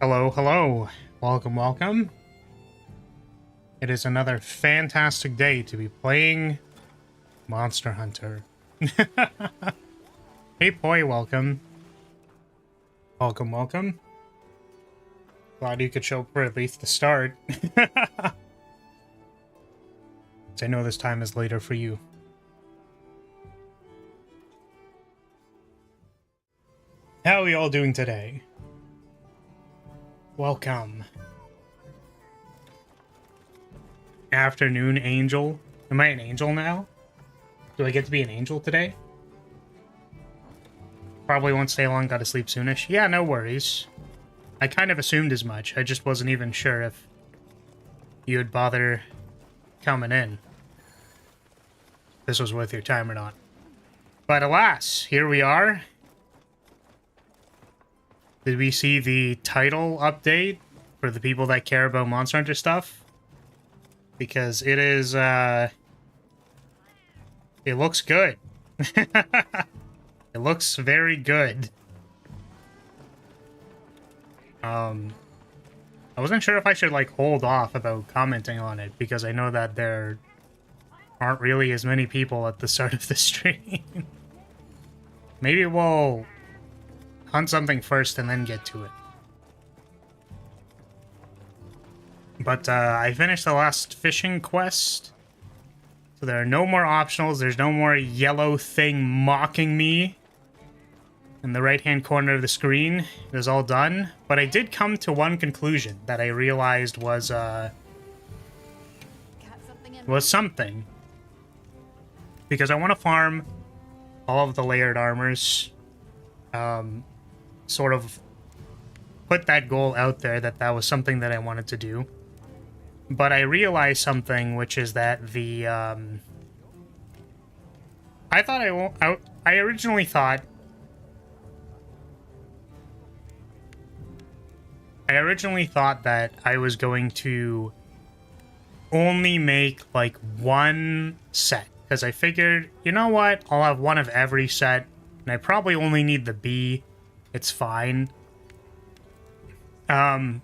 Hello, hello. Welcome, welcome. It is another fantastic day to be playing Monster Hunter. Hey, boy, welcome. Welcome, welcome. Glad you could show up for at least the start. I know this time is later for you. How are we all doing today? Welcome. Afternoon angel. Am I an angel now? Do I get to be an angel today? Probably won't stay long, gotta sleep soonish. Yeah, no worries. I kind of assumed as much. I just wasn't even sure if you would bother coming in. This was worth your time or not. But alas, here we are. Did we see the title update for the people that care about Monster Hunter stuff? Because it is, it looks good. It looks very good. I wasn't sure if I should, like, hold off about commenting on it, because I know that there aren't really as many people at the start of the stream. Maybe we'll hunt something first and then get to it. But I finished the last fishing quest. So there are no more optionals. There's no more yellow thing mocking me in the right-hand corner of the screen. It is all done. But I did come to one conclusion that I realized was something. Because I want to farm all of the layered armors. Sort of put that goal out there that was something that I wanted to do. But I realized something, which is that the I originally thought that I was going to only make like one set, because I figured, you know what, I'll have one of every set, and I probably only need the B. It's fine. Then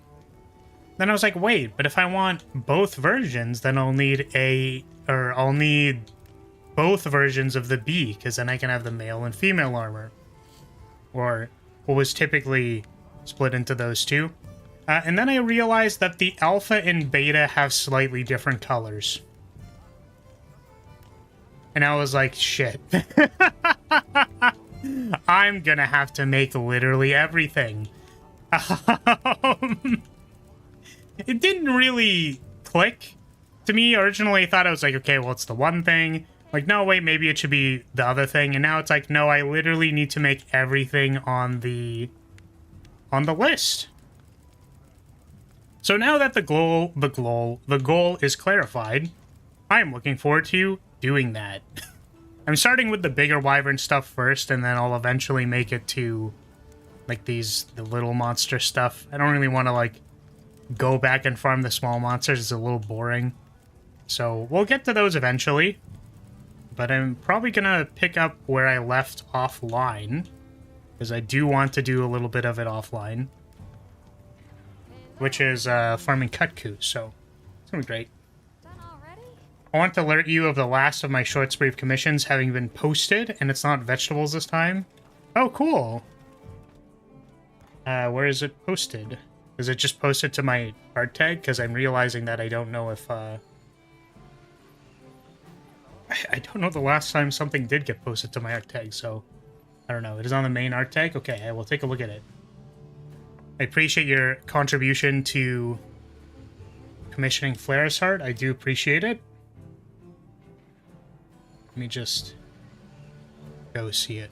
I was like, wait, but if I want both versions, then I'll need both versions of the B, because then I can have the male and female armor. Or what was typically split into those two. And then I realized that the alpha and beta have slightly different colors. And I was like, shit. I'm gonna have to make literally everything. It didn't really click to me. Originally, I thought I was like, okay, well, it's the one thing. Like, no, wait, maybe it should be the other thing. And now it's like, no, I literally need to make everything on the list. So now that the goal is clarified, I am looking forward to doing that. I'm starting with the bigger wyvern stuff first, and then I'll eventually make it to, like, the little monster stuff. I don't really want to, like, go back and farm the small monsters. It's a little boring. So we'll get to those eventually. But I'm probably going to pick up where I left offline, because I do want to do a little bit of it offline, which is farming Kutku, so it's going to be great. I want to alert you of the last of my short spree of commissions having been posted, and it's not vegetables this time. Oh, cool. Where is it posted? Is it just posted to my art tag? Because I'm realizing that I don't know if, I don't know the last time something did get posted to my art tag, so I don't know. It is on the main art tag? Okay, I will take a look at it. I appreciate your contribution to commissioning Flare's Heart. I do appreciate it. Let me just go see it.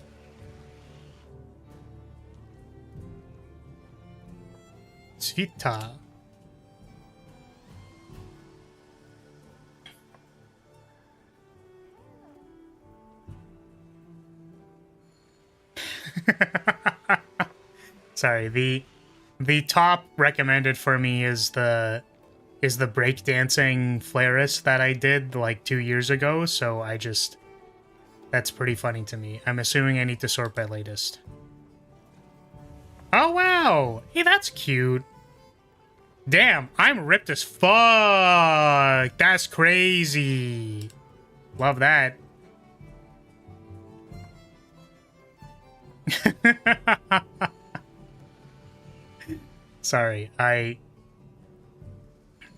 Svita. Sorry, the top recommended for me is the breakdancing Flaris that I did like 2 years ago, so that's pretty funny to me. I'm assuming I need to sort by latest. Oh wow! Hey, that's cute. Damn, I'm ripped as fuck. That's crazy. Love that. Sorry, I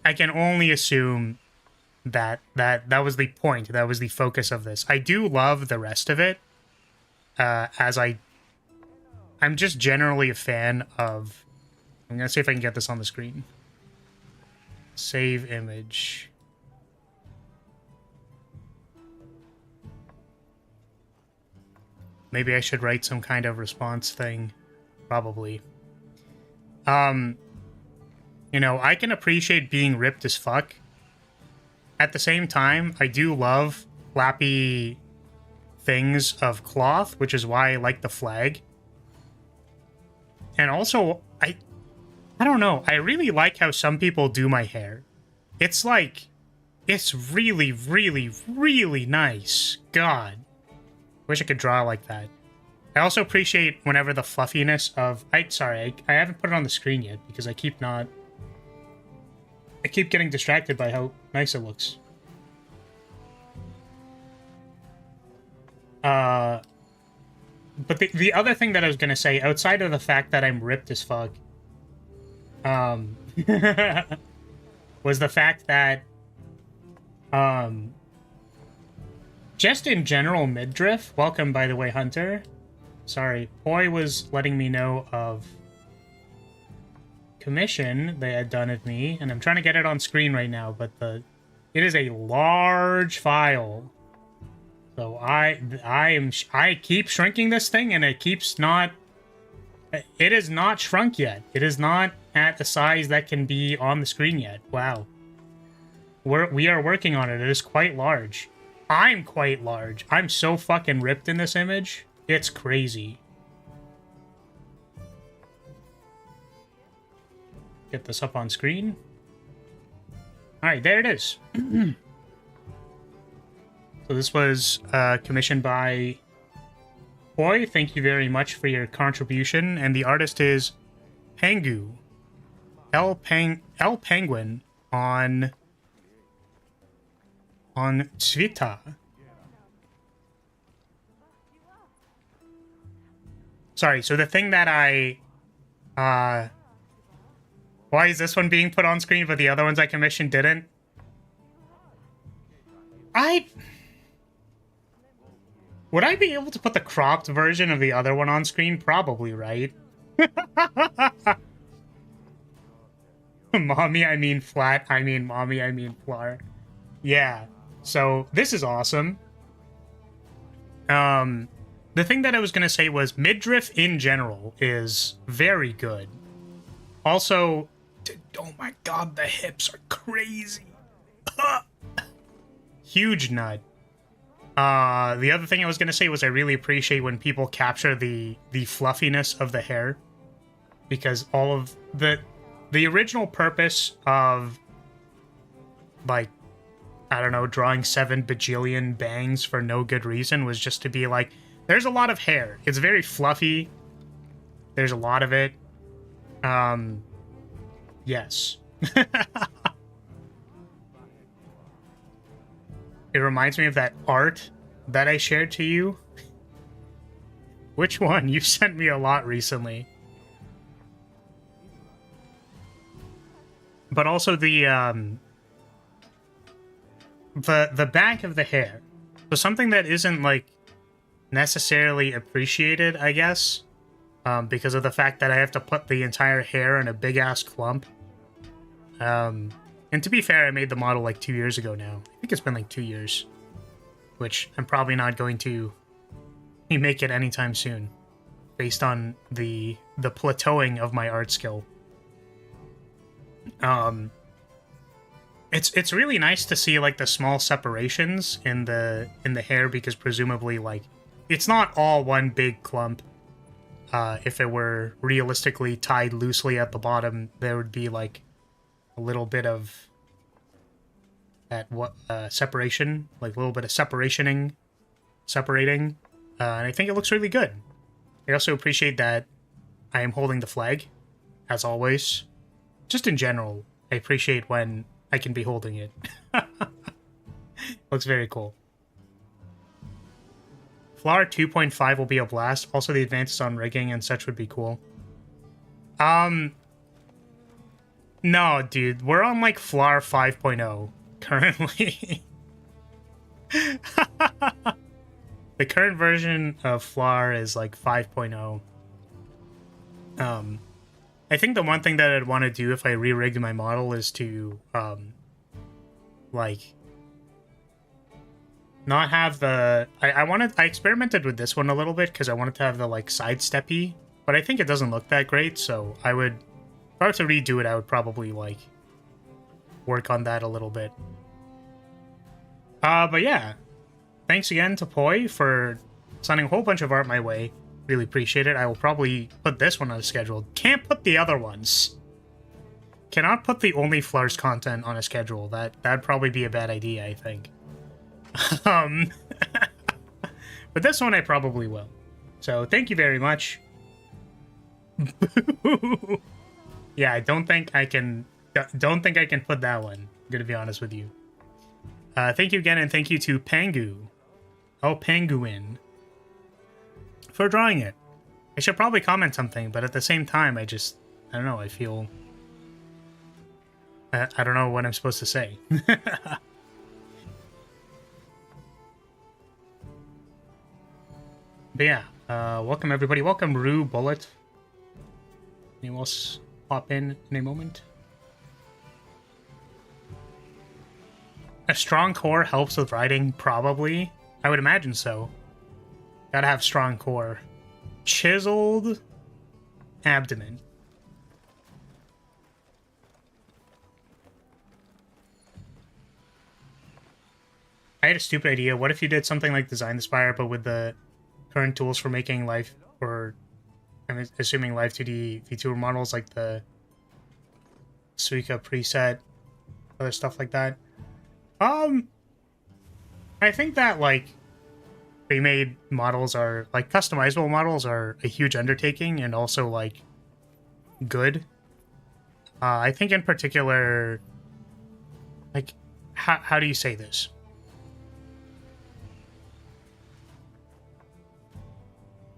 can only assume that was the point. That was the focus of this. I do love the rest of it. I'm just generally a fan of... I'm gonna see if I can get this on the screen. Save image. Maybe I should write some kind of response thing. Probably. You know, I can appreciate being ripped as fuck. At the same time, I do love flappy things of cloth, which is why I like the flag. And also, I don't know, I really like how some people do my hair. It's like, it's really, really, really nice. God. Wish I could draw like that. I also appreciate whenever the fluffiness of... Sorry, I haven't put it on the screen yet because I keep getting distracted by how nice it looks. But the other thing that I was going to say, outside of the fact that I'm ripped as fuck, was the fact that, just in general midriff, welcome by the way, Hunter. Sorry, Poi was letting me know of commission they had done of me, and I'm trying to get it on screen right now, but it is a large file. So I keep shrinking this thing, and it keeps not... It is not shrunk yet. It is not at the size that can be on the screen yet. Wow. We are working on it. It is quite large. I'm quite large. I'm so fucking ripped in this image. It's crazy. Get this up on screen. Alright, there it is. So this was commissioned by Boy. Thank you very much for your contribution. And the artist is Pangu. L Penguin on Twittor. Sorry, so the thing that why is this one being put on screen, but the other ones I commissioned didn't? Would I be able to put the cropped version of the other one on screen? Probably, right? Mommy, I mean flat. I mean mommy, I mean flour. Yeah. So, this is awesome. The thing that I was going to say was midriff in general is very good. Also, oh my god, the hips are crazy. Huge nut. The other thing I was going to say was I really appreciate when people capture the fluffiness of the hair. Because all of the original purpose of, like, I don't know, drawing 7 bajillion bangs for no good reason was just to be like, there's a lot of hair. It's very fluffy. There's a lot of it. Yes. It reminds me of that art that I shared to you. Which one? You sent me a lot recently. But also the back of the hair. So something that isn't, like, necessarily appreciated, I guess. Because of the fact that I have to put the entire hair in a big-ass clump. And to be fair, I made the model like 2 years ago now. I think it's been like 2 years. Which I'm probably not going to make it anytime soon. Based on the plateauing of my art skill. It's really nice to see, like, the small separations in the hair, because presumably, like, it's not all one big clump. If it were realistically tied loosely at the bottom, there would be, like, a little bit of that separation, like a little bit of separating. And I think it looks really good. I also appreciate that I am holding the flag, as always. just in general, I appreciate when I can be holding it. Looks very cool. Flower 2.5 will be a blast. Also, the advances on rigging and such would be cool. No, dude. We're on, like, Flower 5.0 currently. The current version of Flower is, like, 5.0. I think the one thing that I'd want to do if I re-rigged my model is to, like, not have the... I experimented with this one a little bit because I wanted to have the, like, sidesteppy, but I think it doesn't look that great, so I would... If I were to redo it, I would probably, like, work on that a little bit. But yeah. Thanks again to Poi for sending a whole bunch of art my way. Really appreciate it. I will probably put this one on a schedule. Can't put the other ones. Cannot put the only Flars content on a schedule. That'd probably be a bad idea, I think. But this one I probably will. So thank you very much. Yeah, I don't think I can put that one. I'm gonna be honest with you. Thank you again, and thank you to Pangu. Oh, Penguin. For drawing it. I should probably comment something, but at the same time, I don't know, I feel... I don't know what I'm supposed to say. But yeah, welcome everybody. Welcome Rue Bullet. Anyone else pop in a moment? A strong core helps with writing, probably. I would imagine so. Gotta have strong core. Chiseled abdomen. I had a stupid idea. What if you did something like Design Inspire, but with the current tools for making live, or I'm assuming live 2D VTuber models, like the Suica preset, other stuff like that. I think that, like, pre-made models are, like, customizable models are a huge undertaking and also, like, good. I think in particular, like, how do you say this?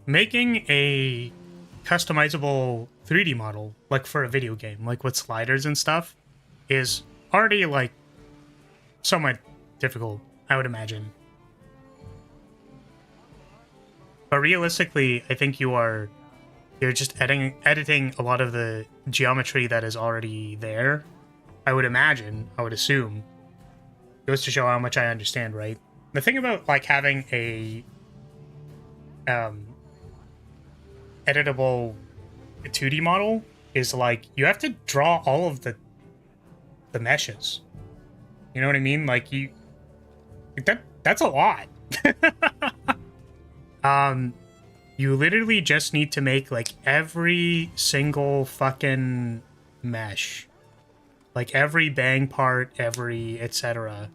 Making a customizable 3D model, like for a video game, like with sliders and stuff, is already, like, somewhat difficult, I would imagine. But realistically, I think you're just editing a lot of the geometry that is already there. I would imagine, I would assume. Goes to show how much I understand, right? The thing about, like, having a editable 2D model is, like, you have to draw all of the meshes. You know what I mean? Like, that's a lot. You literally just need to make, like, every single fucking mesh. Like, every bang part, every etc.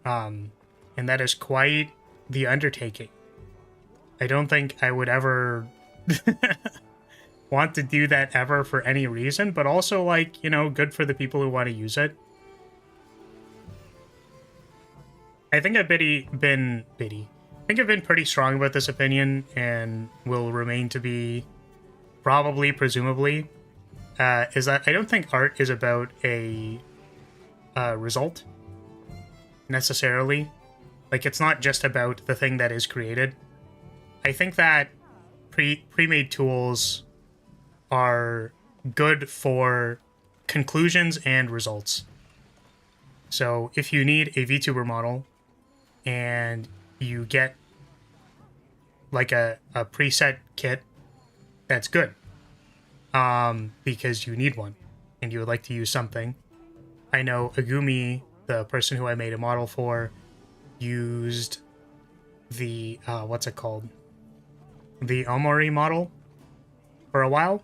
And that is quite the undertaking. I don't think I would ever want to do that ever for any reason, but also, like, you know, good for the people who want to use it. I think I've been pretty strong about this opinion, and will remain to be, probably, presumably, is that I don't think art is about a result, necessarily. Like, it's not just about the thing that is created. I think that pre-made tools are good for conclusions and results. So if you need a VTuber model and you get, like, a preset kit, that's good. Because you need one and you would like to use something. I know Agumi, the person who I made a model for, used the, what's it called? The Omori model for a while.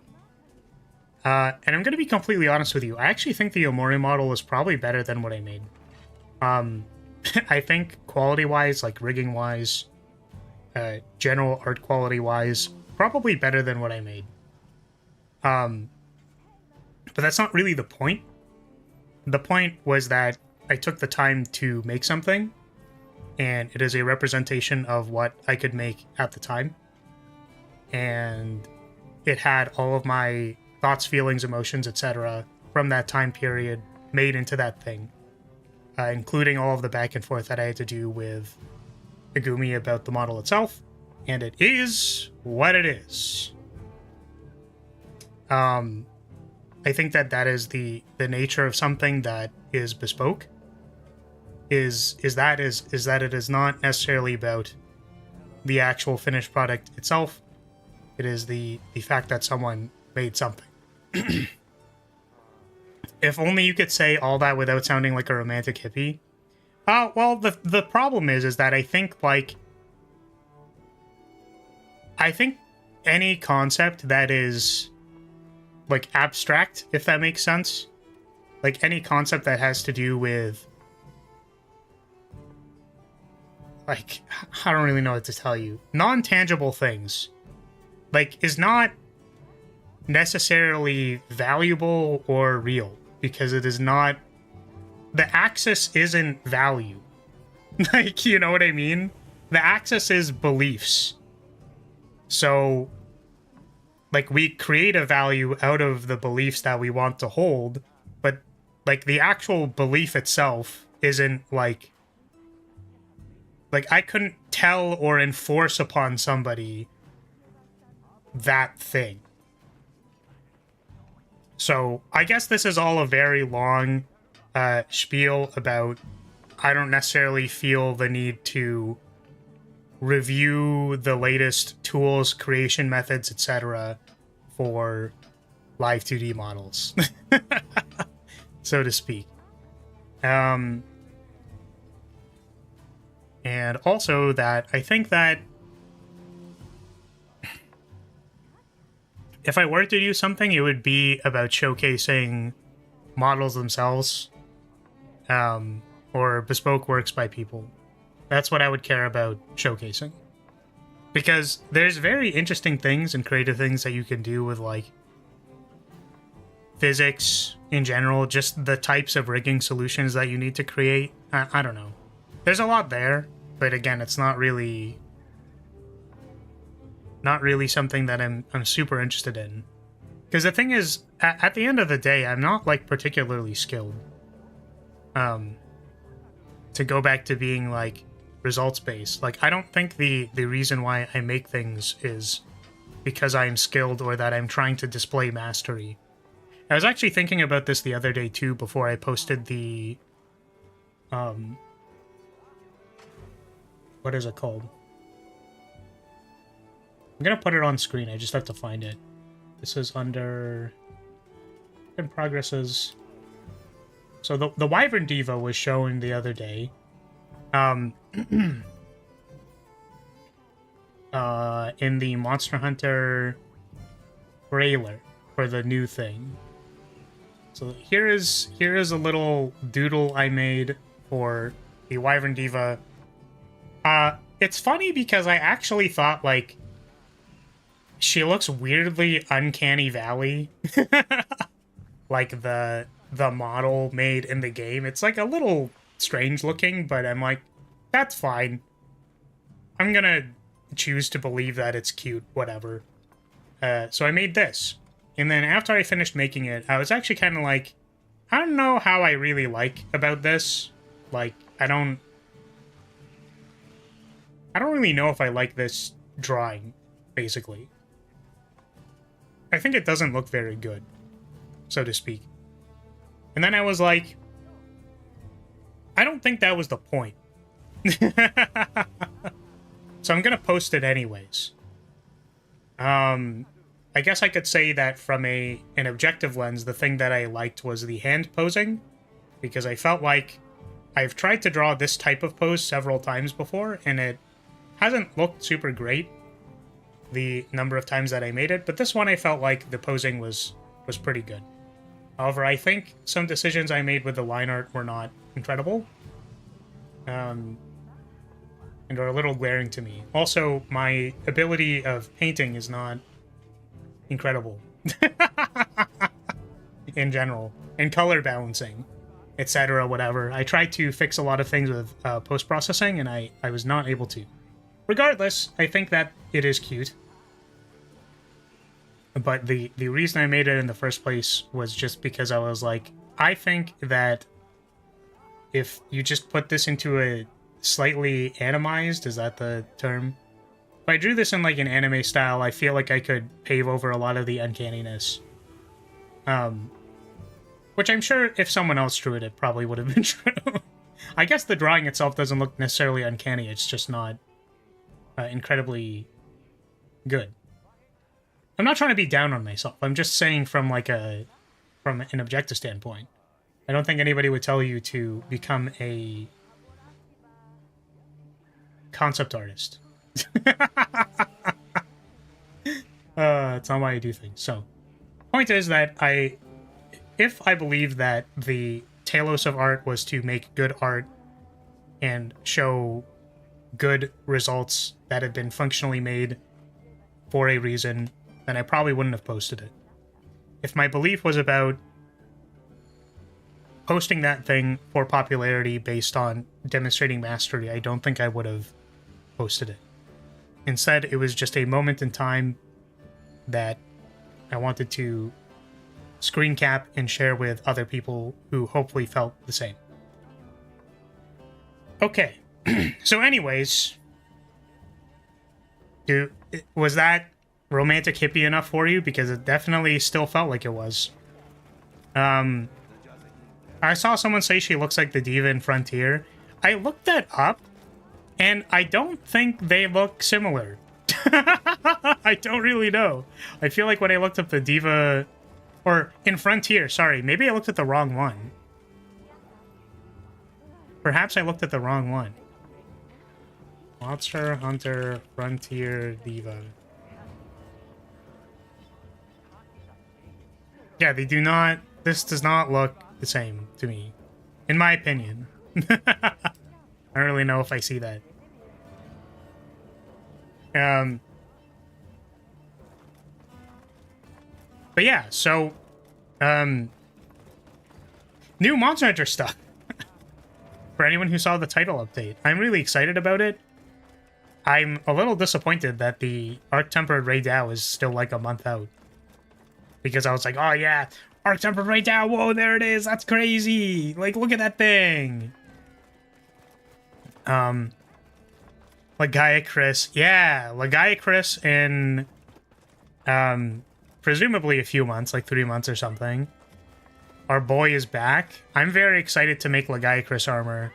And I'm going to be completely honest with you. I actually think the Omori model is probably better than what I made. I think quality-wise, like rigging-wise, general art quality-wise, probably better than what I made. But that's not really the point. The point was that I took the time to make something, and it is a representation of what I could make at the time. And it had all of my thoughts, feelings, emotions, etc. from that time period made into that thing, including all of the back and forth that I had to do with Agumi about the model itself. And it is what it is. I think that that is the nature of something that is bespoke. Is that it is not necessarily about the actual finished product itself. It is the fact that someone made something. If only you could say all that without sounding like a romantic hippie. Well, the problem is that I think any concept that is like abstract, if that makes sense, like any concept that has to do with, like, I don't really know what to tell you, non-tangible things, like, is not necessarily valuable or real, because it is not, the axis isn't value. Like, you know what I mean? The axis is beliefs. So, like, we create a value out of the beliefs that we want to hold, but, like, the actual belief itself isn't, like, I couldn't tell or enforce upon somebody that thing. So, I guess this is all a very long spiel about, I don't necessarily feel the need to review the latest tools, creation methods, etc. for live 2D models, so to speak. And also that I think that if I were to do something, it would be about showcasing models themselves, or bespoke works by people. That's what I would care about showcasing. Because there's very interesting things and creative things that you can do with, like, physics in general, just the types of rigging solutions that you need to create. I don't know. There's a lot there, but again, it's not really something that I'm super interested in. Because the thing is, at the end of the day, I'm not, like, particularly skilled. To go back to being, like, results-based. Like, I don't think the reason why I make things is because I'm skilled or that I'm trying to display mastery. I was actually thinking about this the other day, too, before I posted the... what is it called? I'm gonna put it on screen, I just have to find it. This is under... in progresses. So the Wyvern Diva was shown the other day. In the Monster Hunter trailer for the new thing. So here is a little doodle I made for the Wyvern Diva. It's funny because I actually thought, like, she looks weirdly Uncanny Valley. Like the model made in the game. It's like a little strange looking, but I'm like, that's fine. I'm gonna choose to believe that it's cute, whatever. So I made this. And then after I finished making it, I was actually kind of like, I don't know how I really like about this. Like, I don't really know if I like this drawing, basically. I think it doesn't look very good, so to speak. And then I was like, I don't think that was the point. So I'm gonna post it anyways. I guess I could say that from an objective lens, the thing that I liked was the hand posing, because I felt like I've tried to draw this type of pose several times before, and it hasn't looked super great the number of times that I made it, but this one I felt like the posing was pretty good. However, I think some decisions I made with the line art were not incredible, and are a little glaring to me. Also, my ability of painting is not incredible. in general, and color balancing, etc., whatever. I tried to fix a lot of things with post-processing, and I was not able to. Regardless, I think that it is cute. But the reason I made it in the first place was just because I was like, I think that if you just put this into a slightly animized, is that the term? If I drew this in like an anime style, I feel like I could pave over a lot of the uncanniness. Which I'm sure if someone else drew it, it probably would have been true. I guess the drawing itself doesn't look necessarily uncanny, it's just not incredibly good. I'm not trying to be down on myself. I'm just saying from like from an objective standpoint. I don't think anybody would tell you to become a concept artist. It's not why I do things. So, point is that if I believe that the telos of art was to make good art and show good results that had been functionally made for a reason, then I probably wouldn't have posted it. If my belief was about posting that thing for popularity based on demonstrating mastery, I don't think I would have posted it. Instead, it was just a moment in time that I wanted to screen cap and share with other people who hopefully felt the same. Okay, so anyways, was that romantic hippie enough for you? Because it definitely still felt like it was. I saw someone say she looks like the diva in Frontier. I looked that up, and I don't think they look similar. I don't really know. I feel like when I looked up the diva, or in Frontier, sorry, maybe I looked at the wrong one. Perhaps I looked at the wrong one. Monster Hunter Frontier Diva. Yeah, they do not... This does not look the same to me. In my opinion. I don't really know if I see that. But yeah, so... new Monster Hunter stuff. For anyone who saw the title update. I'm really excited about it. I'm a little disappointed that the Arc-Tempered Ray Dow is still like a month out. Because I was like, oh yeah, Arc-Tempered Ray Dow, whoa, there it is, that's crazy! Like, look at that thing! Lagaia Chris, yeah, Lagaia Chris in, presumably a few months, like 3 months or something. Our boy is back. I'm very excited to make Lagaia Chris armor.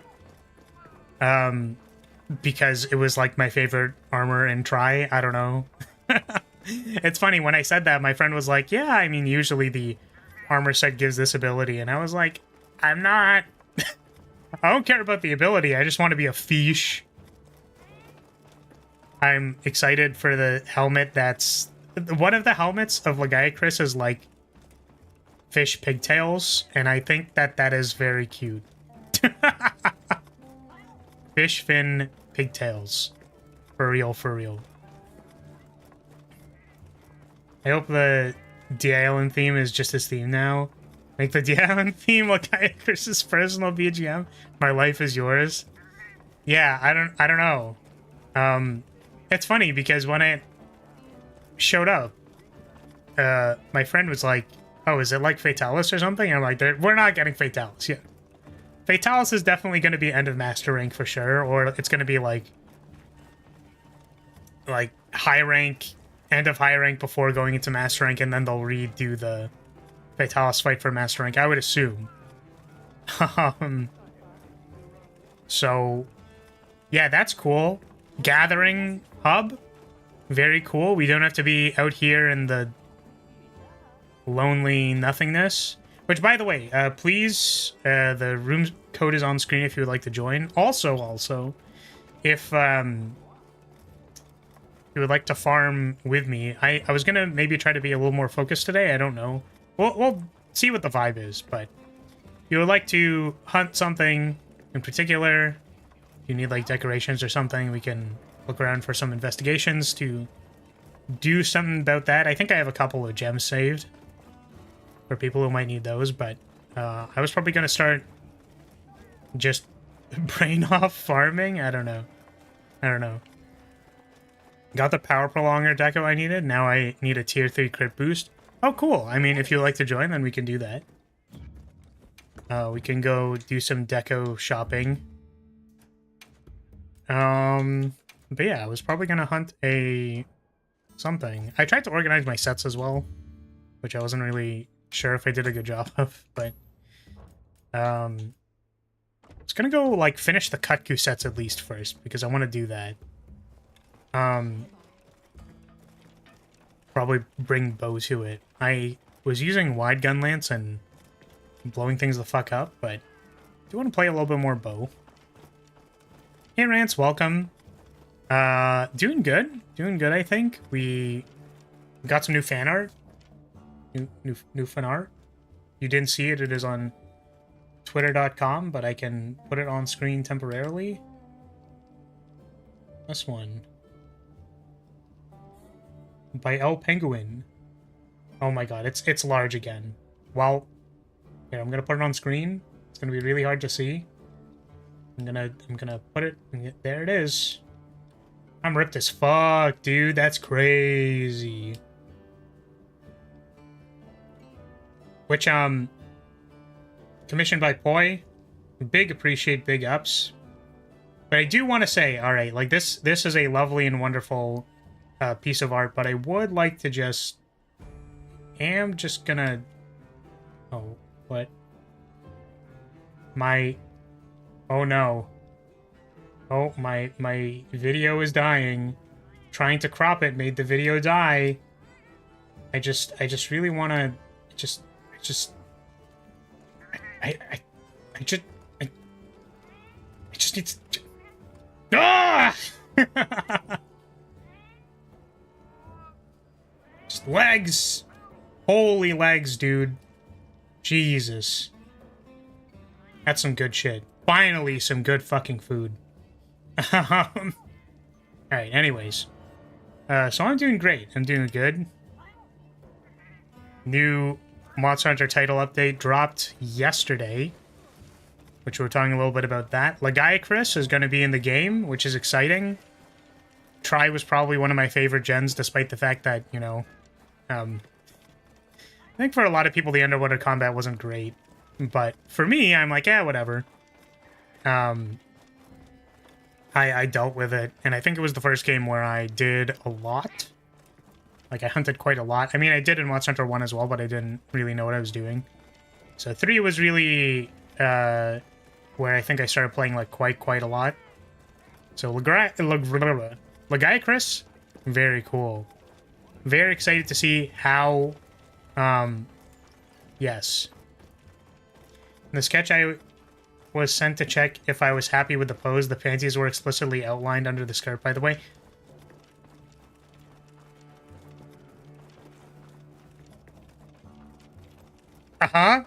Because it was like my favorite armor in Try, I don't know. It's funny, when I said that, my friend was like, yeah, I mean, usually the armor set gives this ability, and I was like, I'm not... I don't care about the ability, I just want to be a fish. I'm excited for the helmet that's... One of the helmets of Lagaia Chris is like fish pigtails, and I think that that is very cute. Fish fin pigtails. For real, for real. I hope the D Island theme is just his theme now. Make the D Island theme Lagaia Chris's personal BGM. My life is yours. Yeah, I don't know. It's funny because when it showed up, my friend was like, oh, is it like Fatalis or something? And I'm like, we're not getting Fatalis yet. Fatalis is definitely going to be end of master rank for sure, or it's going to be like high rank, end of high rank before going into master rank, and then they'll redo the Fatalis fight for master rank, I would assume. So, yeah, that's cool. Gathering hub, very cool. We don't have to be out here in the lonely nothingness. Which, by the way, please, the room code is on screen if you would like to join. Also, if you would like to farm with me, I was gonna maybe try to be a little more focused today. I don't know. We'll see what the vibe is, but if you would like to hunt something in particular, if you need like decorations or something, we can look around for some investigations to do something about that. I think I have a couple of gems saved. for people who might need those, but I was probably going to start just brain off farming. I don't know. Got the power prolonger deco I needed. Now I need a tier 3 crit boost. Oh, cool. I mean, if you'd like to join, then we can do that. We can go do some deco shopping. But yeah, I was probably gonna hunt a something. I tried to organize my sets as well, which I wasn't really sure if I did a good job of, but I was gonna go like finish the Kutku sets at least first, because I want to do that. Probably bring bow to it. I was using wide gun lance and blowing things the fuck up, but I do want to play a little bit more bow. Hey Rance, welcome. Doing good, I think. We got some new fan art. New fan art. You didn't see it, it is on twitter.com, but I can put it on screen temporarily. This one. By El Penguin. Oh my god, it's large again. Well, here, I'm gonna put it on screen. It's gonna be really hard to see. I'm gonna put it, there it is. I'm ripped as fuck, dude. That's crazy. Which, commissioned by Poi. Big appreciate big ups. But I do want to say, alright, like this is a lovely and wonderful piece of art, but I would like to just... am just gonna... Oh, what? My... Oh no. Oh, my video is dying. Trying to crop it made the video die. I just really want to... I just need to... Ah! Just legs. Holy legs, dude. Jesus. That's some good shit. Finally, some good fucking food. Alright, anyways. So I'm doing great. I'm doing good. New Monster Hunter title update dropped yesterday, which we're talking a little bit about that. Chris is going to be in the game, which is exciting. Try was probably one of my favorite gens, despite the fact that, you know, I think for a lot of people the underwater combat wasn't great. But for me, I'm like, yeah, whatever. I dealt with it, and I think it was the first game where I did a lot. Like, I hunted quite a lot. I mean, I did in Monster Hunter 1 as well, but I didn't really know what I was doing. So 3 was really, where I think I started playing, like, quite a lot. So, Chris, very cool. Very excited to see how, yes. In the sketch I was sent to check if I was happy with the pose. The panties were explicitly outlined under the skirt, by the way. Uh-huh.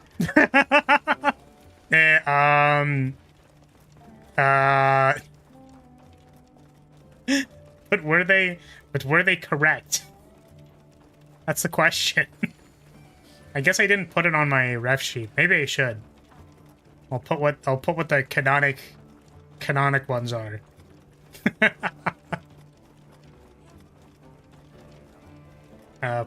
But were they correct? That's the question. I guess I didn't put it on my ref sheet. Maybe I should. I'll put what the canonic ones are.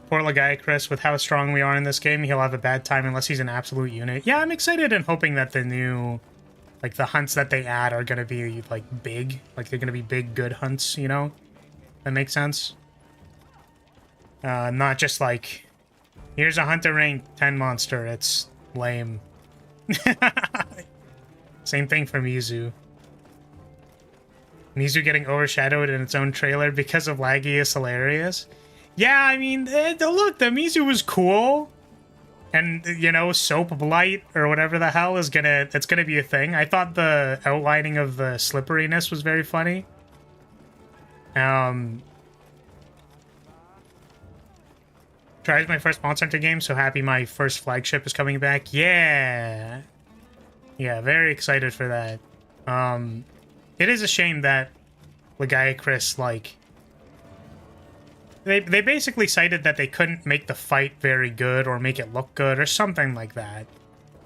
Poor Chris, with how strong we are in this game, he'll have a bad time unless he's an absolute unit. Yeah, I'm excited and hoping that the new, like, the hunts that they add are gonna be, like, big. Like, they're gonna be big, good hunts, you know? That makes sense? Not just, like, here's a hunter rank 10 monster. It's lame. Same thing for Mizu. Mizu getting overshadowed in its own trailer because of laggy is hilarious. Yeah, I mean, look, the Mizu was cool. And, you know, soap blight or whatever the hell is that's gonna be a thing. I thought the outlining of the slipperiness was very funny. Tries my first Monster Hunter game, so happy my first flagship is coming back. Yeah. Yeah, very excited for that. It is a shame that Chris, like... They basically cited that they couldn't make the fight very good or make it look good or something like that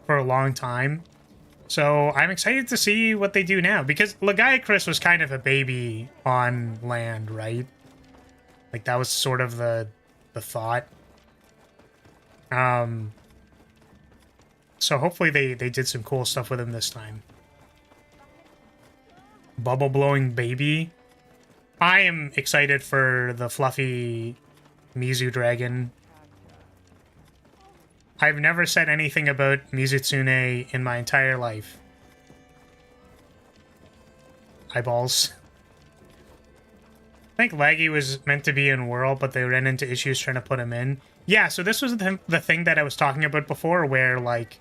for a long time. So I'm excited to see what they do now, because Lagiacrus was kind of a baby on land, right? Like, that was sort of the thought. So hopefully they did some cool stuff with him this time. Bubble blowing baby. I am excited for the fluffy Mizu dragon. I've never said anything about Mizutsune in my entire life. Eyeballs. I think Laggy was meant to be in World, but they ran into issues trying to put him in. Yeah, so this was the thing that I was talking about before, where, like,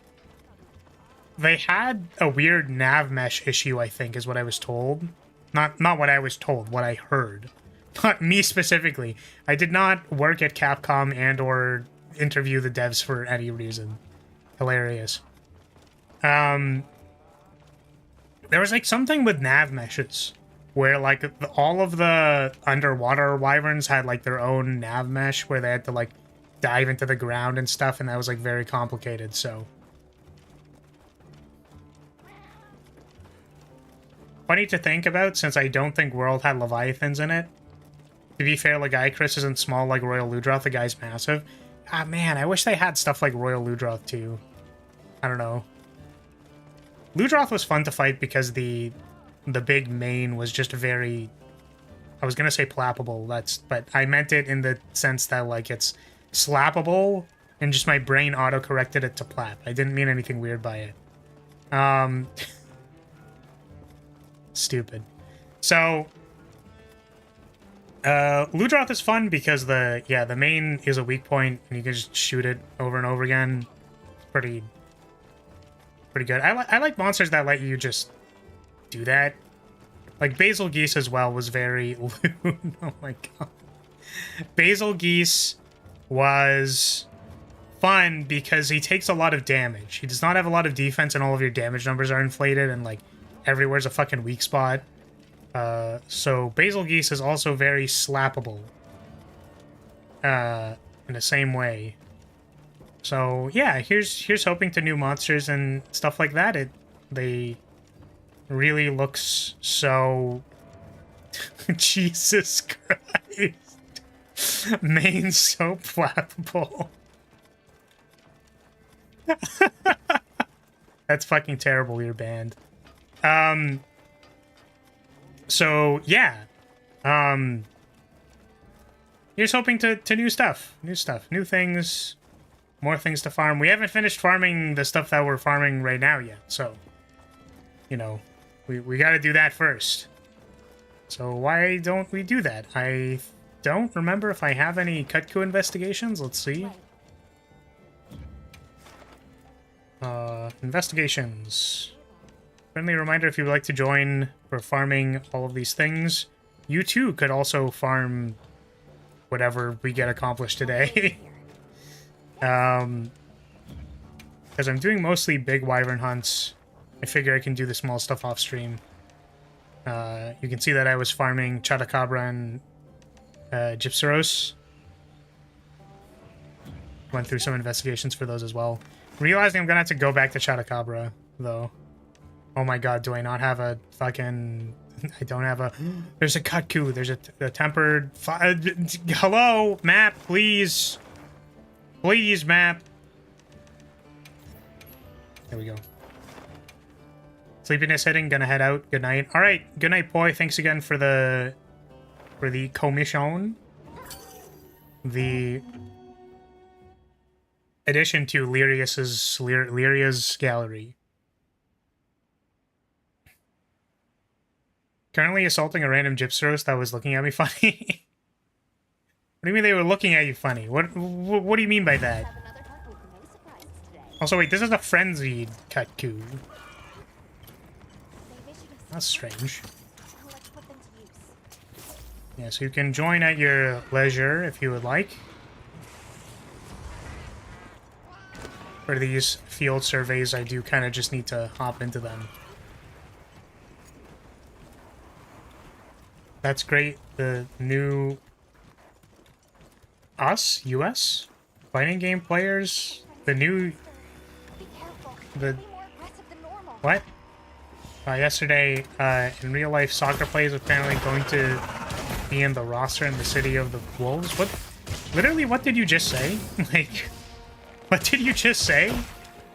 they had a weird nav mesh issue, I think, is what I was told. Not what I was told, what I heard. Not me specifically. I did not work at Capcom and or interview the devs for any reason. Hilarious. There was, like, something with nav meshes where, like, all of the underwater wyverns had, like, their own nav mesh where they had to, like, dive into the ground and stuff, and that was, like, very complicated, so. Funny to think about, since I don't think World had Leviathans in it. To be fair, Lagiacrus isn't small like Royal Ludroth, the guy's massive. Ah, man, I wish they had stuff like Royal Ludroth, too. I don't know. Ludroth was fun to fight because the big mane was just very... I was gonna say plappable, but I meant it in the sense that, like, it's slappable, and just my brain auto-corrected it to plap. I didn't mean anything weird by it. Stupid. So, Ludroth is fun because the main is a weak point, and you can just shoot it over and over again. It's pretty good. I like monsters that let you just do that. Like, Basil Geese as well was very... Oh my god. Basil Geese was fun because he takes a lot of damage. He does not have a lot of defense, and all of your damage numbers are inflated, and, like, everywhere's a fucking weak spot. So Basil Geese is also very slappable. In the same way. So yeah, here's hoping to new monsters and stuff like that. They really looks so... Jesus Christ. Main's so flappable. That's fucking terrible, you're banned. So yeah. Here's hoping to new stuff. New things. More things to farm. We haven't finished farming the stuff that we're farming right now yet, so you know, we gotta do that first. So why don't we do that? I don't remember if I have any Cutco investigations. Let's see. Investigations. Friendly reminder, if you would like to join for farming all of these things, you too could also farm whatever we get accomplished today. Because I'm doing mostly big wyvern hunts, I figure I can do the small stuff off stream. You can see that I was farming Chatacabra and Gypsaros. Went through some investigations for those as well. Realizing I'm gonna have to go back to Chatacabra, though. Oh my god, do I not have a fucking... I don't have a... There's a Kutku, there's a tempered... Hello, map, please. Please, map. There we go. Sleepiness hitting, gonna head out. Good night. Alright, good night, boy. Thanks again for the commission. The addition to Lyria's gallery. Currently assaulting a random Gypsaros that was looking at me funny. What do you mean they were looking at you funny? What do you mean by that? Also, wait, this is a frenzied Kutku. That's strange. Yeah, so you can join at your leisure if you would like. For these field surveys, I do kind of just need to hop into them. That's great. The new us, US, fighting game players, the new, the, what? Yesterday, in real life, soccer players apparently going to be in the roster in the City of the Wolves. What? Literally, what did you just say? Like, what did you just say?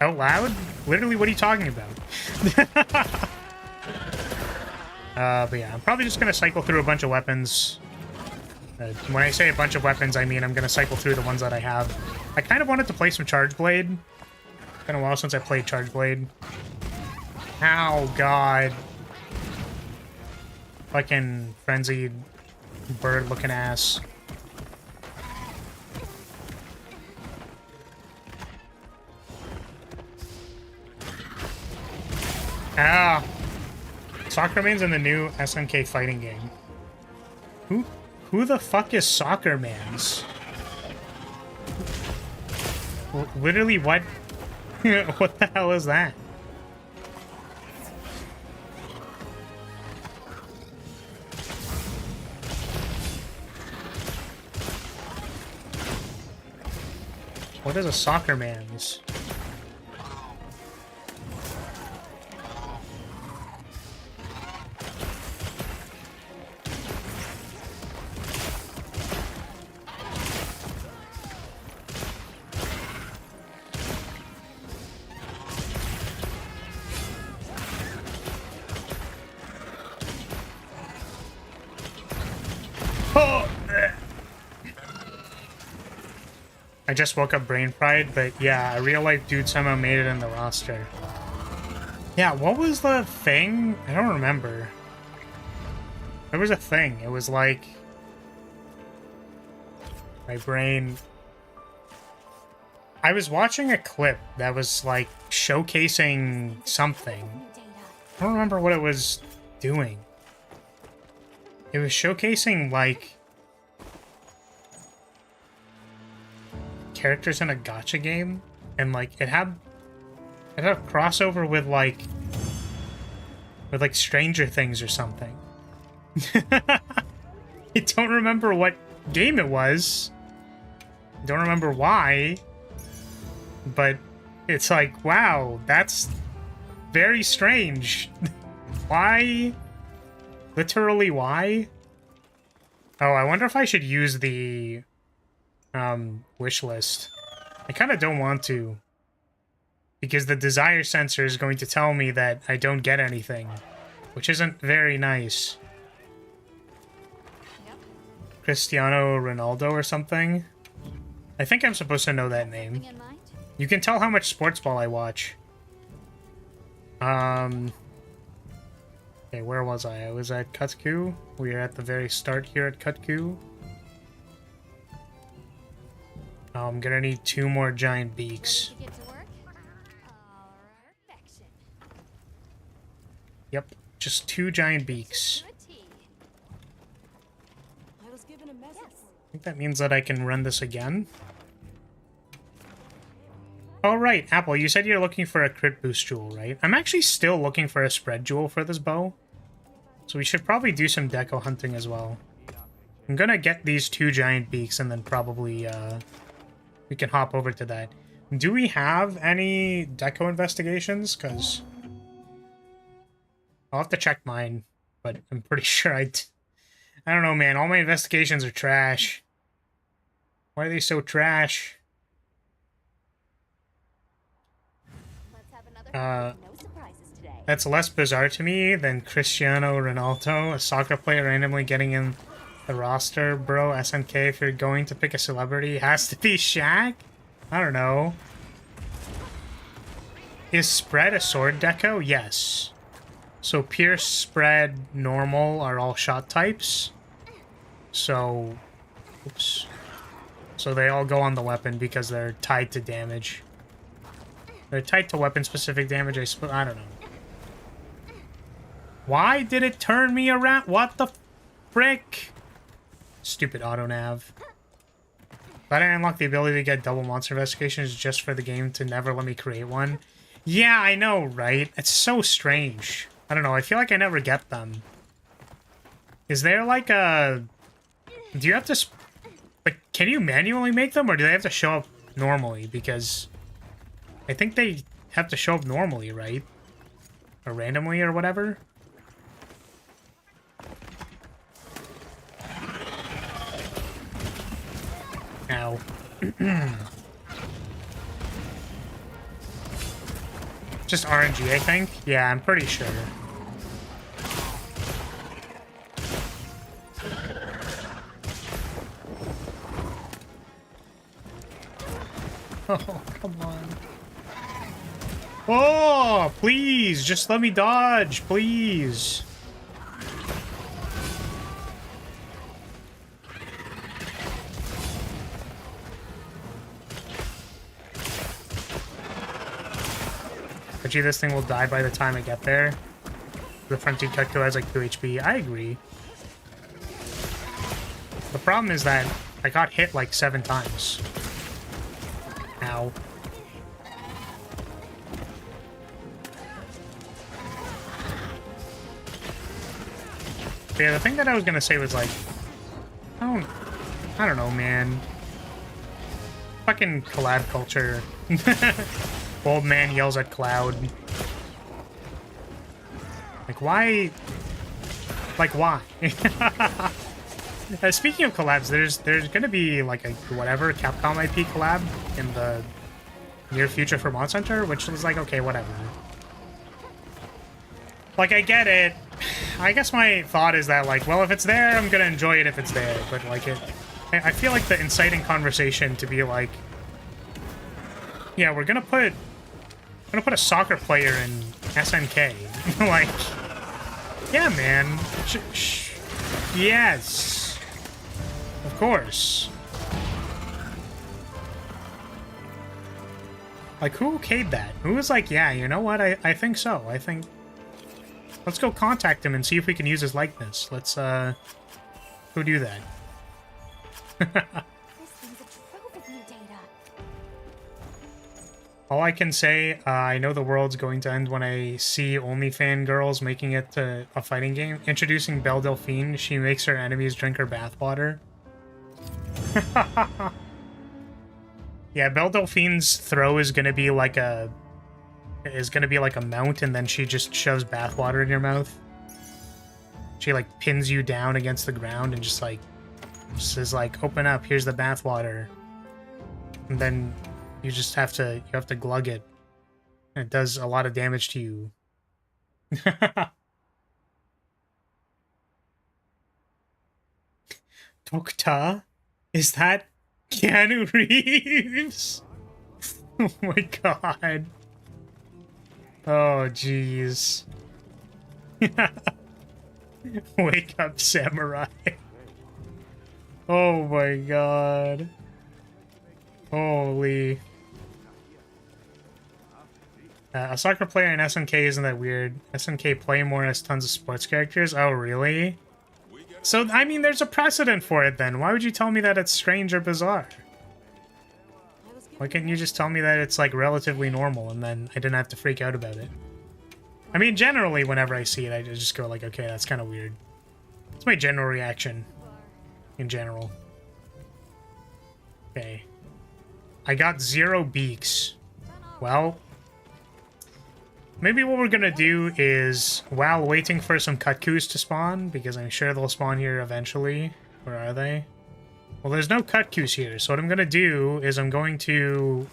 Out loud? Literally, what are you talking about? But yeah, I'm probably just gonna cycle through a bunch of weapons. When I say a bunch of weapons, I mean I'm gonna cycle through the ones that I have. I kind of wanted to play some Charge Blade. Been a while since I played Charge Blade. Ow, God. Fucking frenzied bird-looking ass. Ah. Soccerman's in the new SNK fighting game. Who the fuck is Soccerman's? Literally, what? What the hell is that? What is a Soccerman's? I just woke up brain fried, but yeah, a real life dude somehow made it in the roster. Yeah, what was the thing? I don't remember. There was a thing. It was like... my brain... I was watching a clip that was like showcasing something. I don't remember what it was doing. It was showcasing like... characters in a gacha game, and like it had a crossover with like Stranger Things or something. I don't remember what game it was. I don't remember why, but it's like, wow, that's very strange. Why? Literally, why? Oh, I wonder if I should use the wish list. I kind of don't want to, because the desire sensor is going to tell me that I don't get anything, which isn't very nice. Yep. Cristiano Ronaldo or something? I think I'm supposed to know that name. You can tell how much sports ball I watch. Okay, where was I? I was at Kutku. We are at the very start here at Kutku. I'm gonna need 2 more giant beaks. Yep, just 2 giant beaks. I think that means that I can run this again. Oh, right, Apple, you said you're looking for a crit boost jewel, right? I'm actually still looking for a spread jewel for this bow. So we should probably do some deco hunting as well. I'm gonna get these 2 giant beaks and then probably, we can hop over to that. Do we have any deco investigations? Because I'll have to check mine, but I'm pretty sure I don't know, man. All my investigations are trash. Why are they so trash? That's less bizarre to me than Cristiano Ronaldo, a soccer player randomly getting in the roster. Bro, SNK, if you're going to pick a celebrity, it has to be Shaq? I don't know. Is spread a sword deco? Yes. So pierce, spread, normal are all shot types. So, oops. So they all go on the weapon because they're tied to damage. They're tied to weapon-specific damage, I don't know. Why did it turn me around? What the frick? Stupid auto-nav. But I unlocked the ability to get double monster investigations just for the game to never let me create one. Yeah, I know, right? It's so strange. I don't know, I feel like I never get them. Is there like a... Do you have to... Like, can you manually make them, or do they have to show up normally? Because I think they have to show up normally, right? Or randomly, or whatever. Ow. Just RNG, I think. Yeah, I'm pretty sure. Oh, come on. Oh, please, just let me dodge, please. Bet you this thing will die by the time I get there. The fronted Cutco has like 2 HP. I agree. The problem is that I got hit like 7 times. Ow. But yeah, the thing that I was gonna say was like, I don't know, man. Fucking collab culture. Old man yells at cloud. Like, why? Like, why? Speaking of collabs, there's gonna be like a whatever Capcom IP collab in the near future for Monster Hunter, which was like, okay, whatever. Like, I get it. I guess my thought is that, like, well, if it's there, I'm gonna enjoy it if it's there. But like, I feel like the inciting conversation to be like, yeah, we're gonna put a soccer player in SNK. Like, yeah, man. Yes. Of course. Like, who okayed that? Who was like, yeah, you know what? I think so. I think... Let's go contact him and see if we can use his likeness. Let's, go do that. This thing's a trove of new data. All I can say, I know the world's going to end when I see OnlyFan girls making it to a fighting game. Introducing Belle Delphine, she makes her enemies drink her bathwater. Yeah, Belle Delphine's throw is gonna be like a mount, and then she just shoves bathwater in your mouth. She like pins you down against the ground and just says like, open up, here's the bathwater. And then you just have to glug it. And it does a lot of damage to you. Doctor? Is that Keanu Reeves? Oh my god. Oh jeez. Wake up, samurai. Oh my god. Holy. A soccer player in SNK isn't that weird. SNK Playmore has tons of sports characters. Oh, really? So, I mean, there's a precedent for it then. Why would you tell me that it's strange or bizarre? Why can't you just tell me that it's, like, relatively normal and then I didn't have to freak out about it? I mean, generally, whenever I see it, I just go like, okay, that's kind of weird. It's my general reaction. In general. Okay. I got 0 beaks. Well... maybe what we're gonna do is, while waiting for some Cutcus to spawn, because I'm sure they'll spawn here eventually. Where are they? Well, there's no Cutcus here, so what I'm gonna do is I'm going to...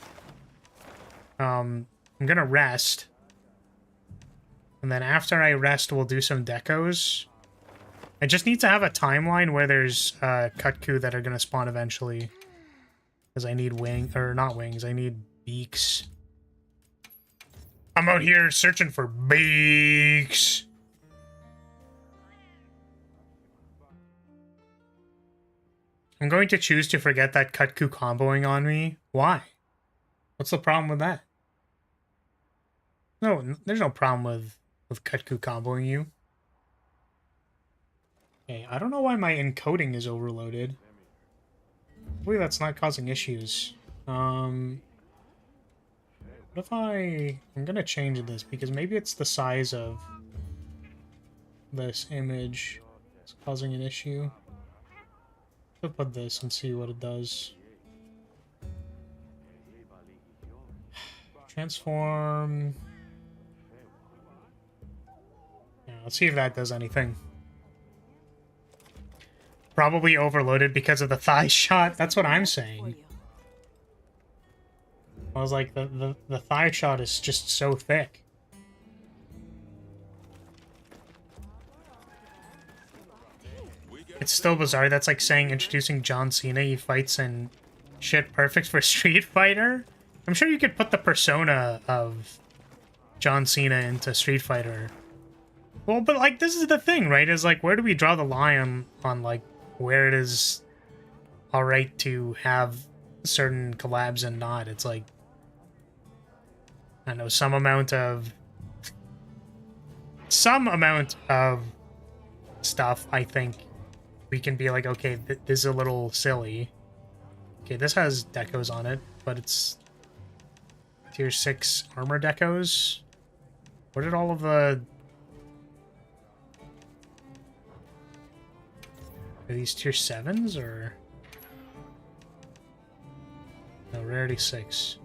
I'm gonna rest. And then after I rest, we'll do some decos. I just need to have a timeline where there's Cutcu that are gonna spawn eventually. Because I need not wings, I need beaks. I'm out here searching for beaks. I'm going to choose to forget that Cutcu comboing on me. Why? What's the problem with that? No, there's no problem with Cutcu comboing you. Okay, I don't know why my encoding is overloaded. Hopefully that's not causing issues. What if I'm gonna change this because maybe it's the size of this image that's causing an issue. Let's put this and see what it does. Transform. Yeah, let's see if that does anything. Probably overloaded because of the thigh shot. That's what I'm saying. I was like, the thigh shot is just so thick. It's still bizarre. That's like saying introducing John Cena. He fights in shit perfect for Street Fighter. I'm sure you could put the persona of John Cena into Street Fighter. Well, but like, this is the thing, right? Is like, where do we draw the line on like where it is alright to have certain collabs and not? It's like, I don't know, some amount of stuff, I think we can be like, okay, this is a little silly. Okay, this has decos on it, but it's tier 6 armor decos. Where did all of the... Are these tier 7s, or... No, rarity 6.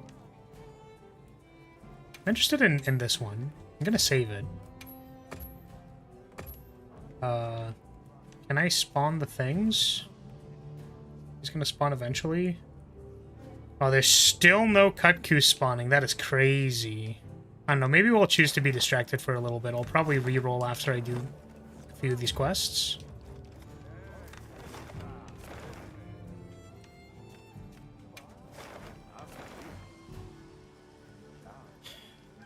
I'm interested in this one. I'm gonna save it. Can I spawn the things? He's gonna spawn eventually. Oh, there's still no Kutku spawning. That is crazy. I don't know, maybe we'll choose to be distracted for a little bit. I'll probably re-roll after I do a few of these quests.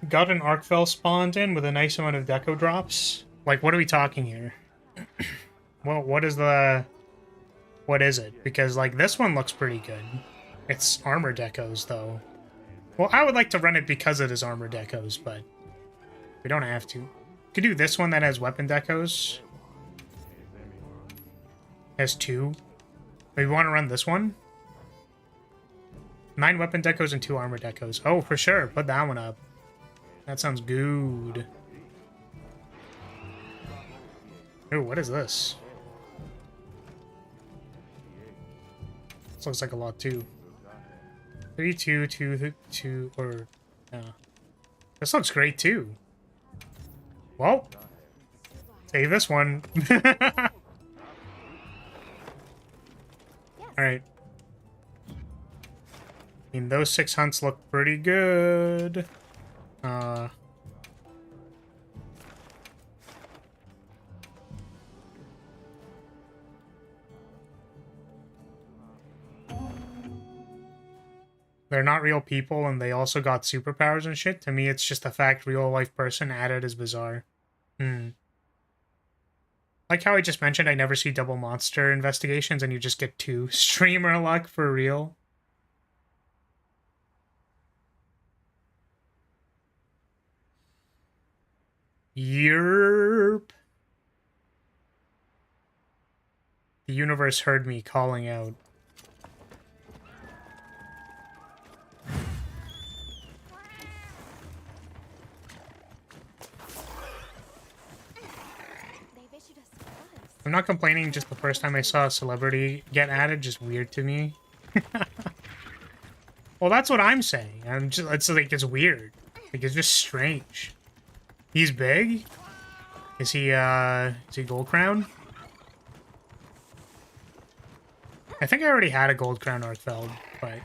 Got an Arkfell spawned in with a nice amount of deco drops. Like, what are we talking here? Well, what is it? Because, like, this one looks pretty good. It's armor decos, though. Well, I would like to run it because it is armor decos, but we don't have to. Could do this one that has weapon decos. Has 2. Maybe we want to run this one? 9 weapon decos and 2 armor decos. Oh, for sure. Put that one up. That sounds good. Ooh, what is this? This looks like a lot too. 3, 2, 2, 2, or... Yeah. This looks great too. Well, save this one. Alright. I mean, those 6 hunts look pretty good. They're not real people, and they also got superpowers and shit. To me, it's just the fact real-life person added is bizarre. Like how I just mentioned, I never see double monster investigations, and you just get 2 streamer luck for real. Yerp. The universe heard me calling out. I'm not complaining, just the first time I saw a celebrity get added, just weird to me. Well, that's what I'm saying. It's like, it's weird. Like, it's just strange. He's big? Is he gold crown? I think I already had a gold crown Arkfell, but...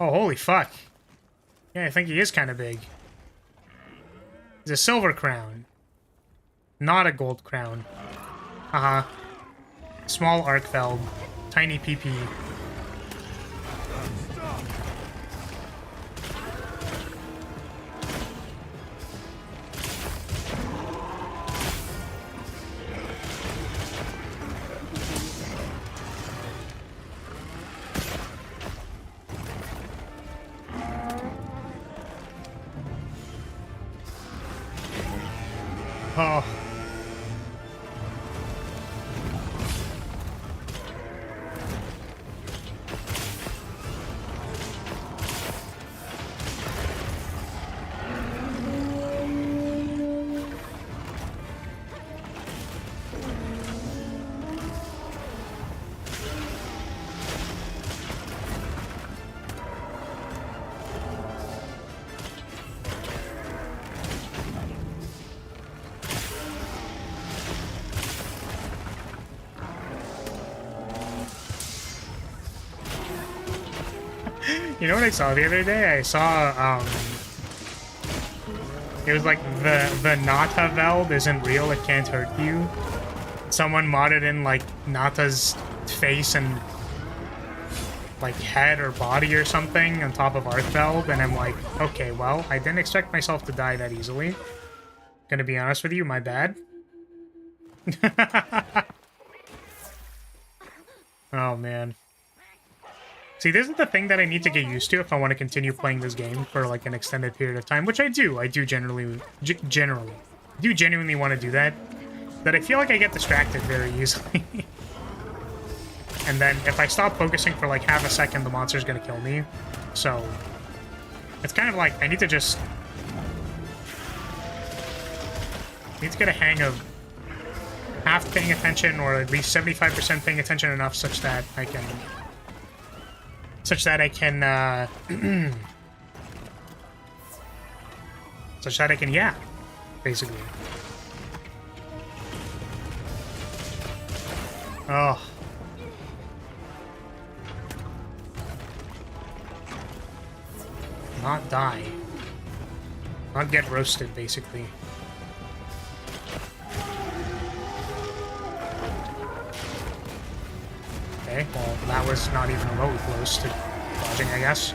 Oh, holy fuck. Yeah, I think he is kind of big. He's a silver crown. Not a gold crown. Small Arkfell. Tiny PP. Oh. You know what I saw the other day? I saw, it was like the Nata Veld isn't real, it can't hurt you. Someone modded in like Nata's face and like head or body or something on top of Arthveld, and I'm like, okay, well, I didn't expect myself to die that easily. Gonna be honest with you, my bad. Oh man. See, this is the thing that I need to get used to if I want to continue playing this game for like an extended period of time, which I do. I do genuinely want to do that. But I feel like I get distracted very easily. And then if I stop focusing for like half a second, the monster's gonna kill me. So it's kind of like I need to get a hang of half paying attention, or at least 75% paying attention enough such that I can yeah, basically. Oh. Not die. Not get roasted, basically. Okay, well, that was not even remotely close to dodging, I guess.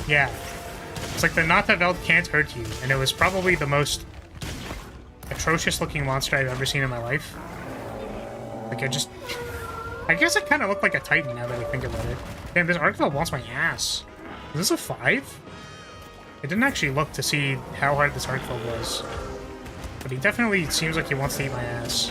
Yeah. It's like the Nata Veld can't hurt you, and it was probably the most atrocious-looking monster I've ever seen in my life. Like, I guess it kind of looked like a Titan now that I think about it. Damn, this Archveld wants my ass. Is this a 5? I didn't actually look to see how hard this Archveld was. But he definitely seems like he wants to eat my ass.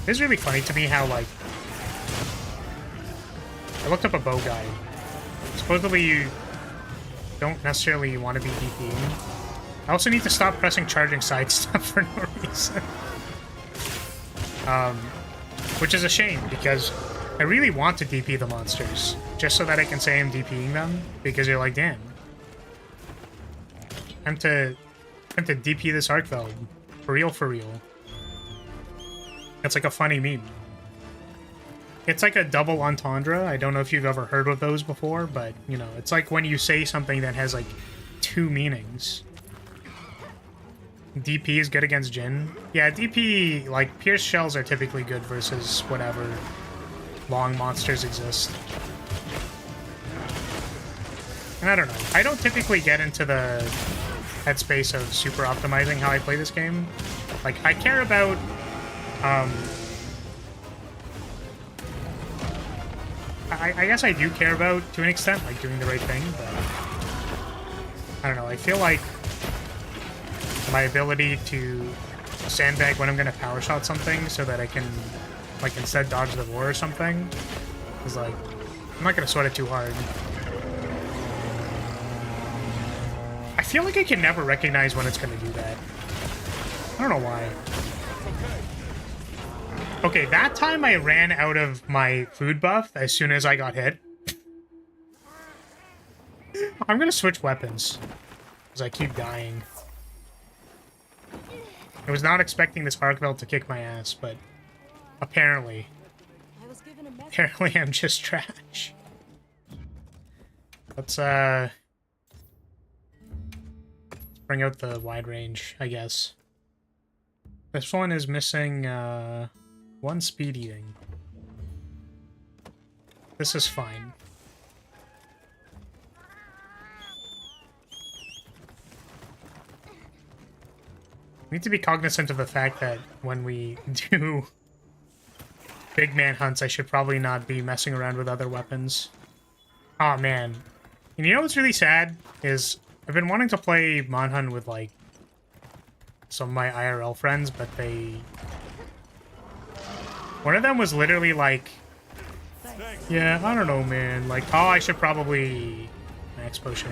It's really funny to me how, like... I looked up a bow guide. Supposedly you don't necessarily want to be DPing. I also need to stop pressing charging side stuff for no reason. Which is a shame, because I really want to DP the monsters, just so that I can say I'm DPing them, because you're like, damn. I'm to DP this Archveld. For real, for real. It's like a funny meme. It's like a double entendre. I don't know if you've ever heard of those before, but, you know, it's like when you say something that has, like, 2 meanings. DP is good against Jin. Yeah, DP, like, Pierce Shells are typically good versus whatever long monsters exist. And I don't know. I don't typically get into the headspace of super optimizing how I play this game. Like, I care about... I guess I do care about, to an extent, like, doing the right thing, but... I don't know, I feel like my ability to sandbag when I'm gonna power shot something so that I can, like, instead dodge the war or something is, like, I'm not gonna sweat it too hard. I feel like I can never recognize when it's gonna do that. I don't know why. Okay, that time I ran out of my food buff as soon as I got hit. I'm gonna switch weapons, because I keep dying. I was not expecting this Archveld to kick my ass, but apparently I'm just trash. Let's bring out the wide range, I guess. This one is missing, 1 speed eating. This is fine. We need to be cognizant of the fact that when we do big man hunts, I should probably not be messing around with other weapons. Aw, man. And you know what's really sad? Is I've been wanting to play Monhunt with, like, some of my IRL friends, but they... One of them was literally like, yeah, I don't know, man. Like, oh, I should probably... Max potion.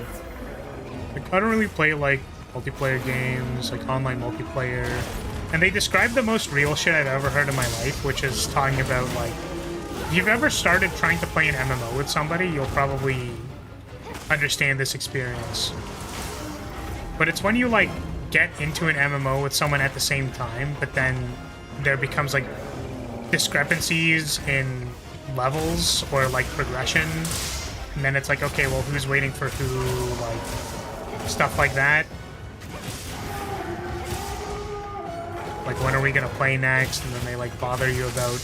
Like, I don't really play, like, multiplayer games, like online multiplayer. And they described the most real shit I've ever heard in my life, which is talking about, like, if you've ever started trying to play an MMO with somebody, you'll probably understand this experience. But it's when you, like, get into an MMO with someone at the same time, but then there becomes, like, discrepancies in levels or, like, progression. And then it's like, okay, well, who's waiting for who, like, stuff like that. Like, when are we gonna play next? And then they, like, bother you about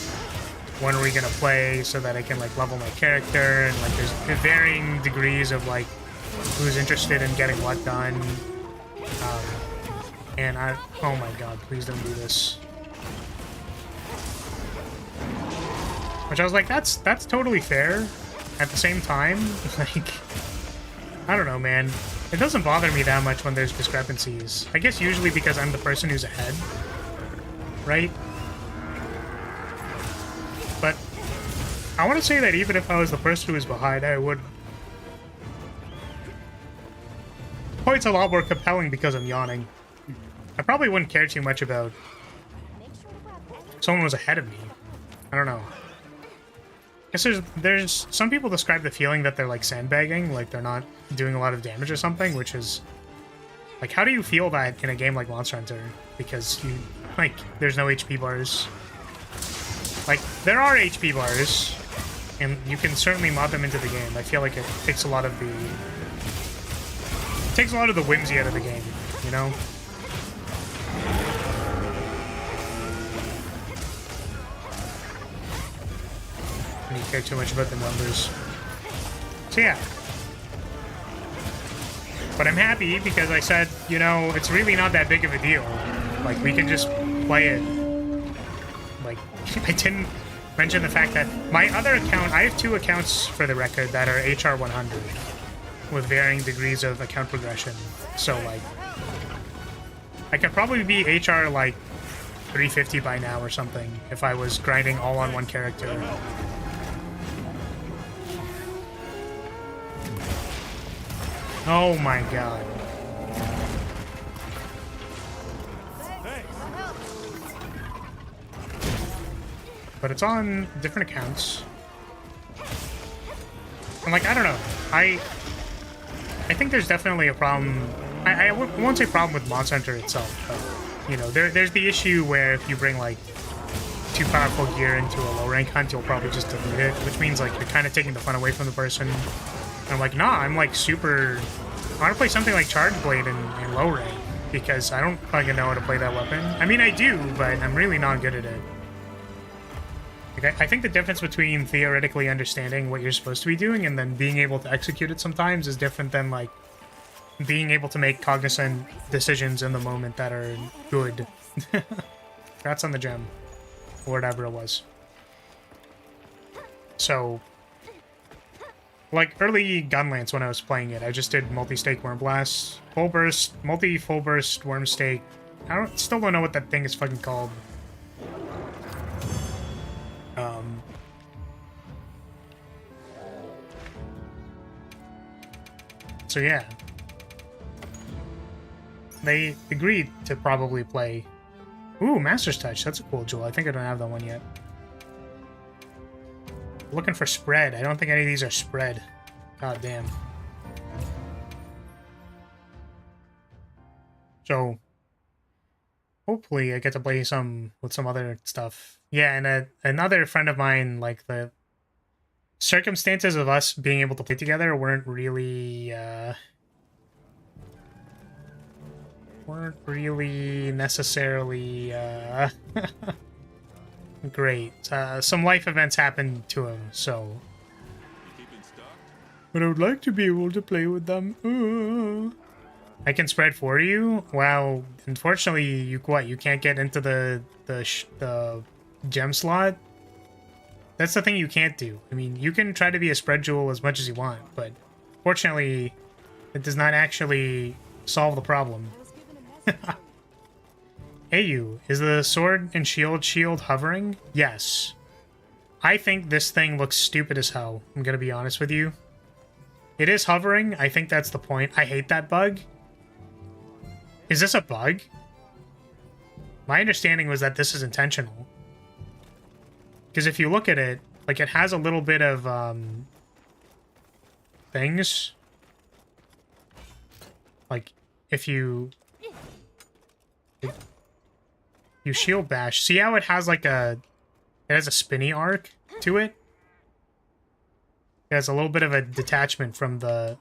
when are we gonna play so that I can, like, level my character. And, like, there's varying degrees of, like, who's interested in getting what done. And oh my god, please don't do this. Which I was like, that's totally fair. At the same time, like, I don't know, man. It doesn't bother me that much when there's discrepancies. I guess usually because I'm the person who's ahead, right? But I want to say that even if I was the person who was behind, I would. Oh, it's a lot more compelling because I'm yawning. I probably wouldn't care too much about if someone was ahead of me. I don't know. I guess there's some people describe the feeling that they're like sandbagging, like they're not doing a lot of damage or something, which is like, how do you feel that in a game like Monster Hunter? Because you, like, there's no HP bars. Like, there are HP bars, and you can certainly mod them into the game. I feel like it takes a lot of the whimsy out of the game, you know? I don't care too much about the numbers. So yeah. But I'm happy because I said, you know, it's really not that big of a deal. Like, we can just play it. Like, I didn't mention the fact that my other account, I have 2 accounts for the record that are HR 100 with varying degrees of account progression. So, like, I could probably be HR, like, 350 by now or something if I was grinding all on one character. Oh my god. But it's on different accounts. And, like, I don't know. I think there's definitely a problem. I won't say problem with Monster Hunter itself, but, you know, there's the issue where if you bring, like, too powerful gear into a low rank hunt, you'll probably just delete it, which means, like, you're kind of taking the fun away from the person. And I'm like, nah, I'm, like, super... I want to play something like Charge Blade in low rank, because I don't fucking know how to play that weapon. I mean, I do, but I'm really not good at it. Like, I think the difference between theoretically understanding what you're supposed to be doing and then being able to execute it sometimes is different than, like, being able to make cognizant decisions in the moment that are good. Congrats on the gem. Or whatever it was. So, like, early Gunlance when I was playing it, I just did multi-stake Worm Blast, full burst, full burst Worm Stake. Still don't know what that thing is fucking called. So yeah. They agreed to probably play... Ooh, Master's Touch. That's a cool jewel. I think I don't have that one yet. Looking for spread. I don't think any of these are spread. God damn. So, hopefully I get to play some with some other stuff. Yeah, and another friend of mine, like, the circumstances of us being able to play together weren't really necessarily great. Some life events happened to him, so... But I would like to be able to play with them. I can spread for you? Wow, unfortunately, you can't get into the gem slot? That's the thing you can't do. I mean, you can try to be a spread jewel as much as you want, but fortunately, it does not actually solve the problem. Hey you, is the sword and shield hovering? Yes. I think this thing looks stupid as hell, I'm gonna be honest with you. It is hovering, I think that's the point. I hate that bug. Is this a bug? My understanding was that this is intentional. Because if you look at it, like, it has a little bit of, things. Like, if you shield bash, see how it has like it has a spinny arc to it? It has a little bit of a detachment from the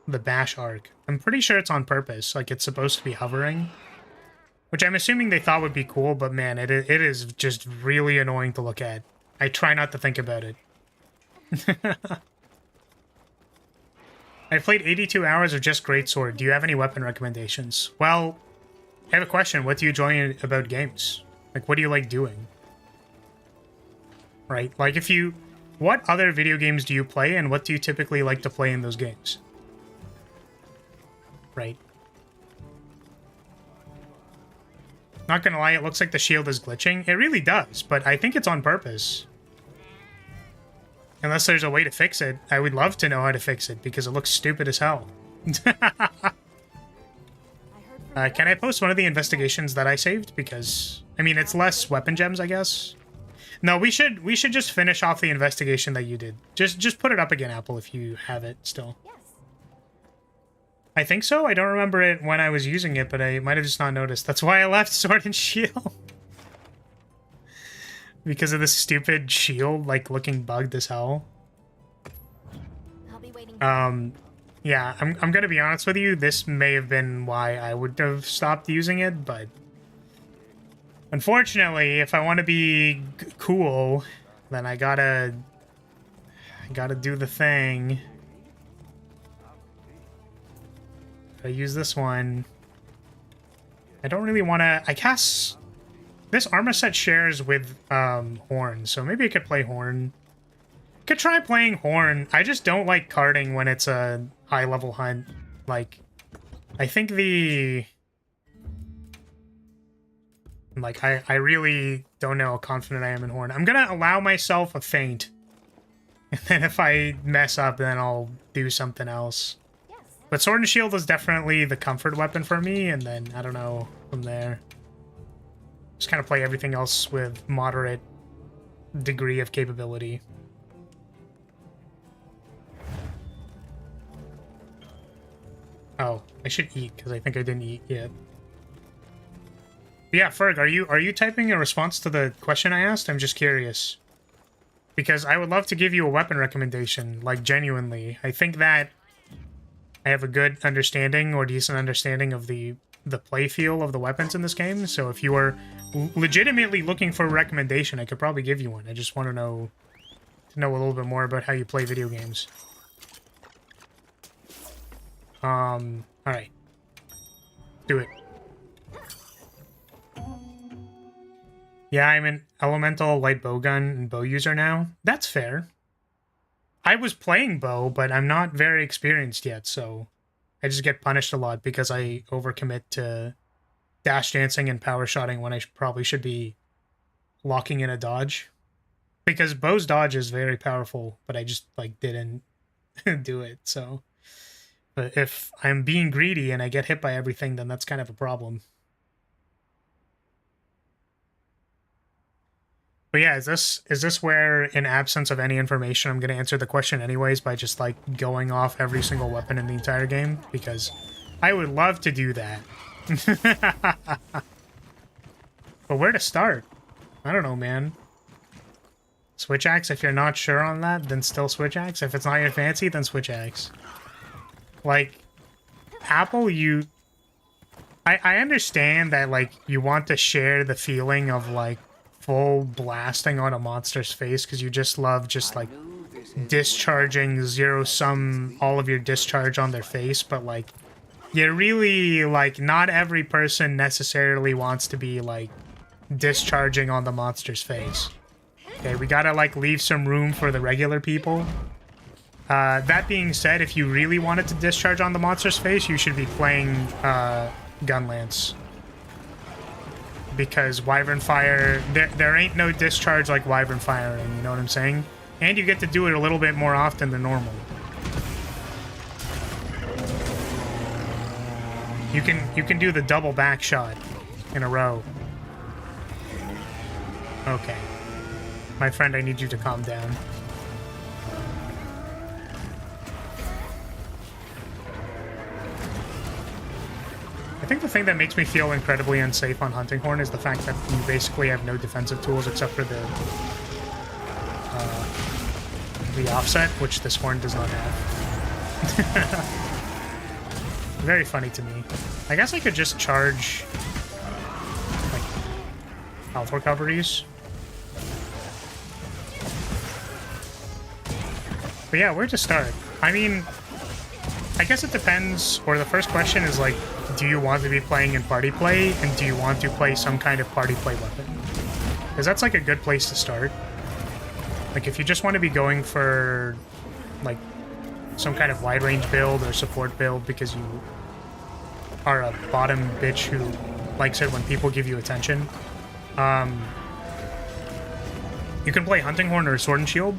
bash arc. I'm pretty sure it's on purpose, like it's supposed to be hovering. Which I'm assuming they thought would be cool, but man, it is just really annoying to look at. I try not to think about it. I played 82 hours of just Greatsword. Do you have any weapon recommendations? Well, I have a question. What do you enjoy about games? Like, what do you like doing? Right? Like, what other video games do you play, and what do you typically like to play in those games? Right? Not gonna lie, it looks like the shield is glitching. It really does, but I think it's on purpose. Unless there's a way to fix it. I would love to know how to fix it, because it looks stupid as hell. Can I post one of the investigations that I saved? Because, I mean, it's less weapon gems, I guess. No, we should just finish off the investigation that you did. Just put it up again, Apple, if you have it still. Yes. I think so. I don't remember it when I was using it, but I might have just not noticed. That's why I left Sword and Shield. Because of this stupid shield, like, looking bugged as hell. I'll be waiting. Yeah, I'm gonna be honest with you. This may have been why I would have stopped using it, but unfortunately, if I want to be cool, then I gotta do the thing. I use this one. I don't really want to. I guess this armor set shares with Horn, so maybe I could play Horn. Could try playing Horn. I just don't like carding when it's a high-level hunt. Like, I think I really don't know how confident I am in Horn. I'm gonna allow myself a feint. And then if I mess up, then I'll do something else. Yes. But Sword and Shield is definitely the comfort weapon for me, and then, I don't know, from there. Just kind of play everything else with moderate degree of capability. Oh, I should eat, because I think I didn't eat yet. But yeah, Ferg, are you typing a response to the question I asked? I'm just curious. Because I would love to give you a weapon recommendation, like, genuinely. I think that I have a good understanding, or decent understanding, of the play feel of the weapons in this game. So if you are legitimately looking for a recommendation, I could probably give you one. I just want to know a little bit more about how you play video games. Alright. Do it. Yeah, I'm an elemental light bowgun and bow user now. That's fair. I was playing bow, but I'm not very experienced yet, so I just get punished a lot because I overcommit to dash dancing and power shotting when I probably should be locking in a dodge. Because bow's dodge is very powerful, but I just, like, didn't do it, so... But if I'm being greedy and I get hit by everything, then that's kind of a problem. But yeah, is this where, in absence of any information, I'm going to answer the question anyways by just, like, going off every single weapon in the entire game? Because I would love to do that. But where to start? I don't know, man. Switch axe, if you're not sure on that, then still switch axe. If it's not your fancy, then switch axe. Like, Apple, I understand that, like, you want to share the feeling of, like, full blasting on a monster's face because you just love just, like, discharging zero-sum all of your discharge on their face, but, like, you really, like, not every person necessarily wants to be, like, discharging on the monster's face. Okay, we gotta, like, leave some room for the regular people. That being said, if you really wanted to discharge on the monster's face, you should be playing Gunlance. Because Wyvern Fire, there ain't no discharge like Wyvern Firing, you know what I'm saying? And you get to do it a little bit more often than normal. You can do the double back shot in a row. Okay. My friend, I need you to calm down. I think the thing that makes me feel incredibly unsafe on Hunting Horn is the fact that you basically have no defensive tools except for the offset, which this horn does not have. Very funny to me. I guess I could just charge like health recoveries. But yeah, where to start? I mean, I guess it depends, or the first question is like, do you want to be playing in party play, and do you want to play some kind of party play weapon? Because that's like a good place to start. Like if you just want to be going for like some kind of wide range build or support build because you are a bottom bitch who likes it when people give you attention, you can play Hunting Horn or Sword and Shield.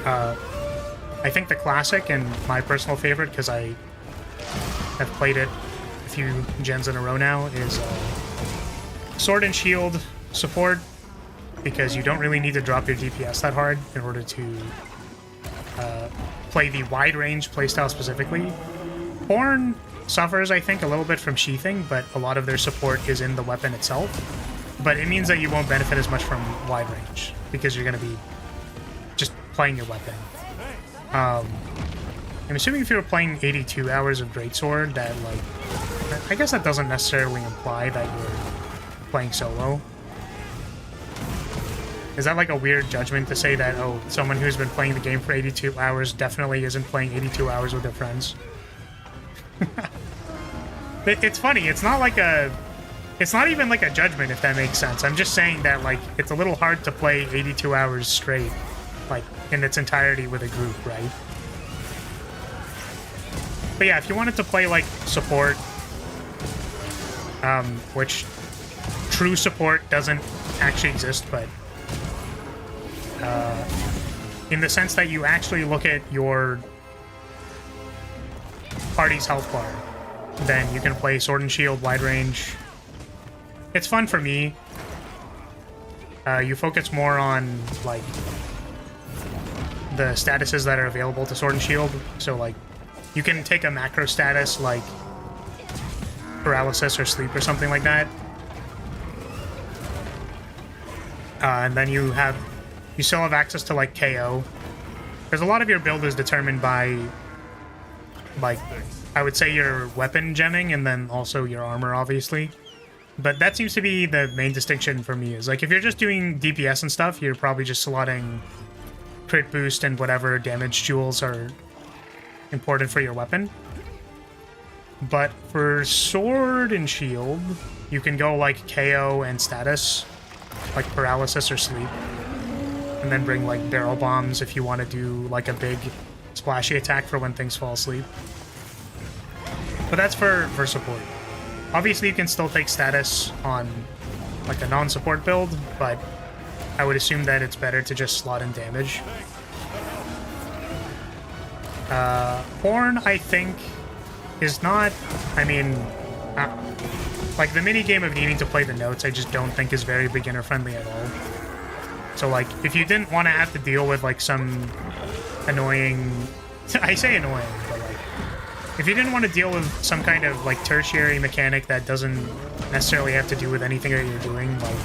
I think the classic and my personal favorite, because I have played it a few gens in a row now, is Sword and Shield support, because you don't really need to drop your DPS that hard in order to play the wide range playstyle specifically. Horn suffers, I think, a little bit from sheathing, but a lot of their support is in the weapon itself. But it means that you won't benefit as much from wide range, because you're going to be just playing your weapon. I'm assuming if you were playing 82 hours of Greatsword, that, like, I guess that doesn't necessarily imply that you're playing solo. Is that like a weird judgment to say that, oh, someone who's been playing the game for 82 hours definitely isn't playing 82 hours with their friends? It's funny, it's not like a... It's not even like a judgment, if that makes sense. I'm just saying that, like, it's a little hard to play 82 hours straight, like, in its entirety with a group, right? But yeah, if you wanted to play, like, support, which true support doesn't actually exist, but in the sense that you actually look at your party's health bar, then you can play Sword and Shield, wide range. It's fun for me. You focus more on, like, the statuses that are available to Sword and Shield. So, like, you can take a macro status like paralysis or sleep or something like that. And then you still have access to, like, KO. Because a lot of your build is determined by, like, I would say your weapon gemming and then also your armor, obviously. But that seems to be the main distinction for me, is, like, if you're just doing DPS and stuff, you're probably just slotting crit boost and whatever damage jewels are important for your weapon. But for Sword and Shield, you can go, like, KO and status, like paralysis or sleep. And then bring, like, barrel bombs if you want to do, like, a big splashy attack for when things fall asleep. But that's for support. Obviously, you can still take status on, like, a non-support build, but I would assume that it's better to just slot in damage. Horn, I think, is not... I mean, like, the mini-game of needing to play the notes, I just don't think is very beginner-friendly at all. So, like, if you didn't want to have to deal with, like, some annoying... I say annoying, but, like, if you didn't want to deal with some kind of, like, tertiary mechanic that doesn't necessarily have to do with anything that you're doing, like...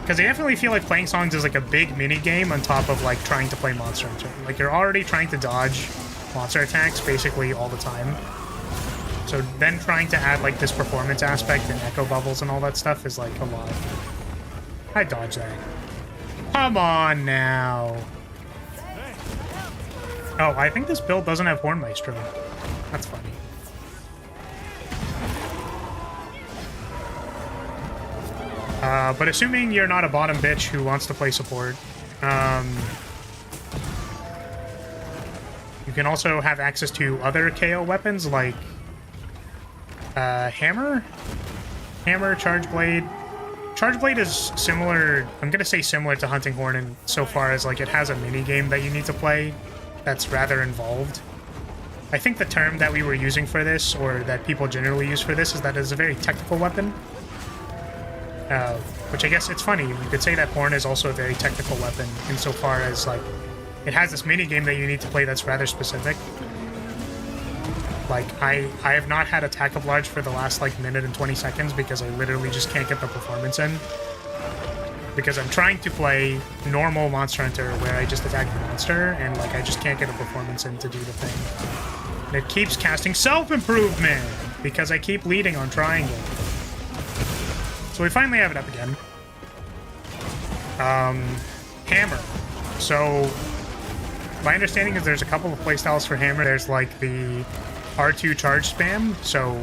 Because I definitely feel like playing songs is, like, a big mini-game on top of, like, trying to play Monster Hunter. Like, you're already trying to dodge monster attacks basically all the time. So then trying to add, like, this performance aspect and echo bubbles and all that stuff is, like, a lot. I dodged that. Come on now. Oh, I think this build doesn't have Horn Maestro. That's funny. But assuming you're not a bottom bitch who wants to play support, you can also have access to other KO weapons like Hammer, Charge Blade. Charge Blade is similar, I'm gonna say similar to Hunting Horn in so far as, like, it has a mini game that you need to play that's rather involved. I think the term that we were using for this, or that people generally use for this, is that it's a very technical weapon. Which I guess it's funny, you could say that Horn is also a very technical weapon insofar as, like, it has this mini game that you need to play that's rather specific. Like, I have not had attack of large for the last, like, minute and 20 seconds because I literally just can't get the performance in. Because I'm trying to play normal Monster Hunter where I just attack the monster, and, like, I just can't get a performance in to do the thing. And it keeps casting self-improvement because I keep leading on triangle. So we finally have it up again. Hammer. So, my understanding is there's a couple of playstyles for hammer. There's, like, the R2 charge spam, so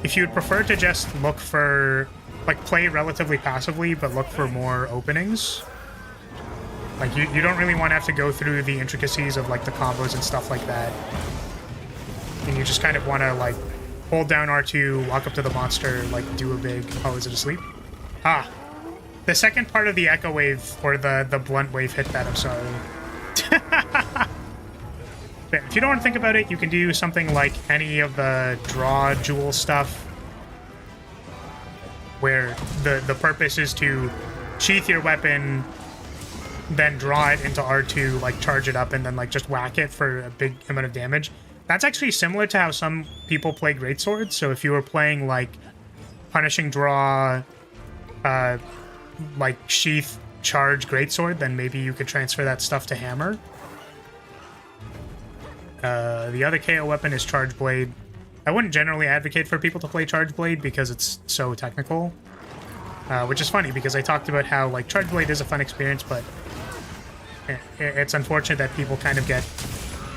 if you'd prefer to just look for, like, play relatively passively, but look for more openings, like, you don't really want to have to go through the intricacies of, like, the combos and stuff like that, and you just kind of want to, like, hold down R2, walk up to the monster, like, do a big... Oh, is it asleep? Ah. The second part of the echo wave, or the blunt wave hit that, I'm sorry. If you don't want to think about it, you can do something like any of the draw jewel stuff, where the purpose is to sheath your weapon, then draw it into R2, like charge it up, and then like just whack it for a big amount of damage. That's actually similar to how some people play greatswords. So if you were playing like punishing draw, like sheath charge greatsword, then maybe you could transfer that stuff to hammer. The other KO weapon is Charge Blade. I wouldn't generally advocate for people to play Charge Blade because it's so technical. Which is funny because I talked about how like Charge Blade is a fun experience, but it's unfortunate that people kind of get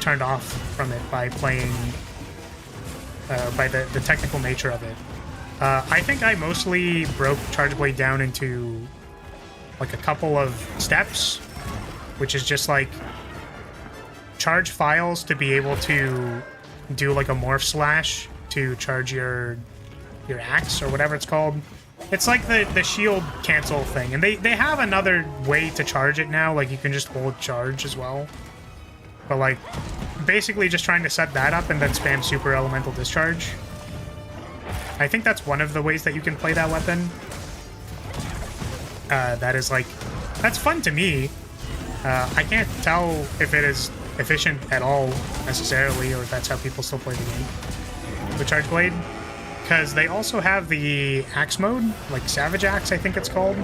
turned off from it by playing, by the technical nature of it. I think I mostly broke Charge Blade down into like a couple of steps, which is just like charge files to be able to do like a morph slash to charge your axe or whatever it's called. It's like the shield cancel thing, and they have another way to charge it now, like you can just hold charge as well. But like basically just trying to set that up and then spam super elemental discharge. I think that's one of the ways that you can play that weapon. That is like, that's fun to me. I can't tell if it is efficient at all necessarily, or if that's how people still play the game with Charge Blade, because they also have the axe mode, like Savage Axe I think it's called.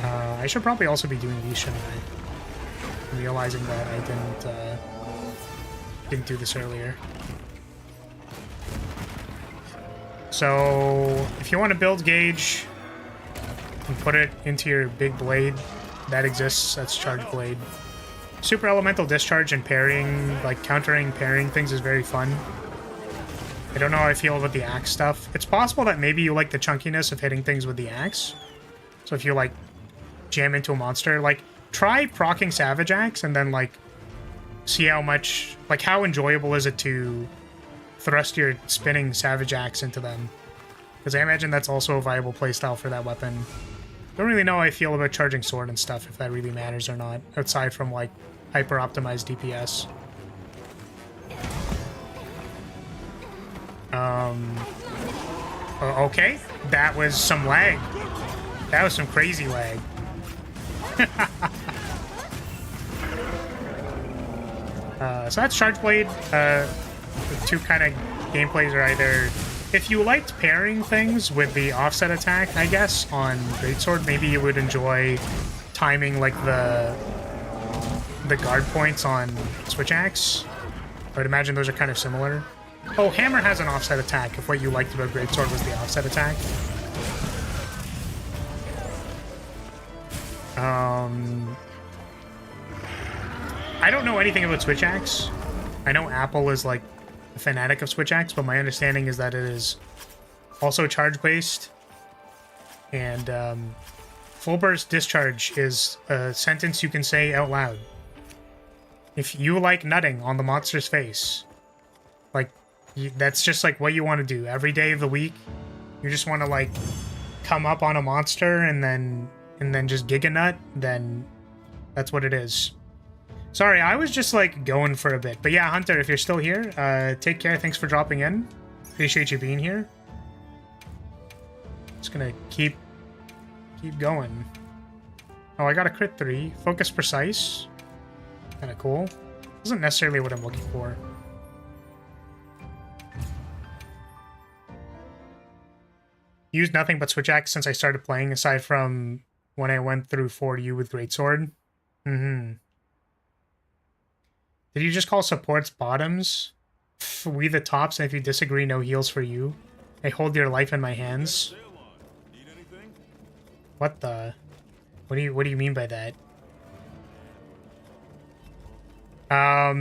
I should probably also be doing these, shouldn't I? I'm realizing that I didn't do this earlier. So if you want to build gauge and put it into your big blade, that exists. That's Charge Blade. Super elemental discharge and parrying, like countering parrying things, is very fun. I don't know how I feel about the axe stuff. It's possible that maybe you like the chunkiness of hitting things with the axe. So if you like jam into a monster, like try proccing Savage Axe and then like see how much, like how enjoyable is it to thrust your spinning Savage Axe into them. Because I imagine that's also a viable playstyle for that weapon. Don't really know how I feel about charging sword and stuff, if that really matters or not, outside from like hyper-optimized DPS. Okay, that was some lag. That was some crazy lag. So that's Charge Blade. The two kind of gameplays are either, if you liked pairing things with the offset attack, I guess, on Greatsword, maybe you would enjoy timing like the guard points on Switch Axe. I would imagine those are kind of similar. Oh, Hammer has an offset attack, if what you liked about Greatsword was the offset attack. I don't know anything about Switch Axe. I know Apple is like a fanatic of Switch Axe, but my understanding is that it is also charge-based. And full burst discharge is a sentence you can say out loud. If you like nutting on the monster's face, like, that's just like what you want to do every day of the week. You just want to like come up on a monster and then just giga nut, then that's what it is. Sorry, I was just like going for a bit. But yeah, Hunter, if you're still here, take care. Thanks for dropping in. Appreciate you being here. Just gonna keep going. Oh, I got a crit 3. Focus precise. Kind of cool. Isn't necessarily what I'm looking for. Used nothing but switch axe since I started playing, aside from when I went through 4U with greatsword. Mm-hmm. Did you just call supports bottoms? We the tops, and if you disagree, no heals for you. I hold your life in my hands. What the? What do you mean by that? I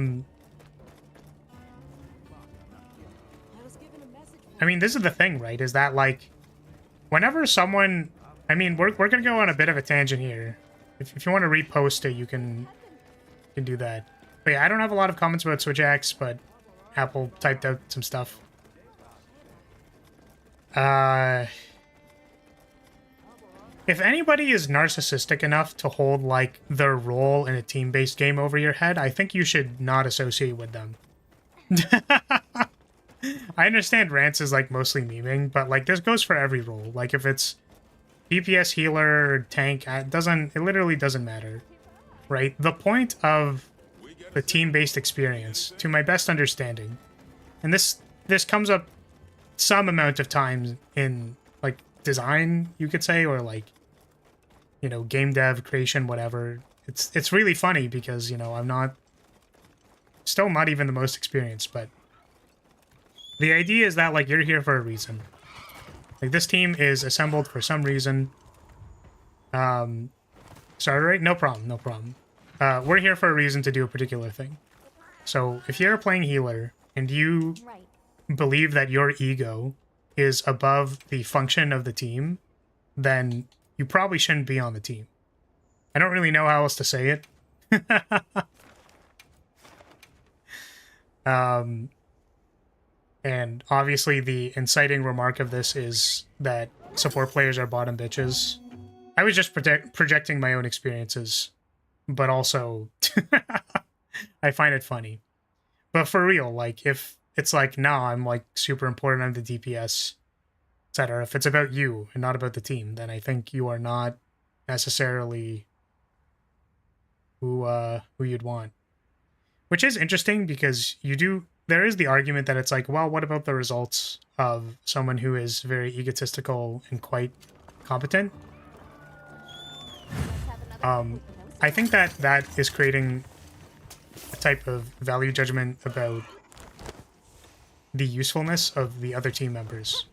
mean, this is the thing, right? Is that, like, whenever someone... I mean, we're gonna go on a bit of a tangent here. If you want to repost it, you can do that. But yeah, I don't have a lot of comments about Switch Axe, but Apple typed out some stuff. If anybody is narcissistic enough to hold, like, their role in a team-based game over your head, I think you should not associate with them. I understand Rance is, like, mostly memeing, but, like, this goes for every role. Like, if it's DPS, healer, tank, it literally doesn't matter, right? The point of the team-based experience, to my best understanding, and this comes up some amount of times in, like, design, you could say, or, like, you know, game dev, creation, whatever. It's really funny because, you know, I'm still not even the most experienced, but the idea is that, like, you're here for a reason. Like, this team is assembled for some reason. Sorry, right? No problem. We're here for a reason to do a particular thing. So, if you're playing healer, and you believe that your ego is above the function of the team, then you probably shouldn't be on the team. I don't really know how else to say it. And obviously the inciting remark of this is that support players are bottom bitches. I was just projecting my own experiences, but also I find it funny. But for real, like, if it's like, no, I'm, like, super important, I'm the DPS, etc. If it's about you and not about the team, then I think you are not necessarily who you'd want. Which is interesting because there is the argument that it's like, well, what about the results of someone who is very egotistical and quite competent? I think that is creating a type of value judgment about the usefulness of the other team members.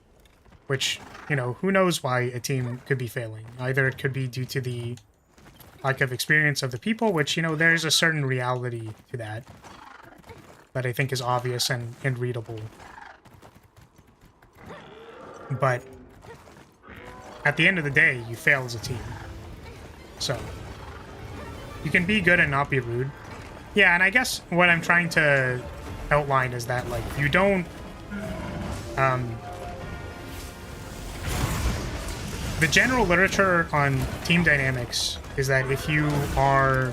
Which, you know, who knows why a team could be failing. Either it could be due to the lack of experience of the people, which, you know, there's a certain reality to that I think is obvious and readable. But at the end of the day, you fail as a team. So you can be good and not be rude. Yeah, and I guess what I'm trying to outline is that, like, you don't... the general literature on team dynamics is that if you are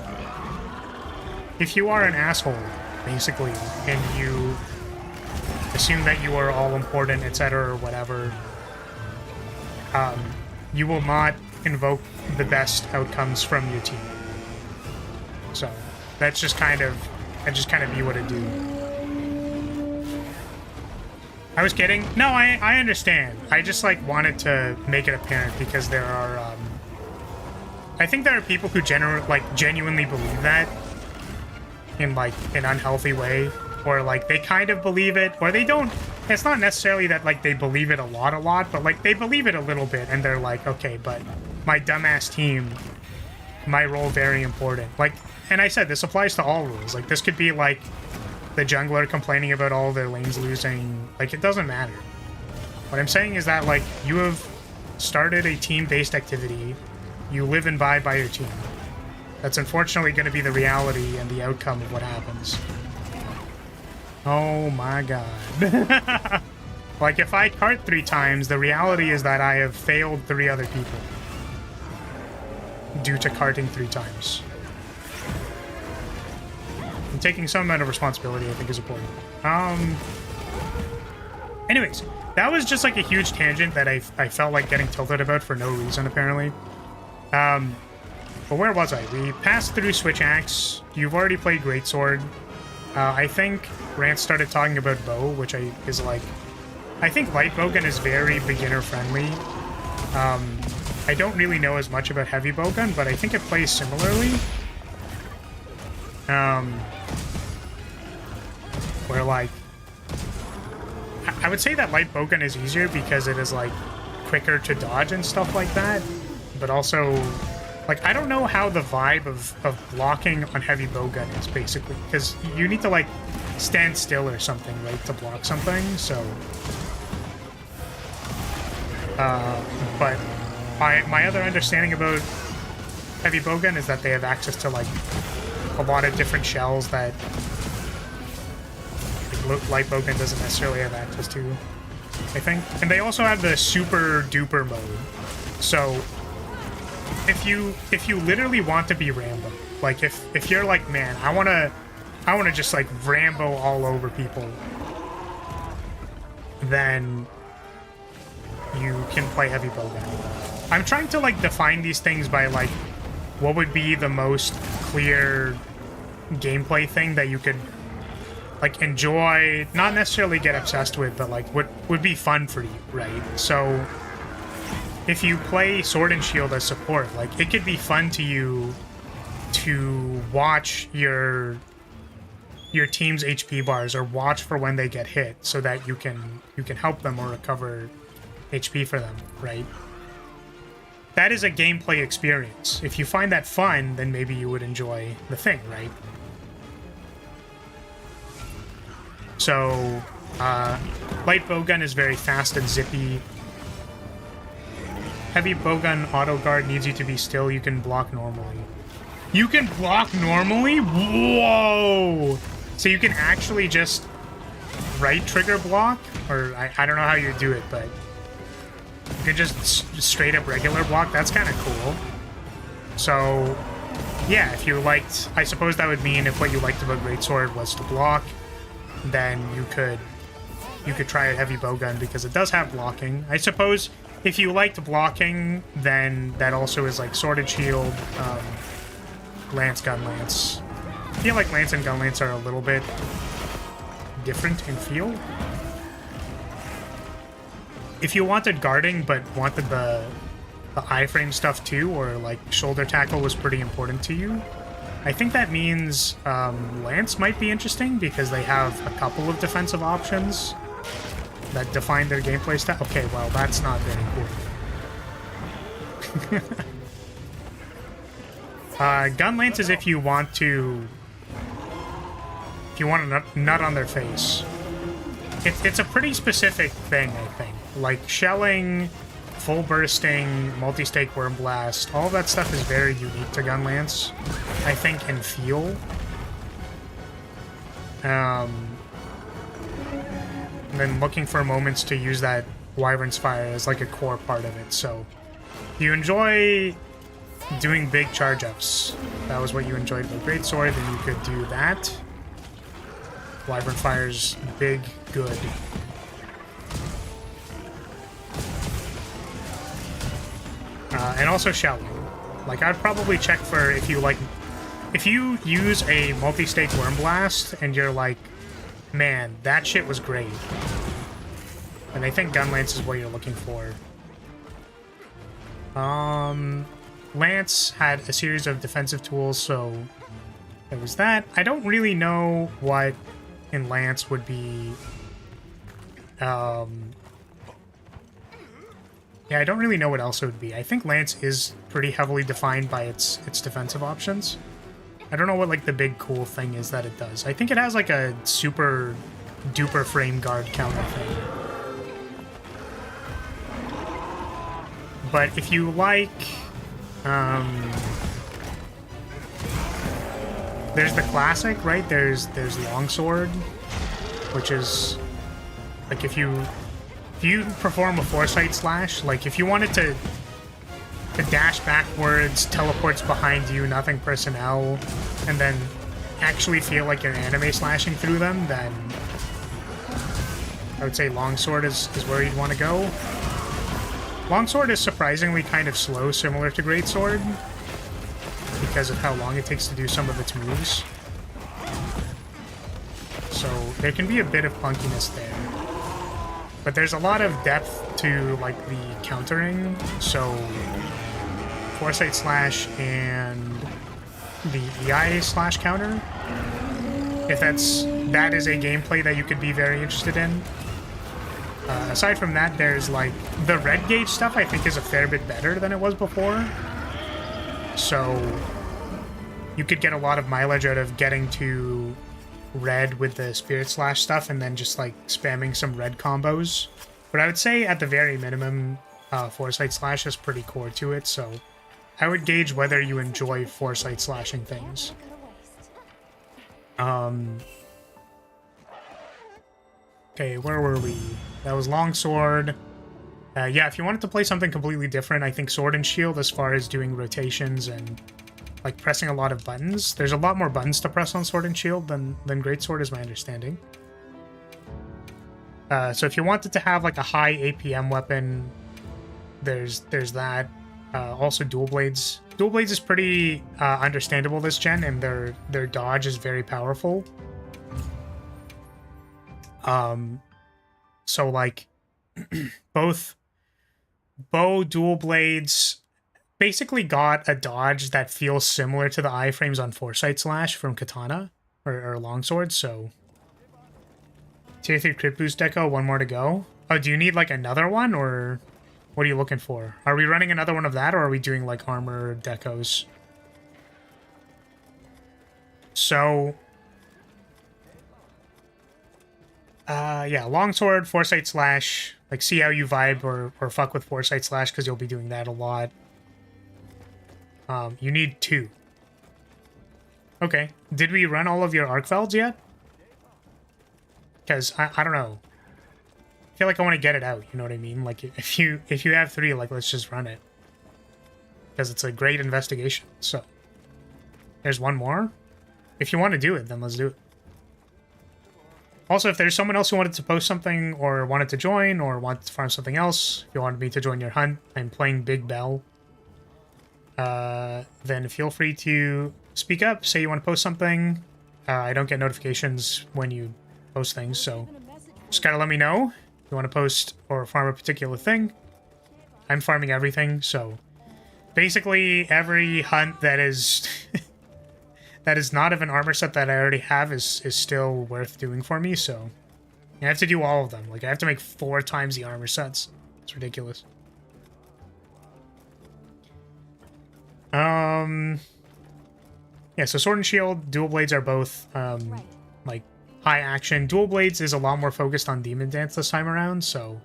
an asshole, basically, and you assume that you are all important, etc., or whatever, you will not invoke the best outcomes from your team. So that's just kind of be what it do. I was kidding. No, I understand. I just, like, wanted to make it apparent because there are, I think there are people who genuinely believe that in, like, an unhealthy way, or, like, they kind of believe it, or they don't. It's not necessarily that, like, they believe it a lot, but, like, they believe it a little bit, and they're like, okay, but my dumbass team, my role very important. Like, and I said, this applies to all roles. Like, this could be, like, the jungler complaining about all their lanes losing. Like, it doesn't matter. What I'm saying is that, like, you have started a team-based activity. You live and die by your team. That's unfortunately going to be the reality and the outcome of what happens. Oh my god. Like, if I cart 3 times, the reality is that I have failed 3 other people due to carting 3 times. And taking some amount of responsibility, I think, is important. Anyways, that was just, like, a huge tangent that I felt like getting tilted about for no reason, apparently. But where was I? We passed through Switch Axe. You've already played Greatsword. I think Rance started talking about bow, which is, like... I think light bowgun is very beginner-friendly. I don't really know as much about heavy bowgun, but I think it plays similarly. Where, like, I would say that light bowgun is easier because it is, like, quicker to dodge and stuff like that. But also, like, I don't know how the vibe of blocking on heavy bowgun is, basically. Because you need to, like, stand still or something, right, to block something, so... but my other understanding about heavy bowgun is that they have access to, like, a lot of different shells that light bowgun doesn't necessarily have access to, I think. And they also have the super duper mode. So if you literally want to be Rambo, like if you're like, man, I wanna just like Rambo all over people, then you can play heavy bowgun. I'm trying to like define these things by like what would be the most clear gameplay thing that you could like enjoy, not necessarily get obsessed with, but like what would be fun for you, right? So if you play Sword and Shield as support, like it could be fun to you to watch your team's HP bars or watch for when they get hit so that you can help them or recover HP for them, right? That is a gameplay experience. If you find that fun, then maybe you would enjoy the thing, right? So, light bowgun is very fast and zippy. Heavy bowgun auto guard needs you to be still. You can block normally. You can block normally? Whoa! So you can actually just right trigger block? Or I don't know how you do it, but you can just straight up regular block. That's kind of cool. So, yeah, if you liked... I suppose that would mean if what you liked about Greatsword was to block, then you could try a heavy bowgun because it does have blocking. I suppose if you liked blocking, then that also is like Sword and Shield, Lance, Gun, Lance. I feel like Lance and Gun Lance are a little bit different in feel. If you wanted guarding but wanted the iframe stuff too, or like shoulder tackle was pretty important to you, I think that means Lance might be interesting because they have a couple of defensive options that define their gameplay style. Okay, well, that's not very cool. Gun Lance is if you want to nut on their face. It's a pretty specific thing, I think. Like shelling, full bursting, multi-stake worm blast, all of that stuff is very unique to Gun Lance, I think, in feel. And then looking for moments to use that Wyvern's Fire as like a core part of it. So if you enjoy doing big charge ups, that was what you enjoyed with Greatsword, then you could do that. Wyvern Fire's big, good. And also shelling. Like, I'd probably check for if you use a multi-stake Worm Blast and you're like, man, that shit was great. And I think Gun Lance is what you're looking for. Lance had a series of defensive tools, so there was that. I don't really know what in Lance would be... Yeah, I don't really know what else it would be. I think Lance is pretty heavily defined by its defensive options. I don't know what, like, the big cool thing is that it does. I think it has, like, a super duper frame guard counter thing. But if you like... there's the classic, right? There's Longsword, which is... Like, if you perform a Foresight Slash, like, if you wanted to dash backwards, teleports behind you, nothing personnel, and then actually feel like you're anime slashing through them, then I would say Longsword is where you'd want to go. Longsword is surprisingly kind of slow, similar to Greatsword, because of how long it takes to do some of its moves. So there can be a bit of clunkiness there. But there's a lot of depth to like the countering, so Foresight Slash and the EI slash counter. If that is a gameplay that you could be very interested in. Aside from that, there's like the red gauge stuff I think is a fair bit better than it was before. So you could get a lot of mileage out of getting to red with the Spirit Slash stuff and then just like spamming some red combos. But I would say at the very minimum, Foresight Slash is pretty core to it, so I would gauge whether you enjoy Foresight Slashing things. Okay, where were we? That was Longsword. Yeah, if you wanted to play something completely different, I think Sword and Shield as far as doing rotations and like pressing a lot of buttons. There's a lot more buttons to press on Sword and Shield than Greatsword is my understanding. So if you wanted to have like a high APM weapon, there's that. Also Dual Blades. Dual Blades is pretty understandable this gen, and their dodge is very powerful. So like both bow dual blades basically got a dodge that feels similar to the iframes on Foresight Slash from Katana or Longsword. So tier 3 crit boost deco, one more to go. Oh, do you need like another one, or what are you looking for? Are we running another one of that, or are we doing like armor decos? So yeah, Longsword, Foresight Slash, like see how you vibe or fuck with Foresight Slash, because you'll be doing that a lot. You need 2. Okay, did we run all of your arc velds yet? Because I don't know. I feel like I want to get it out, you know what I mean? Like if you have 3, like let's just run it. Because it's a great investigation. So there's one more. If you want to do it, then let's do it. Also, if there's someone else who wanted to post something or wanted to join or wanted to farm something else, if you wanted me to join your hunt, I'm playing Big Bell. Then feel free to speak up, say you want to post something. I don't get notifications when you post things, so just gotta let me know if you want to post or farm a particular thing. I'm farming everything, so basically every hunt that is that is not of an armor set that I already have is still worth doing for me, so I have to do all of them. Like, I have to make 4 times the armor sets. It's ridiculous. Yeah, so Sword and Shield, Dual Blades are both, like, high action. Dual Blades is a lot more focused on Demon Dance this time around, so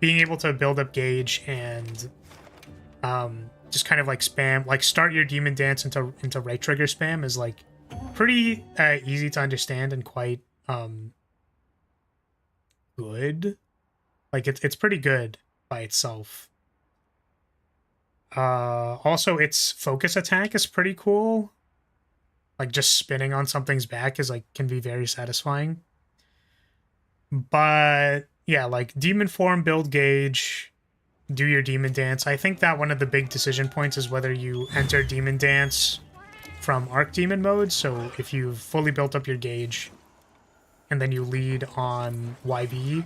being able to build up gauge and, just kind of like spam, like start your Demon Dance into right trigger spam is like pretty easy to understand and quite good. Like it's pretty good by itself. Also, its focus attack is pretty cool. Like just spinning on something's back is like can be very satisfying. But yeah, like Demon Form, build gauge, do your Demon Dance. I think that one of the big decision points is whether you enter Demon Dance from Archdemon mode. So if you've fully built up your gauge and then you lead on YB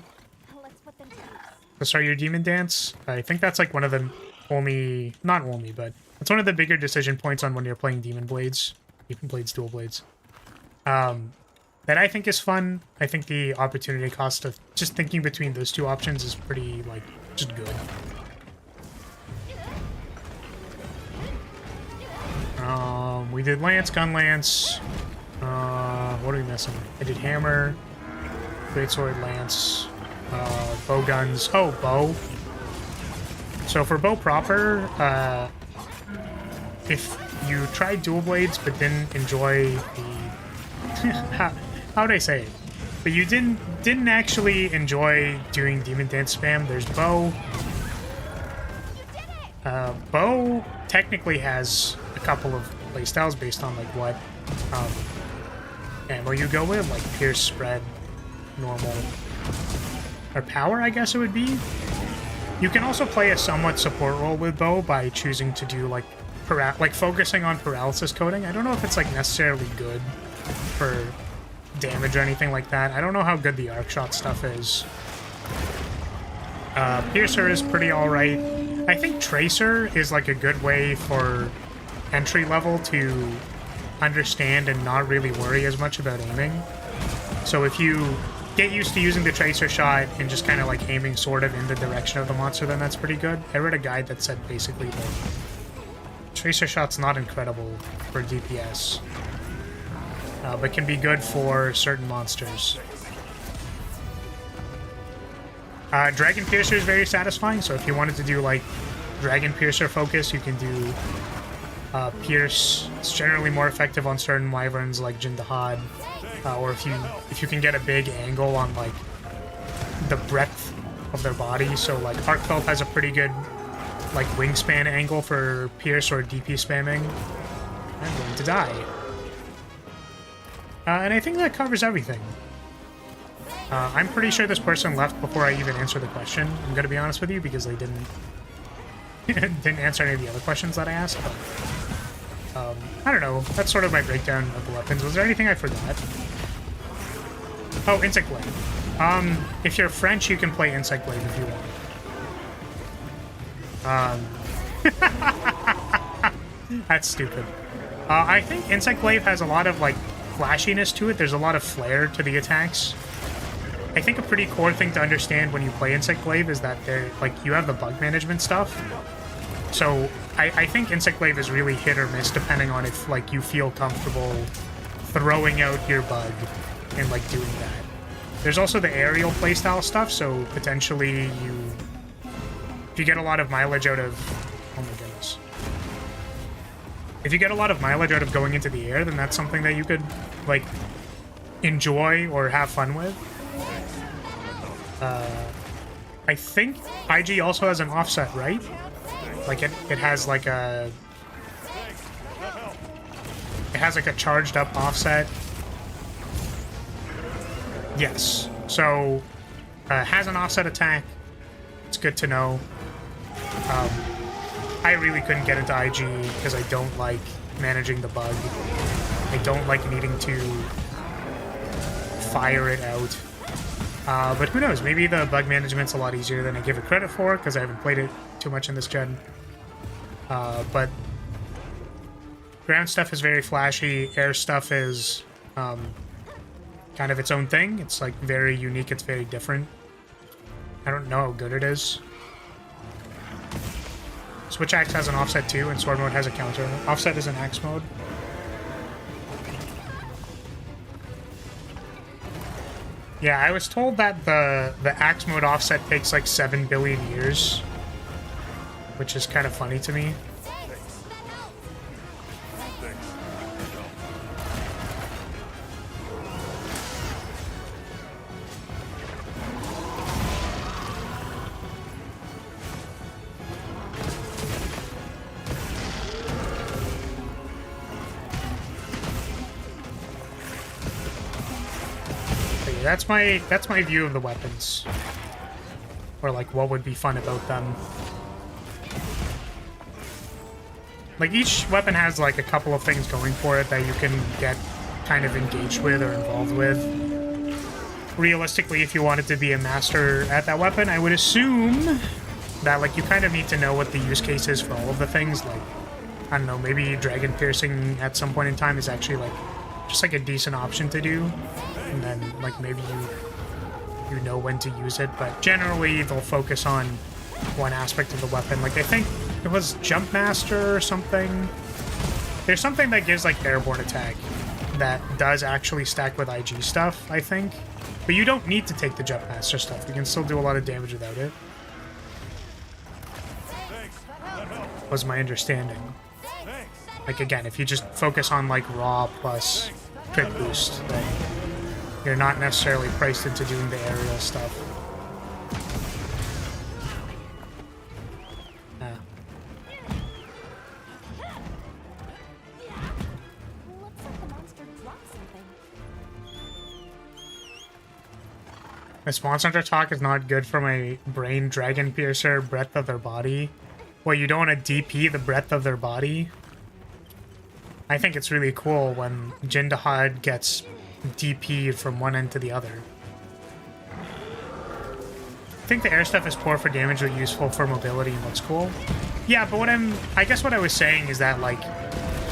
to start your Demon Dance, I think that's like one of the only, not only, but it's one of the bigger decision points on when you're playing Demon Blades, Dual Blades. That I think is fun. I think the opportunity cost of just thinking between those two options is pretty, like, just good. We did Lance, Gun Lance. What are we missing? I did Hammer, Greatsword, Lance, Bow Guns. Oh, Bow. So for Bow proper, if you tried Dual Blades but didn't enjoy the... how would I say it? But you didn't actually enjoy doing Demon Dance spam, there's Bow. Bow technically has a couple of playstyles based on like what ammo you go with, like Pierce, Spread, Normal, or Power, I guess it would be. You can also play a somewhat support role with Bow by choosing to do like focusing on paralysis coating. I don't know if it's like necessarily good for damage or anything like that. I don't know how good the arc shot stuff is. Piercer is pretty alright. I think Tracer is like a good way for entry level to understand and not really worry as much about aiming. So if you get used to using the Tracer shot and just kind of like aiming sort of in the direction of the monster, then that's pretty good. I read a guide that said basically that Tracer shot's not incredible for DPS, but can be good for certain monsters. Dragon Piercer is very satisfying, so if you wanted to do like Dragon Piercer focus, you can do Pierce. It's generally more effective on certain wyverns like Jindahad, or if you can get a big angle on like the breadth of their body. So like Arkfeld has a pretty good like wingspan angle for Pierce or DP spamming. I'm going to die. And I think that covers everything. I'm pretty sure this person left before I even answered the question. I'm going to be honest with you because they didn't answer any of the other questions that I asked. But, I don't know. That's sort of my breakdown of the weapons. Was there anything I forgot? Oh, Insect Blade. If you're French, you can play Insect Blade if you want. That's stupid. I think Insect Glaive has a lot of like flashiness to it. There's a lot of flair to the attacks. I think a pretty core thing to understand when you play Insect Glaive is that they're like you have the bug management stuff. So I think Insect Glaive is really hit or miss depending on if like you feel comfortable throwing out your bug and like doing that. There's also the aerial playstyle stuff, so potentially if you get a lot of mileage out of oh my goodness. If you get a lot of mileage out of going into the air, then that's something that you could like enjoy or have fun with. I think IG also has an offset, right? Like it has like a charged up offset. Yes. So has an offset attack. It's good to know. I really couldn't get into IG because I don't like managing the bug. I don't like needing to fire it out. But who knows? Maybe the bug management's a lot easier than I give it credit for because I haven't played it too much in this gen. But ground stuff is very flashy. Air stuff is kind of its own thing. It's like very unique. It's very different. I don't know how good it is. Switch Axe has an offset too, and Sword Mode has a counter. Offset is an Axe mode. Yeah, I was told that the Axe mode offset takes like 7 billion years, which is kind of funny to me. That's my view of the weapons, or like what would be fun about them. Like each weapon has like a couple of things going for it that you can get kind of engaged with or involved with. Realistically, if you wanted to be a master at that weapon, I would assume that like you kind of need to know what the use case is for all of the things. Like, I don't know, maybe dragon piercing at some point in time is actually like just like a decent option to do. And then, like, maybe you know when to use it, but generally they'll focus on one aspect of the weapon. Like, I think it was Jump Master or something. There's something that gives, like, airborne attack that does actually stack with IG stuff, I think. But you don't need to take the Jump Master stuff. You can still do a lot of damage without it. Was my understanding. Like, again, if you just focus on, like, raw plus crit boost, then you're not necessarily priced into doing the aerial stuff. This monster talk is not good for my brain. Dragon Piercer, breadth of their body. Well, you don't want to DP the breadth of their body? I think it's really cool when Jindahad gets DP'd from one end to the other. think the air stuff is poor for damage but useful for mobility and looks cool. Yeah, but I guess what I was saying is that, like,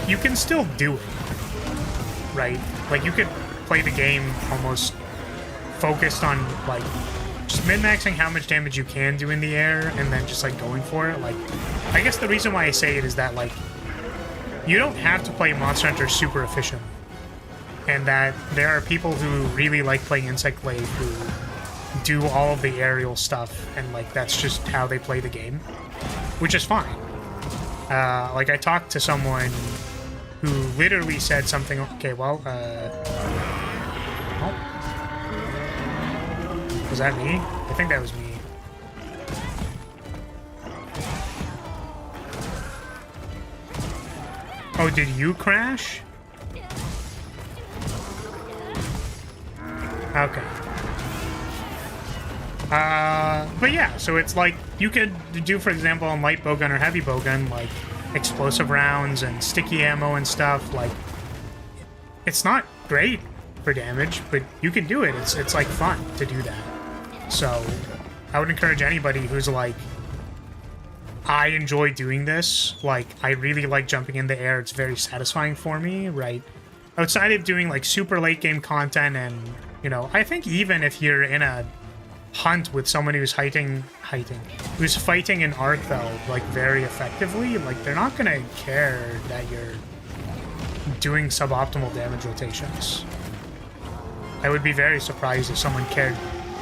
you can still do it, right? Like, you could play the game almost focused on, like, just min-maxing how much damage you can do in the air and then just, like, going for it. Like, I guess the reason why I say it is that, like, you don't have to play Monster Hunter super efficient. And that there are people who really like playing Insect Glaive who do all of the aerial stuff, and, like, that's just how they play the game, which is fine. Like, I talked to someone who literally said something, okay, well, oh. Was that me? I think that was me. Oh, did you crash? Okay. But yeah, so it's like, you could do, for example, on light bowgun or heavy bowgun, like, explosive rounds and sticky ammo and stuff. Like, it's not great for damage, but you can do it. It's like, fun to do that. So, I would encourage anybody who's like, I enjoy doing this. Like, I really like jumping in the air. It's very satisfying for me, right? Outside of doing, like, super late game content and, you know, I think even if you're in a hunt with someone who's who's fighting an Arthel, like, very effectively, like, they're not gonna care that you're doing suboptimal damage rotations. I would be very surprised if someone cared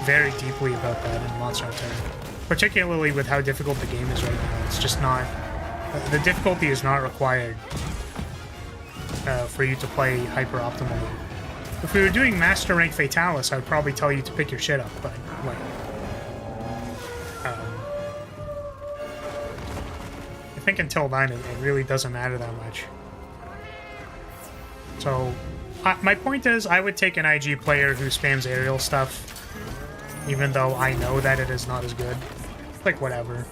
very deeply about that in Monster Hunter, particularly with how difficult the game is right now. It's just not, the difficulty is not required for you to play hyper optimally. If we were doing Master Rank Fatalis, I would probably tell you to pick your shit up, but, like, I think until then, it really doesn't matter that much. So, my point is, I would take an IG player who spams aerial stuff, even though I know that it is not as good. Like, whatever.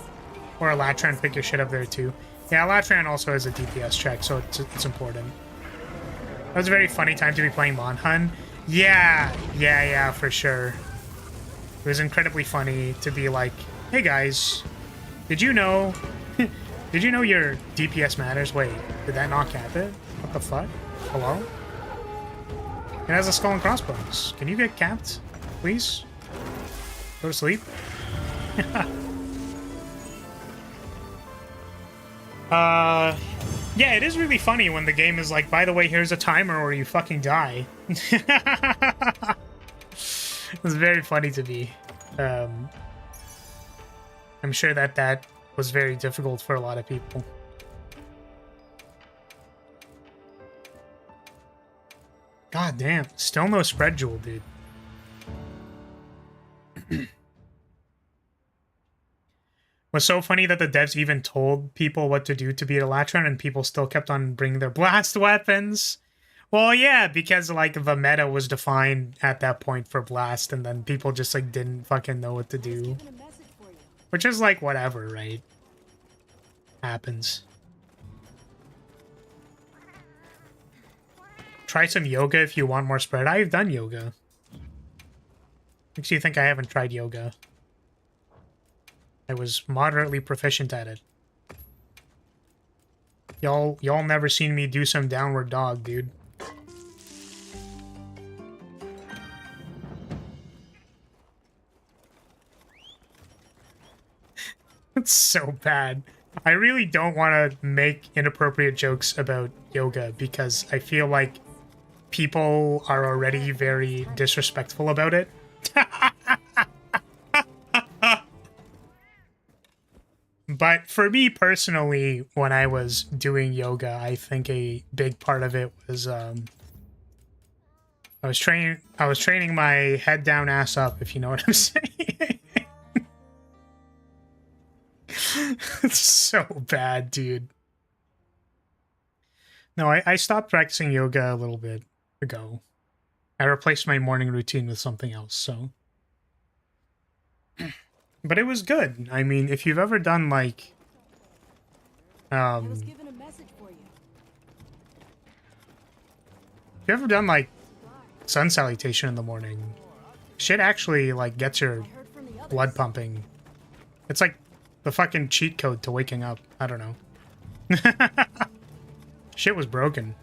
Or a Latran, pick your shit up there, too. Yeah, Latran also has a DPS check, so it's important. That was a very funny time to be playing Monhun. Yeah, for sure. It was incredibly funny to be like, hey guys, did you know did you know your DPS matters? Wait, did that not cap it? What the fuck? Hello? It has a skull and crossbones. Can you get capped, please? Go to sleep. Yeah, it is really funny when the game is like, by the way, here's a timer or you fucking die. It's very funny to me. I'm sure that was very difficult for a lot of people. God damn, still no spread jewel, dude. Was so funny that the devs even told people what to do to beat Elatron and people still kept on bringing their blast weapons. Well, yeah, because, like, the meta was defined at that point for blast, and then people just, like, didn't fucking know what to do. Which is, like, whatever, right? Happens. Try some yoga if you want more spread. I've done yoga. Makes you think I haven't tried yoga. I was moderately proficient at it. Y'all never seen me do some downward dog, dude. It's so bad. I really don't want to make inappropriate jokes about yoga because I feel like people are already very disrespectful about it. But for me personally, when I was doing yoga, I think a big part of it was I was training my head down, ass up, if you know what I'm saying. It's so bad, dude. No, I stopped practicing yoga a little bit ago. I replaced my morning routine with something else, so. But it was good. I mean, if you've ever done, like, if you ever done, like, sun salutation in the morning, shit actually, like, gets your blood pumping. It's like the fucking cheat code to waking up. I don't know. Shit was broken.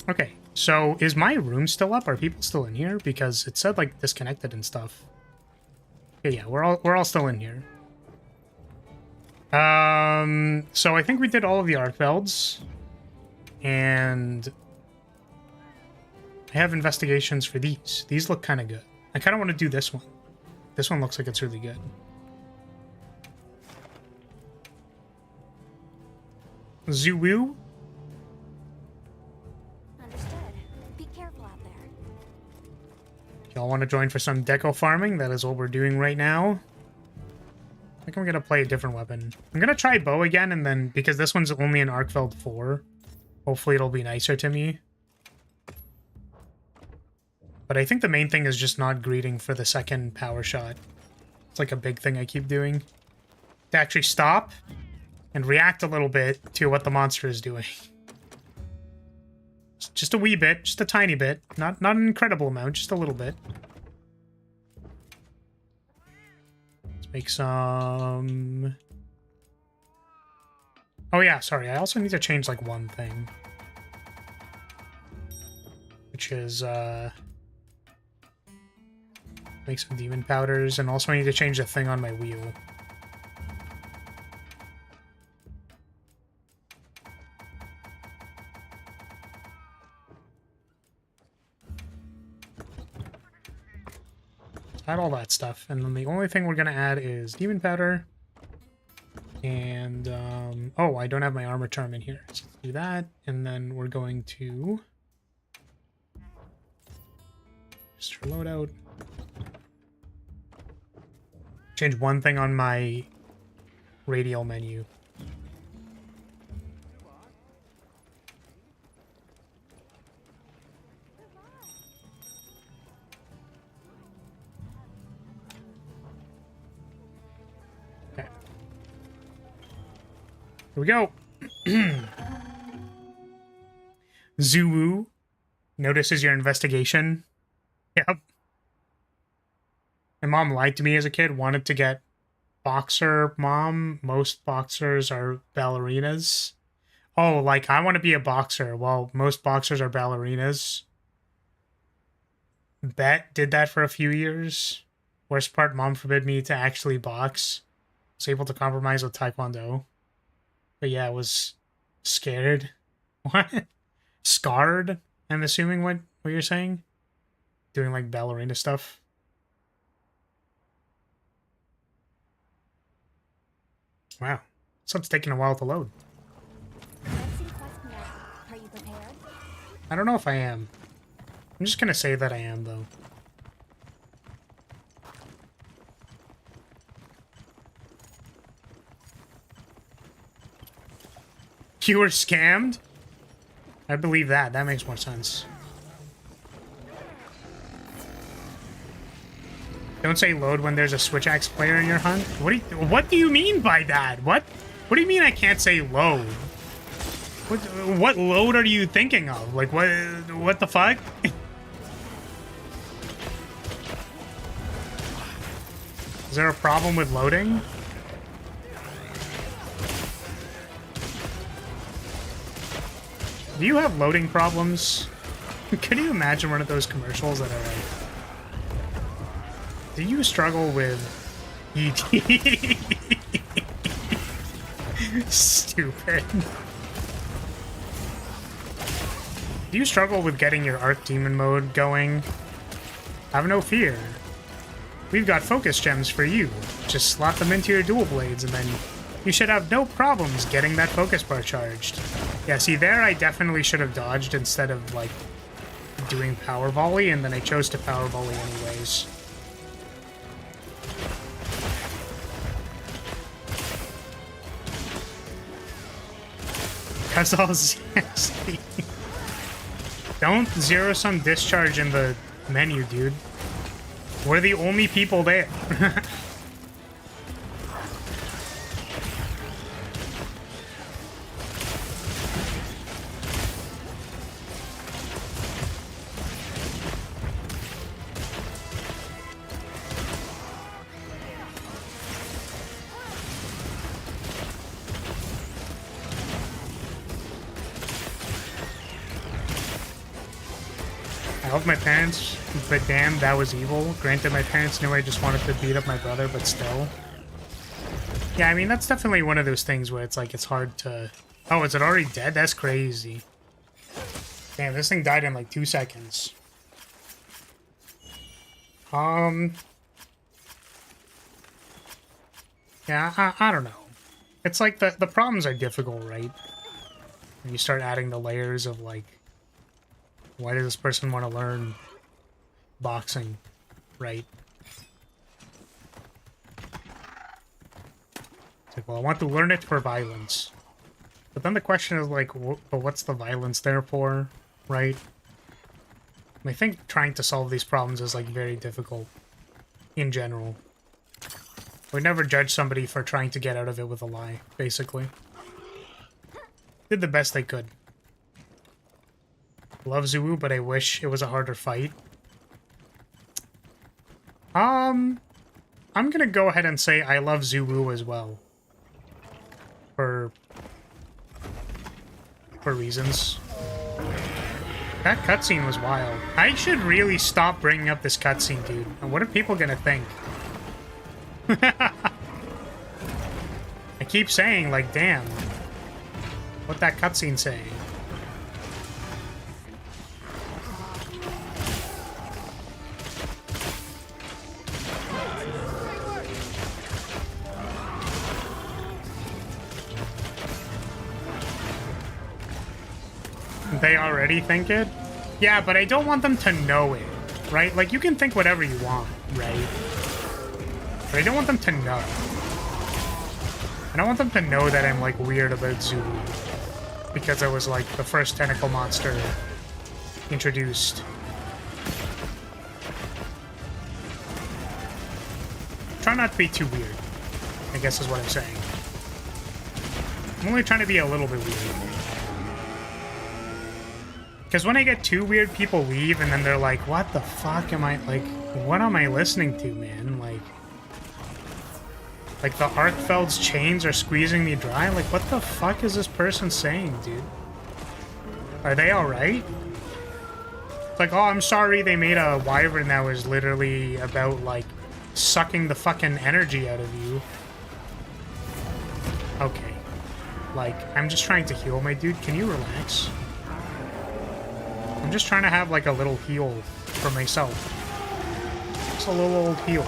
Okay, so is my room still up? Are people still in here? Because it said like disconnected and stuff. Yeah, we're all still in here. So I think we did all of the Arcvelds. And I have investigations for these. These look kind of good. I kind of want to do this one. This one looks like it's really good. Zoo-woo? Understood. Be careful out there. Y'all want to join for some deco farming? That is what we're doing right now. I think I'm going to play a different weapon. I'm going to try bow again, and then, because this one's only an Arcveld 4, hopefully it'll be nicer to me. But I think the main thing is just not greeting for the second power shot. It's like a big thing I keep doing. To actually stop and react a little bit to what the monster is doing. Just a wee bit, just a tiny bit. Not an incredible amount, just a little bit. Let's make some... Oh yeah, sorry, I also need to change like one thing. Which is, make some demon powders, and also I need to change the thing on my wheel. Add all that stuff, and then the only thing we're gonna add is demon powder. And, oh, I don't have my armor charm in here. So let's do that, and then we're going to... just for loadout. Change one thing on my radial menu. Okay. Here we go. Zuu notices your investigation. Yep. My mom lied to me as a kid, wanted to get boxer mom. Most boxers are ballerinas. Oh, like, I want to be a boxer. Well, most boxers are ballerinas. Bet did that for a few years. Worst part, mom forbid me to actually box. Was able to compromise with Taekwondo. But yeah, I was scared. What? Scarred, I'm assuming what you're saying? Doing, like, ballerina stuff. Wow. This one's taking a while to load. Are you prepared? I don't know if I am. I'm just gonna say that I am, though. You were scammed? I believe that. That makes more sense. Don't say load when there's a switch axe player in your hunt. What do you mean by that? What do you mean I can't say load? What load are you thinking of? Like what the fuck? Is there a problem with loading? Do you have loading problems? Can you imagine one of those commercials that are like, do you struggle with ET? Stupid. Do you struggle with getting your Art Demon mode going? Have no fear. We've got focus gems for you. Just slot them into your dual blades and then you should have no problems getting that focus bar charged. Yeah, see there I definitely should have dodged instead of like doing power volley, and then I chose to power volley anyways. That's all CSD. Don't zero-sum discharge in the menu, dude. We're the only people there. I love my parents, but damn, that was evil. Granted, my parents knew I just wanted to beat up my brother, but still. Yeah, I mean, that's definitely one of those things where it's like, it's hard to... Oh, is it already dead? That's crazy. Damn, this thing died in like 2 seconds. Yeah, I don't know. It's like the problems are difficult, right? When you start adding the layers of like, why does this person want to learn boxing, right? It's like, well, I want to learn it for violence. But then the question is like, but what's the violence there for, right? And I think trying to solve these problems is like very difficult in general. We never judge somebody for trying to get out of it with a lie, basically. Did the best they could. Love Zuu, but I wish it was a harder fight. I'm gonna go ahead and say I love Zuu as well. For reasons. That cutscene was wild. I should really stop bringing up this cutscene, dude. And what are people gonna think? I keep saying, like, damn. What that cutscene saying? They already think it? Yeah, but I don't want them to know it, right? Like, you can think whatever you want, right? But I don't want them to know. I don't want them to know that I'm, like, weird about Zuu. Because I was, like, the first tentacle monster introduced. Try not to be too weird, I guess is what I'm saying. I'm only trying to be a little bit weird. Because when I get too weird, people leave, and then they're like, what the fuck am I, like, what am I listening to, man? Like the Arkfeld's chains are squeezing me dry? Like, what the fuck is this person saying, dude? Are they alright? It's like, oh, I'm sorry they made a wyvern that was literally about, like, sucking the fucking energy out of you. Okay. Like, I'm just trying to heal my dude. Can you relax? I'm just trying to have, like, a little heal for myself. Just a little old heal.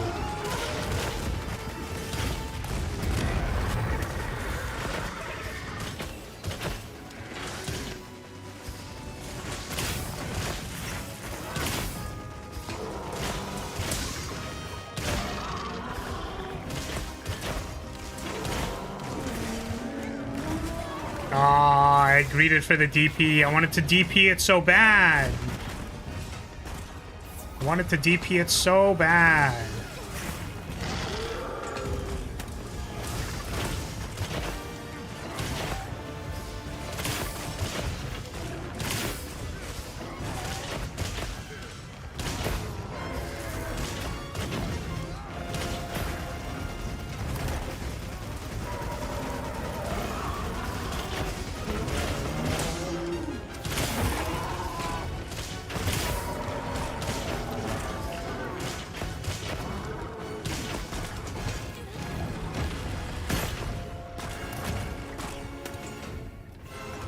I greeted for the DP. I wanted to DP it so bad. I wanted to DP it so bad.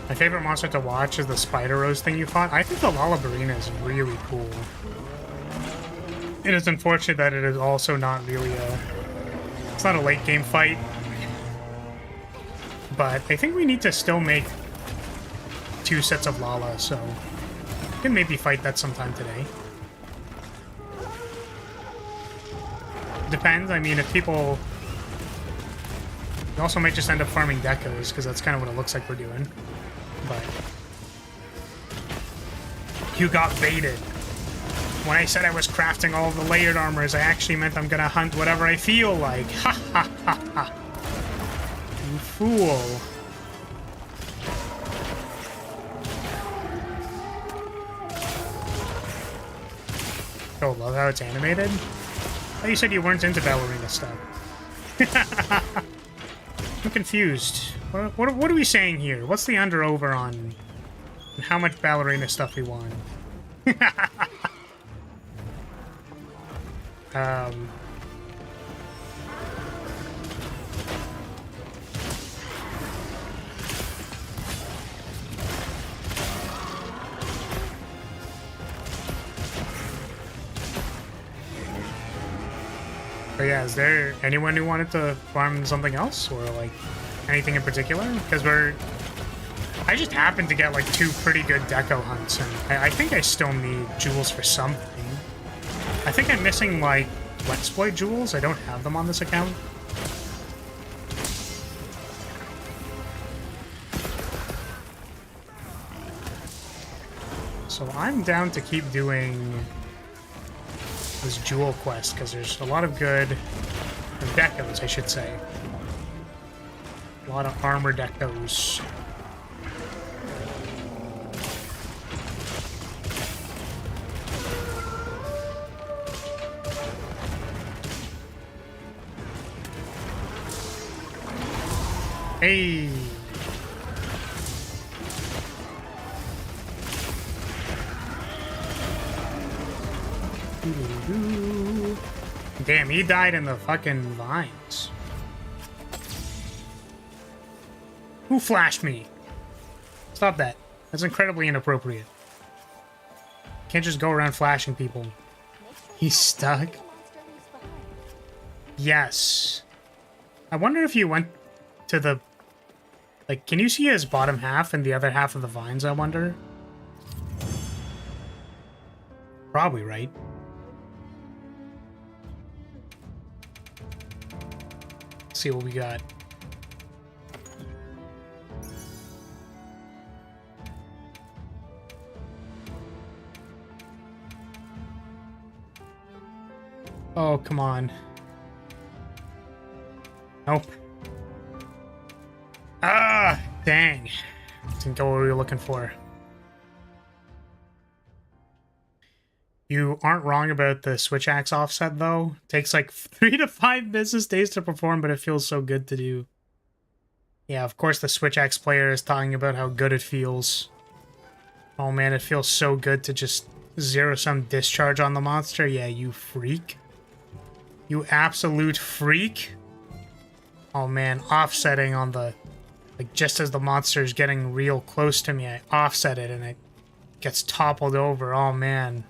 My favorite monster to watch is the Spider Rose thing you fought. I think the Lollabarina is really cool. It is unfortunate that it is also not really a... It's not a late game fight. But I think we need to still make 2 sets of Lala, so... we can maybe fight that sometime today. Depends, I mean, if people... We also might just end up farming decos, because that's kind of what it looks like we're doing. But you got baited. When I said I was crafting all of the layered armors, I actually meant I'm gonna hunt whatever I feel like. Ha ha ha ha. You fool. Oh, love how it's animated? Oh, you said you weren't into ballerina stuff. I'm confused. What are we saying here? What's the under-over on how much ballerina stuff we want? um, but yeah, is there anyone who wanted to farm something else or like anything in particular? Because I just happened to get like 2 pretty good deco hunts, and I think I still need jewels for something. I think I'm missing like Wetsploit jewels. I don't have them on this account. So I'm down to keep doing this jewel quest because there's a lot of good decos, I should say. A lot of armor decos. Hey. Damn, he died in the fucking vines. Who flashed me? Stop that. That's incredibly inappropriate. Can't just go around flashing people. He's stuck. Yes. I wonder if you went to the... Like, can you see his bottom half and the other half of the vines, I wonder? Probably, right? Let's see what we got. Oh, come on. Nope. Ah, dang. Didn't go what we were looking for. You aren't wrong about the switch axe offset, though. Takes like 3 to 5 business days to perform, but it feels so good to do. Yeah, of course the switch axe player is talking about how good it feels. Oh man, it feels so good to just zero-sum discharge on the monster. Yeah, you freak. You absolute freak. Oh man, offsetting on the... Like, just as the monster is getting real close to me, I offset it and it gets toppled over. Oh man.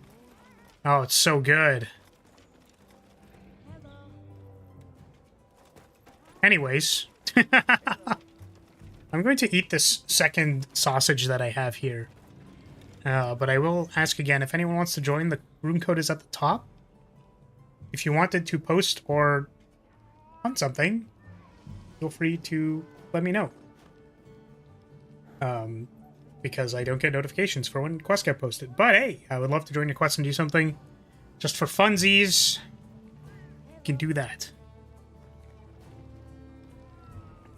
Oh, it's so good. Anyways. I'm going to eat this second sausage that I have here. But I will ask again, if anyone wants to join, the room code is at the top. If you wanted to post or hunt something, feel free to let me know. Because I don't get notifications for when quests get posted. But hey, I would love to join your quest and do something just for funsies. You can do that.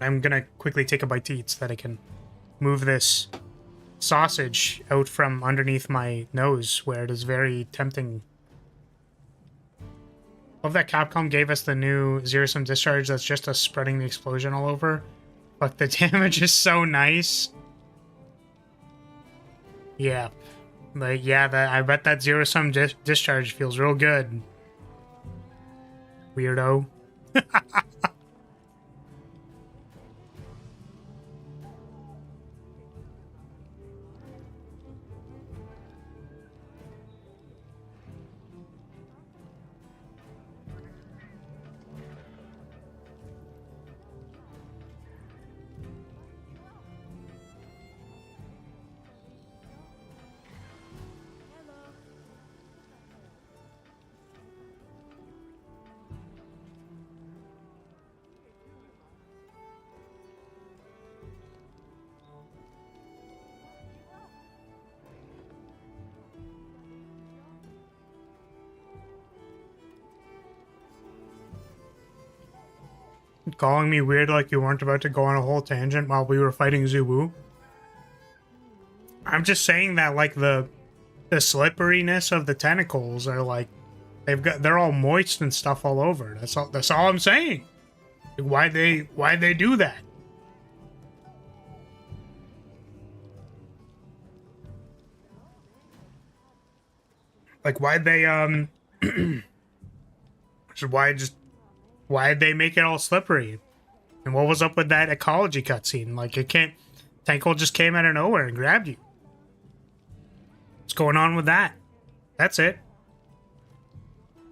I'm gonna quickly take a bite to eat so that I can move this sausage out from underneath my nose where it is very tempting. Love that Capcom gave us the new zero-sum discharge that's just us spreading the explosion all over. But the damage is so nice. Yeah. Like, yeah, I bet that zero-sum discharge feels real good. Weirdo. Calling me weird like you weren't about to go on a whole tangent while we were fighting Zubu. I'm just saying that, like, the slipperiness of the tentacles are like they're all moist and stuff all over. That's all I'm saying. Why'd they do that? Like, why'd they, why'd they make it all slippery? And what was up with that ecology cutscene? Like, it can't... Tankle just came out of nowhere and grabbed you. What's going on with that? That's it.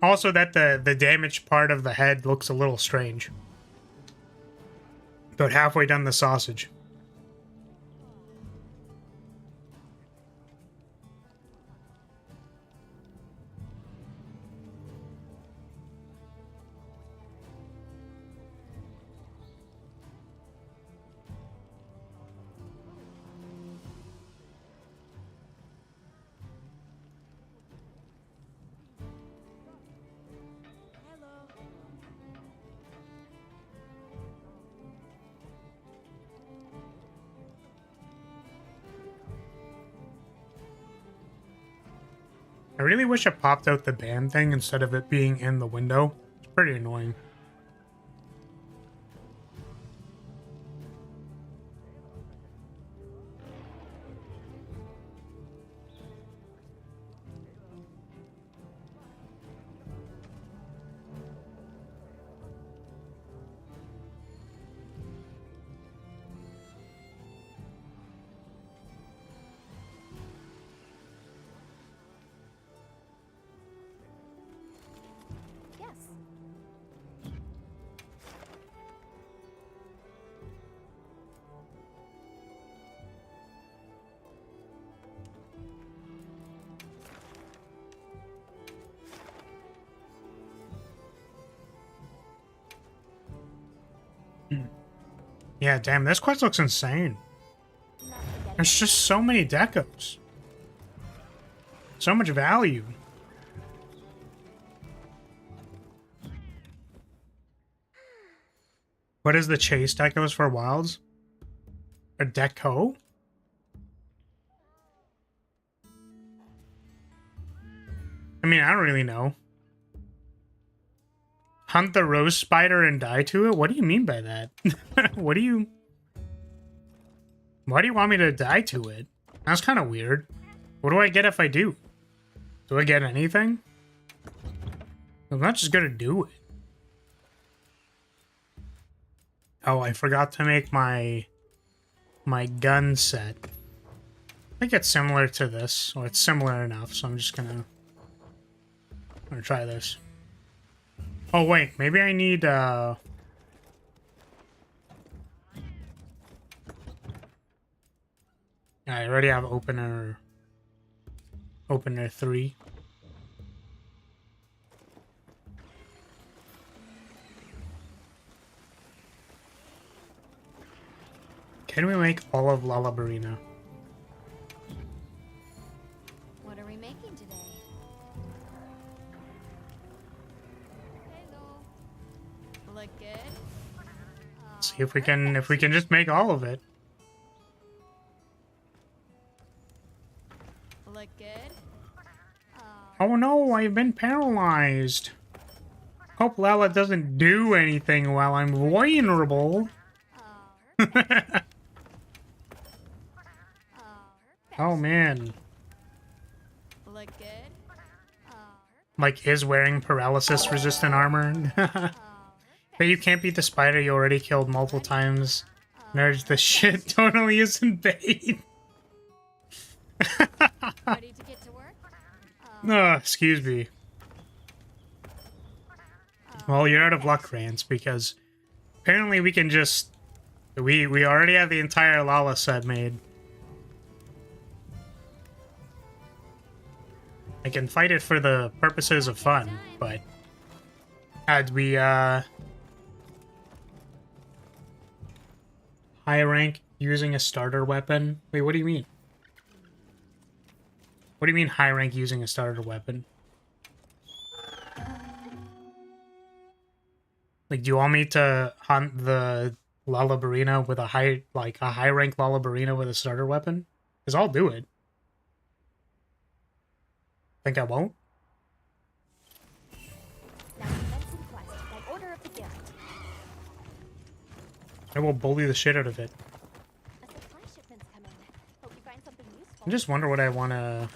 Also, that the damaged part of the head looks a little strange. About halfway down the sausage. I really wish it popped out the band thing instead of it being in the window. It's pretty annoying. Yes. Yeah, damn, this quest looks insane. There's just so many decos. So much value. What is the chase decos for wilds? A deco? I mean, I don't really know. Hunt the rose spider and die to it? What do you mean by that? What do you... Why do you want me to die to it? That's kind of weird. What do I get if I do? Do I get anything? I'm not just gonna do it. Oh, I forgot to make my gun set. I think it's similar to this, or it's similar enough, so I'm just gonna try this. Oh wait, maybe I need I already have opener 3. Can we make all of Lalabarina? What are we making today? Hello. Look good. See if we can just make all of it. Look good. Oh no, I've been paralyzed. Hope Lala doesn't do anything while I'm vulnerable. Oh man. Look good. Mike is wearing paralysis resistant armor. But you can't beat the spider you already killed multiple times. Nerds, the shit totally isn't bait. Ready to get to work? Oh, excuse me. Well, you're out of luck, Rance, because apparently we can just... We already have the entire Lala set made. I can fight it for the purposes of fun, but... Had we, high rank using a starter weapon? Wait, what do you mean? What do you mean high rank using a starter weapon? Like, do you want me to hunt the Lalabarina with a high rank Lalabarina with a starter weapon? Because I'll do it. Think I won't? Now commencing quest by order of the guild. I will bully the shit out of it. A supply shipment's come in. Hope you find something useful. I just wonder what I want to...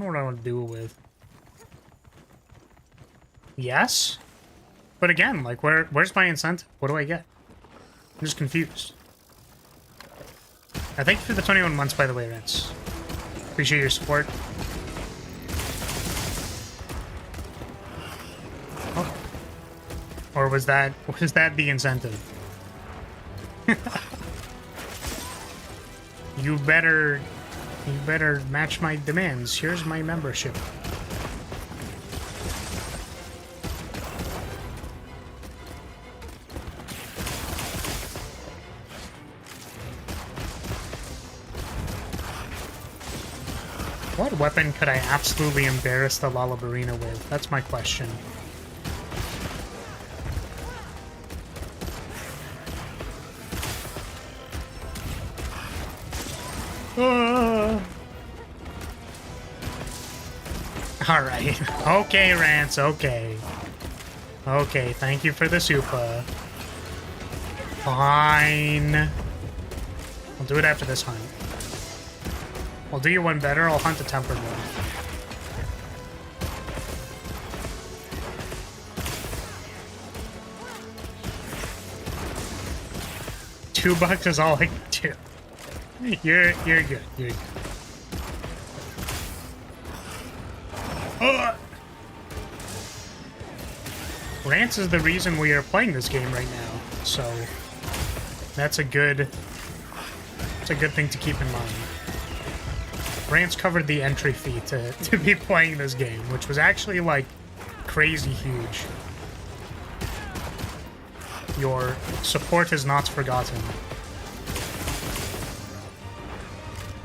I don't know what I want to do it with. Yes? But again, like, where's my incentive? What do I get? I'm just confused. Thank you for the 21 months, by the way, Rance. Appreciate your support. Oh. Or was that the incentive? You better match my demands. Here's my membership. What weapon could I absolutely embarrass the Lalabarina with? That's my question. Alright. Okay, Rance, okay. Okay, thank you for the super. Fine. I'll do it after this hunt. I'll do you one better, I'll hunt the tempered one. $2 is all I can do. You're good. You're good. Rance is the reason we are playing this game right now, so that's a good thing to keep in mind. Rance covered the entry fee to be playing this game, which was actually like crazy huge. Your support is not forgotten.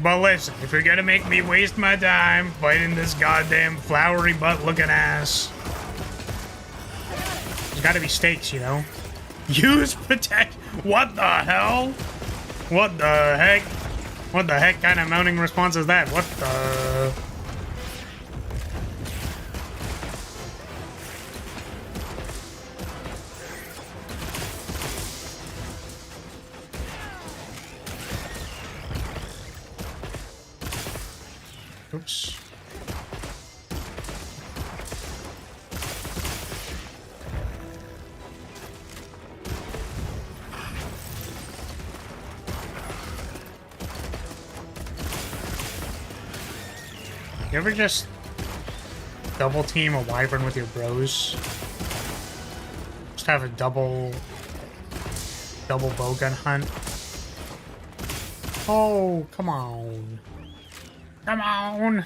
But listen, if you're gonna make me waste my time fighting this goddamn flowery butt-looking ass, there's gotta be stakes, you know? Use protect. What the hell? What the heck? What the heck kind of mounting response is that? What the... Oops. You ever just double team a wyvern with your bros? Just have a double bowgun hunt? Oh, come on. Come on!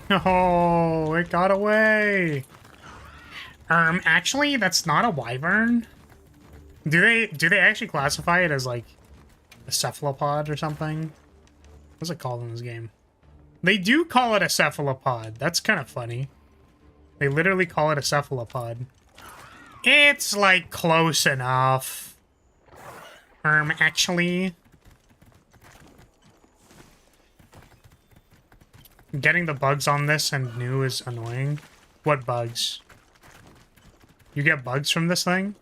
Oh, it got away! Actually, that's not a wyvern. Do they actually classify it as, like, a cephalopod or something? What's it called in this game? They do call it a cephalopod. That's kind of funny. They literally call it a cephalopod. It's, like, close enough. Actually, getting the bugs on this and new is annoying. What bugs? You get bugs from this thing?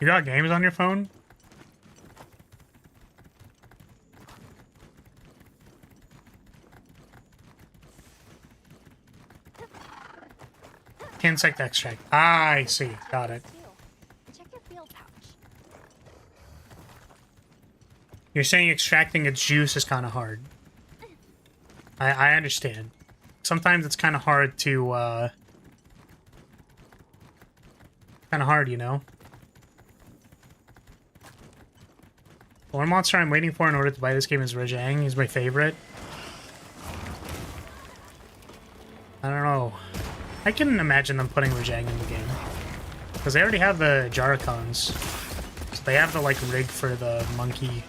You got games on your phone? Insect extract. Ah, I see. Got it. You're saying extracting its juice is kind of hard. I understand. Sometimes it's kind of hard to, kind of hard, you know? One monster I'm waiting for in order to buy this game is Rajang. He's my favorite. I don't know. I can imagine them putting Rajang in the game. Because they already have the Jaracons. So they have the, like, rig for the monkey.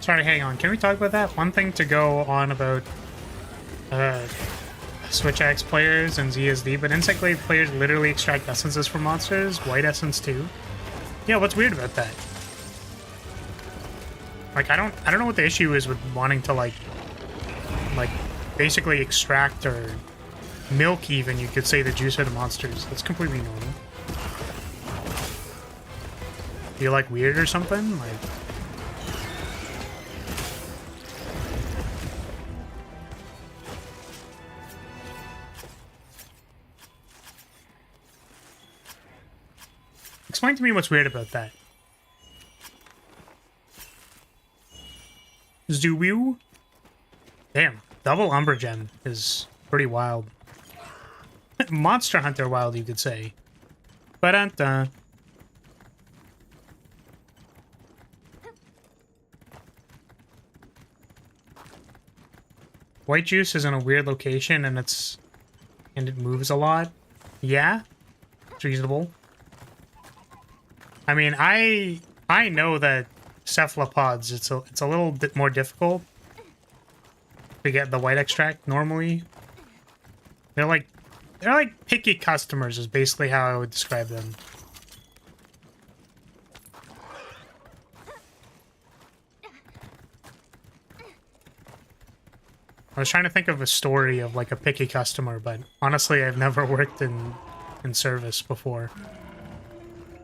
Sorry, hang on. Can we talk about that? One thing to go on about Switch X players and ZSD, but Insect Glade players literally extract essences from monsters. White essence too. Yeah, what's weird about that? Like, I don't know what the issue is with wanting to like basically extract or milk even, you could say, the juice out of monsters. That's completely normal. You're like weird or something? Like, explain to me what's weird about that. Zubu? Damn, double Umbra Gem is pretty wild. Monster Hunter wild, you could say. Ba-dun-dun. White juice is in a weird location and it moves a lot. Yeah, it's reasonable. I mean, I know that cephalopods, it's a little bit more difficult to get the white extract normally. They're like picky customers is basically how I would describe them. I was trying to think of a story of like a picky customer, but honestly I've never worked in service before.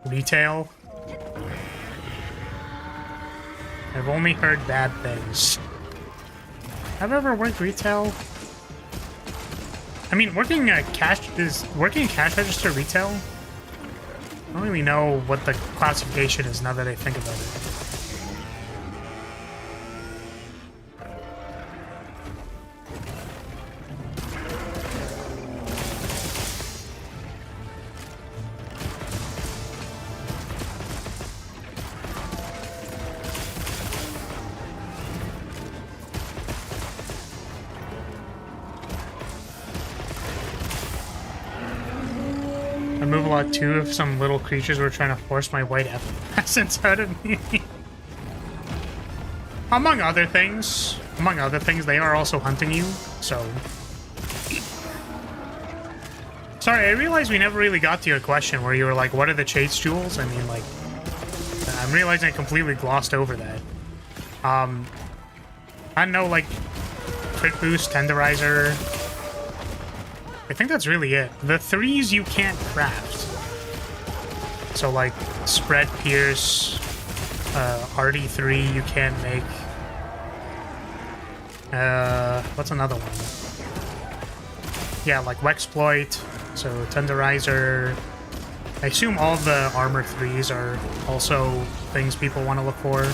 Retail? I've only heard bad things. Have I ever worked retail? I mean, working cash register retail? I don't really know what the classification is now that I think about it. Remove a lot too if some little creatures were trying to force my white essence out of me. Among other things, they are also hunting you, so... Sorry, I realized we never really got to your question where you were like, what are the chase jewels? I mean, like, I'm realizing I completely glossed over that. I don't know, like, crit boost, tenderizer... I think that's really it. The threes you can't craft. So like spread, pierce, RD3 you can't make. What's another one? Yeah, like Wexploit, so tenderizer. I assume all the armor threes are also things people want to look for.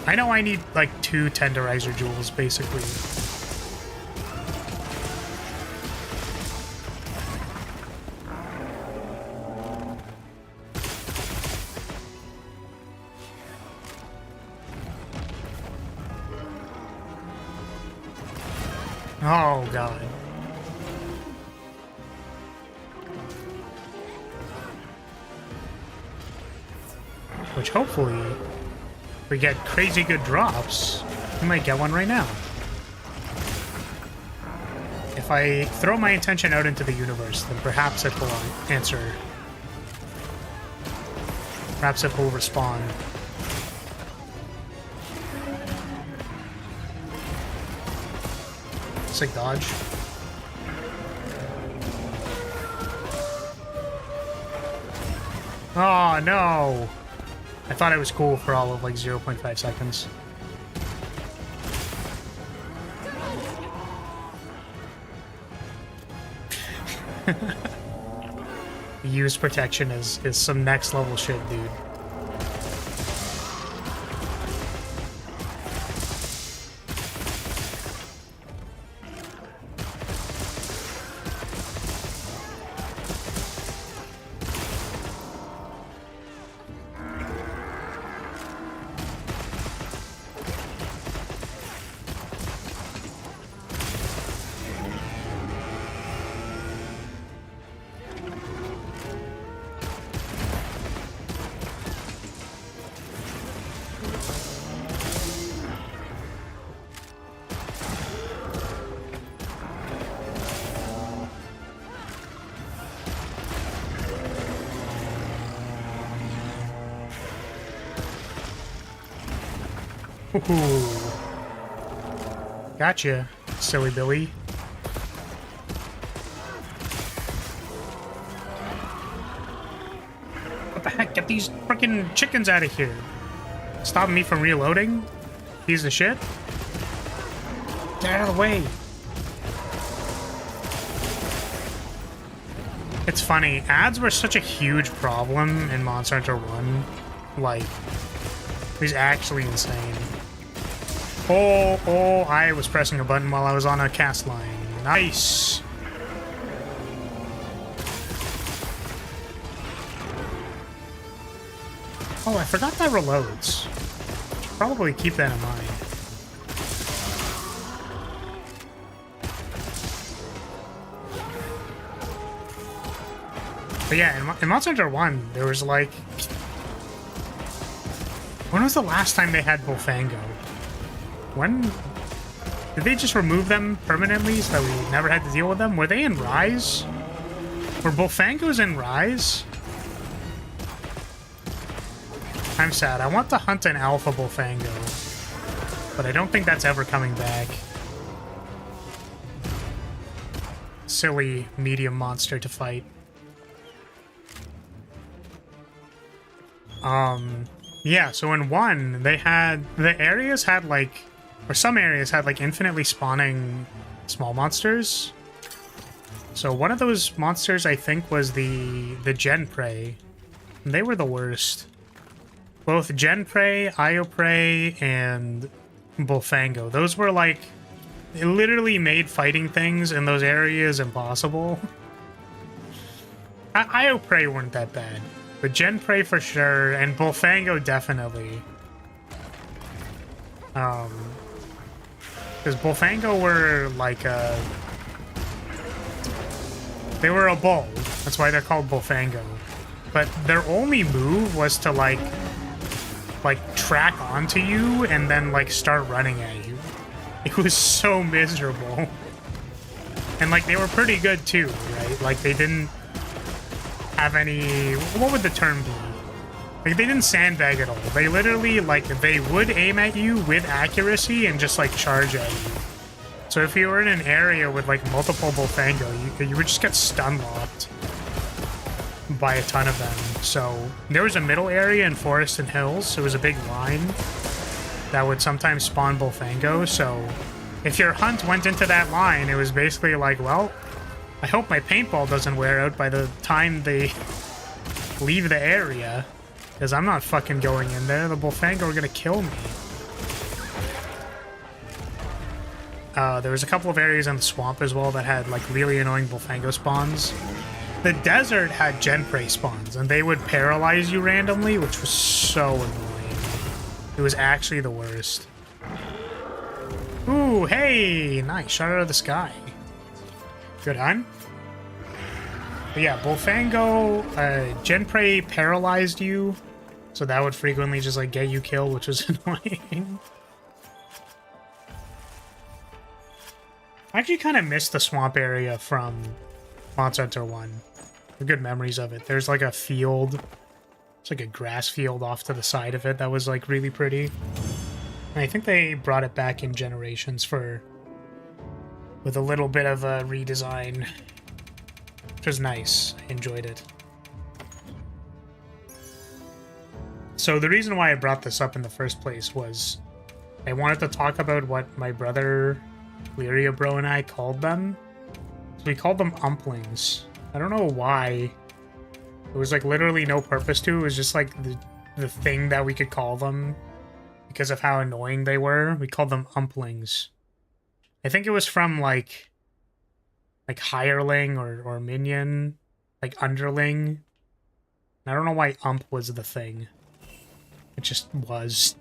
I know I need like 2 tenderizer jewels basically. Oh, God. Which hopefully, if we get crazy good drops, we might get one right now. If I throw my intention out into the universe, then perhaps it will answer. Perhaps it will respond. Sick dodge. Oh, no! I thought it was cool for all of like 0.5 seconds. Use protection is some next level shit, dude. Ooh. Gotcha, silly Billy. What the heck? Get these freaking chickens out of here. Stopping me from reloading? Piece of shit. Get out of the way. It's funny, ads were such a huge problem in Monster Hunter 1. Like, it was actually insane. Oh, I was pressing a button while I was on a cast line. Nice. Oh, I forgot that reloads. Should probably keep that in mind. But yeah, in Monster Hunter 1, there was like... When was the last time they had Bullfango? When... Did they just remove them permanently so that we never had to deal with them? Were they in Rise? Were Bullfangos in Rise? I'm sad. I want to hunt an Alpha Bullfango. But I don't think that's ever coming back. Silly medium monster to fight. Yeah, so in 1, they had... The areas had, like... Or some areas had, like, infinitely spawning small monsters. So one of those monsters, I think, was the Gen Prey. And they were the worst. Both Gen Prey, Io Prey, and Bullfango. Those were, like... It literally made fighting things in those areas impossible. Io Prey weren't that bad. But Gen Prey for sure, and Bullfango definitely. Because Bullfango were like a... They were a bull. That's why they're called Bullfango. But their only move was to like track onto you and then like start running at you. It was so miserable. And like they were pretty good too, right? Like they didn't have any... What would the term be? Like, they didn't sandbag at all. They literally, like, they would aim at you with accuracy and just, like, charge at you. So if you were in an area with, like, multiple Bullfango, you would just get stun-locked by a ton of them. So there was a middle area in Forest and Hills. So it was a big line that would sometimes spawn Bullfango. So if your hunt went into that line, it was basically like, well... I hope my paintball doesn't wear out by the time they leave the area. Because I'm not fucking going in there. The Bullfango are gonna kill me. There was a couple of areas in the swamp as well that had like really annoying Bullfango spawns. The desert had Gen Prey spawns, and they would paralyze you randomly, which was so annoying. It was actually the worst. Ooh, hey! Nice, shot out of the sky. Good hunt. But yeah, Bullfango, Gen Prey paralyzed you, so that would frequently just like get you killed, which was annoying. I actually kind of missed the swamp area from Monster Hunter 1. Good memories of it. There's like a field, it's like a grass field off to the side of it that was like really pretty. And I think they brought it back in Generations with a little bit of a redesign, which was nice. I enjoyed it. So the reason why I brought this up in the first place was I wanted to talk about what my brother, Lyria bro, and I called them. So we called them umplings. I don't know why. There was like literally no purpose to it. It was just like the thing that we could call them because of how annoying they were. We called them umplings. I think it was from like hireling or minion, like underling. I don't know why ump was the thing. It just was.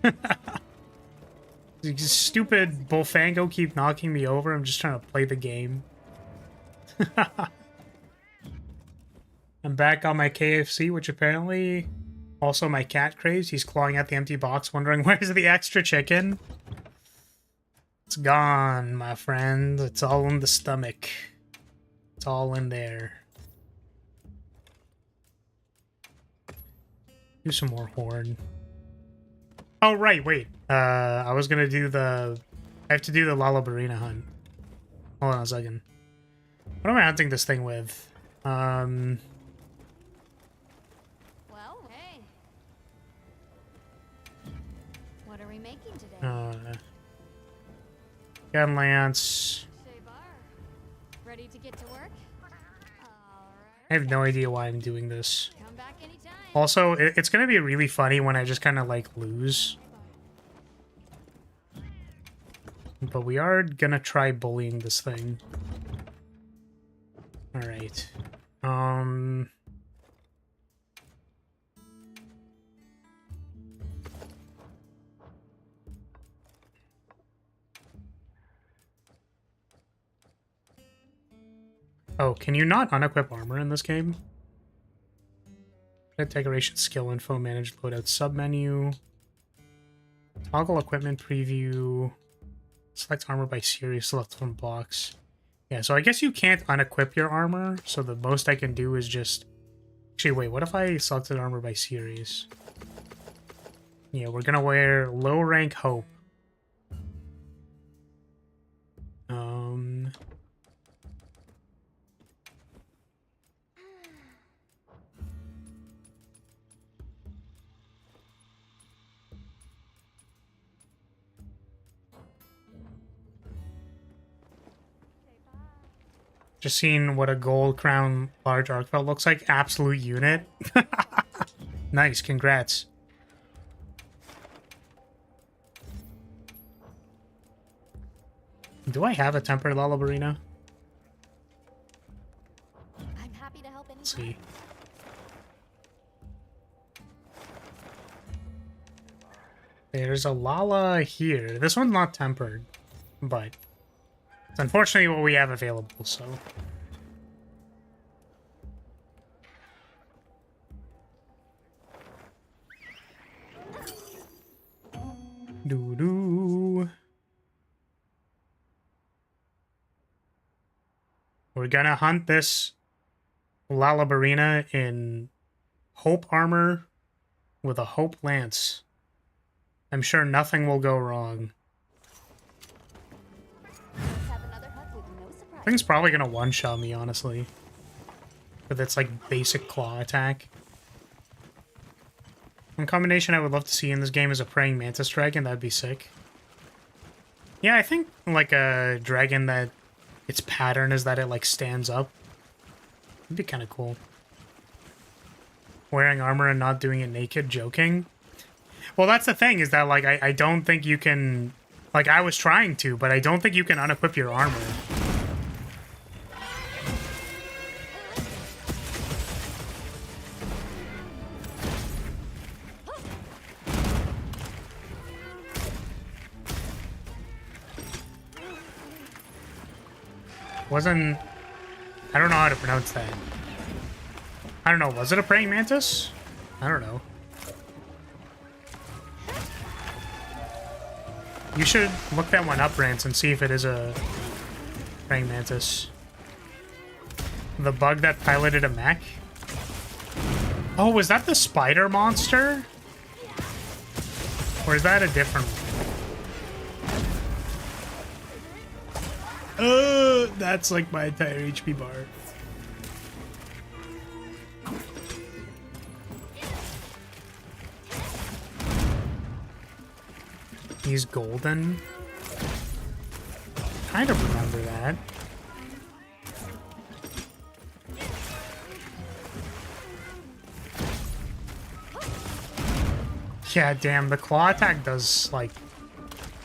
These stupid Bullfango keep knocking me over. I'm just trying to play the game. I'm back on my KFC, which apparently also my cat craves. He's clawing at the empty box, wondering where's the extra chicken. It's gone, my friend. It's all in the stomach. It's all in there. Do some more horn. Oh, right, wait. I was gonna do the... I have to do the Lyrilyte hunt. Hold on a second. What am I hunting this thing with? Well, hey. What are we making today? Gun lance. Ready to get to work? I have no idea why I'm doing this. Come back anytime. Also, it's gonna be really funny when I just kind of like lose. But we are gonna try bullying this thing. Alright. Oh, can you not unequip armor in this game? Decoration, skill info, manage loadout submenu. Toggle equipment preview. Select armor by series, select from blocks. Yeah, so I guess you can't unequip your armor, so the most I can do is just... Actually, wait, what if I selected armor by series? Yeah, we're gonna wear low rank Hope. Just seeing what a gold crown large arc belt looks like. Absolute unit. Nice, congrats. Do I have a tempered Lyrilyte? I'm happy to help anyone. Let's see. There's a Lala here. This one's not tempered, but it's unfortunately what we have available, so. Doo-doo. We're gonna hunt this Lyrilyte in Hope armor with a Hope lance. I'm sure nothing will go wrong. Have another hunt with no surprise. Thing's probably gonna one-shot me, honestly. With its, like, basic claw attack. One combination I would love to see in this game is a praying mantis dragon. That'd be sick. Yeah, I think, like, a dragon that its pattern is that it, like, stands up. It'd be kind of cool. Wearing armor and not doing it naked, joking. Well, that's the thing, is that, like, I don't think you can... Like, I was trying to, but I don't think you can unequip your armor. Wasn't... I don't know how to pronounce that. I don't know, was it a praying mantis? I don't know. You should look that one up, Rance, and see if it is a praying mantis. The bug that piloted a mech? Oh, was that the spider monster? Or is that a different one? That's like my entire HP bar. He's golden. Kind of remember that. Yeah, damn, the claw attack does, like,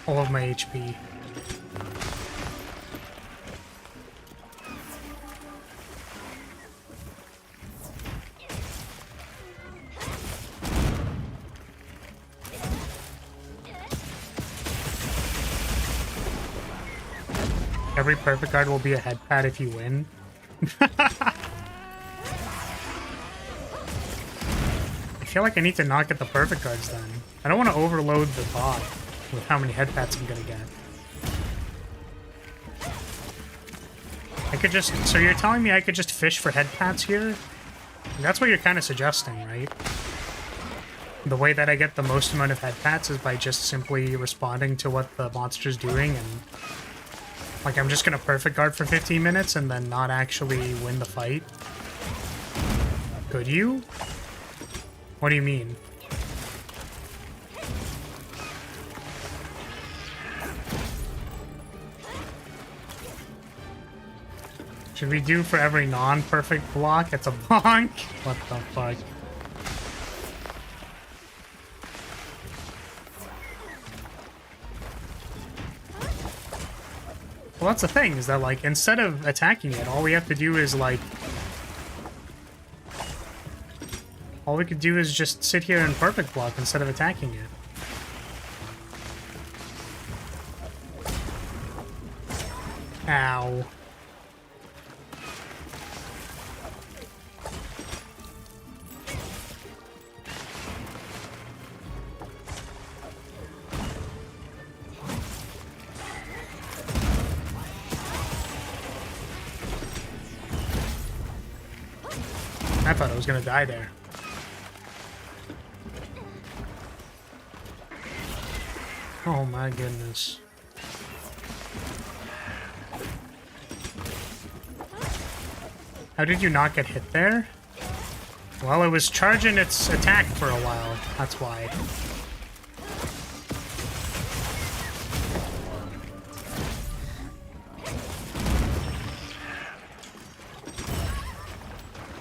all of my HP. Every perfect card will be a head pad if you win. I feel like I need to not get the perfect cards then. I don't want to overload the bot with how many head pats I'm gonna get. I could just... So you're telling me I could just fish for head pats here? That's what you're kind of suggesting, right? the way that I get the most amount of head pats is by just simply responding to what the monster's doing, and like I'm just gonna perfect guard for 15 minutes and then not actually win the fight. Could you? What do you mean? Should we do for every non-perfect block? It's a bonk? What the fuck? Well, that's the thing, is that, like, instead of attacking it, all we have to do is, like... all we could do is just sit here and perfect block instead of attacking it. Ow. I thought I was gonna die there. Oh my goodness. How did you not get hit there? Well, it was charging its attack for a while. That's why.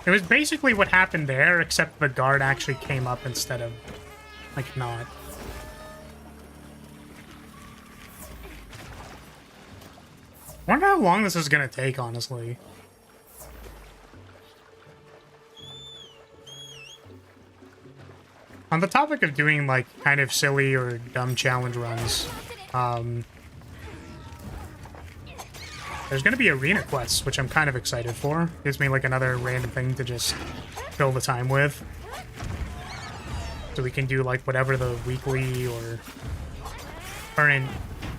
It was basically what happened there, except the guard actually came up instead of, like, not. I wonder how long this is gonna take, honestly. On the topic of doing, like, kind of silly or dumb challenge runs, there's gonna be arena quests, which I'm kind of excited for. Gives me, like, another random thing to just fill the time with. So we can do, like, whatever the weekly or current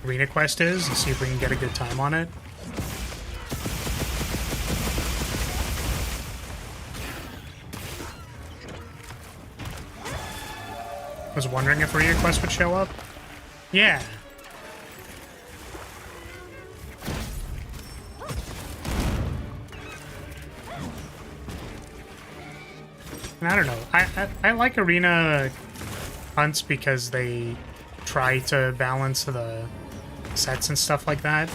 arena quest is and see if we can get a good time on it. Was wondering if arena quest would show up. Yeah. And I don't know. I like arena hunts because they try to balance the sets and stuff like that.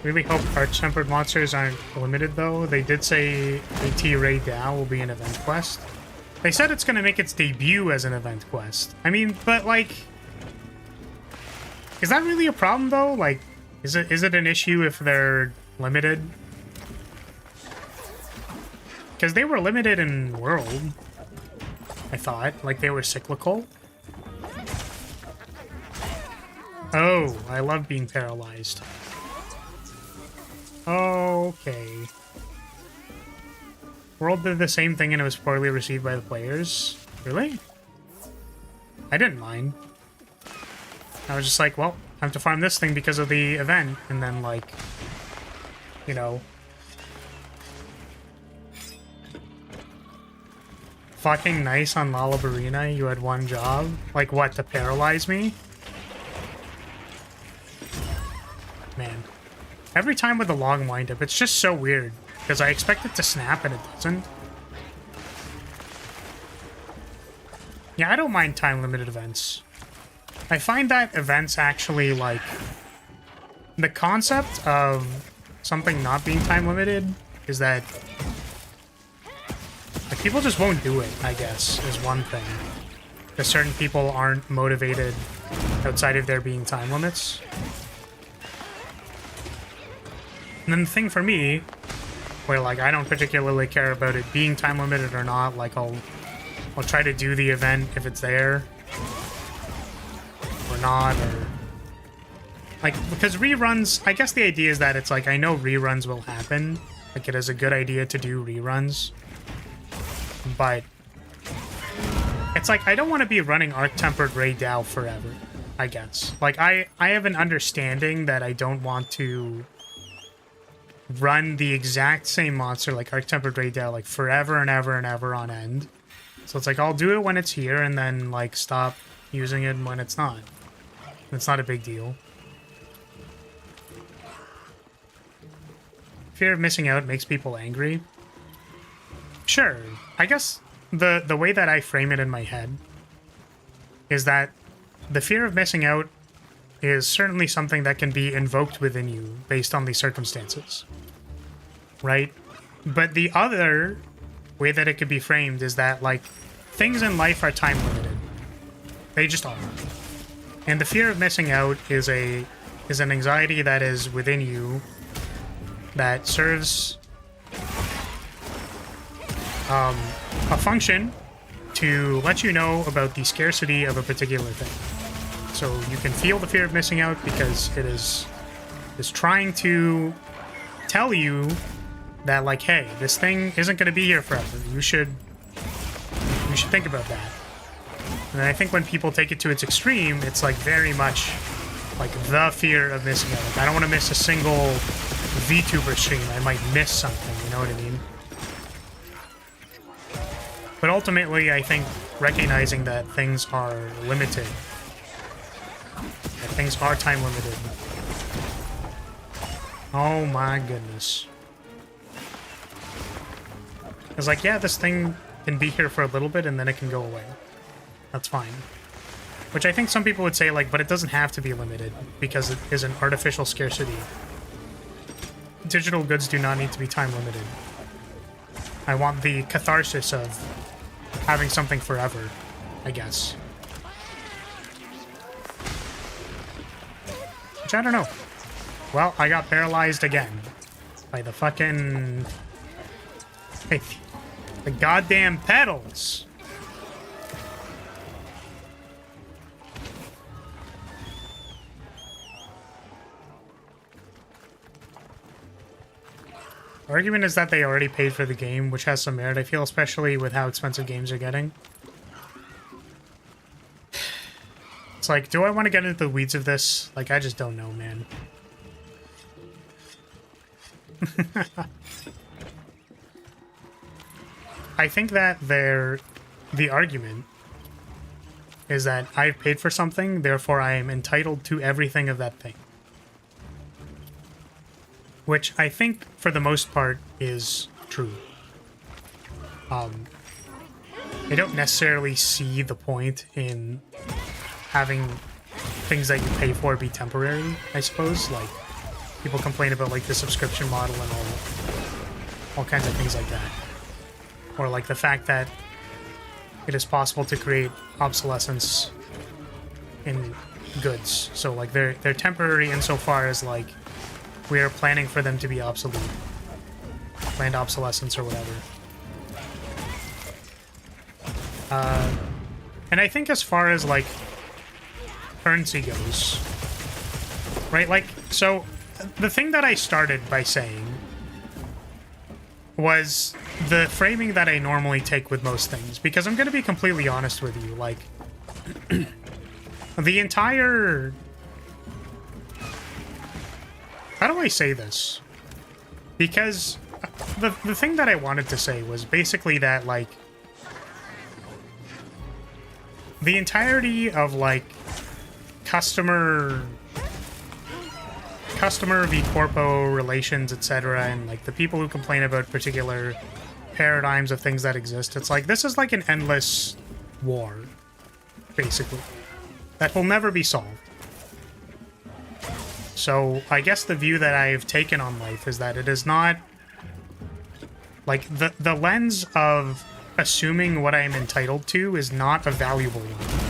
Really hope arch-tempered monsters aren't limited, though. They did say AT Raid Dow will be an event quest. They said it's going to make its debut as an event quest. I mean, but, like... is that really a problem, though? Like, is it an issue if they're limited? Because they were limited in World, I thought. Like, they were cyclical. Oh, I love being paralyzed. Okay. World did the same thing and it was poorly received by the players. Really? I didn't mind. I was just like, well, I have to farm this thing because of the event. And then, like, you know. Fucking nice on Lollabarina, you had one job. Like, what, to paralyze me? Man. Every time with the long windup, it's just so weird. Because I expect it to snap and it doesn't. Yeah, I don't mind time-limited events. I find that events actually, like... the concept of something not being time-limited is that... like, people just won't do it, I guess, is one thing. Because certain people aren't motivated outside of there being time limits. And then the thing for me, where, like, I don't particularly care about it being time limited or not, like, I'll try to do the event if it's there. not, or like, because reruns, I guess the idea is that it's like, I know reruns will happen, like it is a good idea to do reruns, but it's like I don't want to be running Arc-Tempered Ray Dow forever, I guess. Like I have an understanding that I don't want to run the exact same monster like Arc-Tempered Ray Dow like forever and ever and ever on end. So it's like I'll do it when it's here and then like stop using it when it's not. It's not a big deal. Fear of missing out makes people angry. Sure. I guess the way that I frame it in my head is that the fear of missing out is certainly something that can be invoked within you based on the circumstances. Right? But the other way that it could be framed is that, like, things in life are time limited. They just are. And the fear of missing out is an anxiety that is within you that serves a function to let you know about the scarcity of a particular thing. So you can feel the fear of missing out because it is trying to tell you that, like, hey, this thing isn't going to be here forever. You should think about that. And I think when people take it to its extreme, it's like very much like the fear of missing out. Like, I don't want to miss a single VTuber stream. I might miss something, you know what I mean? But ultimately, I think recognizing that things are limited, that things are time limited. Oh my goodness. It's like, yeah, this thing can be here for a little bit and then it can go away. That's fine. Which I think some people would say, like, but it doesn't have to be limited because it is an artificial scarcity. Digital goods do not need to be time limited. I want the catharsis of having something forever, I guess. Which I don't know. Well, I got paralyzed again by the fucking... the goddamn pedals. Argument is that they already paid for the game, which has some merit, I feel, especially with how expensive games are getting. It's like, do I want to get into the weeds of this? Like, I just don't know, man. I think that the argument is that I've paid for something, therefore I am entitled to everything of that thing. Which I think, for the most part, is true. I don't necessarily see the point in having things that you pay for be temporary, I suppose. Like, people complain about, like, the subscription model and all kinds of things like that. Or, like, the fact that it is possible to create obsolescence in goods. So, like, they're temporary insofar as, like, we are planning for them to be obsolete. Planned obsolescence or whatever. And I think as far as, like, currency goes, right? Like, so, the thing that I started by saying was the framing that I normally take with most things. Because I'm going to be completely honest with you, like, the entire... How do I say this? Because the thing that I wanted to say was basically that, like, the entirety of, like, customer v corpo relations, etc., and, like, the people who complain about particular paradigms of things that exist, it's like, this is like an endless war, basically, that will never be solved. So, I guess the view that I've taken on life is that it is not... Like, the lens of assuming what I am entitled to is not a valuable one.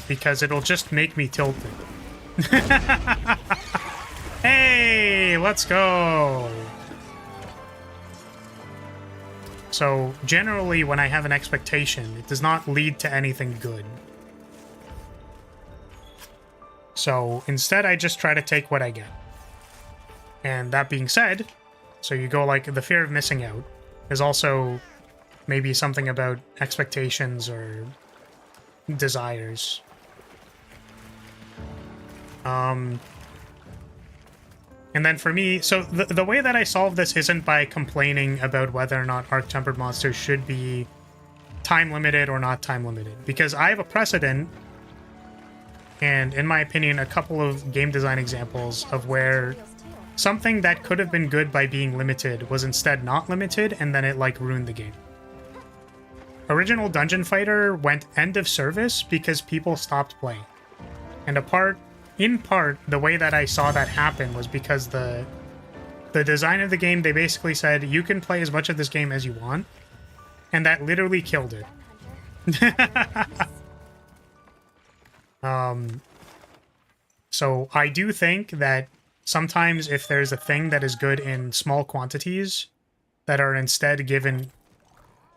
Because it'll just make me tilted. Hey, let's go! So generally, when I have an expectation, it does not lead to anything good. So instead, I just try to take what I get. And that being said, so you go like the fear of missing out is also maybe something about expectations or desires. And then for me, so the way that I solve this isn't by complaining about whether or not arc-tempered monsters should be time limited or not time limited, because I have a precedent, and in my opinion, a couple of game design examples of where something that could have been good by being limited was instead not limited, and then it like ruined the game. Original Dungeon Fighter went end of service because people stopped playing. And in part, the way that I saw that happen was because the design of the game, they basically said, you can play as much of this game as you want, and that literally killed it. So I do think that sometimes if there's a thing that is good in small quantities that are instead given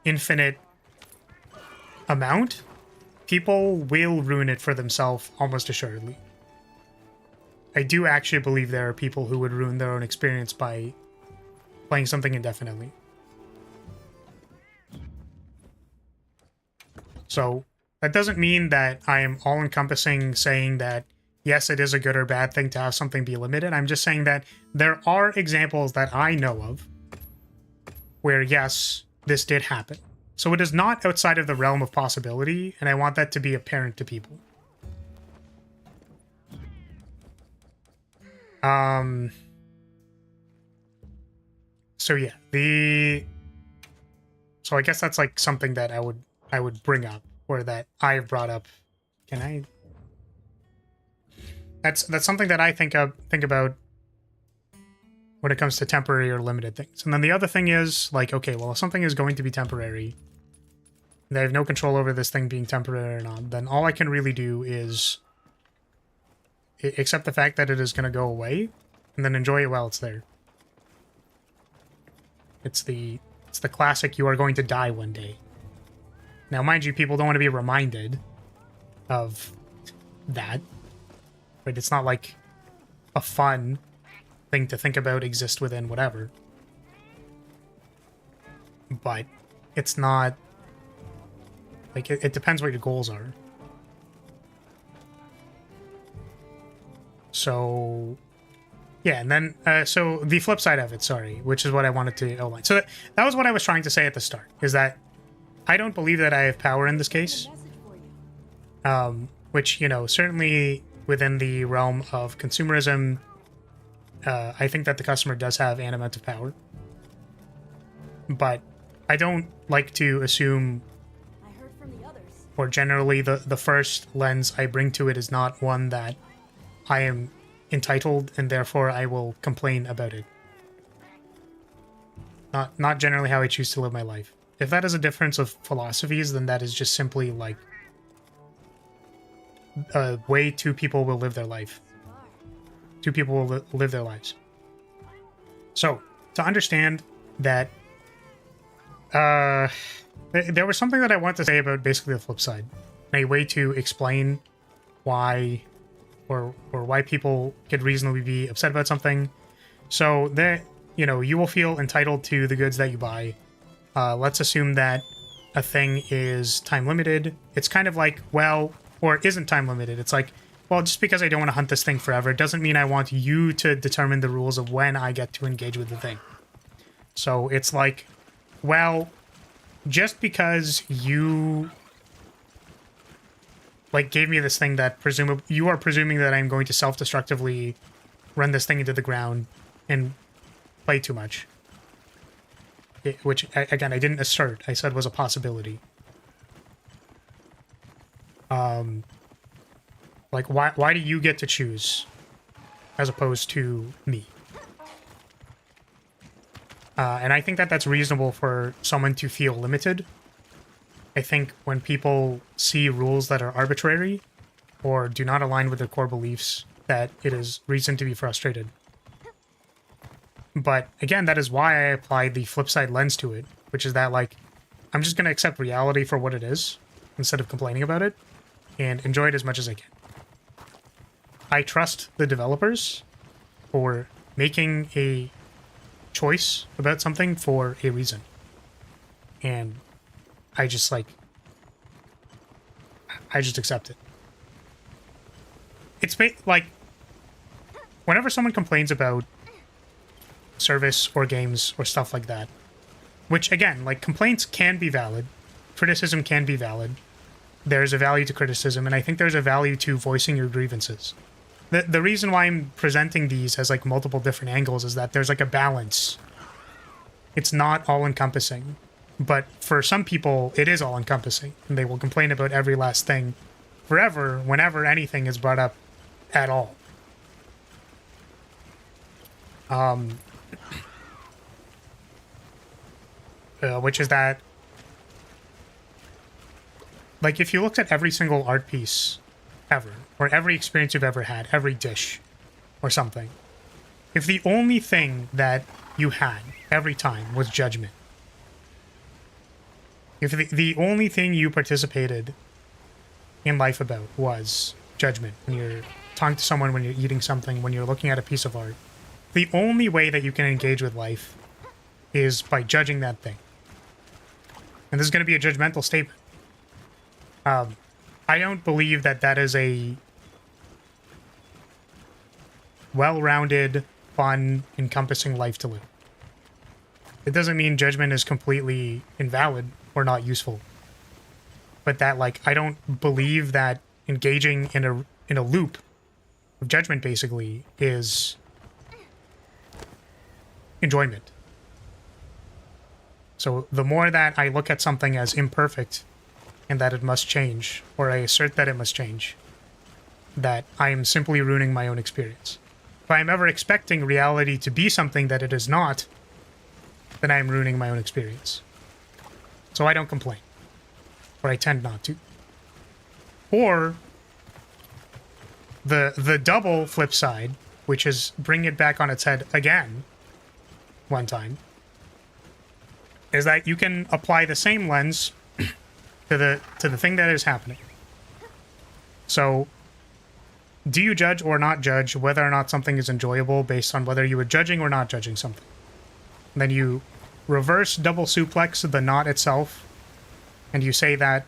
infinite amount, people will ruin it for themselves almost assuredly. I do actually believe there are people who would ruin their own experience by playing something indefinitely. So that doesn't mean that I am all-encompassing saying that, yes, it is a good or bad thing to have something be limited. I'm just saying that there are examples that I know of where, yes, this did happen. So it is not outside of the realm of possibility, and I want that to be apparent to people. So yeah, so I guess that's like something that I would bring up, or that I have brought up. That's something that I think about when it comes to temporary or limited things. And then the other thing is like, okay, well, if something is going to be temporary, and I have no control over this thing being temporary or not, then all I can really do is accept the fact that it is going to go away, and then enjoy it while it's there. It's the classic, you are going to die one day. Now, mind you, people don't want to be reminded of that. But it's not like a fun thing to think about, exist within, whatever. But it's not... like, it depends what your goals are. So... yeah, and then, so the flip side of it, sorry, which is what I wanted to outline. So that was what I was trying to say at the start, is that I don't believe that I have power in this case. Which, you know, certainly within the realm of consumerism, I think that the customer does have an amount of power. But I don't like to assume, or generally the first lens I bring to it is not one that I am entitled, and therefore I will complain about it. Not generally how I choose to live my life. If that is a difference of philosophies, then that is just simply like a way two people will live their life. Two people will live their lives. So, to understand that, there was something that I wanted to say about basically the flip side. A way to explain why, or why people could reasonably be upset about something. So that, you know, you will feel entitled to the goods that you buy. Let's assume that a thing is time limited. It's kind of like, well, or it isn't time limited. It's like, well, just because I don't want to hunt this thing forever, it doesn't mean I want you to determine the rules of when I get to engage with the thing. So it's like, well, just because you like gave me this thing that you are presuming that I'm going to self-destructively run this thing into the ground and play too much. Which, again, I didn't assert. I said was a possibility. Like, why do you get to choose as opposed to me? And I think that that's reasonable for someone to feel limited. I think when people see rules that are arbitrary or do not align with their core beliefs, that it is reason to be frustrated. But again, that is why I apply the flip side lens to it, which is that, like, I'm just going to accept reality for what it is instead of complaining about it and enjoy it as much as I can. I trust the developers for making a choice about something for a reason. And I just, like, I just accept it. It's like, whenever someone complains about service or games or stuff like that, which, again, like, complaints can be valid, criticism can be valid, there's a value to criticism, and I think there's a value to voicing your grievances. The reason why I'm presenting these as, like, multiple different angles is that there's, like, a balance. It's not all-encompassing. But for some people, it is all-encompassing, and they will complain about every last thing forever whenever anything is brought up at all. Which is that, like, if you looked at every single art piece ever, or every experience you've ever had, every dish or something, if the only thing that you had every time was judgment, if the only thing you participated in life about was judgment, when you're talking to someone, when you're eating something, when you're looking at a piece of art, the only way that you can engage with life is by judging that thing. And this is going to be a judgmental statement. I don't believe that that is a well-rounded, fun, encompassing life to live. It doesn't mean judgment is completely invalid or not useful. But that, like, I don't believe that engaging in a loop of judgment, basically, is enjoyment. So the more that I look at something as imperfect and that it must change, or I assert that it must change, that I am simply ruining my own experience. If I am ever expecting reality to be something that it is not, then I am ruining my own experience. So I don't complain. Or I tend not to. Or the double flip side, which is bring it back on its head again one time, is that you can apply the same lens to the thing that is happening. So, do you judge or not judge whether or not something is enjoyable based on whether you were judging or not judging something? And then you reverse double suplex the not itself, and you say that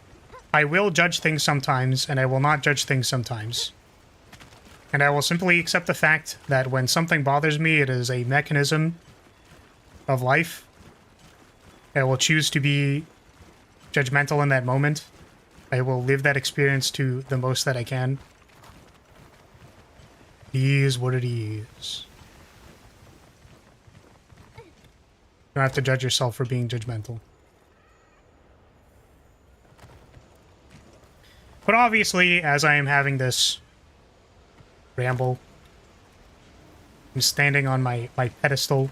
I will judge things sometimes, and I will not judge things sometimes. And I will simply accept the fact that when something bothers me, it is a mechanism of life. I will choose to be judgmental in that moment. I will live that experience to the most that I can. It is what it is. You don't have to judge yourself for being judgmental. But obviously, as I am having this ramble, I'm standing on my pedestal,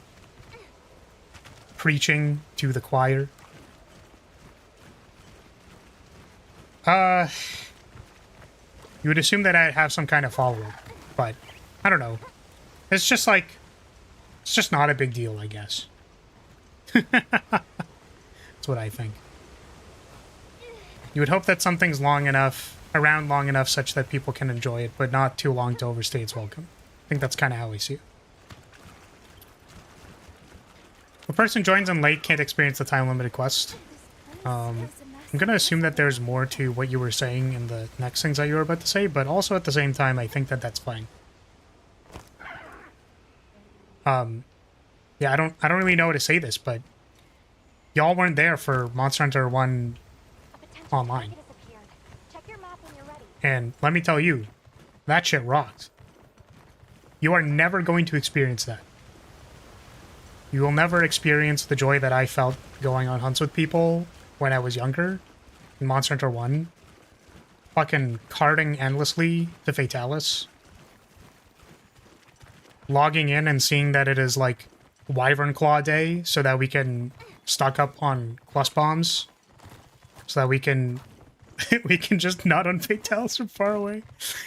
preaching to the choir. You would assume that I'd have some kind of follow-up, but I don't know. It's just like, it's just not a big deal, I guess. That's what I think. You would hope that something's long enough, around long enough such that people can enjoy it, but not too long to overstay its welcome. I think that's kind of how I see it. The person joins in late can't experience the time-limited quest. I'm going to assume that there's more to what you were saying in the next things that you were about to say, but also at the same time, I think that that's fine. Yeah, I don't really know how to say this, but y'all weren't there for Monster Hunter 1 online. And let me tell you, that shit rocked. You are never going to experience that. You will never experience the joy that I felt going on hunts with people when I was younger in Monster Hunter 1. Fucking carting endlessly to Fatalis. Logging in and seeing that it is like Wyvern Claw Day so that we can stock up on cluster bombs. So that we can we can just nut on Fatalis from far away.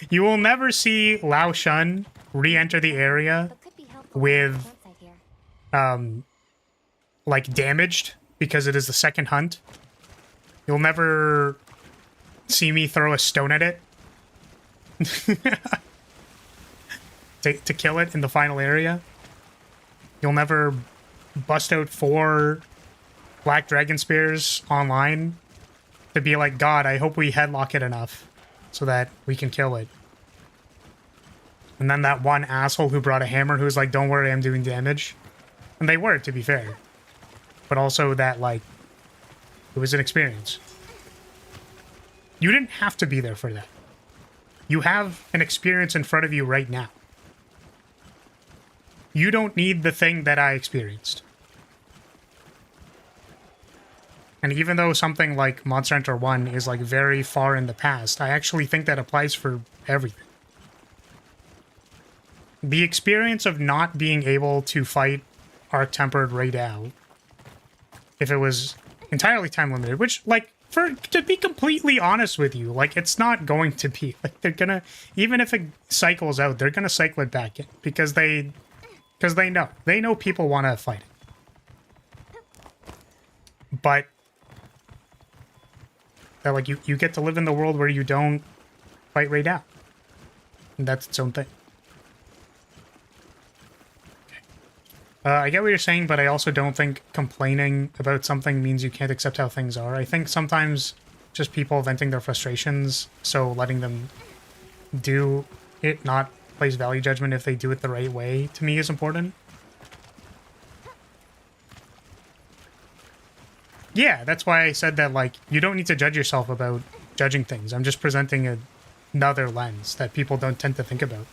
You will never see Lao Shun re-enter the area with like damaged because it is the second hunt. You'll never see me throw a stone at it to kill it in the final area. You'll never bust out 4 black dragon spears online to be like, God, I hope we headlock it enough so that we can kill it. And then that one asshole who brought a hammer who's like, don't worry, I'm doing damage. And they were, to be fair. But also that, like, it was an experience. You didn't have to be there for that. You have an experience in front of you right now. You don't need the thing that I experienced. And even though something like Monster Hunter 1 is like very far in the past, I actually think that applies for everything. The experience of not being able to fight Arc-Tempered right now, if it was entirely time limited, which, like, to be completely honest with you, like, it's not going to be. Like, they're gonna, even if it cycles out, they're gonna cycle it back in because they know people want to fight it. But that, like, you get to live in the world where you don't fight right now, and that's its own thing. I get what you're saying, but I also don't think complaining about something means you can't accept how things are. I think sometimes just people venting their frustrations, so letting them do it, not place value judgment if they do it the right way, to me is important. Yeah, that's why I said that, like, you don't need to judge yourself about judging things. I'm just presenting another lens that people don't tend to think about.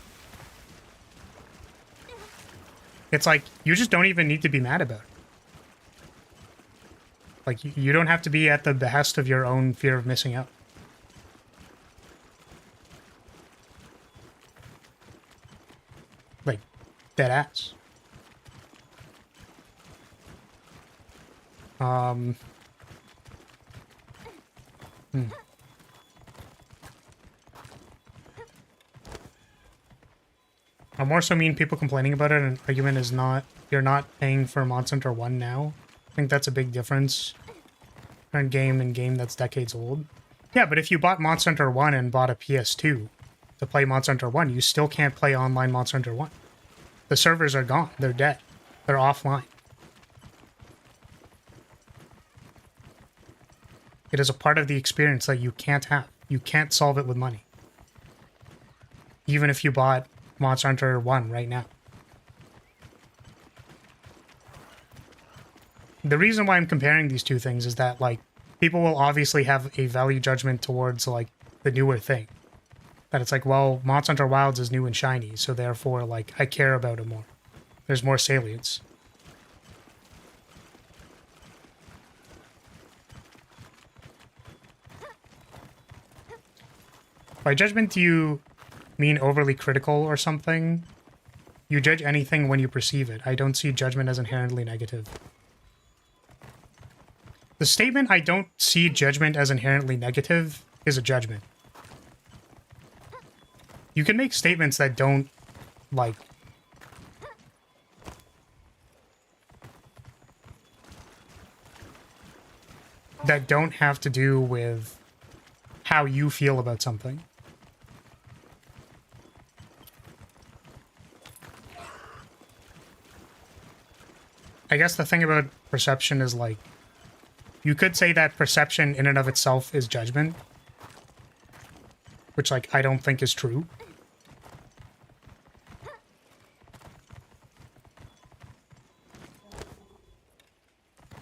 It's like, you just don't even need to be mad about it. Like, you don't have to be at the behest of your own fear of missing out. Like, dead ass. I more so mean people complaining about it, and argument is not, you're not paying for Monster Hunter 1 now. I think that's a big difference. Current game and game that's decades old. Yeah, but if you bought Monster Hunter 1 and bought a PS2 to play Monster Hunter 1, you still can't play online Monster Hunter 1. The servers are gone. They're dead. They're offline. It is a part of the experience that you can't have. You can't solve it with money. Even if you bought Monster Hunter 1 right now. The reason why I'm comparing these two things is that, like, people will obviously have a value judgment towards, like, the newer thing. That it's like, well, Monster Hunter Wilds is new and shiny, so therefore, like, I care about it more. There's more salience. By judgment, do you mean overly critical or something? You judge anything when you perceive it. I don't see judgment as inherently negative. The statement, I don't see judgment as inherently negative, is a judgment. You can make statements that don't, like, that don't have to do with how you feel about something. I guess the thing about perception is, like, you could say that perception in and of itself is judgment, which, like, I don't think is true.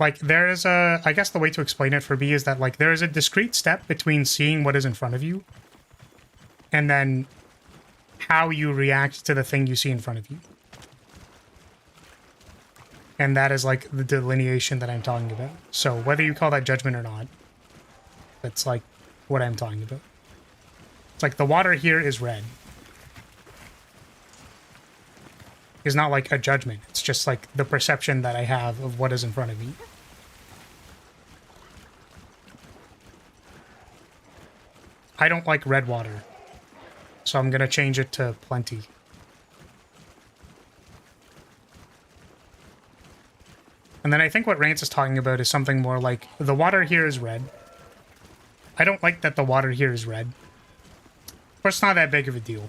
Like, there is a, I guess the way to explain it for me is that, like, there is a discrete step between seeing what is in front of you and then how you react to the thing you see in front of you. And that is, like, the delineation that I'm talking about. So whether you call that judgment or not, that's, like, what I'm talking about. It's like the water here is red. It's not, like, a judgment. It's just, like, the perception that I have of what is in front of me. I don't like red water, so I'm going to change it to plenty. And then I think what Rance is talking about is something more like, the water here is red. I don't like that the water here is red. But it's not that big of a deal.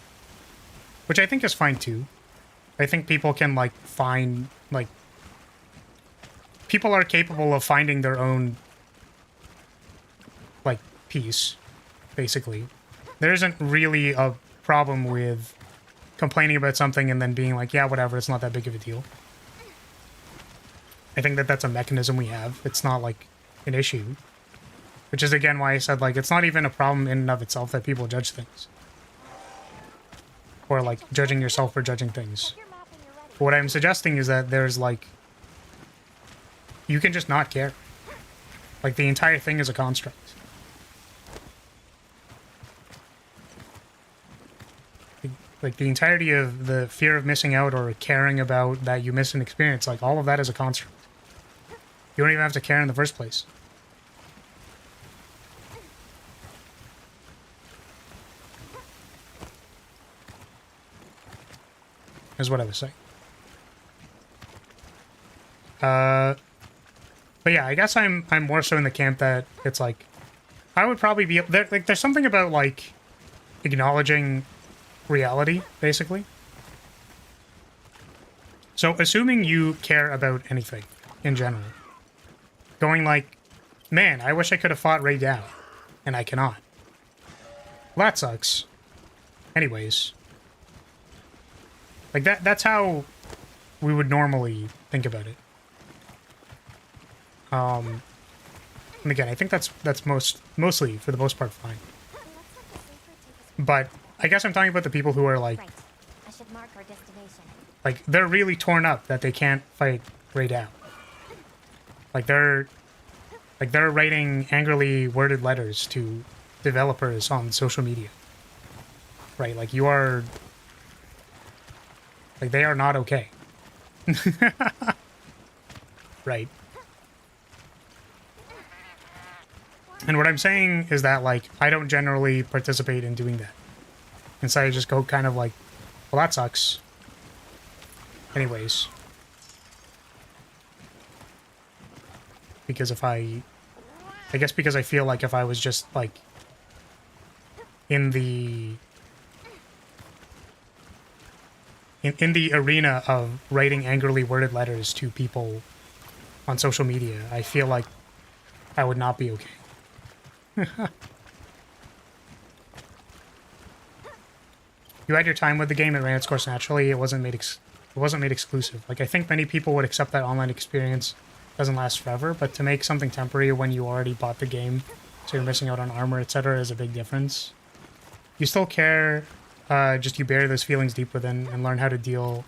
Which I think is fine too. I think people can, like, find, like... People are capable of finding their own, like, peace, basically. There isn't really a problem with complaining about something and then being like, yeah, whatever, it's not that big of a deal. I think that that's a mechanism we have. It's not, like, an issue. Which is, again, why I said, like, it's not even a problem in and of itself that people judge things. Or, like, judging yourself for judging things. What I'm suggesting is that there's, like... You can just not care. Like, the entire thing is a construct. Like, the entirety of the fear of missing out or caring about that you miss an experience, like, all of that is a construct. You don't even have to care in the first place. Is what I was saying. But yeah, I guess I'm more so in the camp that it's like, I would probably be there. Like, there's something about, like, acknowledging reality, basically. So, assuming you care about anything in general, going like, man, I wish I could have fought Ray down, and I cannot. Well, that sucks. Anyways, like that's how we would normally think about it. And again, I think that's mostly, for the most part, fine. But I guess I'm talking about the people who are like, Right. I should mark our destination. like, they're really torn up that they can't fight Ray down. Like they're writing angrily worded letters to developers on social media. Right? Like, you are, like, they are not okay. Right. And what I'm saying is that, like, I don't generally participate in doing that. Instead, I just go kind of like, well, that sucks. Anyways. Because if I guess because I feel like if I was just, like, in the arena of writing angrily worded letters to people on social media, I feel like I would not be okay. You had your time with the game, it ran its course naturally. It wasn't made exclusive. Like, I think many people would accept that online experience doesn't last forever, but to make something temporary when you already bought the game, so you're missing out on armor, etc., is a big difference. You still care, just you bury those feelings deep within and learn how to deal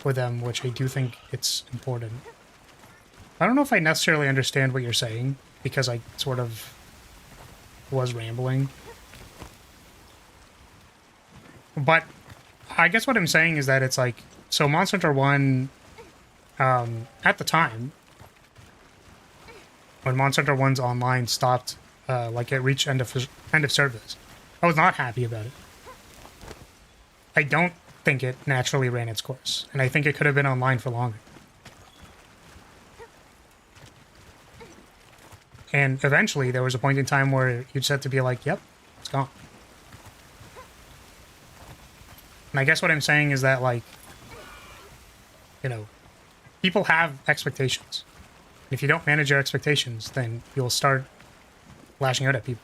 with them, which I do think it's important. I don't know if I necessarily understand what you're saying, because I sort of was rambling. But I guess what I'm saying is that it's like, so Monster Hunter 1, at the time, when Monster Hunter 1's online stopped, like, it reached end of service, I was not happy about it. I don't think it naturally ran its course, and I think it could have been online for longer. And eventually, there was a point in time where you just had to be like, yep, it's gone. And I guess what I'm saying is that, like, you know, people have expectations. And if you don't manage your expectations, then you'll start lashing out at people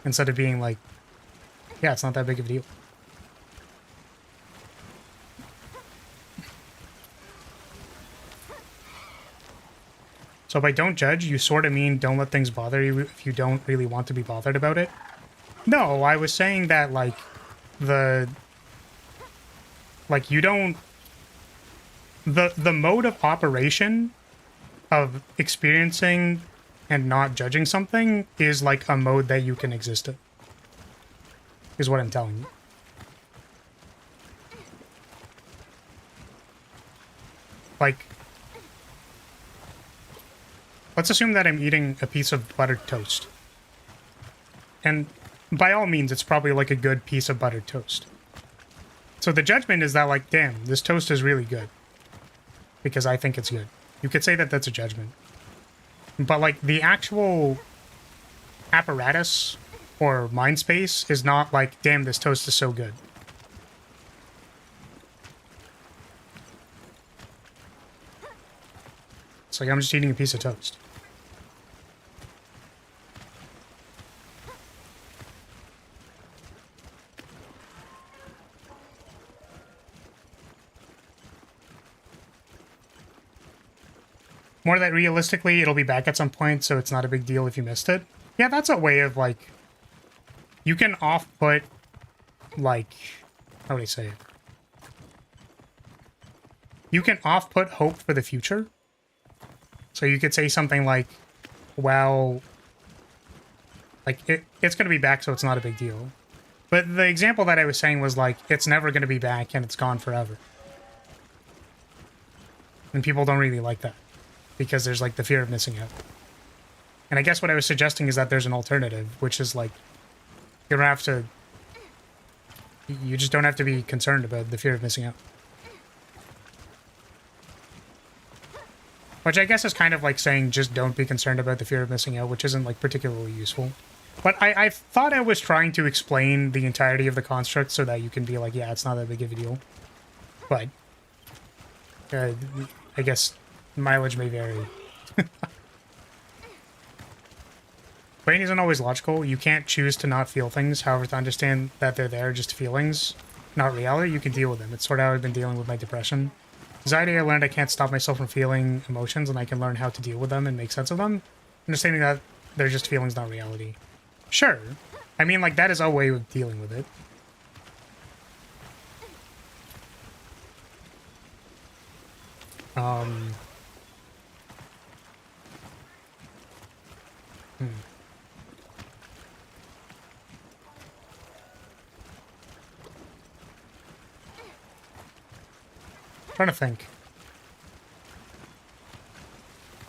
instead of being like, yeah, it's not that big of a deal. So by don't judge, you sort of mean don't let things bother you if you don't really want to be bothered about it? No, I was saying that, like, you don't... The mode of operation of experiencing and not judging something is like a mode that you can exist in. Is what I'm telling you. Like, let's assume that I'm eating a piece of buttered toast. And by all means, it's probably like a good piece of buttered toast. So the judgment is that, like, damn, this toast is really good. Because I think it's good. You could say that that's a judgment. But, like, the actual apparatus or mind space is not like, damn, this toast is so good. It's like, I'm just eating a piece of toast. More that realistically, it'll be back at some point, so it's not a big deal if you missed it. Yeah, that's a way of, like... You can off-put, like... How would I say it? You can off-put hope for the future. So you could say something like, well... Like, it's going to be back, so it's not a big deal. But the example that I was saying was, like, it's never going to be back, and it's gone forever. And people don't really like that. Because there's, like, the fear of missing out. And I guess what I was suggesting is that there's an alternative, which is, like, you don't have to... You just don't have to be concerned about the fear of missing out. Which I guess is kind of like saying just don't be concerned about the fear of missing out, which isn't, like, particularly useful. But I thought I was trying to explain the entirety of the construct so that you can be like, yeah, it's not that big of a deal. But... I guess... mileage may vary. Brain isn't always logical. You can't choose to not feel things. However, to understand that they're there, just feelings, not reality, you can deal with them. It's sort of how I've been dealing with my depression. Anxiety, I learned I can't stop myself from feeling emotions, and I can learn how to deal with them and make sense of them. Understanding that they're just feelings, not reality. Sure. I mean, like, that is a way of dealing with it. Trying to think.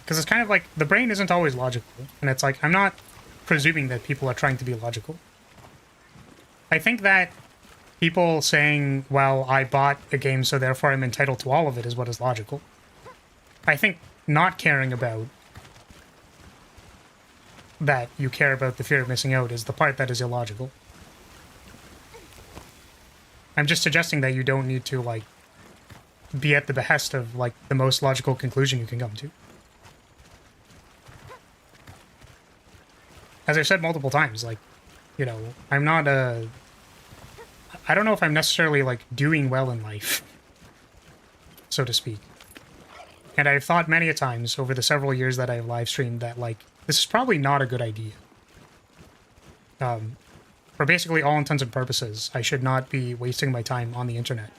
Because it's kind of like, the brain isn't always logical. And it's like, I'm not presuming that people are trying to be logical. I think that people saying, well, I bought a game, so therefore I'm entitled to all of it, is what is logical. I think not caring about that you care about the fear of missing out is the part that is illogical. I'm just suggesting that you don't need to, like, be at the behest of, like, the most logical conclusion you can come to. As I've said multiple times, like, you know, I'm not a... I don't know if I'm necessarily, like, doing well in life, so to speak. And I've thought many a times over the several years that I've live streamed that, like, this is probably not a good idea. For basically all intents and purposes, I should not be wasting my time on the internet.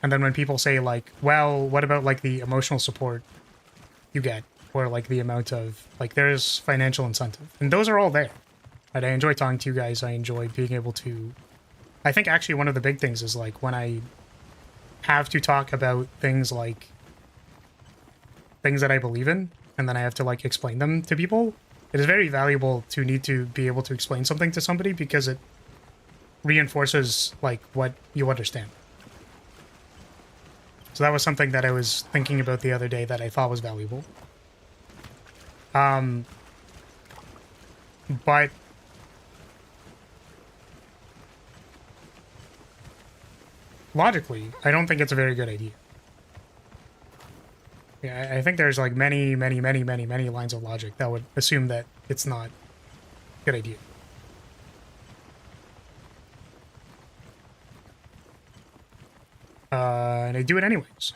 And then when people say, like, well, what about, like, the emotional support you get? Or, like, the amount of, like, there's financial incentive. And those are all there. And I enjoy talking to you guys. I enjoy being able to... I think actually one of the big things is, like, when I have to talk about things like... things that I believe in, and then I have to, like, explain them to people, it is very valuable to need to be able to explain something to somebody because it reinforces, like, what you understand. So that was something that I was thinking about the other day that I thought was valuable. But logically, I don't think it's a very good idea. Yeah, I think there's, like, many lines of logic that would assume that it's not a good idea. And I do it anyways.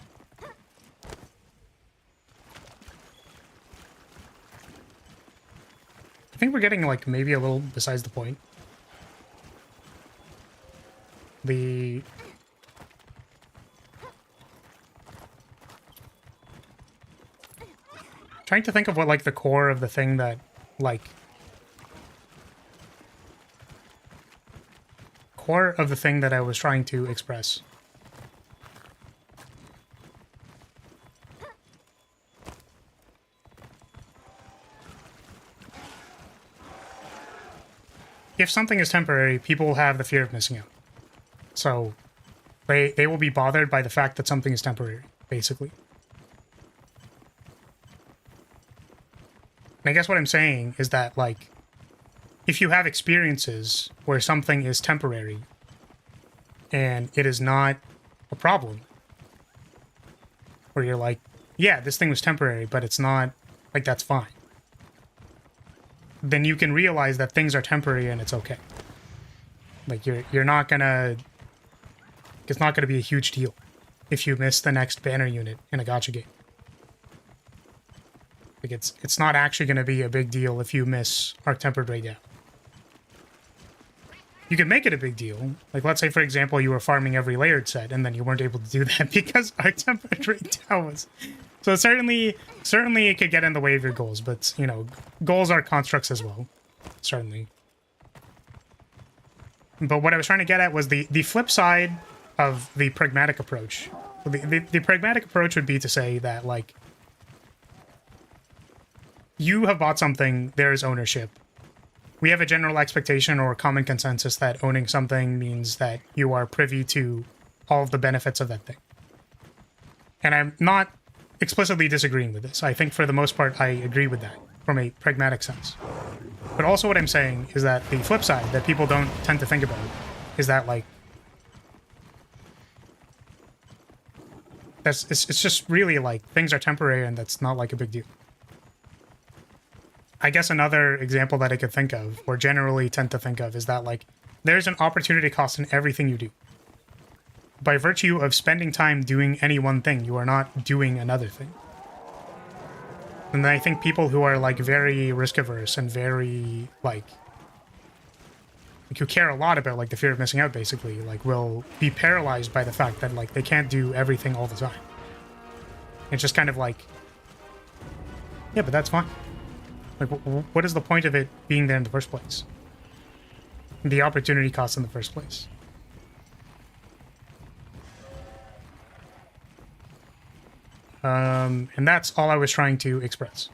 I think we're getting, like, maybe a little besides the point. The... Trying to think of what, like, the core of the thing that, like... Core of the thing that I was trying to express. If something is temporary, people will have the fear of missing out. So, they will be bothered by the fact that something is temporary, basically. And I guess what I'm saying is that, like, if you have experiences where something is temporary and it is not a problem, where you're like, yeah, this thing was temporary, but it's not, like, that's fine, then you can realize that things are temporary and it's okay. Like, you're not gonna... It's not gonna be a huge deal if you miss the next banner unit in a gacha game. Like, it's not actually gonna be a big deal if you miss Arc Tempered Ray Down. You can make it a big deal. Like, let's say, for example, you were farming every layered set, and then you weren't able to do that because Arc Tempered Ray Down was... So certainly it could get in the way of your goals, but, you know, goals are constructs as well. Certainly. But what I was trying to get at was the flip side of the pragmatic approach. The pragmatic approach would be to say that, like, you have bought something, there is ownership. We have a general expectation or common consensus that owning something means that you are privy to all of the benefits of that thing. And I'm not explicitly disagreeing with this. I think for the most part, I agree with that from a pragmatic sense. But also what I'm saying is that the flip side that people don't tend to think about is that, like, it's just really, like, things are temporary and that's not, like, a big deal. I guess another example that I could think of, or generally tend to think of, is that, like, there's an opportunity cost in everything you do. By virtue of spending time doing any one thing, you are not doing another thing. And I think people who are, like, very risk-averse and very, like, who care a lot about, like, the fear of missing out, basically, like, will be paralyzed by the fact that, like, they can't do everything all the time. It's just kind of like, yeah, but that's fine. Like, what is the point of it being there in the first place? The opportunity cost in the first place. And that's all I was trying to express.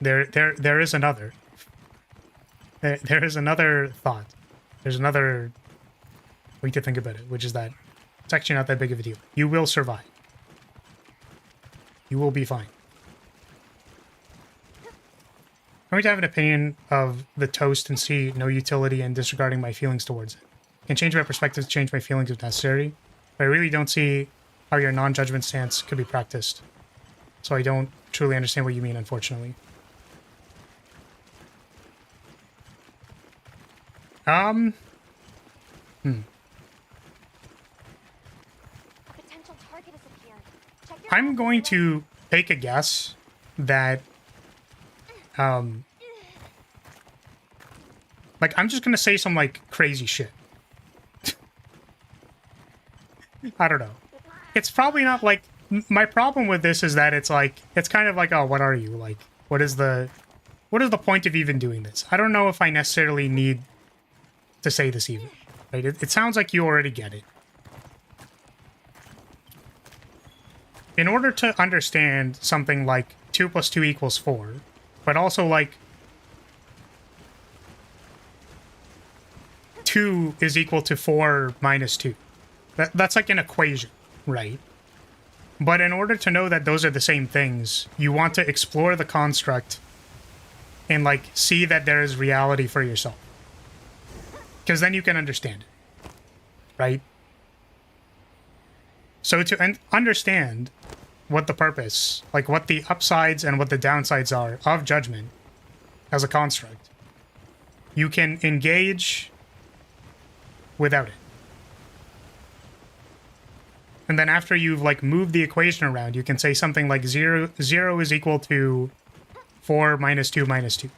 There is another. There is another thought. There's another way to think about it, which is that it's actually not that big of a deal. You will survive. You will be fine. I'm going to have an opinion of the toast and see no utility in disregarding my feelings towards it. Can change my perspective to change my feelings if necessary, but I really don't see how your non-judgment stance could be practiced. So I don't truly understand what you mean, unfortunately. Potential target has appeared. Check your I'm going to take a guess that, like, I'm just going to say some, like, crazy shit. I don't know. It's probably not, like, my problem with this is that it's, like, it's kind of like, oh, what are you? Like, what is the point of even doing this? I don't know if I necessarily need to say this even. Right? It sounds like you already get it. In order to understand something like 2 + 2 = 4, but also, like, 2 is equal to 4 minus 2. That's like an equation, right? But in order to know that those are the same things, you want to explore the construct and, like, see that there is reality for yourself. Because then you can understand it, right? So to understand what the purpose, like what the upsides and what the downsides are of judgment as a construct, you can engage without it. And then after you've, like, moved the equation around, you can say something like 0 is equal to 4 minus 2 minus 2.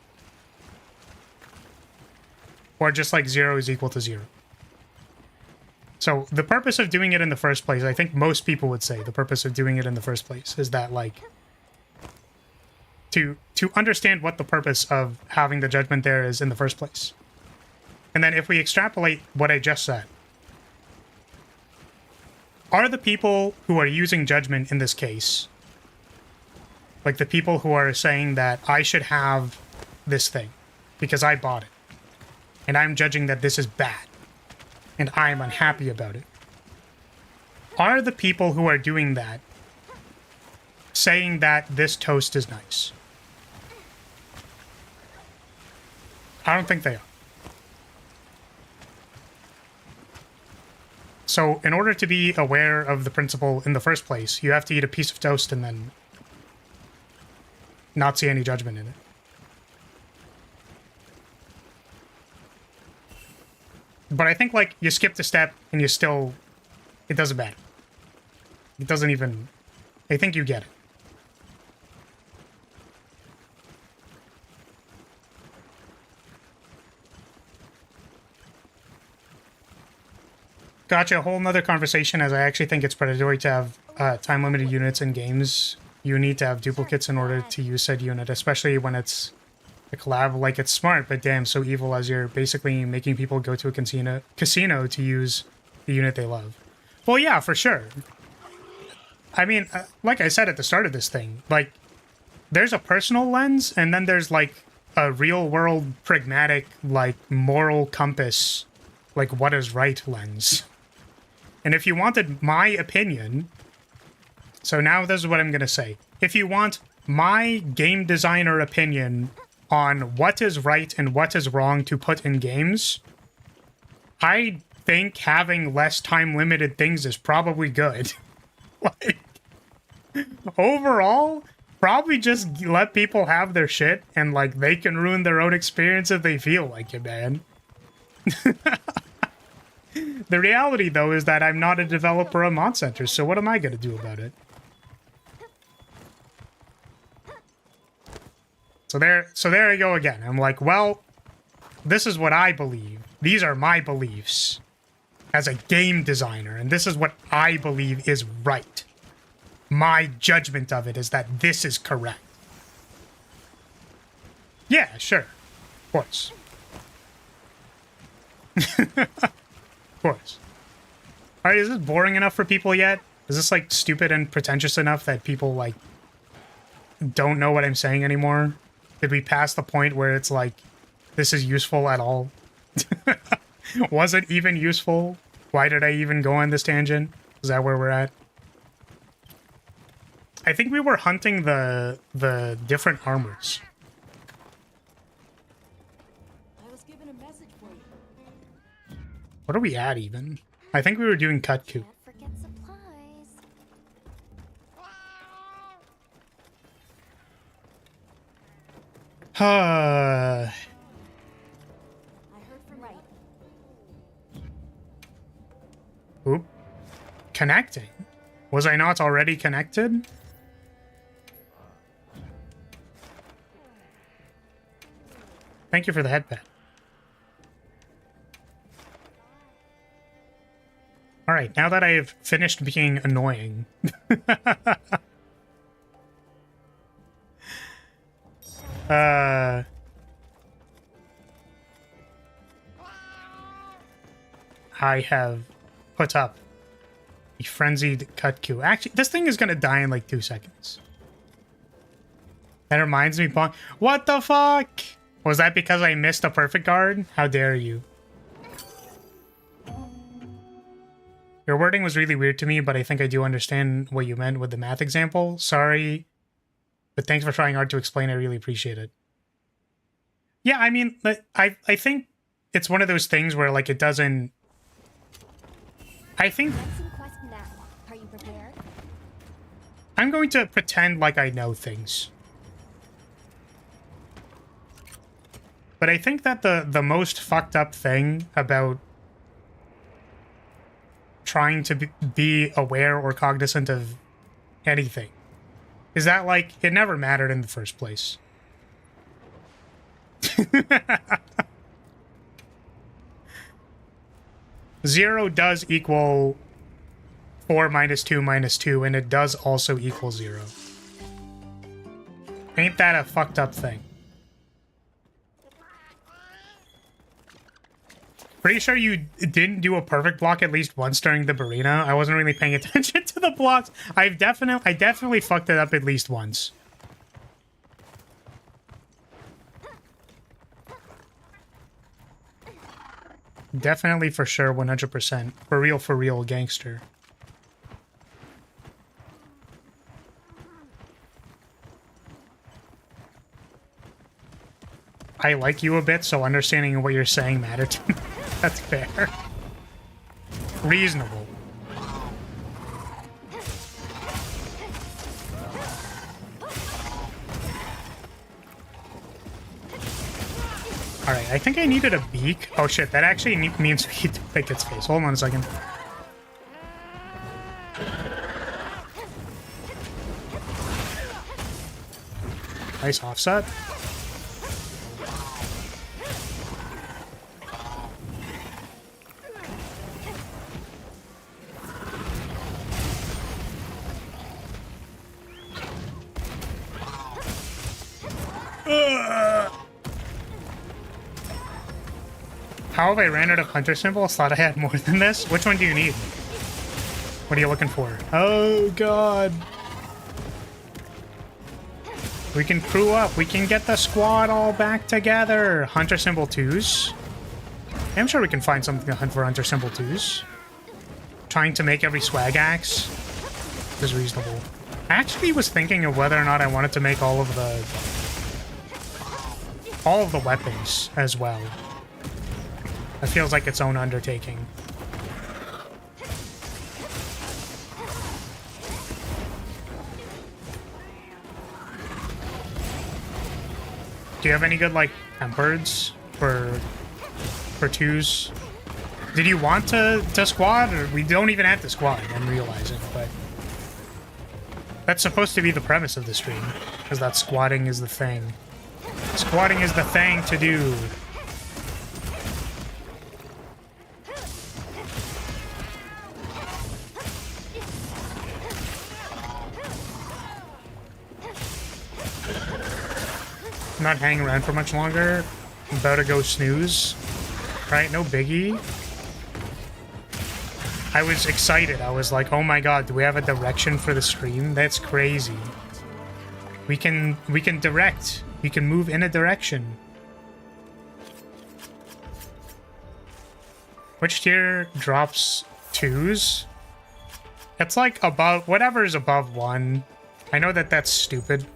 Or just like 0 is equal to 0. So the purpose of doing it in the first place, I think most people would say the purpose of doing it in the first place is that, like, to understand what the purpose of having the judgment there is in the first place. And then if we extrapolate what I just said, are the people who are using judgment in this case, like the people who are saying that I should have this thing because I bought it, and I'm judging that this is bad, and I'm unhappy about it, are the people who are doing that saying that this toast is nice. I don't think they are. So in order to be aware of the principle in the first place, you have to eat a piece of toast and then not see any judgment in it. But I think, like, you skipped a step and you still... It doesn't matter. It doesn't even... I think you get it. Gotcha, a whole nother conversation, as I actually think it's predatory to have time-limited units in games. You need to have duplicates in order to use said unit, especially when it's a collab. Like, it's smart, but damn, so evil, as you're basically making people go to a casino to use the unit they love. Well, yeah, for sure. I mean, like I said at the start of this thing, like, there's a personal lens, and then there's, like, a real-world, pragmatic, like, moral compass, like, what is right lens. And if you wanted my opinion... So now this is what I'm going to say. If you want my game designer opinion on what is right and what is wrong to put in games, I think having less time-limited things is probably good. Like, overall, probably just let people have their shit and, like, they can ruin their own experience if they feel like it, man. The reality, though, is that I'm not a developer of mod centers, so what am I going to do about it? So there I go again. I'm like, well, this is what I believe. These are my beliefs as a game designer, and this is what I believe is right. My judgment of it is that this is correct. Yeah, sure. Of course. Of course. Alright, is this boring enough for people yet? Is this, like, stupid and pretentious enough that people, like, don't know what I'm saying anymore? Did we pass the point where it's like, this is useful at all? Was it even useful? Why did I even go on this tangent? Is that where we're at? I think we were hunting the different armors. I was given a message for you. What are we at even? I think we were doing cut coup. Can't forget supplies. I heard from right. Oop. Connecting? Was I not already connected? Thank you for the headband. Alright, now that I have finished being annoying. I have put up a frenzied cut queue. Actually, this thing is gonna die in like 2 seconds. That reminds me, Pong. What the fuck? Was that because I missed a perfect guard? How dare you? Your wording was really weird to me, but I think I do understand what you meant with the math example. Sorry, but thanks for trying hard to explain. I really appreciate it. Yeah, I mean, I think it's one of those things where, like, it doesn't... I think... Quest now. Are you prepared? I'm going to pretend like I know things. But I think that the most fucked up thing about trying to be aware or cognizant of anything is that, like, it never mattered in the first place. Zero does equal 4 minus 2 minus 2, and it does also equal 0. Ain't that a fucked up thing? Pretty sure you didn't do a perfect block at least once during the Barina. I wasn't really paying attention to the blocks. I definitely fucked it up at least once. Definitely, for sure, 100%. For real, gangster. I like you a bit, so understanding what you're saying mattered to me. That's fair. Reasonable. Alright, I think I needed a beak. Oh shit, that actually means we need to pick its face. Hold on a second. Nice offset. How have I ran out of hunter symbols? Thought I had more than this. Which one do you need? What are you looking for? Oh god. We can crew up. We can get the squad all back together. Hunter symbol 2s. I'm sure we can find something to hunt for hunter symbol 2s. Trying to make every swag axe is reasonable. I actually was thinking of whether or not I wanted to make all of the weapons as well. That feels like its own undertaking. Do you have any good, like, tempereds for 2s? Did you want to squad? Or we don't even have to squad, I'm realizing, but... That's supposed to be the premise of the stream, because that squatting is the thing. Squatting is the thing to do. I'm not hanging around for much longer. I'm about to go snooze. Right, no biggie. I was excited. I was like, oh my god, do we have a direction for the stream? That's crazy. We can direct. We can move in a direction. Which tier drops 2s? It's like above, whatever is above 1. I know that that's stupid.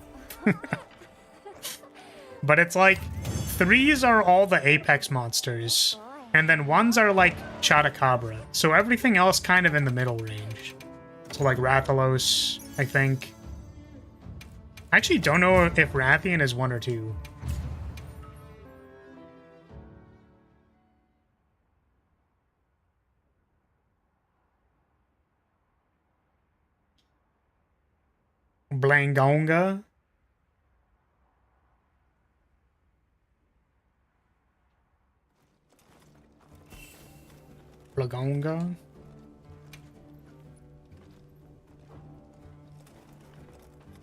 But it's like 3s are all the apex monsters, and then 1s are like Chotacabra. So everything else kind of in the middle range. So like Rathalos, I think. I actually don't know if Rathian is 1 or 2. Blangonga. Blagonga.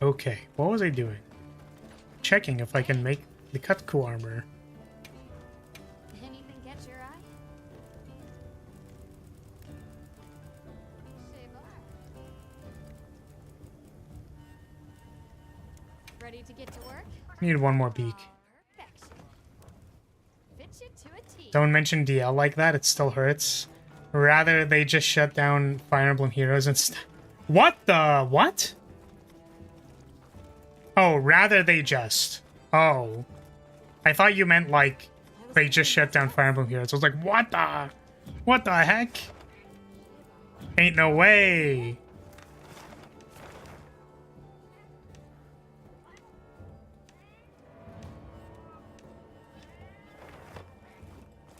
Okay, what was I doing? Checking if I can make the Cutco armor. Anything catch your eye? Say bye. Ready to get to work? Need one more beak. Perfection. Fit you to a T. Don't mention DL like that, it still hurts. Rather, they just shut down Fire Emblem Heroes instead. What the? What? Oh, rather they just. Oh. I thought you meant, like, they just shut down Fire Emblem Heroes. I was like, what the? What the heck? Ain't no way.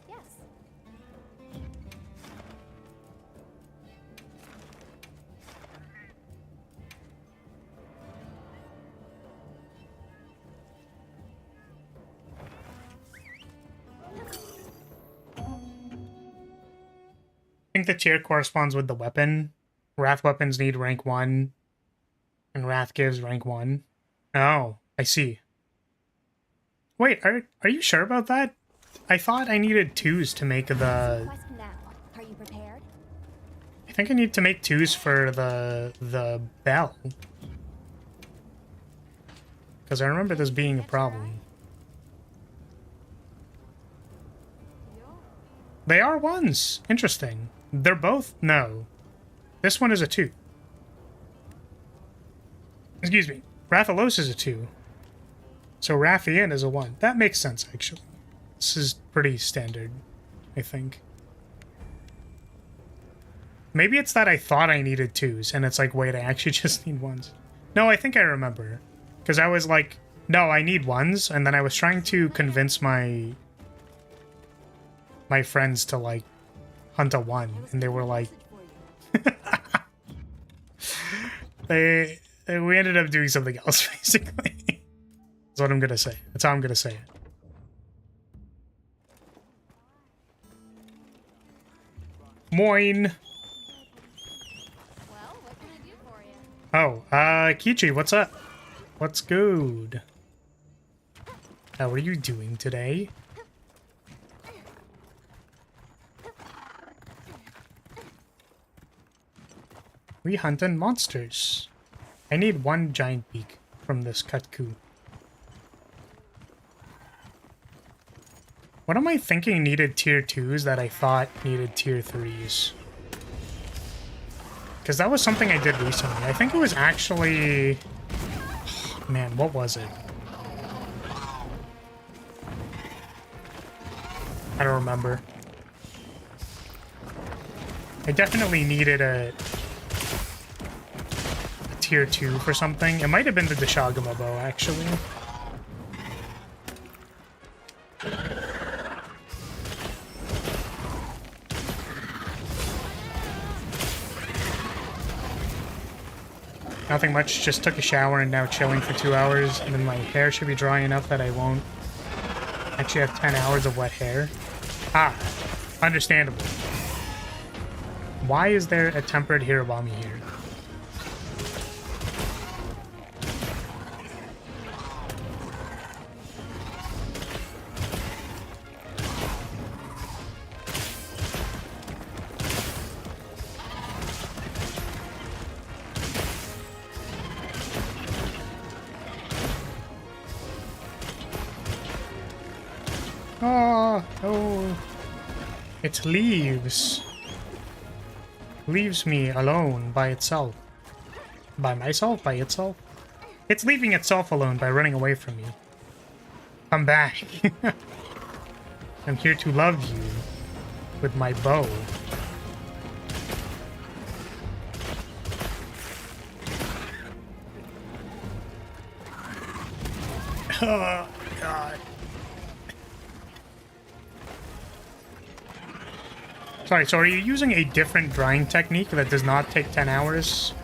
Yes. I think the tier corresponds with the weapon. Wrath weapons need rank 1, and Wrath gives rank 1. Oh, I see. Wait, are you sure about that? I thought I needed 2s to make the... Quest now. Are you prepared? I think I need to make 2s for the bell. Because I remember this being a problem. They are 1s. Interesting. They're both... No. This one is a 2. Excuse me. Rathalos is a 2. So Raffian is a 1. That makes sense, actually. This is pretty standard, I think. Maybe it's that I thought I needed 2s, and it's like, wait, I actually just need 1s. No, I think I remember. Because I was like, no, I need 1s, and then I was trying to convince my friends to, like, hunt a 1, and they were like... we ended up doing something else, basically. That's what I'm gonna say. That's how I'm gonna say it. Moin! Well, what can I do for you? Oh, Kichi, what's up? What's good? How are you doing today? We hunting monsters. I need 1 giant beak from this Katku. What am I thinking needed tier 2s that I thought needed tier 3s? Because that was something I did recently. I think it was actually... Man, what was it? I don't remember. I definitely needed a tier 2 for something. It might have been the Deshagama bow, actually. Nothing much, just took a shower and now chilling for 2 hours, and then my hair should be dry enough that I won't actually have 10 hours of wet hair. Ah, understandable. Why is there a tempered Hirobami here? Oh, it leaves. Leaves me alone by itself. By myself? By itself? It's leaving itself alone by running away from me. Come back. I'm here to love you with my bow. Oh, God. Sorry, so are you using a different drying technique that does not take 10 hours?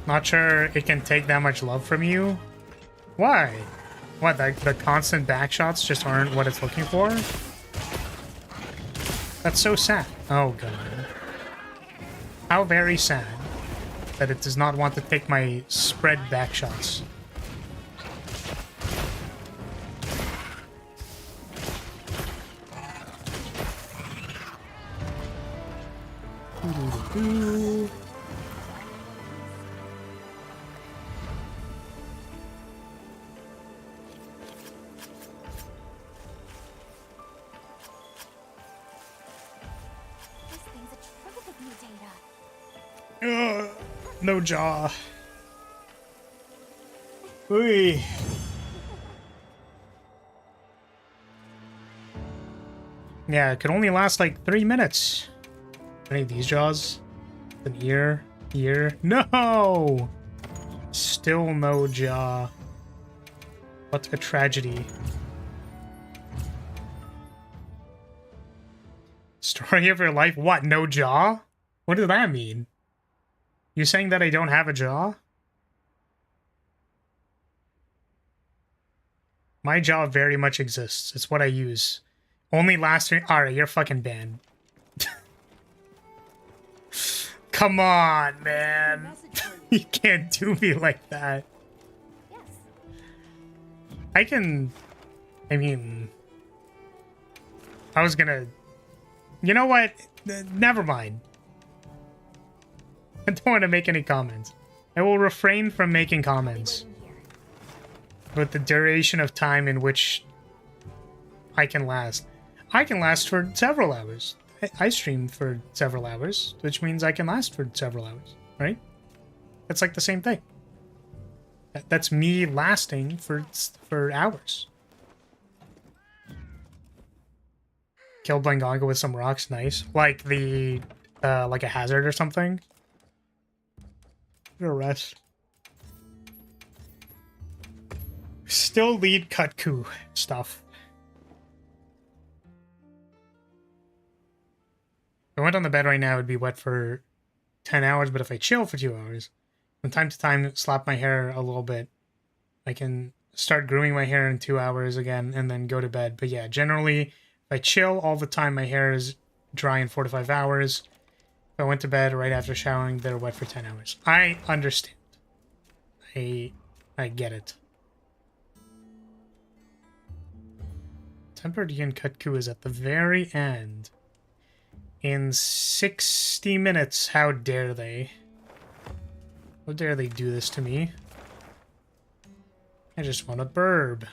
Not sure it can take that much love from you? Why? What, the constant backshots just aren't what it's looking for? That's so sad. Oh, God. How very sad that it does not want to take my spread backshots. Ooh. This thing's a trove of new data. No jaw. Ooh. Yeah, it could only last like 3 minutes. Any of these jaws? An ear? No! Still no jaw. What a tragedy. Story of your life? What, no jaw? What does that mean? You saying that I don't have a jaw? My jaw very much exists. It's what I use. Only last... Alright, you're fucking banned. Come on, man. You can't do me like that. Yes. I can... I mean... I was gonna... You know what? Never mind. I don't want to make any comments. I will refrain from making comments about the duration of time in which I can last. I can last for several hours. I streamed for several hours, which means I can last for several hours, right? That's like the same thing. That's me lasting for hours. Killed Blangonga with some rocks, nice. Like the, like a hazard or something. Gonna rest. Still lead Kutku stuff. If I went on the bed right now, it would be wet for 10 hours, but if I chill for 2 hours, from time to time, slap my hair a little bit, I can start grooming my hair in 2 hours again and then go to bed. But yeah, generally, if I chill all the time, my hair is dry in 4 to 5 hours. If I went to bed right after showering, they're wet for 10 hours. I understand. I get it. Tempered Yin Kutku is at the very end. In 60 minutes, how dare they? How dare they do this to me? I just want a burb.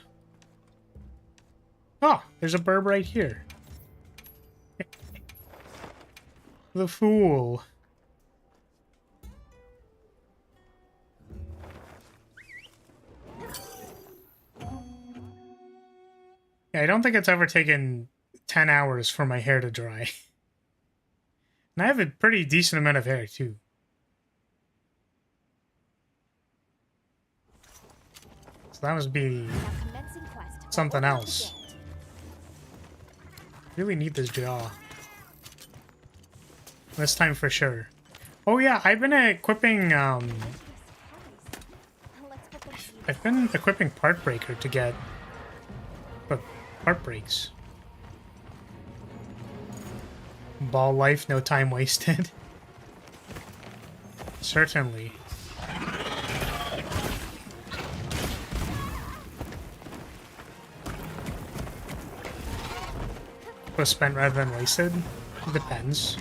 Oh, there's a burb right here. The fool. Yeah, I don't think it's ever taken 10 hours for my hair to dry. And I have a pretty decent amount of hair, too. So that must be something else. Really need this jaw. This time for sure. Oh yeah, I've been equipping, I've been equipping Part Breaker to get part breaks. Ball life, no time wasted. Certainly. Was spent rather than wasted? Depends.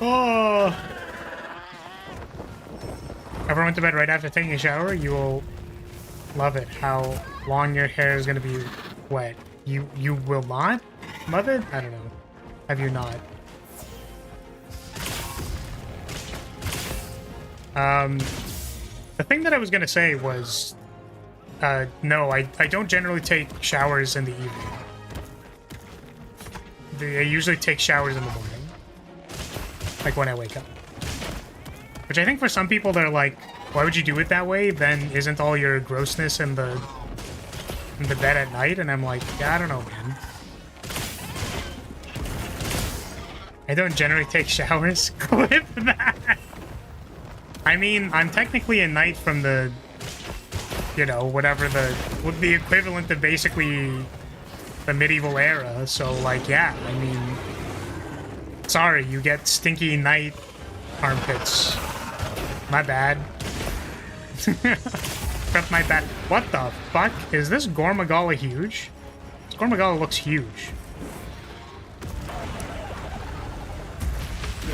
Oh! Ever went to bed right after taking a shower? You will love it how long your hair is going to be wet. You will not love it? I don't know. Have you not? The thing that I was going to say was, no, I don't generally take showers in the evening. I usually take showers in the morning. Like when I wake up. Which I think for some people they're like, why would you do it that way? Then isn't all your grossness in the bed at night? And I'm like, yeah, I don't know, man. I don't generally take showers. Clip that. I mean, I'm technically a knight from the, you know, whatever would be equivalent to basically the medieval era. So like, yeah, I mean, sorry, you get stinky knight armpits. My bad. Prep my bad. What the fuck? Is this Gormagala huge? This Gormagala looks huge.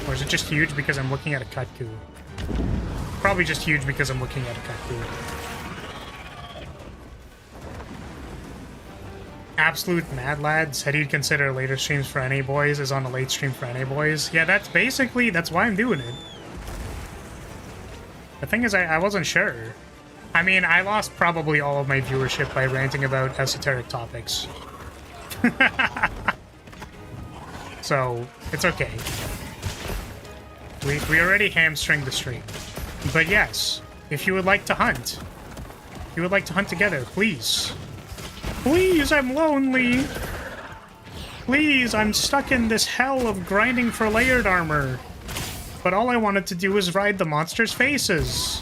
Or is it just huge because I'm looking at a Kutku? Probably just huge because I'm looking at a Kutku. Absolute Mad Lad said he'd consider later streams for NA Boys is on a late stream for NA Boys. Yeah, that's why I'm doing it. The thing is, I wasn't sure. I mean, I lost probably all of my viewership by ranting about esoteric topics. So, it's okay. We already hamstringed the stream. But yes, if you would like to hunt, if you would like to hunt together, please. Please, I'm lonely. Please, I'm stuck in this hell of grinding for layered armor. But all I wanted to do was ride the monsters' faces.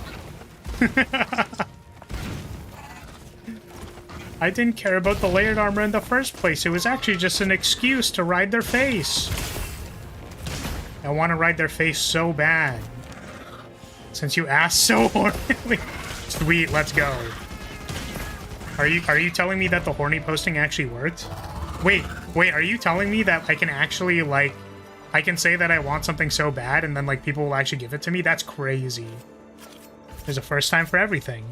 I didn't care about the layered armor in the first place. It was actually just an excuse to ride their face. I want to ride their face so bad. Since you asked so hornily. Sweet, let's go. Are you telling me that the horny posting actually worked? Wait, are you telling me that I can actually, like, I can say that I want something so bad and then like people will actually give it to me. That's crazy. There's a first time for everything.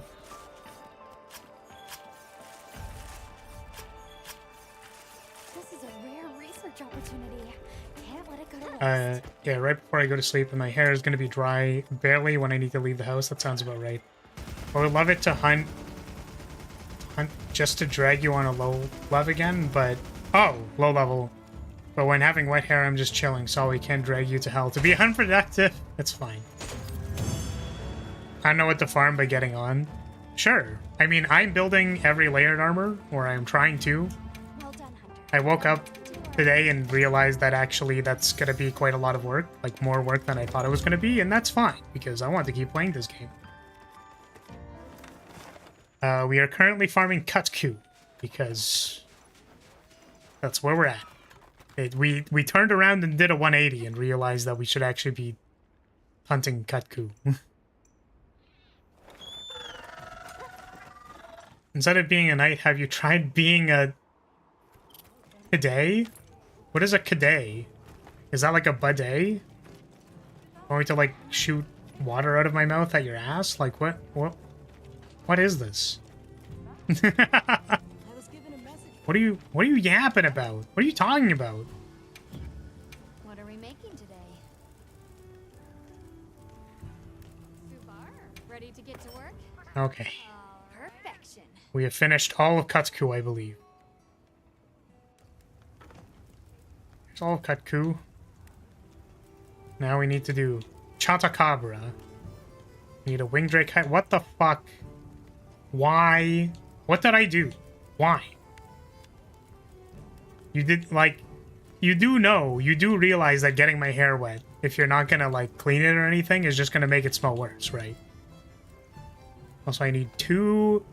This is a rare research opportunity. Can't let it go to waste. Yeah, right before I go to sleep, and my hair is going to be dry barely when I need to leave the house. That sounds about right. I would love it to hunt just to drag you on a low level again, but... Oh, low level. But when having wet hair, I'm just chilling, so we can't drag you to hell. To be unproductive, it's fine. I don't know what to farm by getting on. Sure. I mean, I'm building every layered armor, or I'm trying to. Well done, Hunter. I woke up today and realized that actually that's going to be quite a lot of work. Like, more work than I thought it was going to be, and that's fine, because I want to keep playing this game. We are currently farming Kutku, because that's where we're at. We turned around and did a 180 and realized that we should actually be hunting Kutku. Instead of being a knight, have you tried being a Cadet? What is a Cadet? Is that like a bidet? Going to like shoot water out of my mouth at your ass? Like what is this? What are you yapping about? What are you talking about? What are we making today? Subar, ready to get to work? Okay. Perfection. We have finished all of Kutku, I believe. It's all of Kutku. Now we need to do Chatakabra. We need a wing drake. What the fuck? Why? What did I do? Why? You did, like, you do realize that getting my hair wet, if you're not gonna, like, clean it or anything, is just gonna make it smell worse, right? Also, I need 2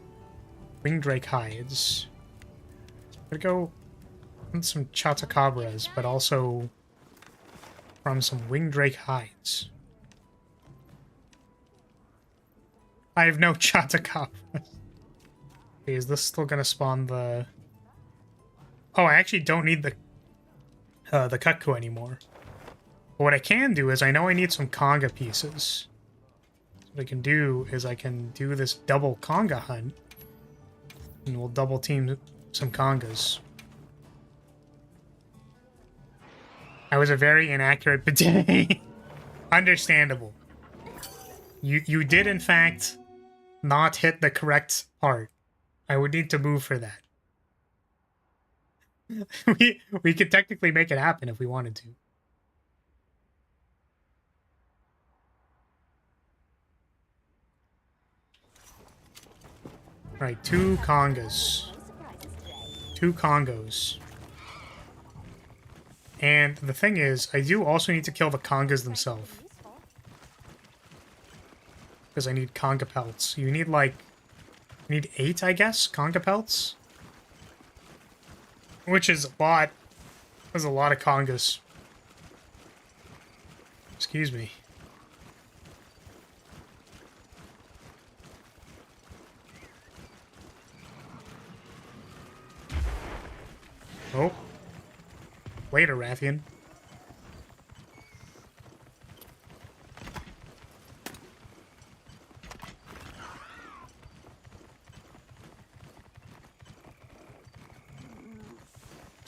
wing drake hides. I'm gonna go on some Chatakabras, but also from some wing drake hides. I have no Chatakabras. Okay, is this still gonna spawn the... Oh, I actually don't need the Kutku anymore. But what I can do is, I know I need some Conga pieces. So what I can do is I can do this double Conga hunt. And we'll double team some Congas. I was a very inaccurate bidet. Understandable. You did, in fact, not hit the correct part. I would need to move for that. we could technically make it happen if we wanted to. Right, 2 Congas. 2 Congos. And the thing is, I do also need to kill the Congas themselves. Because I need Conga pelts. You need, like... You need 8, I guess? Conga pelts? Which is a lot. There's a lot of Congas. Excuse me. Oh. Later, Rathian.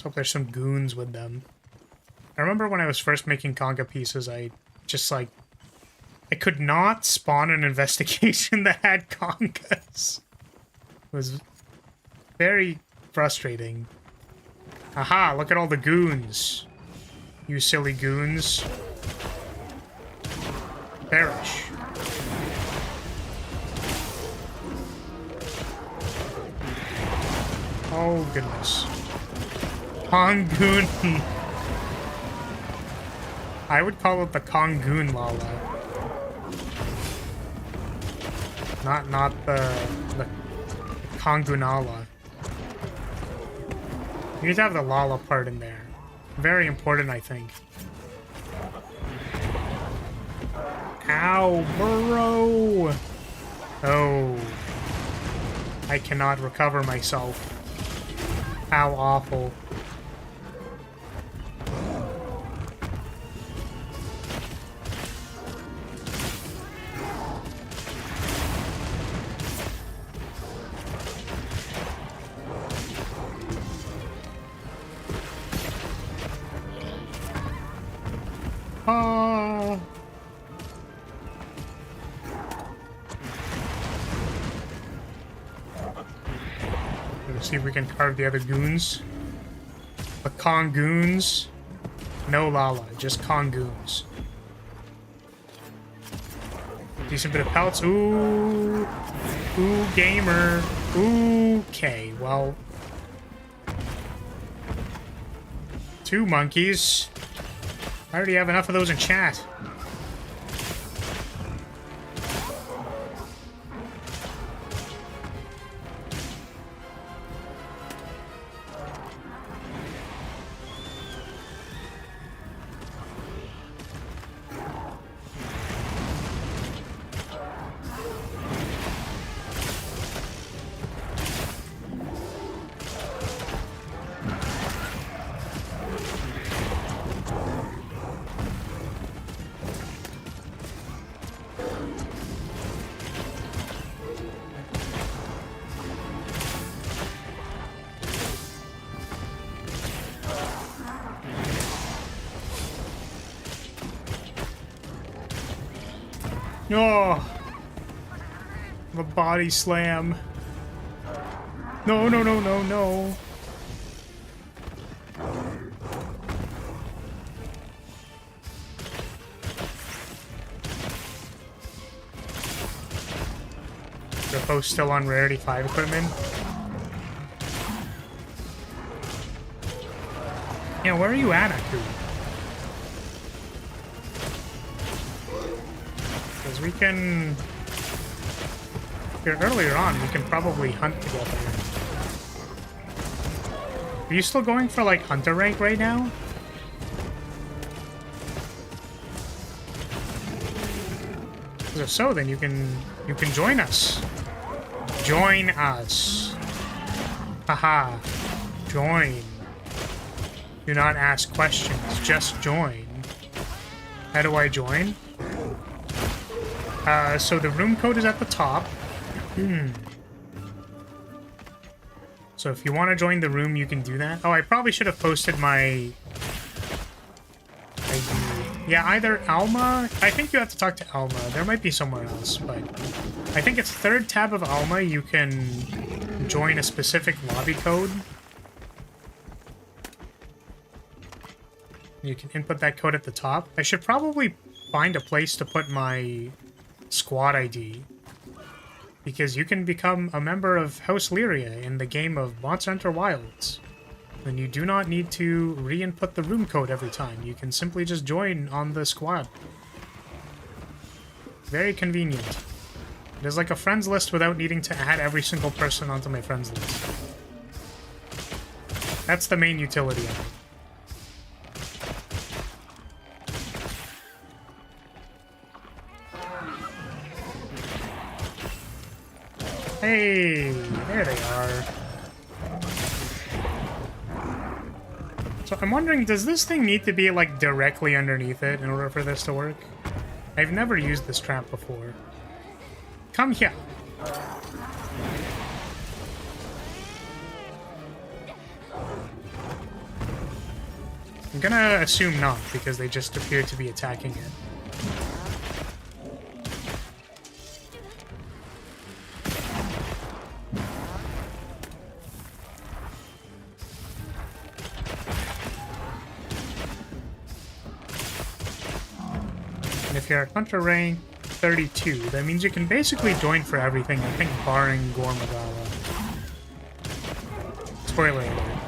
Hope there's some goons with them. I remember when I was first making Conga pieces, I just like... I could not spawn an investigation that had Congas. It was very frustrating. Aha, look at all the goons. You silly goons. Perish. Oh, goodness. Kongoon. I would call it the Kongoon Lala. Not the Kongoonala. You need to have the Lala part in there. Very important, I think. Ow, bro! Oh. I cannot recover myself. How awful. See if we can carve the other goons. The Kongoons. No Lala, just Kongoons. Decent bit of pellets. Ooh. Ooh, gamer. Okay, well. 2 monkeys. I already have enough of those in chat. Oh, the body slam. No, no, no, no, no. The host still on Rarity 5 equipment. Yeah, where are you at, Aku? We can... Here, earlier on, we can probably hunt together. Are you still going for, like, hunter rank right now? If so, then you can join us. Join us. Haha. Join. Do not ask questions, just join. How do I join? So the room code is at the top. So if you want to join the room, you can do that. Oh, I probably should have posted my ID. Yeah, either Alma. I think you have to talk to Alma. There might be somewhere else, but I think it's 3rd tab of Alma. You can join a specific lobby code. You can input that code at the top. I should probably find a place to put my squad ID, because you can become a member of House Lyria in the game of Monster Hunter Wilds. Then you do not need to re-input the room code every time. You can simply just join on the squad. Very convenient. It is like a friends list without needing to add every single person onto my friends list. That's the main utility of it. Hey, there they are. So I'm wondering, does this thing need to be like directly underneath it in order for this to work? I've never used this trap before. Come here. I'm gonna assume not, because they just appear to be attacking it. If you're at Hunter rank 32, that means you can basically join for everything, I think, barring Gormagala. Spoiler alert.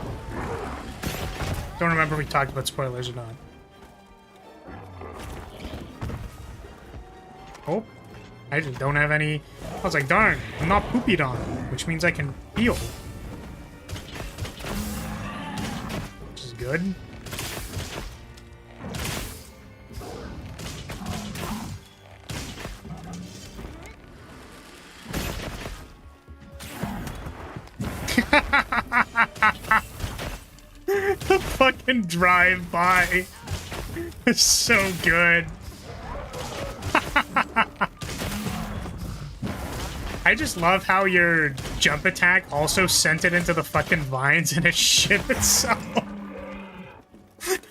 Don't remember if we talked about spoilers or not. Oh, I just don't have any... I was like, darn, I'm not poopied on, which means I can heal. Which is good. The fucking drive-by is so good. I just love how your jump attack also sent it into the fucking vines and it shit itself.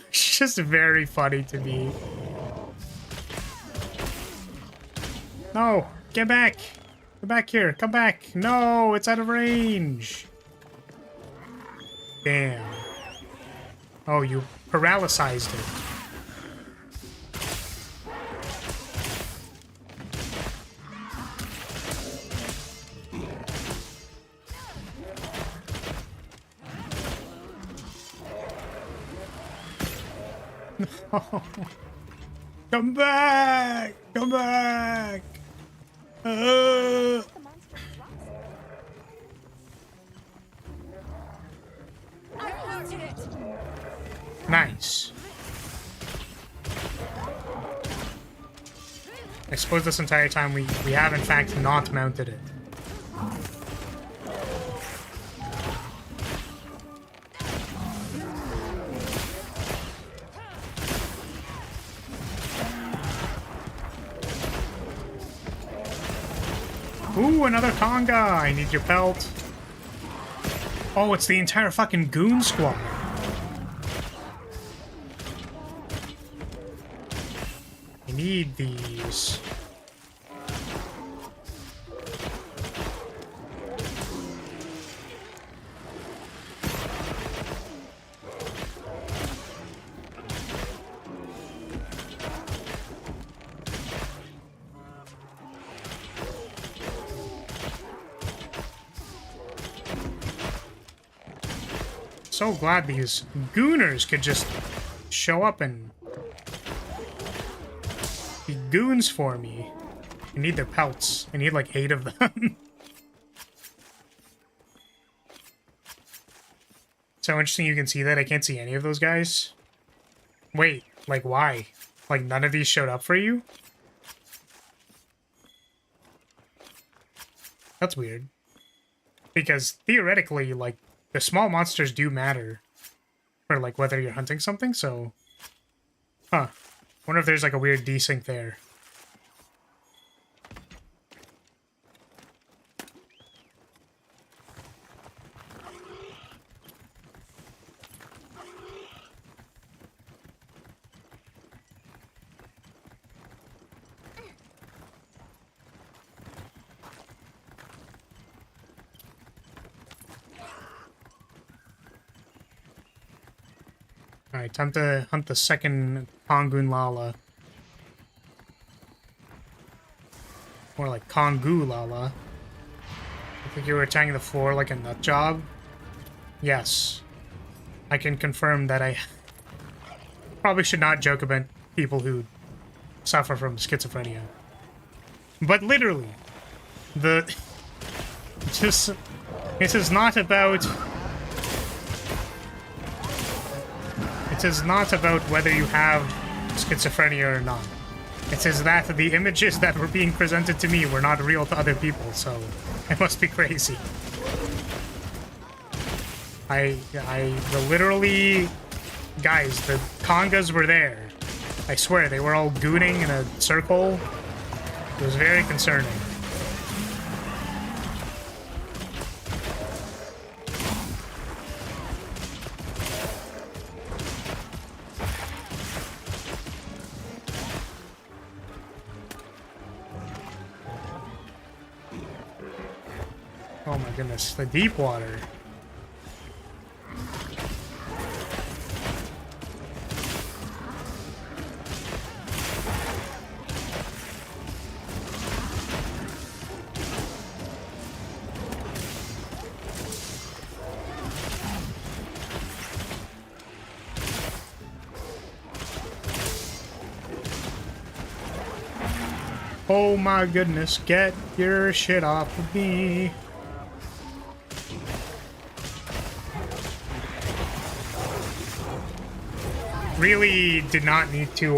It's just very funny to me. No, get back. Get back here. Come back. No, it's out of range. Damn. Oh, you paralysized it. No. Come back! Come back! The monster blocks. I did it. Nice. I suppose this entire time we have in fact not mounted it. Ooh, another conga! I need your pelt. Oh, it's the entire fucking goon squad. I need these. So glad these gooners could just show up and be goons for me. I need their pelts. I need like 8 of them. So interesting you can see that. I can't see any of those guys. Wait, like why? Like none of these showed up for you? That's weird. Because theoretically, like, the small monsters do matter for, like, whether you're hunting something, so... Huh. Wonder if there's, like, a weird desync there. Alright, time to hunt the second Kongun Lala. More like Kongu Lala. I think you were attacking the floor like a nut job. Yes. I can confirm that I probably should not joke about people who suffer from schizophrenia. But literally, this is not about... It is not about whether you have schizophrenia or not. It is that the images that were being presented to me were not real to other people, so I must be crazy. Literally... Guys, the congas were there. I swear, they were all gooning in a circle. It was very concerning. Oh my goodness, the deep water. Oh my goodness, get your shit off of me. Really did not need to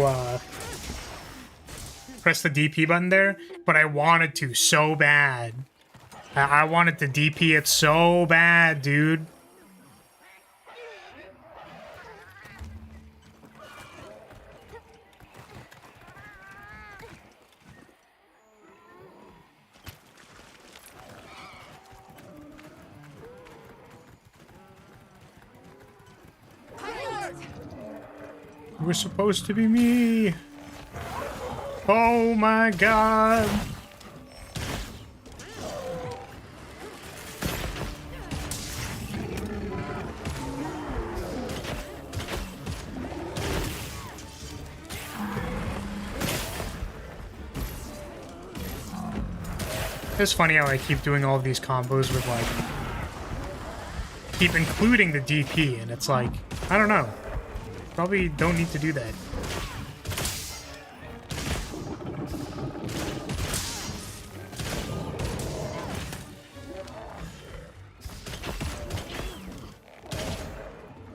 press the DP button there, but I wanted to so bad. I wanted to DP it so bad, dude. It was supposed to be me. Oh my god. It's funny how I keep doing all of these combos with, like, keep including the DP, and it's like, I don't know. Probably don't need to do that.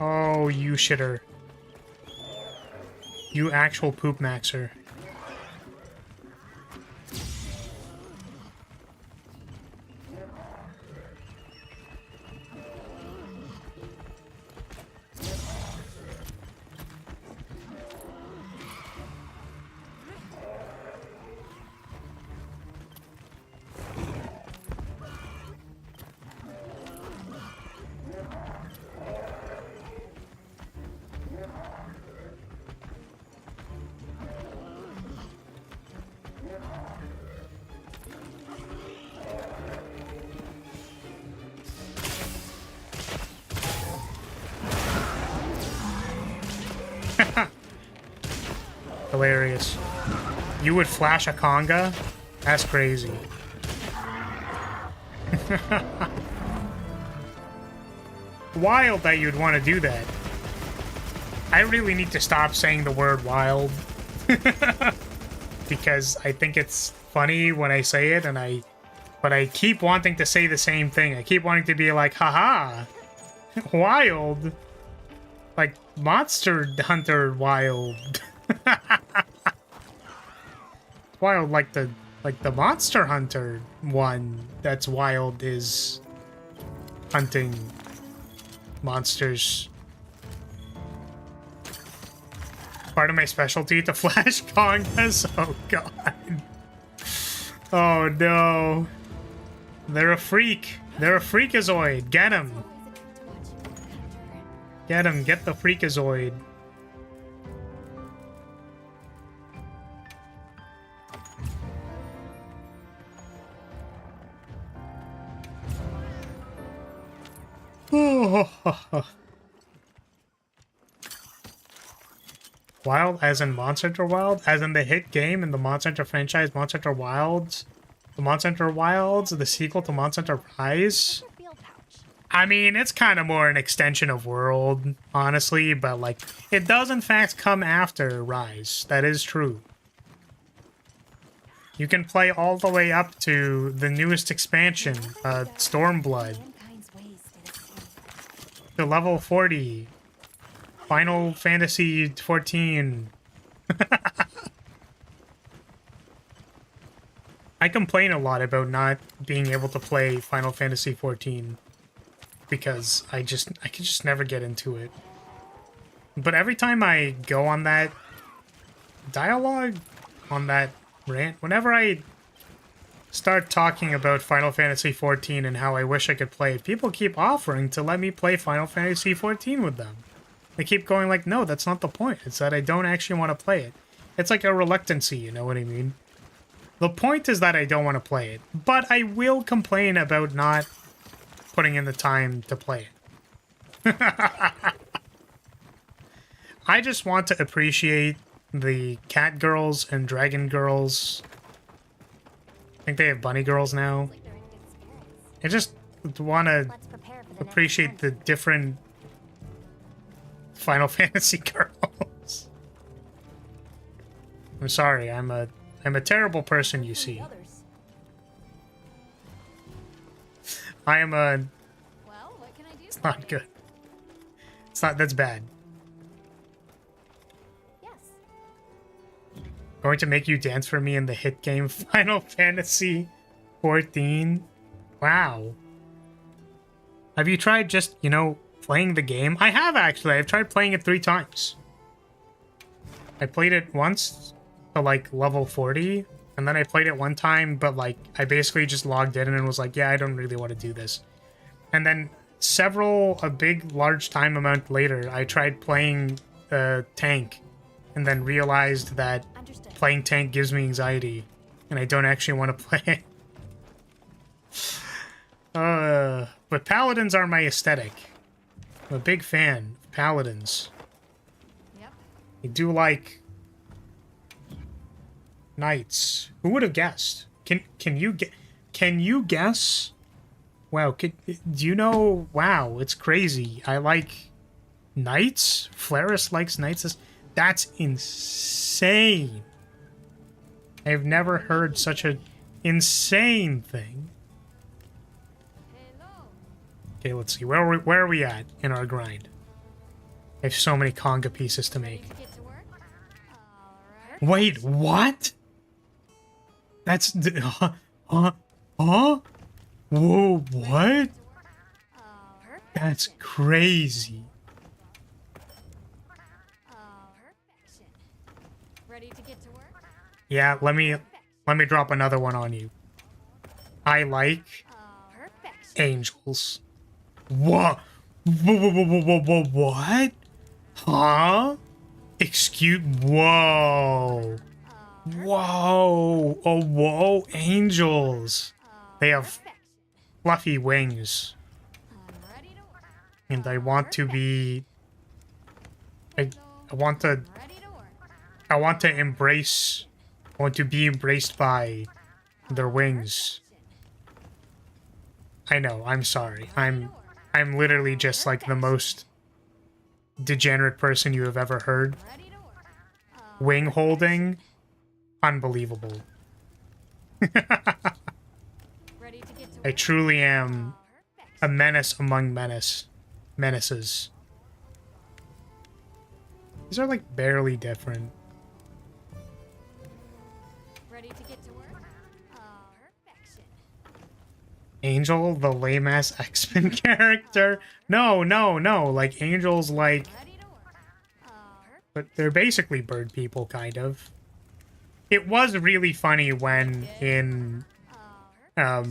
Oh, you shitter. You actual poop maxer. Hilarious. You would flash a conga? That's crazy. Wild that you'd want to do that. I really need to stop saying the word wild. Because I think it's funny when I say it, but I keep wanting to say the same thing. I keep wanting to be like, haha, wild. Like Monster Hunter wild. Wild like the Monster Hunter one that's wild is hunting monsters. Part of my specialty to flash congas. Oh god. Oh no. They're a freak. They're a freakazoid. Get him. Get him. Get the freakazoid. Wild as in Monster Hunter Wild? As in the hit game in the Monster Hunter franchise, Monster Hunter Wilds? The Monster Hunter Wilds, the sequel to Monster Hunter Rise? I mean, it's kind of more an extension of World, honestly, but like, it does in fact come after Rise. That is true. You can play all the way up to the newest expansion, Stormblood. To level 40. Final Fantasy 14. I complain a lot about not being able to play Final Fantasy 14 because I can just never get into it. But every time I go on that dialogue, on that rant, whenever I start talking about Final Fantasy 14 and how I wish I could play it, people keep offering to let me play Final Fantasy 14 with them. They keep going like, no, that's not the point. It's that I don't actually want to play it. It's like a reluctancy, you know what I mean? The point is that I don't want to play it, but I will complain about not putting in the time to play it. I just want to appreciate the cat girls and dragon girls. I think they have bunny girls now. I just want to appreciate the different Final Fantasy girls. I'm sorry, I'm a terrible person, you see. I am a... It's not good. It's not... That's bad. Going to make you dance for me in the hit game Final Fantasy 14? Wow. Have you tried just, you know, playing the game? I have, actually. I've tried playing it 3 times. I played it once to, like, level 40, and then I played it one time, but, like, I basically just logged in and was like, yeah, I don't really want to do this. And then a big, large time amount later, I tried playing Tank, and then realized that playing Tank gives me anxiety, and I don't actually want to play it. But Paladins are my aesthetic. I'm a big fan of Paladins. Yep. I do like Knights. Who would have guessed? Can you get... can you guess? Wow, do you know? Wow, it's crazy. I like knights. Flaris likes knights. That's insane. I've never heard such an insane thing. Okay, let's see. Where are we at in our grind? I have so many conga pieces to make. Wait, what? That's... Huh? Whoa, what? That's crazy. Yeah, let me drop another one on you. I like angels. What? What? Huh? Excuse... Whoa. Whoa. Oh, whoa. Angels. They have fluffy wings. And I want to be... I want to embrace... I want to be embraced by their wings. I know, I'm sorry. I'm literally just like the most degenerate person you have ever heard. Wing holding? Unbelievable. I truly am a menace among menaces. These are like barely different. Angel, the lame-ass X-Men character? No. Like, Angel's like... But they're basically bird people, kind of. It was really funny when in... what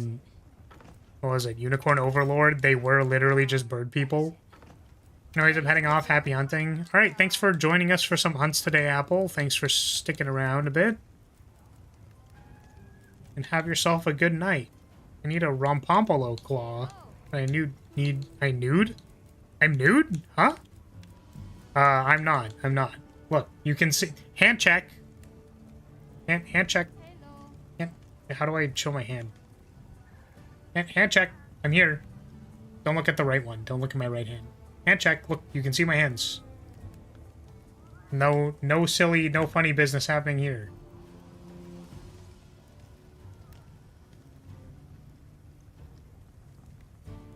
was it? Unicorn Overlord? They were literally just bird people. Anyways, I'm heading off. Happy hunting. Alright, thanks for joining us for some hunts today, Apple. Thanks for sticking around a bit. And have yourself a good night. I need a Rompompolo claw. I'm nude? I'm nude? Huh? I'm not. Look, you can see... Hand check. Hand check. How do I show my hand? Hand check. I'm here. Don't look at the right one. Don't look at my right hand. Hand check. Look, you can see my hands. No silly, no funny business happening here.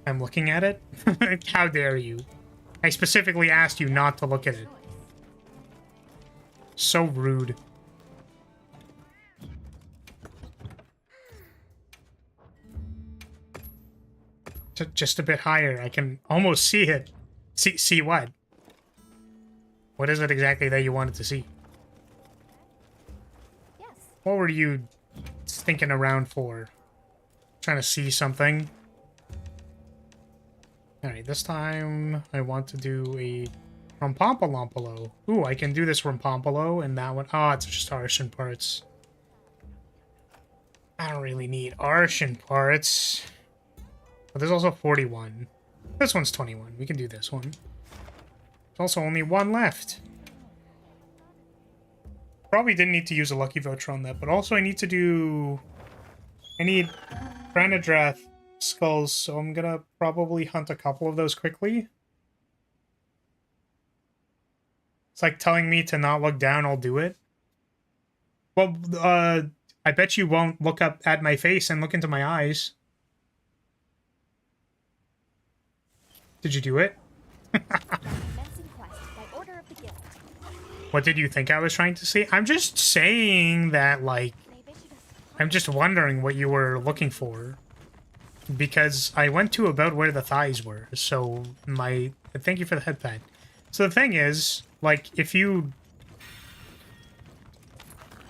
I'm looking at it? How dare you? I specifically asked you not to look at it. So rude. Just a bit higher. I can almost see it. See what? What is it exactly that you wanted to see? Yes. What were you stinking around for? Trying to see something? Alright, this time I want to do a Rompompolompolo. Ooh, I can do this Rompompolo and that one. Oh, it's just Arshan parts. I don't really need Arshan parts. But there's also 41. This one's 21. We can do this one. There's also only one left. Probably didn't need to use a lucky voucher on that, but also I need Granadrath skulls, so I'm gonna probably hunt a couple of those quickly. It's like telling me to not look down, I'll do it. Well, I bet you won't look up at my face and look into my eyes. Did you do it? What did you think I was trying to say? I'm just saying that, like, I'm just wondering what you were looking for. Because I went to about where the thighs were, so thank you for the head pad. So the thing is, like, if you...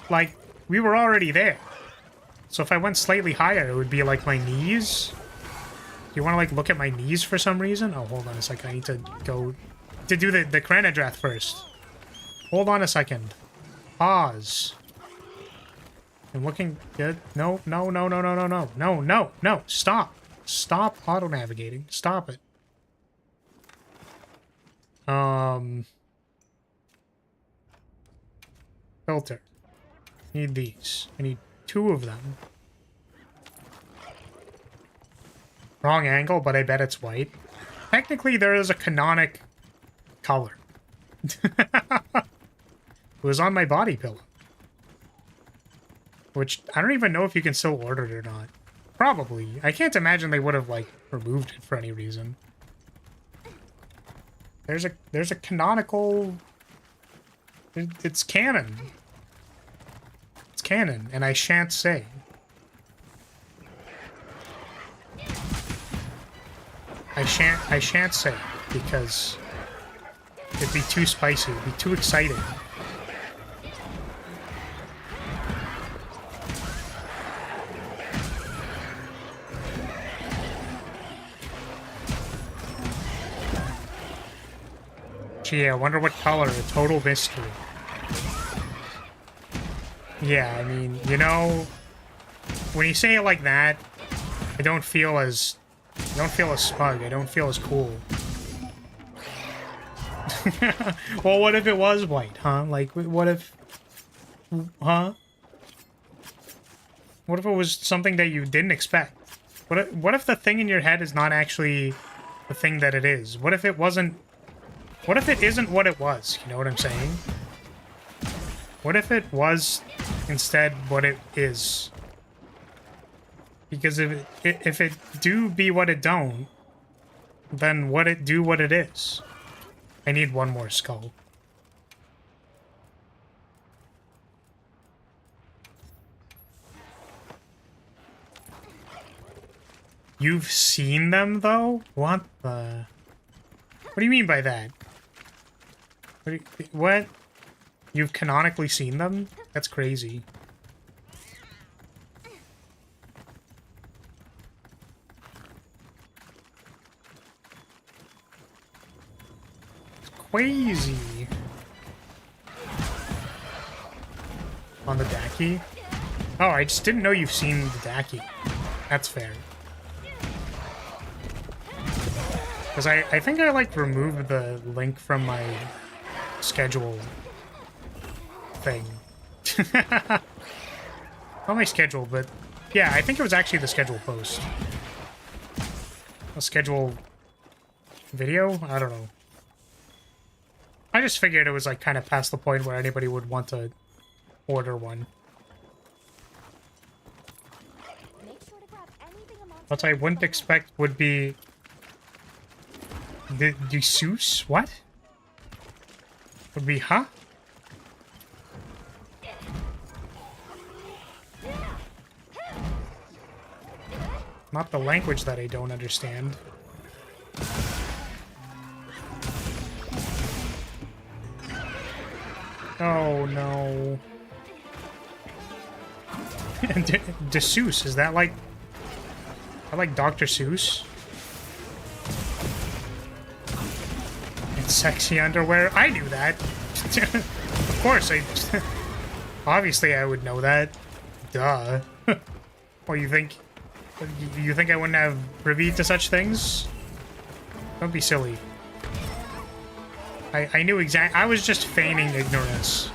Like, we were already there. So if I went slightly higher, it would be, like, my knees. You want to, like, look at my knees for some reason? Oh, hold on a second. I need to go... To do the Granadrath first. Hold on a second. Pause. I'm looking good. No. Stop. Stop auto-navigating. Stop it. Filter. Need these. I need 2 of them. Wrong angle, but I bet it's white. Technically, there is a canonic color. It was on my body pillow. Which, I don't even know if you can still order it or not. Probably. I can't imagine they would have, like, removed it for any reason. There's a canonical... It's canon. It's canon, and I shan't say. I shan't say, because it'd be too spicy, it'd be too exciting. Gee, I wonder what color, a total mystery. Yeah, I mean, you know, when you say it like that, I don't feel as smug, I don't feel as cool. Well, what if it was white, huh? Like, what if... Huh? What if it was something that you didn't expect? What if the thing in your head is not actually the thing that it is? What if it wasn't... What if it isn't what it was? You know what I'm saying? What if it was instead what it is? Because if it do be what it don't, then what it do what it is. I need one more skull. You've seen them though? What the... What do you mean by that? What? You've canonically seen them? That's crazy. It's crazy. On the Daki? Oh, I just didn't know you've seen the Daki. That's fair. Because I think I, like, removed the link from my schedule thing. Not my schedule, but yeah, I think it was actually the schedule post. A schedule video? I don't know. I just figured it was, like, kind of past the point where anybody would want to order one. What I wouldn't expect would be... The suis? What? Would be, huh? Not the language that I don't understand. Oh no. De Seuss, is that like... I like Dr. Seuss? And sexy underwear? I knew that. Of course, obviously I would know that. Duh. Well, you think I wouldn't have privy to such things? Don't be silly. I knew I was just feigning ignorance.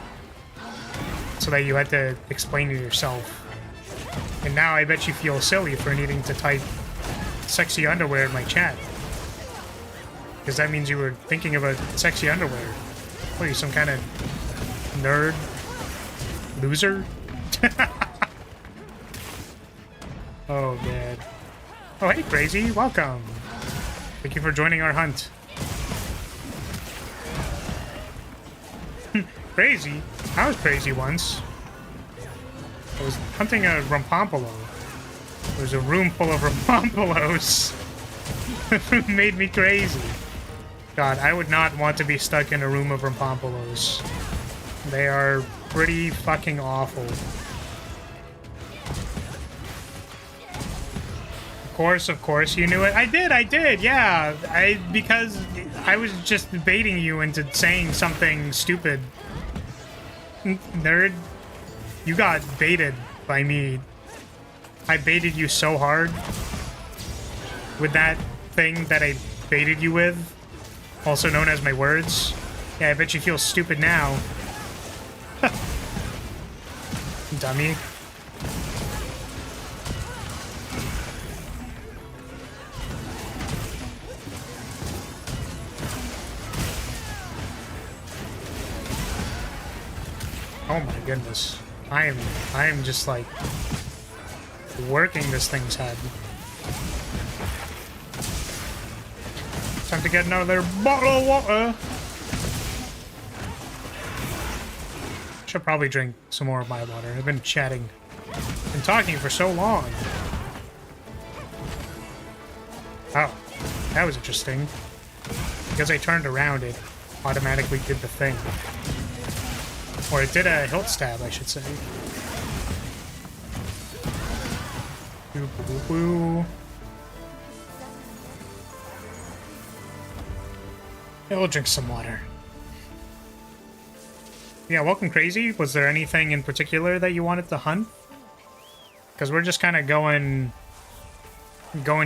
So that you had to explain it yourself. And now I bet you feel silly for needing to type sexy underwear in my chat. Because that means you were thinking about sexy underwear. What are you, some kind of nerd? Loser? Oh, man. Oh, hey, Crazy. Welcome. Thank you for joining our hunt. Crazy? I was crazy once. I was hunting a Rumpompolo. There was a room full of Rumpompolos. It made me crazy. God, I would not want to be stuck in a room of Rumpompolos. They are pretty fucking awful. Of course you knew it. I did, yeah. Because I was just baiting you into saying something stupid. Nerd. You got baited by me. I baited you so hard. With that thing that I baited you with. Also known as my words. Yeah, I bet you feel stupid now. Dummy. Oh my goodness. I am just like working this thing's head. Time to get another bottle of water. Should probably drink some more of my water. I've been chatting and talking for so long. Oh, that was interesting. Because I turned around, it automatically did the thing. Or it did a hilt stab, I should say. Boo, boo, boo. Yeah, we'll drink some water. Yeah, welcome Crazy. Was there anything in particular that you wanted to hunt? Because we're just kind of going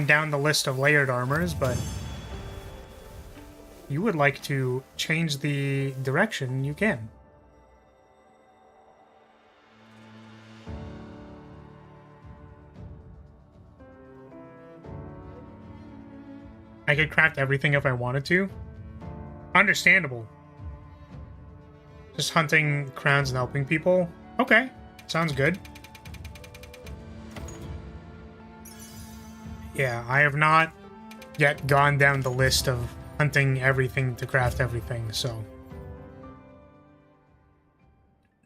down the list of layered armors, but you would like to change the direction, you can. I could craft everything if I wanted to. Understandable. Just hunting crowns and helping people. Okay, sounds good. Yeah, I have not yet gone down the list of hunting everything to craft everything, so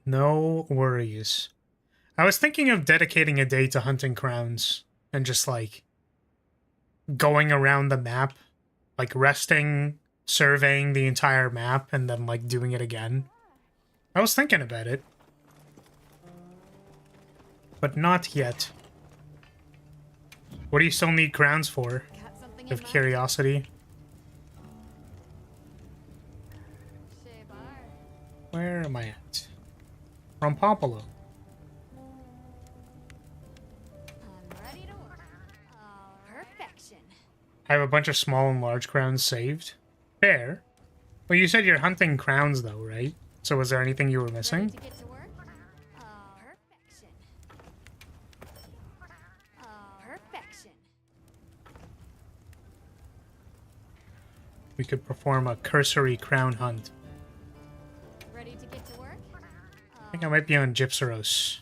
no worries. I was thinking of dedicating a day to hunting crowns and just like going around the map, like resting, surveying the entire map, and then like doing it again. I was thinking about it, but not yet. What do you still need crowns for? Of curiosity. Where am I at? From Popolo. I have a bunch of small and large crowns saved. Fair. Well, you said you're hunting crowns though, right? So was there anything you were missing? We could perform a cursory crown hunt. Ready to get to work? I think I might be on Gypsaros.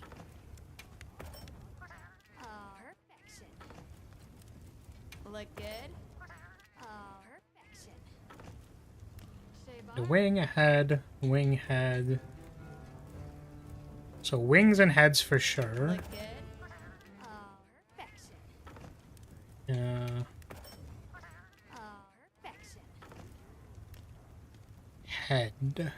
Perfection. Look good? Perfection. The wing, a head, wing, head. So wings and heads for sure. Look good? Perfection. Perfection. Head.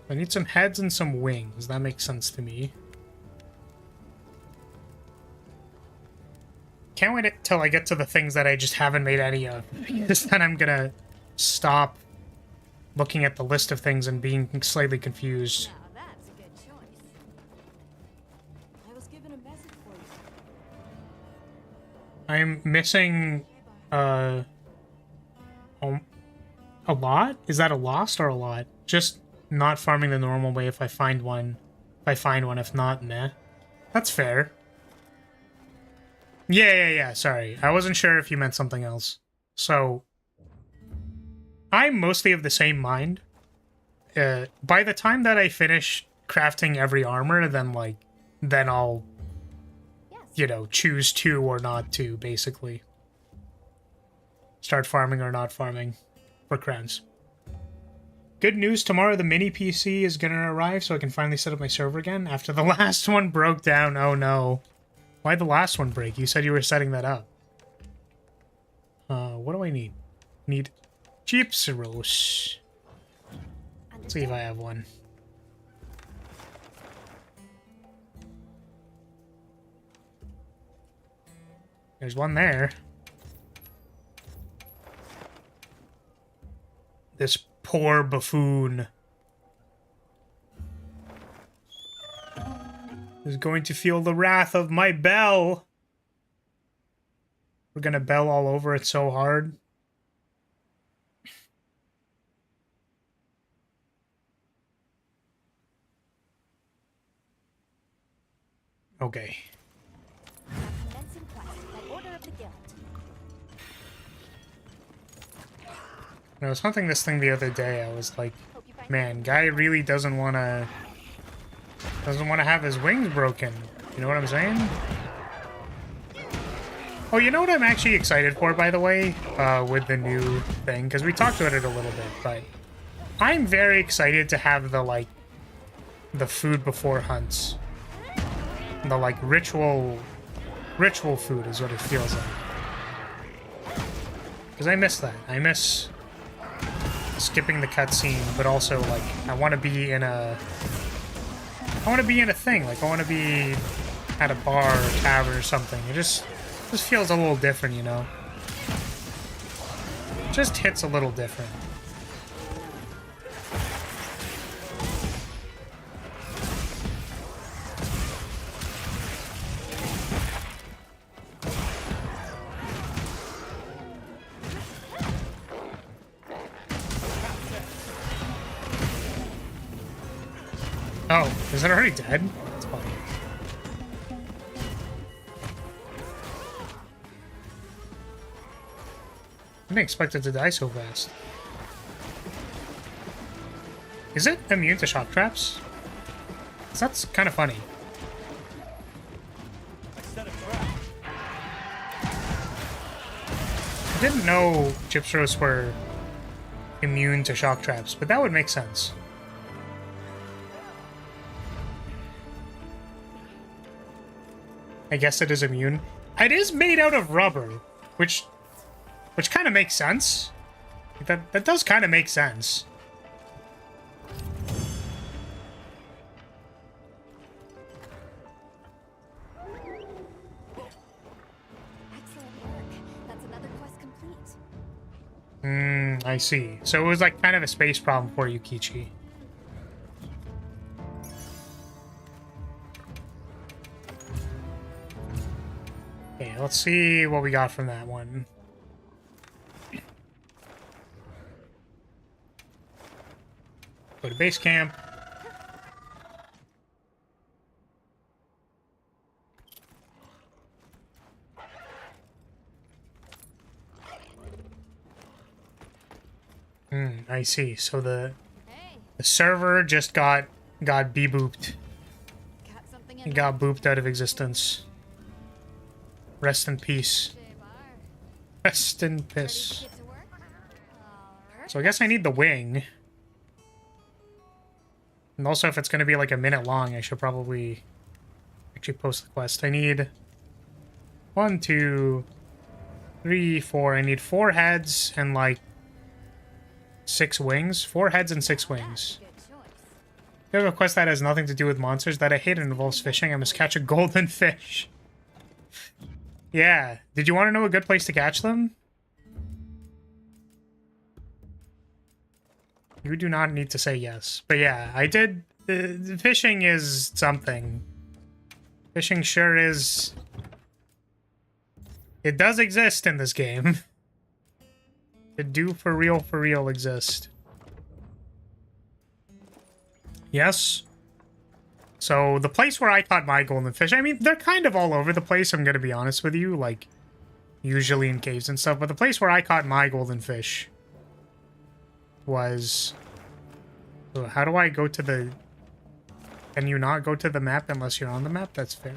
I need some heads and some wings. That makes sense to me. Can't wait till I get to the things that I just haven't made any of. Because then I'm gonna stop looking at the list of things and being slightly confused. Now that's a good choice. I was given a message for you. I'm missing a lot? Is that a lost or a lot? Just not farming the normal way if I find one. If not, meh. That's fair. Yeah, sorry. I wasn't sure if you meant something else. So, I'm mostly of the same mind. By the time that I finish crafting every armor, then I'll, you know, choose to or not to, basically. Start farming or not farming for crowns. Good news, tomorrow the mini PC is gonna arrive so I can finally set up my server again after the last one broke down. Oh no. Why'd the last one break? You said you were setting that up. What do I need? Need Gypsaros. Let's see if I have one. There's one there. This poor buffoon is going to feel the wrath of my bell. We're gonna bell all over it so hard. Okay. Commencing quest by order of the guild. When I was hunting this thing the other day, I was like, man, guy really doesn't want to Doesn't want to have his wings broken. You know what I'm saying? Oh, you know what I'm actually excited for, by the way, with the new thing? Because we talked about it a little bit, but I'm very excited to have the, like, the food before hunts. The, like, ritual food is what it feels like. Because I miss that. I miss skipping the cutscene, but also, like, I want to be in a thing. Like, I want to be at a bar or tavern or something. It just feels a little different, you know? Just hits a little different. Oh, is it already dead? That's funny. I didn't expect it to die so fast. Is it immune to shock traps? 'Cause that's kind of funny. I didn't know Gypsros were immune to shock traps, but that would make sense. I guess it is immune. It is made out of rubber, which kind of makes sense. That does kind of make sense. Excellent work. That's another quest complete. I see. So it was like kind of a space problem for you, Kichi. Okay, let's see what we got from that one. Go to base camp. I see. So the server just got be-booped. He got booped out of existence. Rest in peace. Rest in piss. So I guess I need the wing. And also, if it's going to be like a minute long, I should probably actually post the quest. I need 1, 2, 3, 4. I need 4 heads and like 6 wings. 4 heads and 6 wings. You have a quest that has nothing to do with monsters that I hate and involves fishing. I must catch a golden fish. Yeah. Did you want to know a good place to catch them? You do not need to say yes. But yeah, I did. Fishing is something. Fishing sure is. It does exist in this game. It do for real exist. Yes. So the place where I caught my golden fish, I mean, they're kind of all over the place, I'm gonna be honest with you, like, usually in caves and stuff, but the place where I caught my golden fish was... So how do I go to the... Can you not go to the map unless you're on the map? That's fair.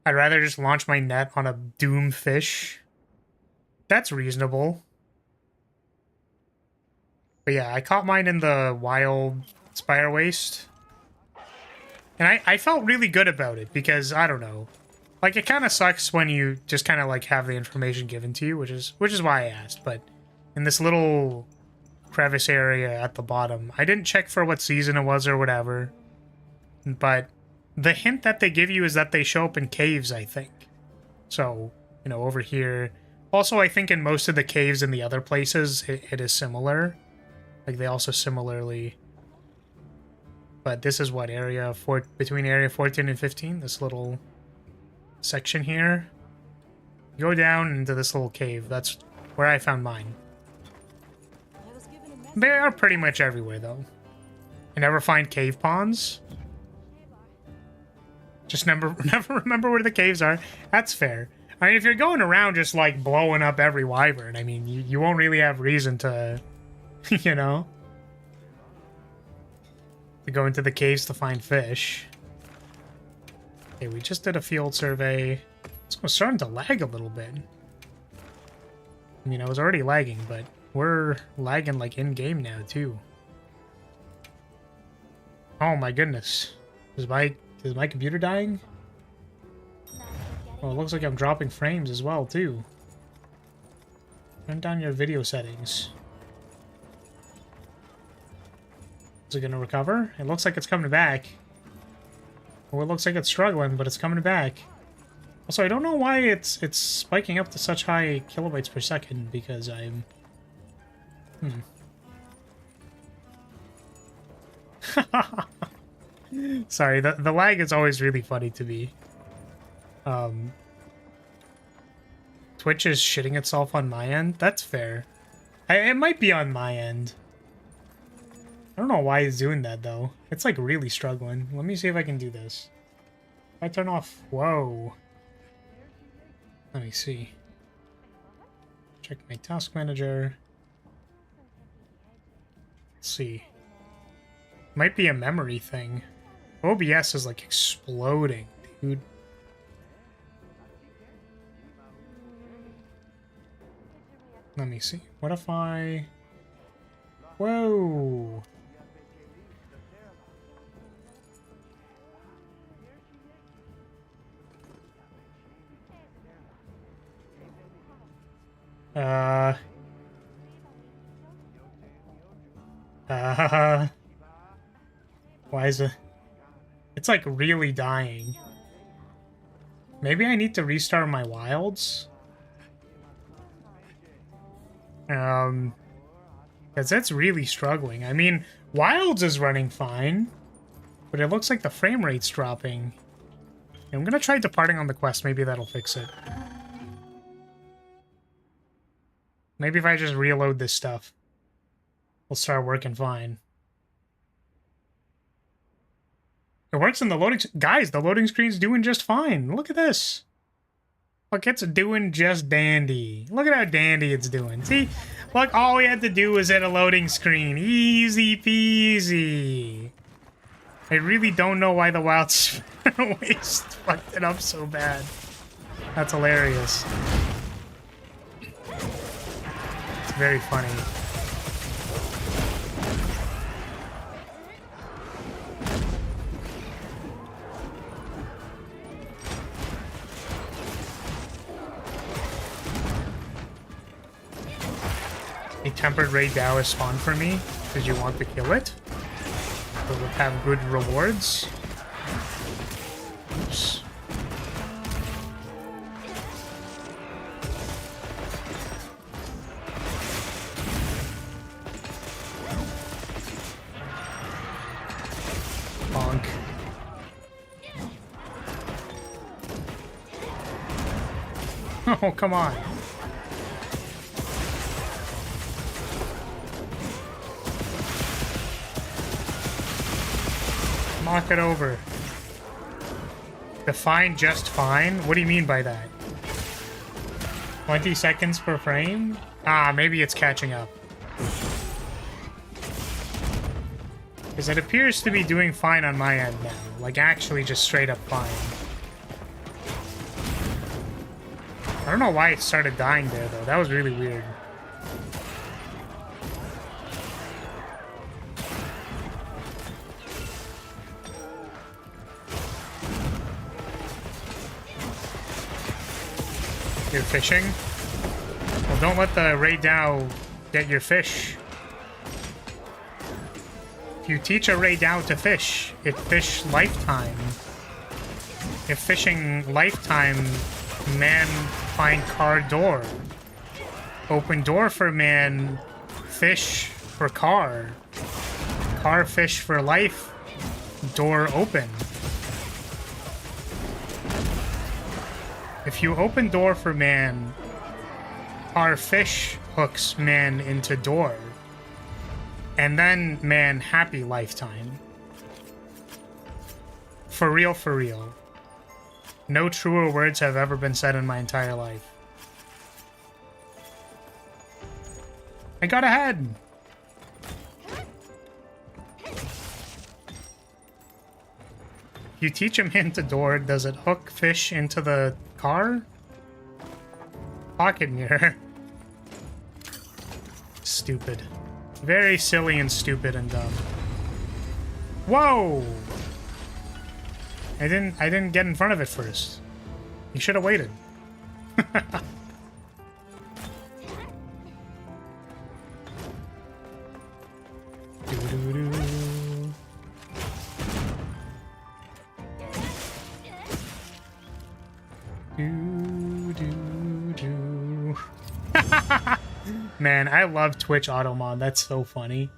I'd rather just launch my net on a doom fish. That's reasonable. But yeah, I caught mine in the wild spire waste. And I felt really good about it because, I don't know. Like, it kind of sucks when you just kind of, like, have the information given to you, which is why I asked. But in this little crevice area at the bottom, I didn't check for what season it was or whatever. But the hint that they give you is that they show up in caves, I think. So, you know, over here. Also, I think in most of the caves in the other places, it is similar. Like, they also similarly... But this is what, between area 14 and 15? This little section here. Go down into this little cave. That's where I found mine. They are pretty much everywhere, though. I never find cave ponds. Just never remember where the caves are. That's fair. I mean, if you're going around just, like, blowing up every wyvern, I mean, you won't really have reason to... You know? to go into the caves to find fish. Okay, we just did a field survey. It's starting to lag a little bit. I mean, I was already lagging, but we're lagging like in-game now, too. Oh my goodness. Is my computer dying? Well, it looks like I'm dropping frames as well, too. Turn down your video settings. Is it gonna recover? It looks like it's coming back. Well, it looks like it's struggling, but it's coming back. Also, I don't know why it's spiking up to such high kilobytes per second, because I'm... Sorry, the lag is always really funny to me. Twitch is shitting itself on my end? That's fair. It might be on my end. I don't know why it's doing that, though. It's, like, really struggling. Let me see if I can do this. If I turn off... Whoa. Let me see. Check my task manager. Let's see. Might be a memory thing. OBS is, like, exploding, dude. Let me see. What if I... Whoa! Why is it... It's like really dying. Maybe I need to restart my wilds? Because that's really struggling. I mean, wilds is running fine, but it looks like the frame rate's dropping. I'm gonna try departing on the quest. Maybe that'll fix it. Maybe if I just reload this stuff, we'll start working fine. It works in the loading... Guys, the loading screen's doing just fine. Look at this. Look, it's doing just dandy. Look at how dandy it's doing. See? Look, all we had to do was hit a loading screen. Easy peasy. I really don't know why the wild waste fucked it up so bad. That's hilarious. It's very funny. A tempered Ray Dow is spawned for me. Did you want to kill it? It will have good rewards. Oops. Bonk. Oh, come on. Knock it over. Define just fine? What do you mean by that? 20 seconds per frame? Ah, maybe it's catching up. Because it appears to be doing fine on my end now. Like, actually just straight up fine. I don't know why it started dying there, though. That was really weird. You're fishing? Well, don't let the Ray Dow get your fish. If you teach a Ray Dow to fish, it fish lifetime. If fishing lifetime, man find car door. Open door for man, fish for car. Car fish for life, door open. If you open door for man, our fish hooks man into door. And then man happy lifetime. For real, for real. No truer words have ever been said in my entire life. I got ahead! You teach a man to door. Does it hook fish into the car? Pocket mirror. Stupid. Very silly and stupid and dumb. Whoa! I didn't get in front of it first. You should have waited. Man, I love Twitch Automon. That's so funny.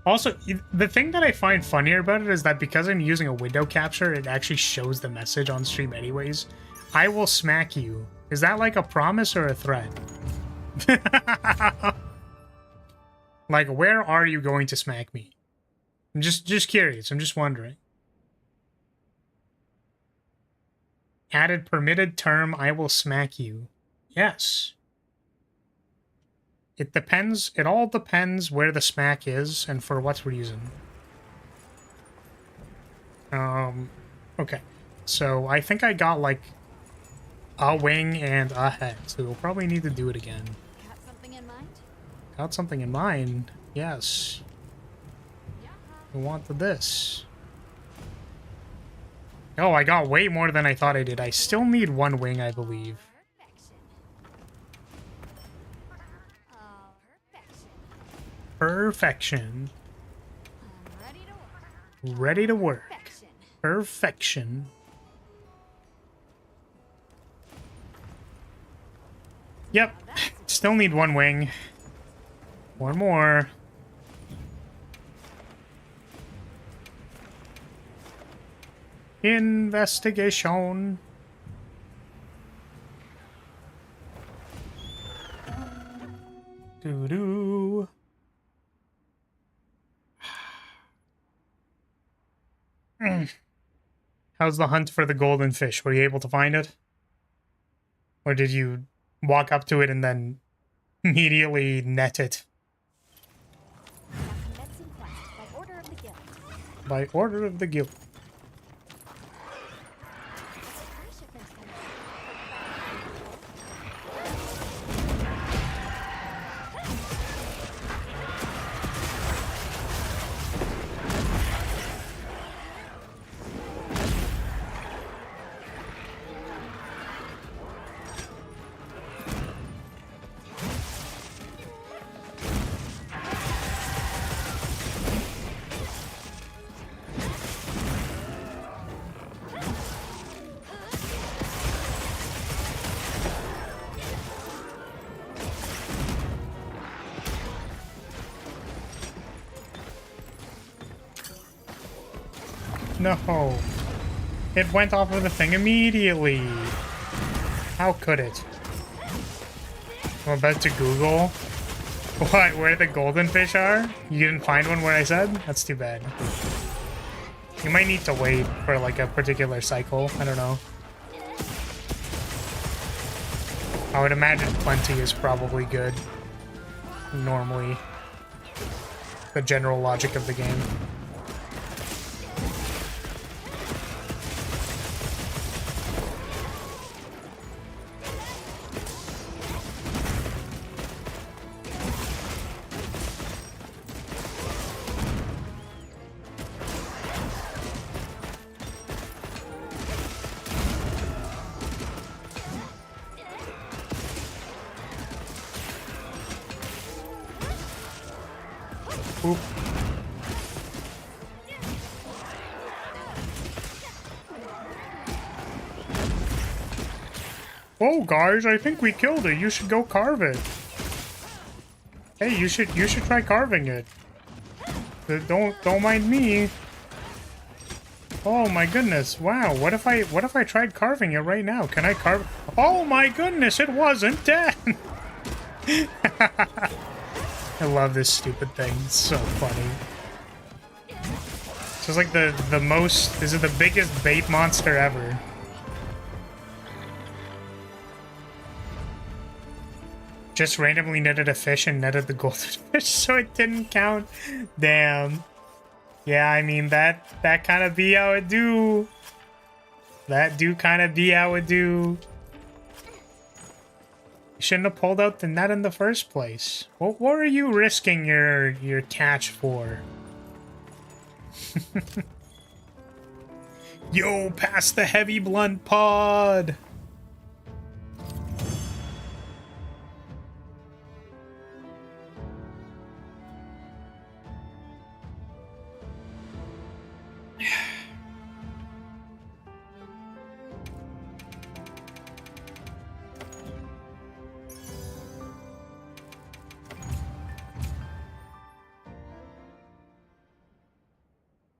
Also, the thing that I find funnier about it is that because I'm using a window capture, it actually shows the message on stream anyways. I will smack you. Is that like a promise or a threat? Like, where are you going to smack me? I'm just curious. I'm just wondering. Added permitted term, I will smack you. Yes. It depends. It all depends where the smack is and for what reason. Okay. So I think I got like a wing and a head, so we'll probably need to do it again. Got something in mind? Got something in mind? Yes. We want this. Oh, I got way more than I thought I did. I still need one wing, I believe. Perfection. Ready to work. Perfection. Yep. Still need one wing. One more. Investigation. Doo-doo. How's the hunt for the golden fish? Were you able to find it? Or did you walk up to it and then immediately net it? By order of the guild. By order of the guild. No. It went off of the thing immediately. How could it? I'm about to Google where the golden fish are. You didn't find one where I said? That's too bad. You might need to wait for like a particular cycle. I don't know. I would imagine plenty is probably good. Normally. The general logic of the game. Oop. Oh, guys, I think we killed it. You should go carve it. Hey, you should try carving it. Don't mind me. Oh my goodness! Wow, what if I tried carving it right now? Can I carve? Oh my goodness! It wasn't dead. I love this stupid thing. It's so funny. This is like the most. This is the biggest bait monster ever. Just randomly netted a fish and netted the golden fish, so it didn't count. Damn. Yeah, I mean, that kind of be how it do. That do kind of be how it do. You shouldn't have pulled out the net in the first place. What are you risking your catch for? Yo, pass the heavy blunt pod.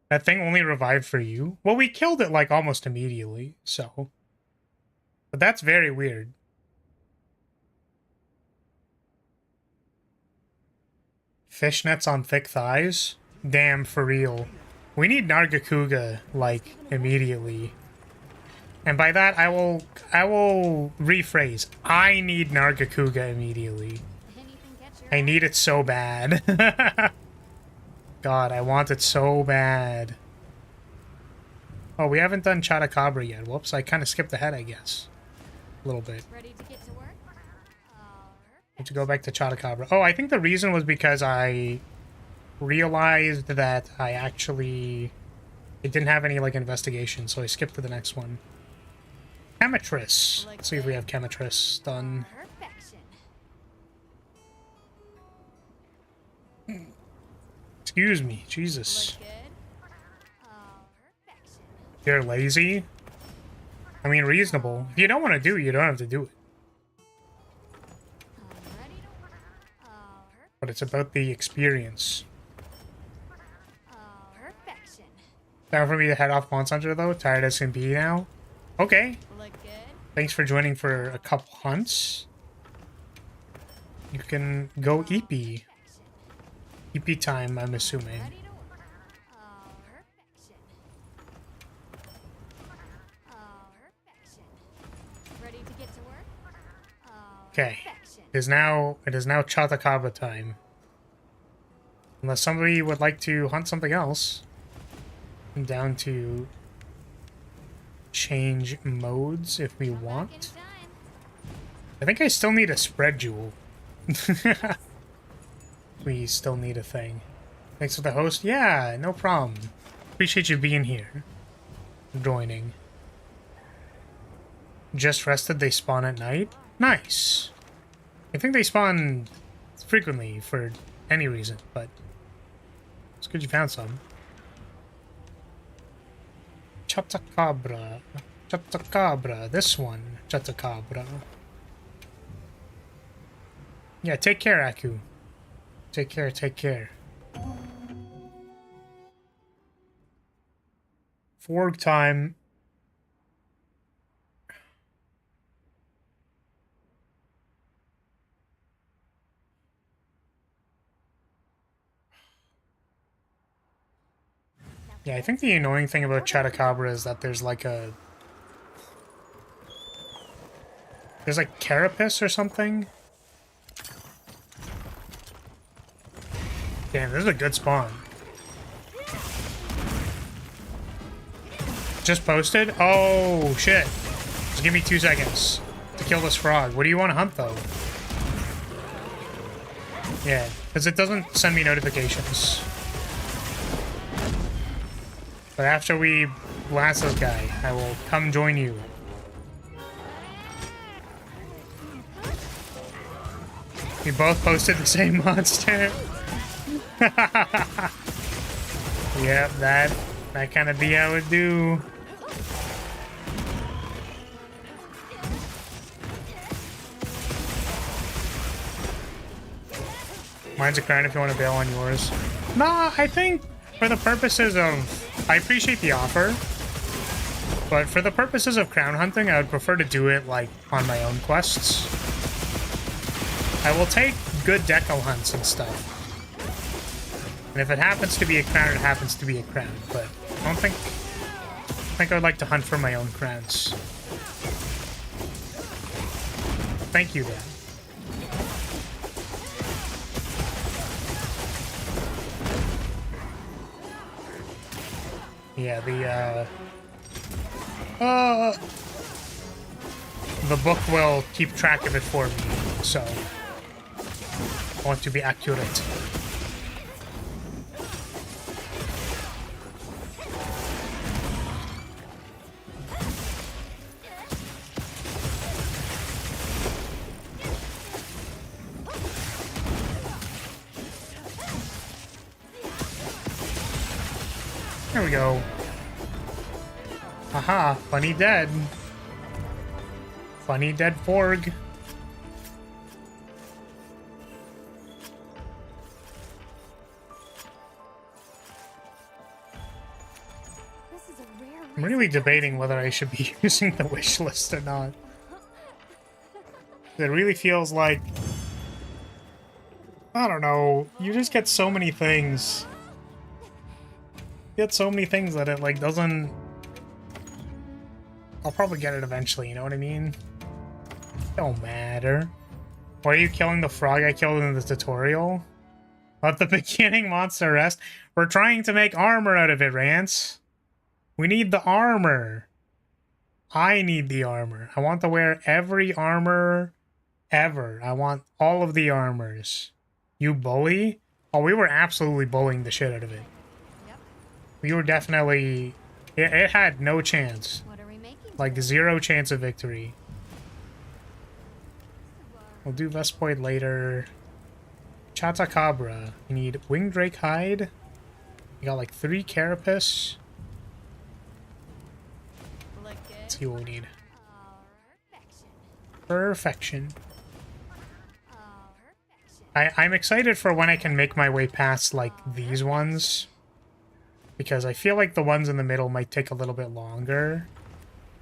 That thing only revived for you? Well, we killed it like almost immediately, so. But that's very weird. Fishnets on thick thighs? Damn, for real. We need Nargacuga, like, immediately. And by that, I will rephrase. I need Nargacuga immediately. I need it so bad. God, I want it so bad. Oh, we haven't done Chatacabra yet. Whoops, I kind of skipped ahead, I guess. A little bit. Ready to get to work? Need to go back to Chatacabra. Oh, I think the reason was because I realized that I actually... It didn't have any, like, investigation, so I skipped to the next one. Chemitris. Let's see if we have Chemitris done. Excuse me, Jesus. You're lazy? I mean, reasonable. If you don't want to do it, you don't have to do it. But it's about the experience. Time for me to head off Monster Hunter, though. Tired as can be now. Okay. Thanks for joining for a couple hunts. You can go EP. EP time, I'm assuming. Okay. It is now Chatacabra time. Unless somebody would like to hunt something else. I'm down to change modes if we want. I think I still need a spread jewel. We still need a thing. Thanks for the host. Yeah, no problem. Appreciate you being here. Joining. Just rested, they spawn at night. Nice. I think they spawn frequently for any reason, but it's good you found some. Chatacabra. Chatacabra. This one. Chatacabra. Yeah, take care, Aku. Take care, take care. Forg time. Yeah, I think the annoying thing about Chatacabra is that there's like a... There's like carapace or something. Damn, this is a good spawn. Just posted? Oh, shit. Just give me 2 seconds to kill this frog. What do you want to hunt, though? Yeah, because it doesn't send me notifications. But after we blast this guy, I will come join you. We both posted the same monster. Yep, that kind of be how it do. Mine's a crown if you want to bail on yours. Nah, I think for the purposes of... I appreciate the offer, but for the purposes of crown hunting, I would prefer to do it, like, on my own quests. I will take good deco hunts and stuff. And if it happens to be a crown, it happens to be a crown, but I don't think I would like to hunt for my own crowns. Thank you, then. Yeah, the book will keep track of it for me, so I want to be accurate. There we go. Haha, funny dead. Funny dead Forg. I'm really debating whether I should be using the wish list or not. It really feels like, I don't know, you just get so many things. You get so many things that it like doesn't... I'll probably get it eventually, you know what I mean? Don't matter. Why are you killing the frog I killed in the tutorial? Let the beginning monster rest. We're trying to make armor out of it, Rance. We need the armor. I need the armor. I want to wear every armor ever. I want all of the armors. You bully? Oh, we were absolutely bullying the shit out of it. Yep. We were definitely... It had no chance. What are we making? Like, 0 chance of victory. We'll do Vespoid later. Chatacabra. You need Wingdrake Hide. You got like 3 Carapace. Let's see what we need. Perfection. I'm excited for when I can make my way past like these ones. Because I feel like the ones in the middle might take a little bit longer.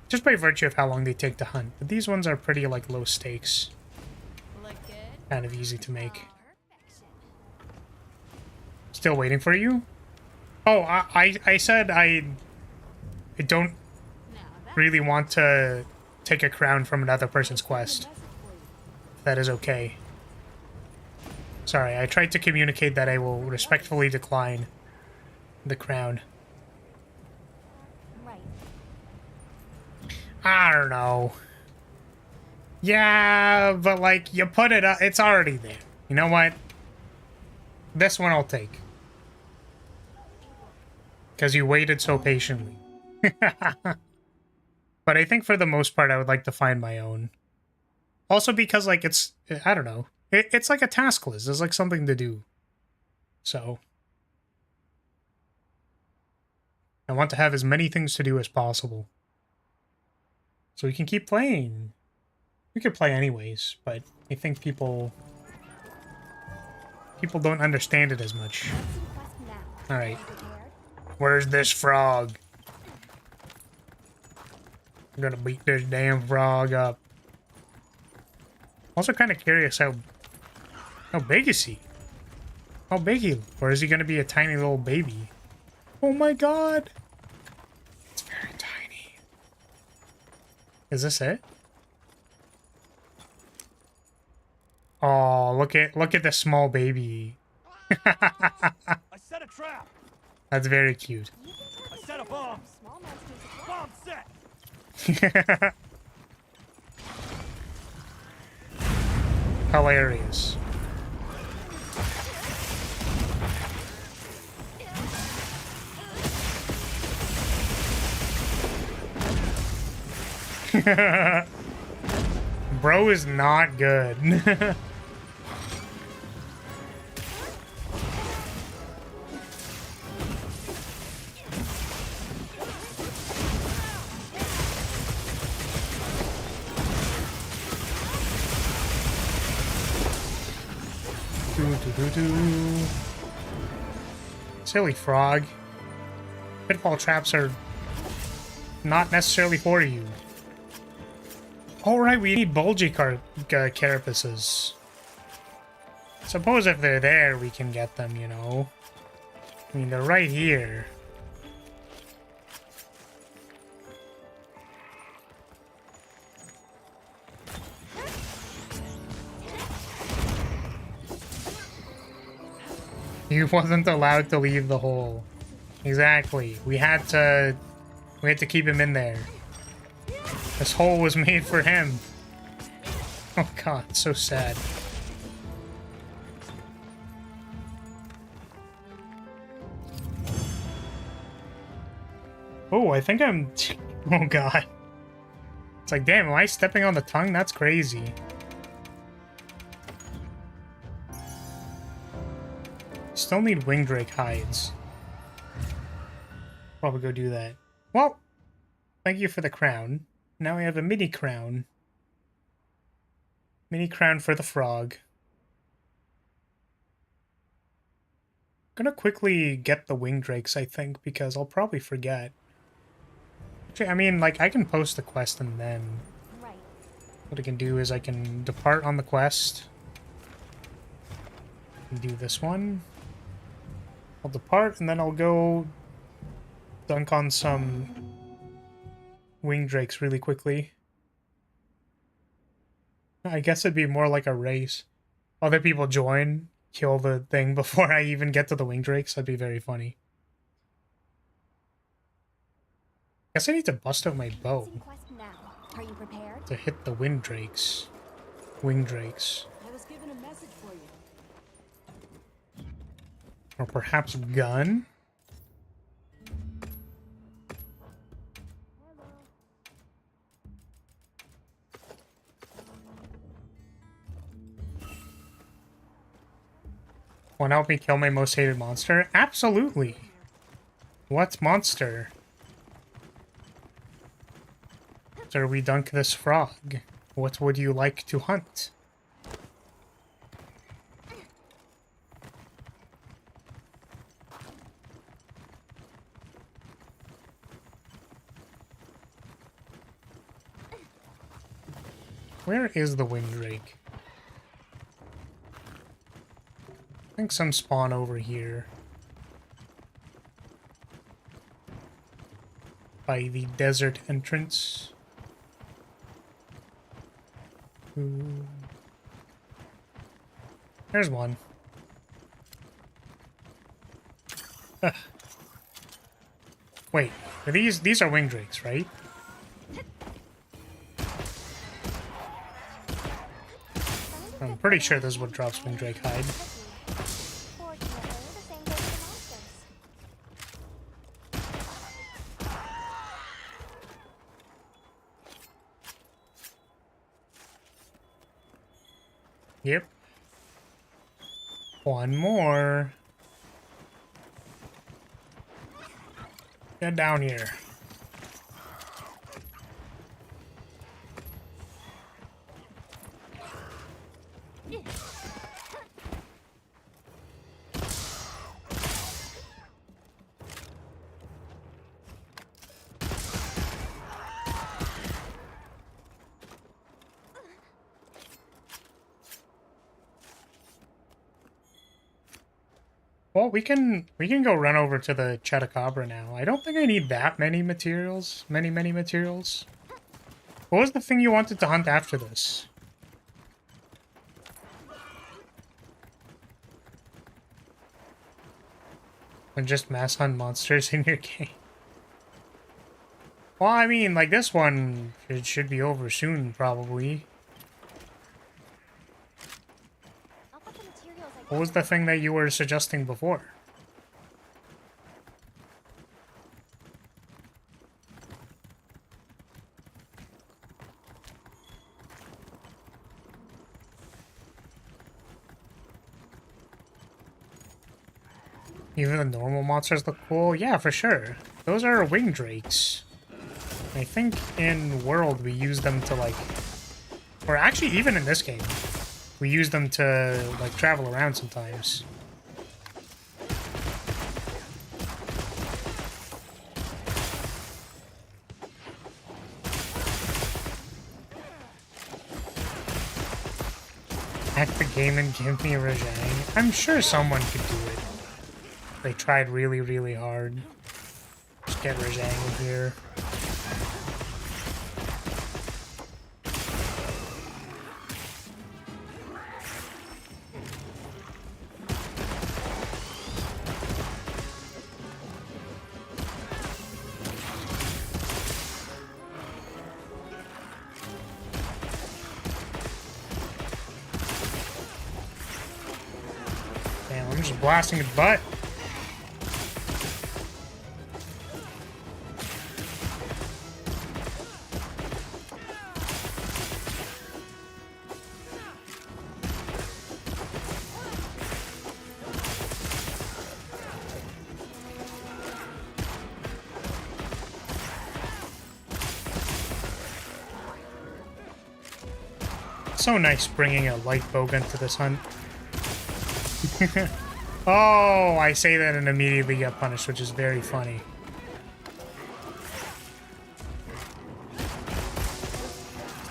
Just by virtue of how long they take to hunt. But these ones are pretty like low stakes. Kind of easy to make. Still waiting for you? Oh, I said I don't really want to take a crown from another person's quest. That is okay. Sorry, I tried to communicate that I will respectfully decline the crown. I don't know. Yeah, but like, you put it up, it's already there. You know what? This one I'll take. Because you waited so patiently. But I think for the most part, I would like to find my own. Also because, like, it's, I don't know. It's like a task list. There's, like, something to do. So. I want to have as many things to do as possible. So we can keep playing. We could play anyways, but I think people don't understand it as much. Alright. Where's this frog? I'm gonna beat this damn frog up. Also kind of curious how big is he? How big he? Or is he gonna be a tiny little baby? Oh my god! It's very tiny. Is this it? Oh, look at the small baby. I set a trap. That's very cute. I set a bomb. Bomb set. Hilarious. Bro is not good. Silly frog. Pitfall traps are not necessarily for you. Alright, we need bulgy carapaces. Suppose if they're there, we can get them, you know. I mean, they're right here. He wasn't allowed to leave the hole. Exactly. We had to keep him in there. This hole was made for him. Oh god, so sad. Oh, I think I'm... Oh god. It's like, damn, am I stepping on the tongue? That's crazy. Still need wingdrake hides. Probably go do that. Well, thank you for the crown. Now we have a mini crown. Mini crown for the frog. Gonna quickly get the wingdrakes, I think, because I'll probably forget. Actually, I mean, like, I can post the quest and then... Right. What I can do is I can depart on the quest. And do this one. I'll depart, and then I'll go dunk on some wingdrakes really quickly. I guess it'd be more like a race. Other people join, kill the thing before I even get to the wingdrakes. That'd be very funny. Guess I need to bust out my bow Quest now. Are you prepared? to hit the wingdrakes. Wingdrakes. I was given a message for you. Or perhaps gun? Want to help me kill my most hated monster? Absolutely! What monster? Sir, we dunk this frog. What would you like to hunt? Where is the wingdrake? I think some spawn over here. By the desert entrance. Ooh. There's one. Ugh. Wait, are these are wingdrakes, right? I'm pretty sure this is what drops wingdrake hide. Fortunately, the same goes for monsters. Yep. One more. Get down here. Well, we can go run over to the Chetacabra now. I don't think I need that many materials. Many materials. What was the thing you wanted to hunt after this? And just mass hunt monsters in your game. Well, I mean, like this one, it should be over soon, probably. I'll put the materials I What was the thing that you were suggesting before? Even the normal monsters look cool? Yeah, for sure. Those are wingdrakes. I think in World we use them to like... Or actually, even in this game, we use them to like travel around sometimes. Hack the game and give me a Rajang. I'm sure someone could do it. They tried really, really hard. Just get Rajang in here. just blasting its butt. So nice bringing a light bowgun to this hunt. Oh, I say that and immediately get punished, which is very funny.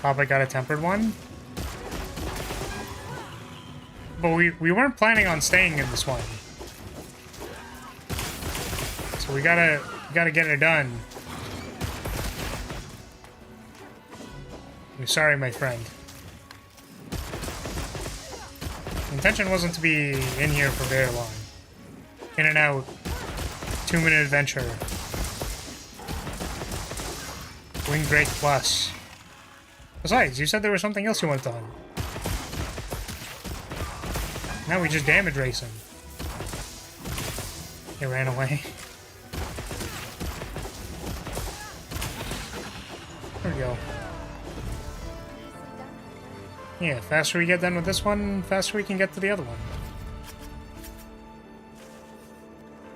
Top, I got a tempered one. But we weren't planning on staying in this one. So we gotta get it done. I'm sorry, my friend. The intention wasn't to be in here for very long. In and out. 2-minute adventure. Wing break plus. Besides, you said there was something else you wanted to hunt. Now we just damage race him. He ran away. There we go. Yeah, faster we get done with this one, faster we can get to the other one.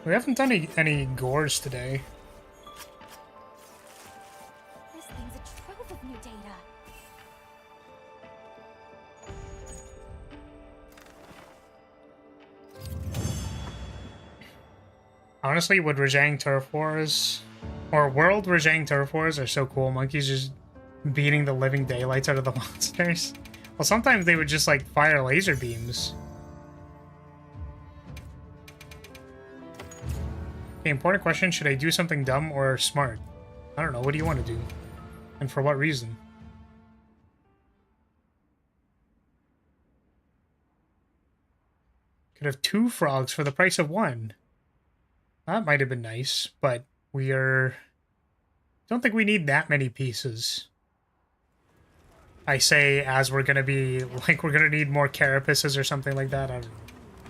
We haven't done any gores today. This thing's a trove of new data. Honestly, would Rajang Turf Wars, or World Rajang Turf Wars are so cool. Monkeys just beating the living daylights out of the monsters. Well, sometimes they would just, like, fire laser beams. Okay, important question. Should I do something dumb or smart? I don't know. What do you want to do? And for what reason? Could have 2 frogs for the price of 1. That might have been nice, but don't think we need that many pieces. I say as we're gonna be, like, we're gonna need more carapaces or something like that. I don't know.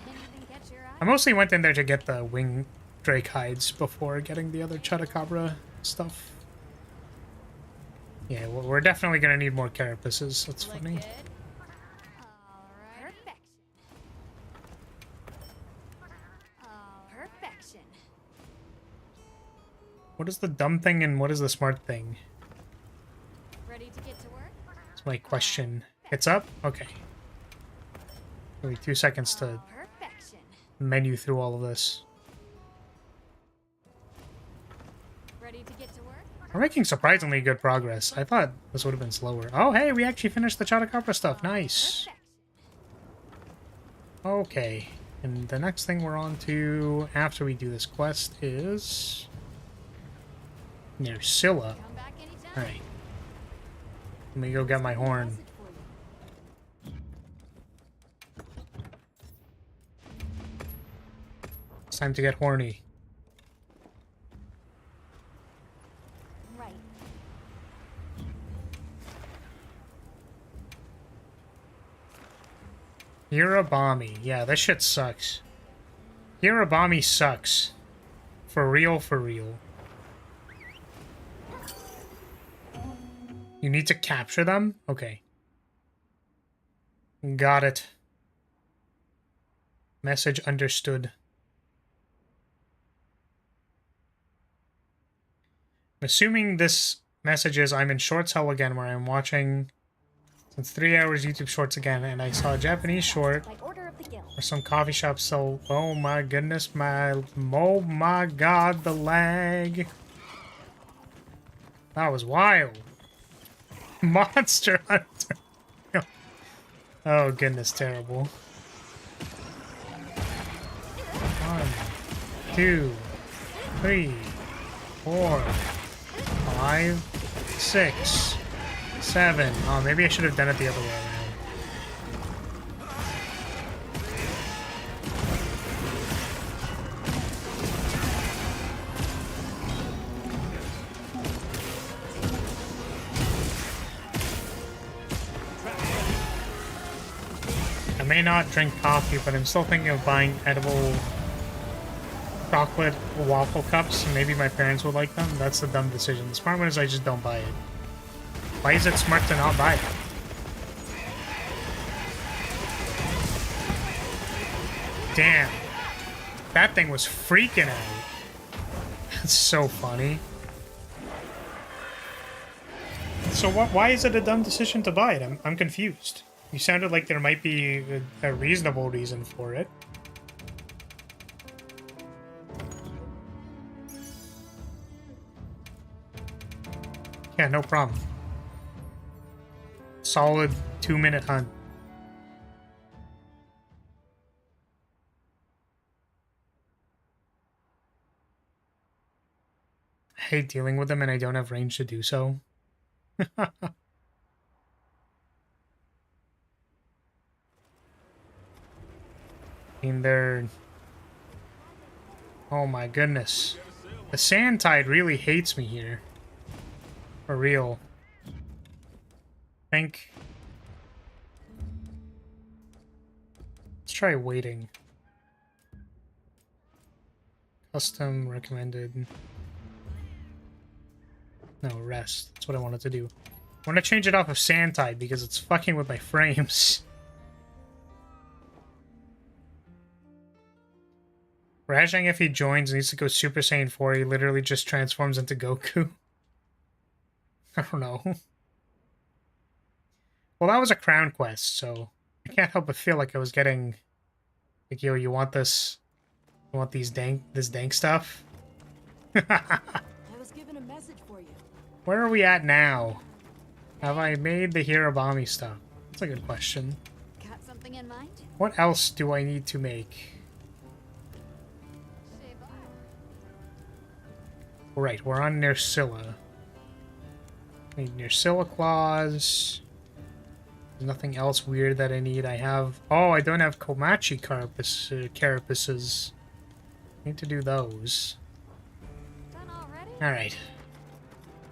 Anything catch your eye? I mostly went in there to get the wing drake hides before getting the other chupacabra stuff. Yeah, well, we're definitely gonna need more carapaces. That's Look funny. good? Alright. Perfection. What is the dumb thing and what is the smart thing? Ready to get to work? That's my question. It's up? Okay. Give me 2 seconds to Perfection. menu through all of this. Ready to get to work? We're making surprisingly good progress. I thought this would have been slower. Oh, hey, we actually finished the chupacabra stuff. Nice. Perfection. Okay. And the next thing we're on to after we do this quest is near Scylla. Come back anytime. Alright. Let me go get my horn. Does it for you. It's time to get horny. Right. Hirabami. Yeah, this shit sucks. Hirabami sucks. For real, for real. You need to capture them? Okay. Got it. Message understood. I'm assuming this message is I'm in Shorts Hell again, where I'm watching since 3 hours YouTube Shorts again, and I saw a Japanese short By order of the guild. where some coffee shop sell. Oh my goodness, oh my god, the lag. That was wild. Monster Hunter. Oh goodness, terrible. 1, 2, 3, 4, 5, 6, 7. Oh, maybe I should have done it the other way around. I I may not drink coffee, but I'm still thinking of buying edible chocolate waffle cups. Maybe my parents would like them. That's the dumb decision. The smart one is I just don't buy it. Why is it smart to not buy it? Damn. That thing was freaking out. That's so funny. So why is it a dumb decision to buy it? I'm confused. You sounded like there might be a reasonable reason for it. Yeah, no problem. Solid 2-minute hunt. I hate dealing with them and I don't have range to do so. I mean, they're... Oh my goodness. The sand tide really hates me here. For real. I think... Let's try waiting. Custom recommended. No, rest. That's what I wanted to do. I want to change it off of sand tide because it's fucking with my frames. Rajang, if he joins, needs to go Super Saiyan 4. He literally just transforms into Goku. I don't know. Well, that was a crown quest, so I can't help but feel like I was getting... Like, yo, you want this? You want this dank stuff? I was given a message for you. Where are we at now? Have I made the Hirabami stuff? That's a good question. Got something in mind? What else do I need to make? Right, we're on Nerscylla. Need Nerscylla claws. There's nothing else weird that I need. I have... Oh, I don't have Komachi carapaces. Need to do those. Done already? Alright.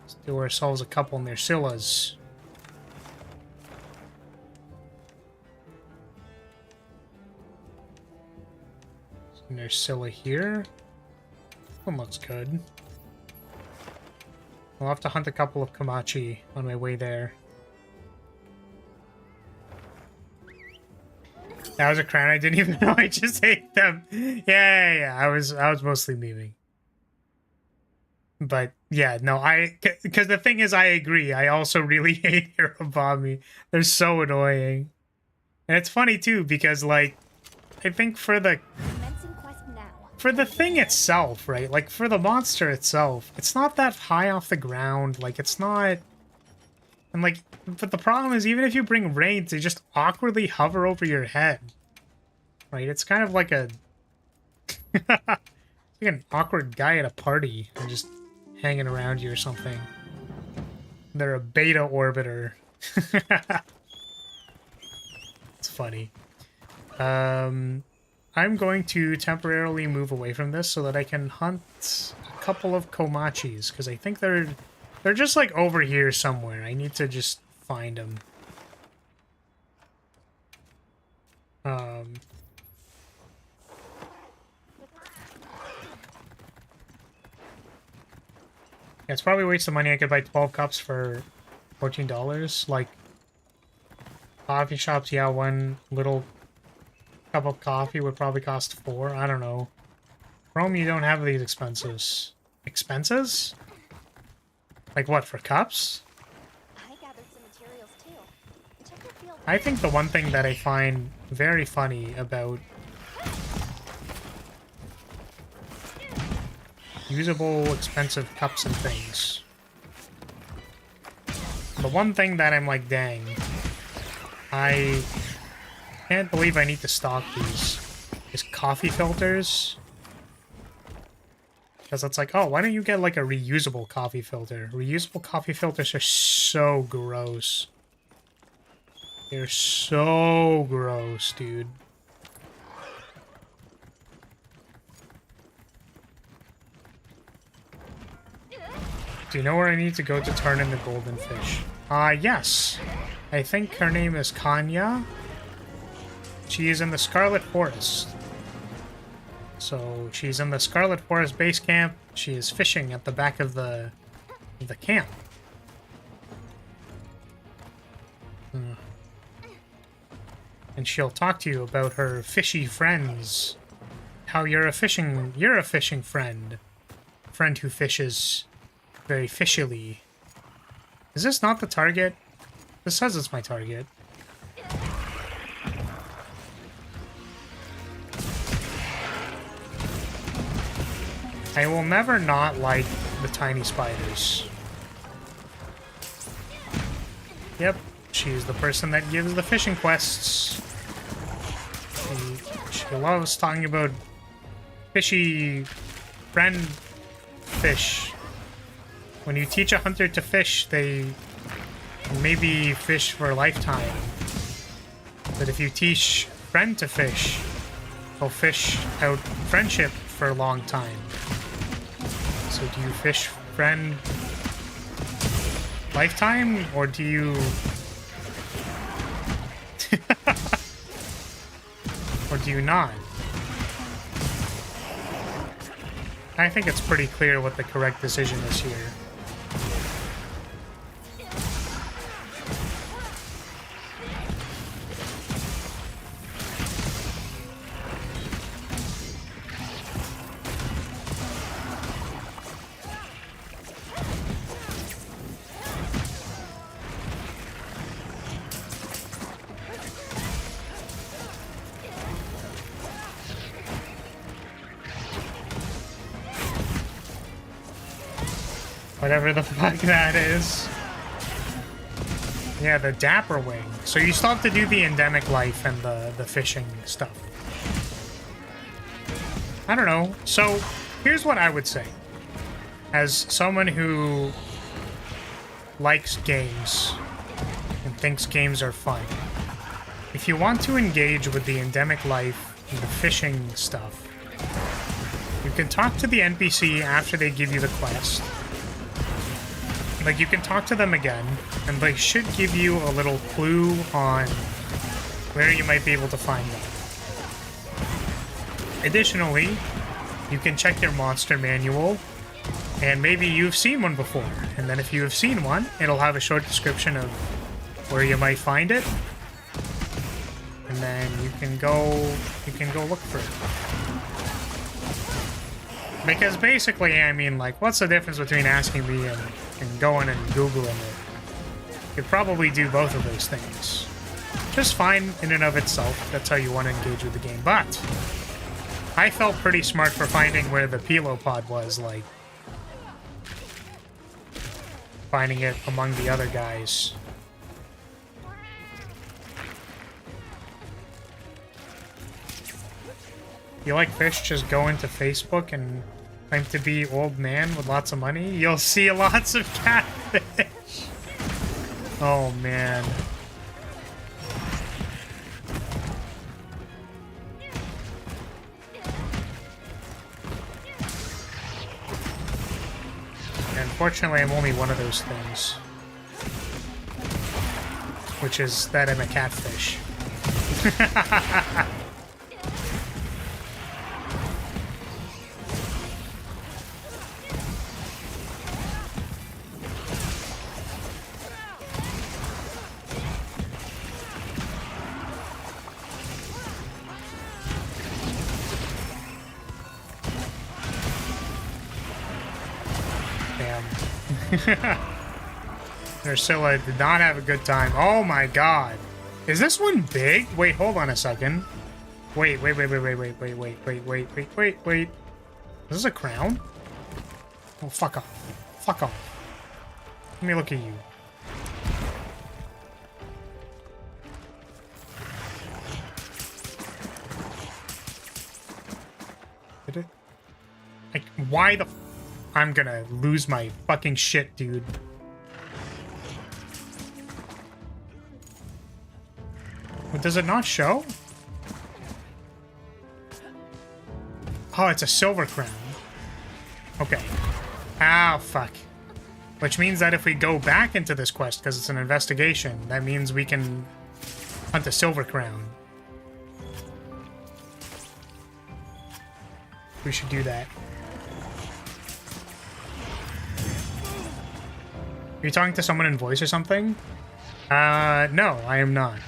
Let's do ourselves a couple Nerscyllas. Nerscylla here. One looks good. I'll have to hunt a couple of Komachi on my way there. That was a crown. I didn't even know. I just hate them. Yeah. I was mostly memeing. But yeah, no, because the thing is, I agree. I also really hate Hirabami. They're so annoying, and it's funny too because like, I think for the thing itself, right? Like for the monster itself, it's not that high off the ground. Like it's not, and like, but the problem is even if you bring raids, they just awkwardly hover over your head, right? It's kind of like a, like an awkward guy at a party and just hanging around you or something. They're a beta orbiter. It's funny. I'm going to temporarily move away from this so that I can hunt a couple of Komachis, because I think they're just like over here somewhere. I need to just find them. Yeah, it's probably a waste of money. I could buy 12 cups for $14. Like, coffee shops, yeah, one little cup of coffee would probably cost $4. I don't know. Rome, you don't have these expenses. Expenses? Like what, for cups? I gathered some materials too. Check your field. I think the one thing that I find very funny about usable, expensive cups and things. The one thing that I'm like, dang, I can't believe I need to stock these, is coffee filters. Because it's like, oh, why don't you get like a reusable coffee filter? Reusable coffee filters are so gross. They're so gross, dude. Do you know where I need to go to turn in the golden fish? Yes. I think her name is Kanya. She is in the Scarlet Forest. So she's in the Scarlet Forest base camp. She is fishing at the back of the camp. And she'll talk to you about her fishy friends. How you're a fishing friend. Friend who fishes very fishily. Is this not the target? This says it's my target. I will never not like the tiny spiders. Yep, she's the person that gives the fishing quests. She loves talking about fishy friend fish. When you teach a hunter to fish, they maybe fish for a lifetime. But if you teach friend to fish, they'll fish out friendship for a long time. So do you fish friend lifetime, or do you... or do you not? I think it's pretty clear what the correct decision is here. Whatever the fuck that is. Yeah, the Dapper Wing. So you still have to do the endemic life and the fishing stuff. I don't know. So, here's what I would say. As someone who likes games and thinks games are fun, if you want to engage with the endemic life and the fishing stuff, you can talk to the NPC after they give you the quest. Like, you can talk to them again, and they should give you a little clue on where you might be able to find them. Additionally, you can check your monster manual, and maybe you've seen one before. And then if you have seen one, it'll have a short description of where you might find it. And then you can go look for it. Because basically, I mean, like, what's the difference between asking me and going and Googling it? You could probably do both of those things. Just fine in and of itself. That's how you want to engage with the game. But I felt pretty smart for finding where the Pilopod was, like, finding it among the other guys. You like fish? Just go into Facebook and claim to be old man with lots of money. You'll see lots of catfish. Oh man. Unfortunately, I'm only one of those things. Which is that I'm a catfish. Ursula did not have a good time. Oh my god. Is this one big? Wait, hold on a second. Wait. Is this a crown? Oh, fuck off. Fuck off. Let me look at you. Did it? Like, why the... I'm gonna lose my fucking shit, dude. What, does it not show? Oh, it's a silver crown. Okay. Ah, fuck. Which means that if we go back into this quest, because it's an investigation, that means we can hunt a silver crown. We should do that. Are you talking to someone in voice or something? No, I am not.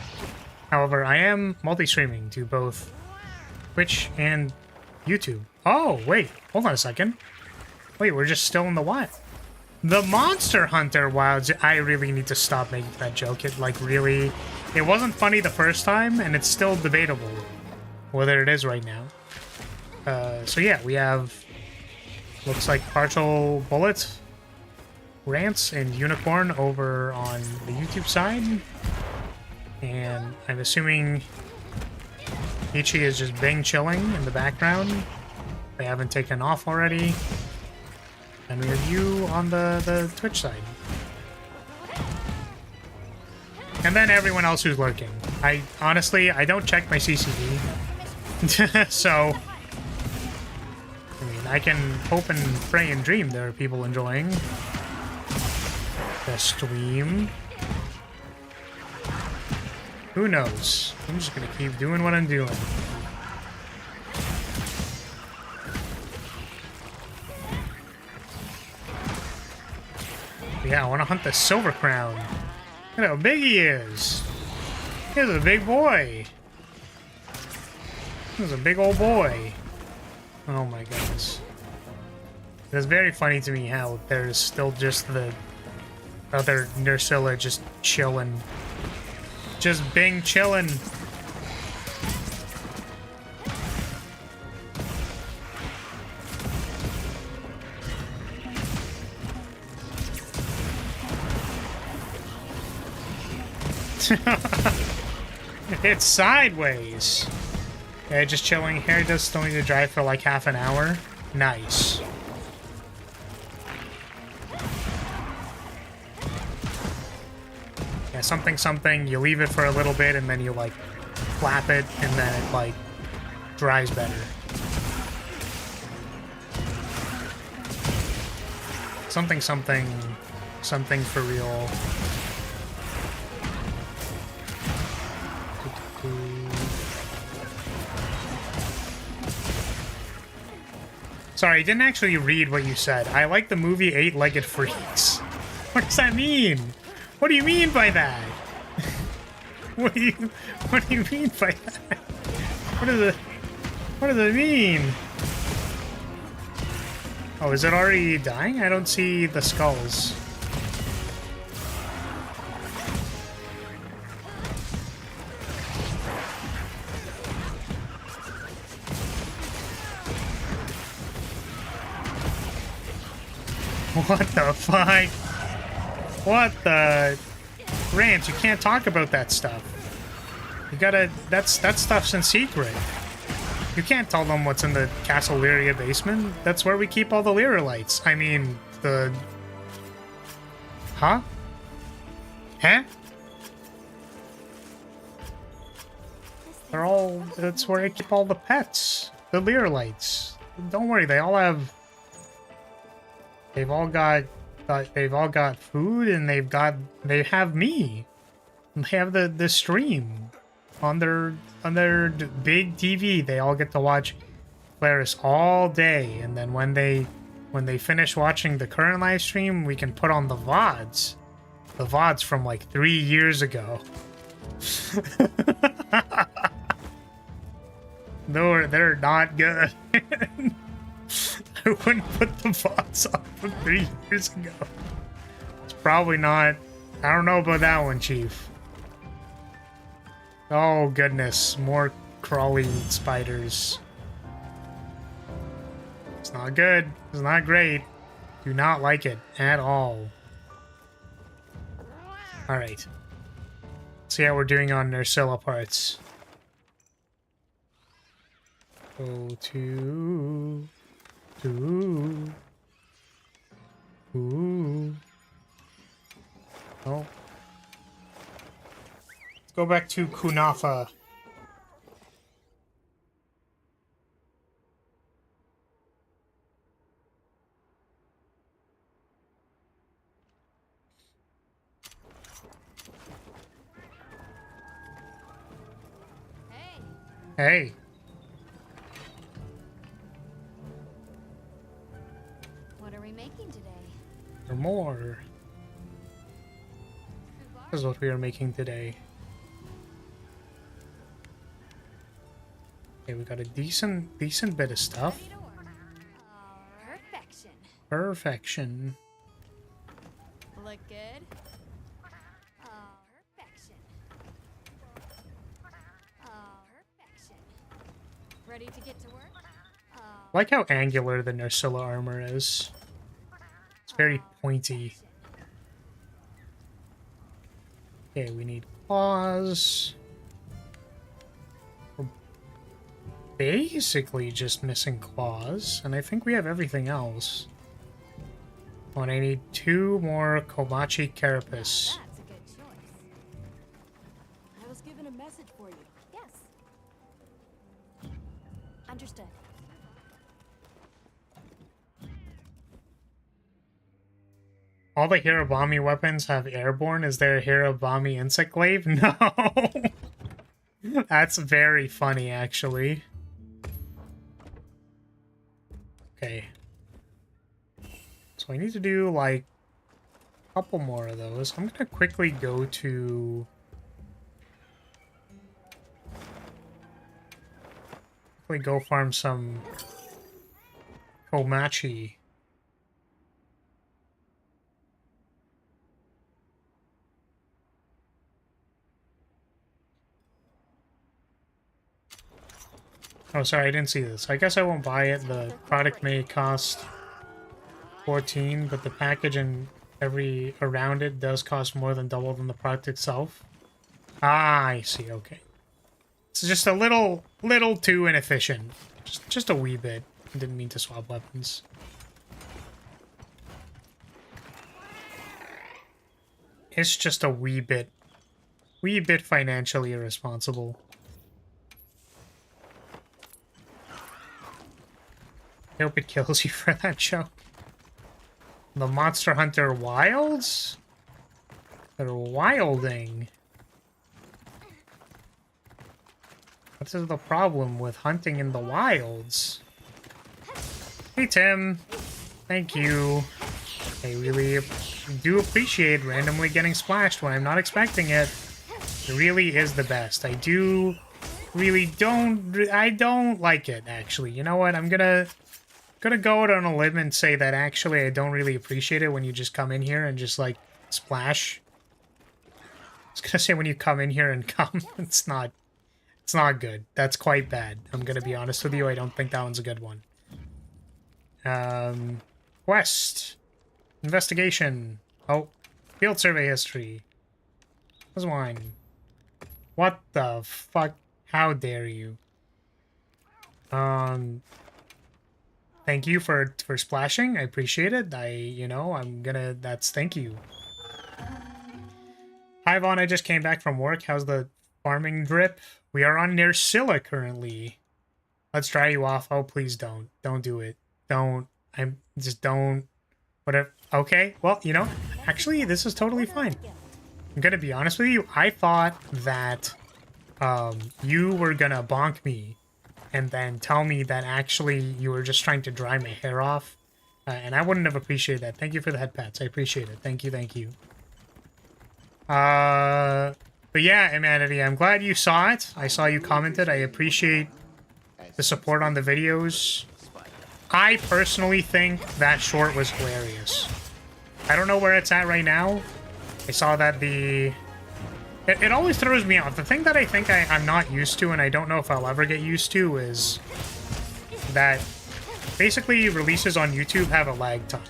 However, I am multi-streaming to both Twitch and YouTube. Oh, wait. Hold on a second. Wait, we're just still in the what? The Monster Hunter Wilds. I really need to stop making that joke. It, like, really... It wasn't funny the first time, and it's still debatable whether it is right now. So yeah, we have... Looks like Partial Bullet, Rants, and Unicorn over on the YouTube side. And I'm assuming Ichi is just Bing chilling in the background. They haven't taken off already. And we have you on the Twitch side. And then everyone else who's lurking. I honestly, I don't check my CCD. So, I mean, I can hope and pray and dream there are people enjoying the stream. Who knows? I'm just gonna keep doing what I'm doing. Yeah, I want to hunt the Silver Crown. Look at how big he is. He's a big boy. He's a big old boy. Oh my goodness. It's very funny to me how there's still just the other Nursilla just chilling. Just Bing chilling. It's sideways. Yeah, just chilling here. Just don't need to drive for like half an hour. Nice. Yeah, something. You leave it for a little bit and then you like flap it and then it like dries better. Something for real. Sorry, I didn't actually read what you said. I like the movie Eight-Legged Freaks. What does that mean? What do you mean by that? What do you mean by that? What does it mean? Oh, is it already dying? I don't see the skulls. What the fuck? What the... Rams, you can't talk about that stuff. You gotta... That stuff's in secret. You can't tell them what's in the Castle Lyria basement. That's where we keep all the Lyrilytes. I mean, the... Huh? Huh? They're all... That's where I keep all the pets. The Lyrilytes. Don't worry, they all have... They've all got food, and they have me. And they have the stream on their big TV. They all get to watch Claris all day, and then when they finish watching the current live stream, we can put on the VODs from like 3 years ago. No, they're not good. I wouldn't put the VODs on from 3 years ago. It's probably not... I don't know about that one, Chief. Oh, goodness. More crawly spiders. It's not good. It's not great. Do not like it at all. Alright. See how we're doing on Nursilla parts. Go to... Ooh. Oh. Let's go back to Kunafa. Hey. Hey. more. This is what we are making today. Okay, we got a decent bit of stuff. Perfection. Perfection. Look good. Perfection. Perfection. Ready to get to work? I like how angular the Nursilla armor is. It's very pointy. Okay, we need claws. We're basically just missing claws, and I think we have everything else. Oh, and I need 2 more Komachi Carapace. That's a good choice. I was given a message for you. Yes. Understood. All the Hirobami weapons have airborne. Is there a Hirobami insect glaive? No! That's very funny, actually. Okay. So I need to do, like, a couple more of those. I'm gonna quickly go to... quickly go farm some Komachi. Oh, sorry, I didn't see this. I guess I won't buy it. The product may cost 14, but the package and every around it does cost more than double than the product itself. Ah, I see. Okay. It's just a little too inefficient. Just a wee bit. I didn't mean to swap weapons. It's just a wee bit financially irresponsible. I hope it kills you for that joke. The Monster Hunter Wilds? They're wilding. What is the problem with hunting in the wilds? Hey, Tim. Thank you. I really do appreciate randomly getting splashed when I'm not expecting it. It really is the best. I don't like it, actually. You know what? I'm gonna go out on a limb and say that actually I don't really appreciate it when you just come in here and just, like, splash. I was gonna say when you come in here and come. It's not good. That's quite bad. I'm gonna be honest with you. I don't think that one's a good one. Quest. Investigation. Oh. Field survey history. This one. What the fuck? How dare you? Thank you for splashing. I appreciate it. Thank you. Hi, Vaughn. I just came back from work. How's the farming drip? We are on Nursilla currently. Let's dry you off. Oh, please don't. Don't do it. Don't. Whatever. Okay. Well, actually, this is totally fine. I'm gonna be honest with you. I thought that you were gonna bonk me and then tell me that actually you were just trying to dry my hair off. And I wouldn't have appreciated that. Thank you for the head pats. I appreciate it. Thank you, thank you. But yeah, Humanity, I'm glad you saw it. I saw you commented. I appreciate the support on the videos. I personally think that short was hilarious. I don't know where it's at right now. I saw that It always throws me off. The thing that I think I'm not used to, and I don't know if I'll ever get used to, is that basically releases on YouTube have a lag time.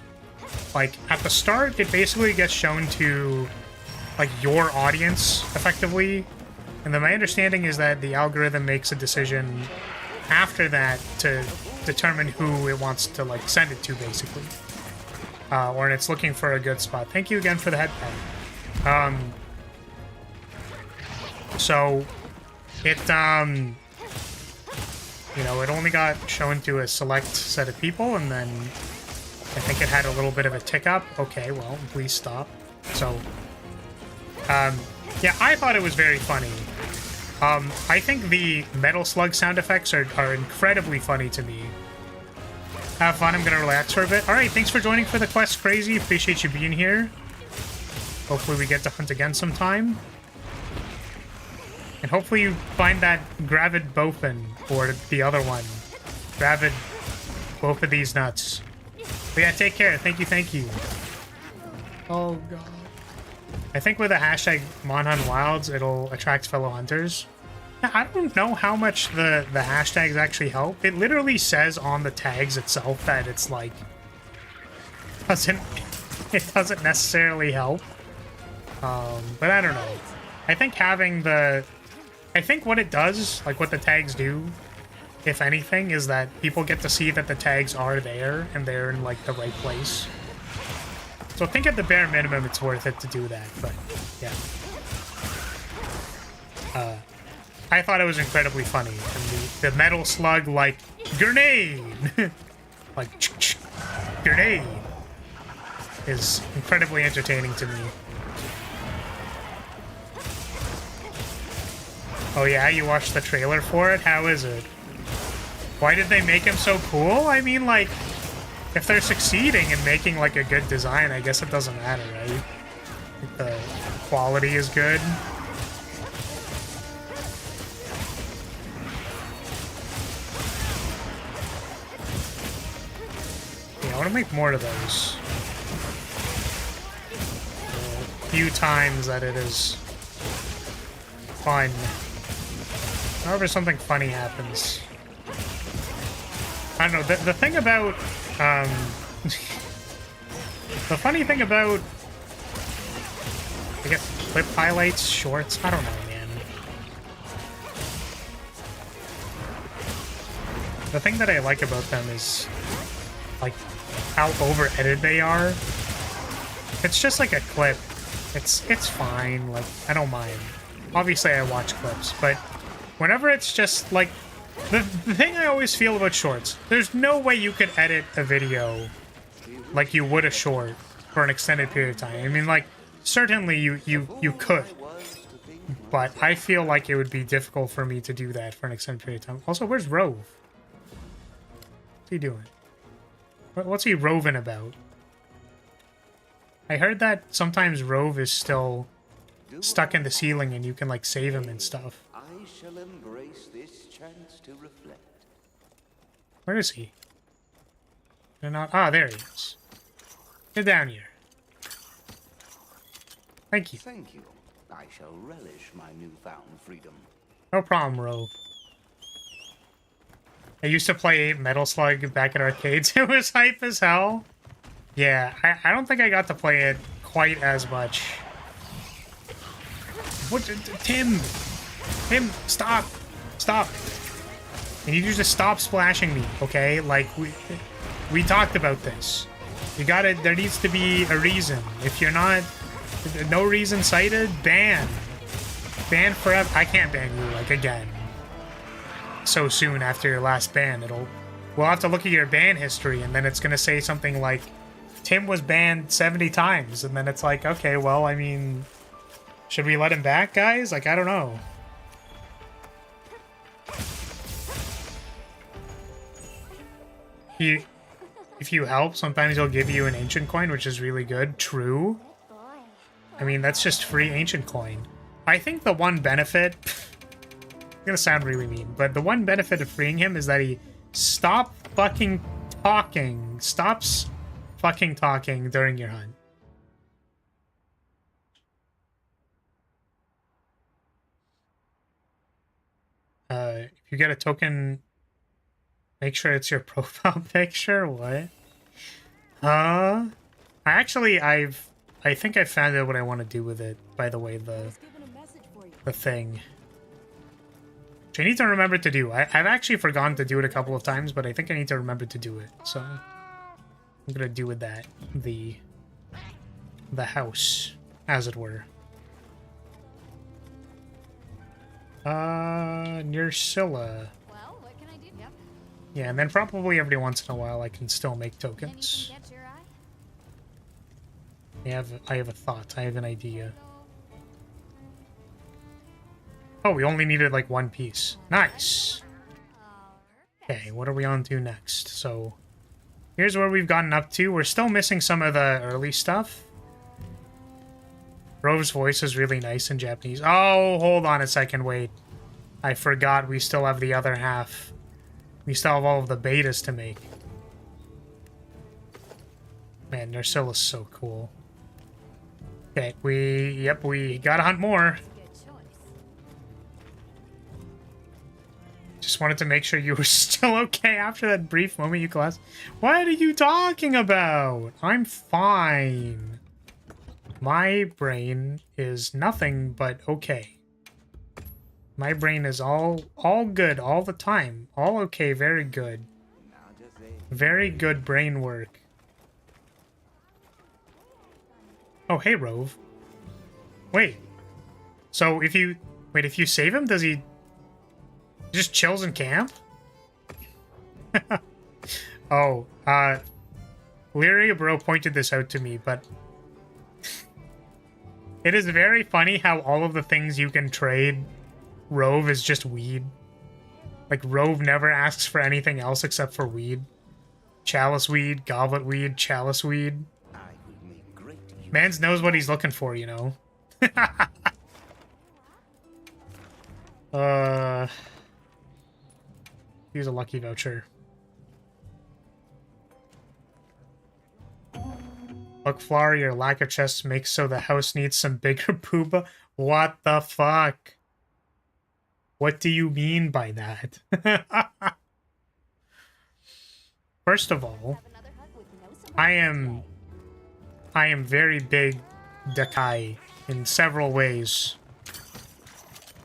Like, at the start, it basically gets shown to, like, your audience, effectively. And then my understanding is that the algorithm makes a decision after that to determine who it wants to, like, send it to, basically. Or it's looking for a good spot. Thank you again for the head pad. So, it, it only got shown to a select set of people, and then I think it had a little bit of a tick up. Okay, well, please stop. So, yeah, I thought it was very funny. I think the metal slug sound effects are incredibly funny to me. have fun. I'm gonna relax for a bit. All right, thanks for joining for the quest, Crazy. Appreciate you being here. Hopefully we get to hunt again sometime. And hopefully you find that Gravid Bofin, or the other one. Gravid, both of these nuts. But yeah, take care. Thank you, thank you. Oh, God. I think with the hashtag MonHuntWilds, it'll attract fellow hunters. I don't know how much the hashtags actually help. It literally says on the tags itself that it's like... It doesn't necessarily help. But I don't know. I think having the... I think what it does, like what the tags do, if anything, is that people get to see that the tags are there and they're in like the right place. So I think at the bare minimum it's worth it to do that, but yeah. I thought it was incredibly funny. And the metal slug, like, grenade! Like, grenade! Is incredibly entertaining to me. Oh yeah, you watched the trailer for it? How is it? Why did they make him so cool? I mean, like, if they're succeeding in making, like, a good design, I guess it doesn't matter, right? If the quality is good. Yeah, I want to make more of those. A few times that it is fun. However, something funny happens. I don't know, the thing about, the funny thing about, I guess, clip highlights, shorts, I don't know, man. The thing that I like about them is, like, how over-edited they are. It's just like a clip. It's fine, like, I don't mind. Obviously, I watch clips, but whenever it's just, like, the thing I always feel about shorts, there's no way you could edit a video like you would a short for an extended period of time. I mean, like, certainly you could, but I feel like it would be difficult for me to do that for an extended period of time. Also, where's Rove? What's he doing? What's he roving about? I heard that sometimes Rove is still stuck in the ceiling and you can, like, save him and stuff. I shall embrace this chance to reflect. Where is he? They're not... Ah, there he is. Get down here. Thank you. Thank you. I shall relish my newfound freedom. No problem, Rove. I used to play Metal Slug back at arcades. It was hype as hell. Yeah, I don't think I got to play it quite as much. What? Tim! Tim, stop! Stop! And you just stop splashing me, okay? Like, we talked about this. You gotta... There needs to be a reason. If you're not... No reason cited, ban. Ban forever. I can't ban you, like, again. So soon after your last ban. We'll have to look at your ban history, and then it's gonna say something like, Tim was banned 70 times, and then it's like, okay, well, I mean... Should we let him back, guys? Like, I don't know. If you help, sometimes he'll give you an ancient coin, which is really good. True. I mean, that's just free ancient coin. I think the one benefit... It's gonna sound really mean, but the one benefit of freeing him is that he stops fucking talking. Stops fucking talking during your hunt. If you get a token, make sure it's your profile picture. What? I think I found out what I want to do with it, by the way, the thing. Which I need to remember to do. I've actually forgotten to do it a couple of times, but I think I need to remember to do it. So I'm gonna do with that the house, as it were. Near Scylla. Well, what can I do? Yep. Yeah, and then probably every once in a while I can still make tokens. Anything catch your eye? I have a thought. I have an idea. Oh, we only needed like one piece. Nice. Okay, what are we on to next? So, Here's where we've gotten up to. We're still missing some of the early stuff. Rove's voice is really nice in Japanese. Oh, hold on a second, wait. I forgot we still have the other half. We still have all of the betas to make. Man, Nursilla is so cool. Okay, we gotta hunt more. Good choice. Just wanted to make sure you were still okay after that brief moment you collapsed. What are you talking about? I'm fine. My brain is nothing but okay. My brain is all good all the time. All okay, very good. Very good brain work. Oh, hey, Rove. Wait. So if you save him, does he just chills in camp? Oh, Lyria Bro pointed this out to me, but it is very funny how all of the things you can trade Rove is just weed. Like, Rove never asks for anything else except for weed. Chalice weed, goblet weed, chalice weed. Mans knows what he's looking for, you know? Use a lucky voucher. Look, Flower, your lack of chests makes so the house needs some bigger pooba. What the fuck? What do you mean by that? First of all, I am very big Dekai in several ways.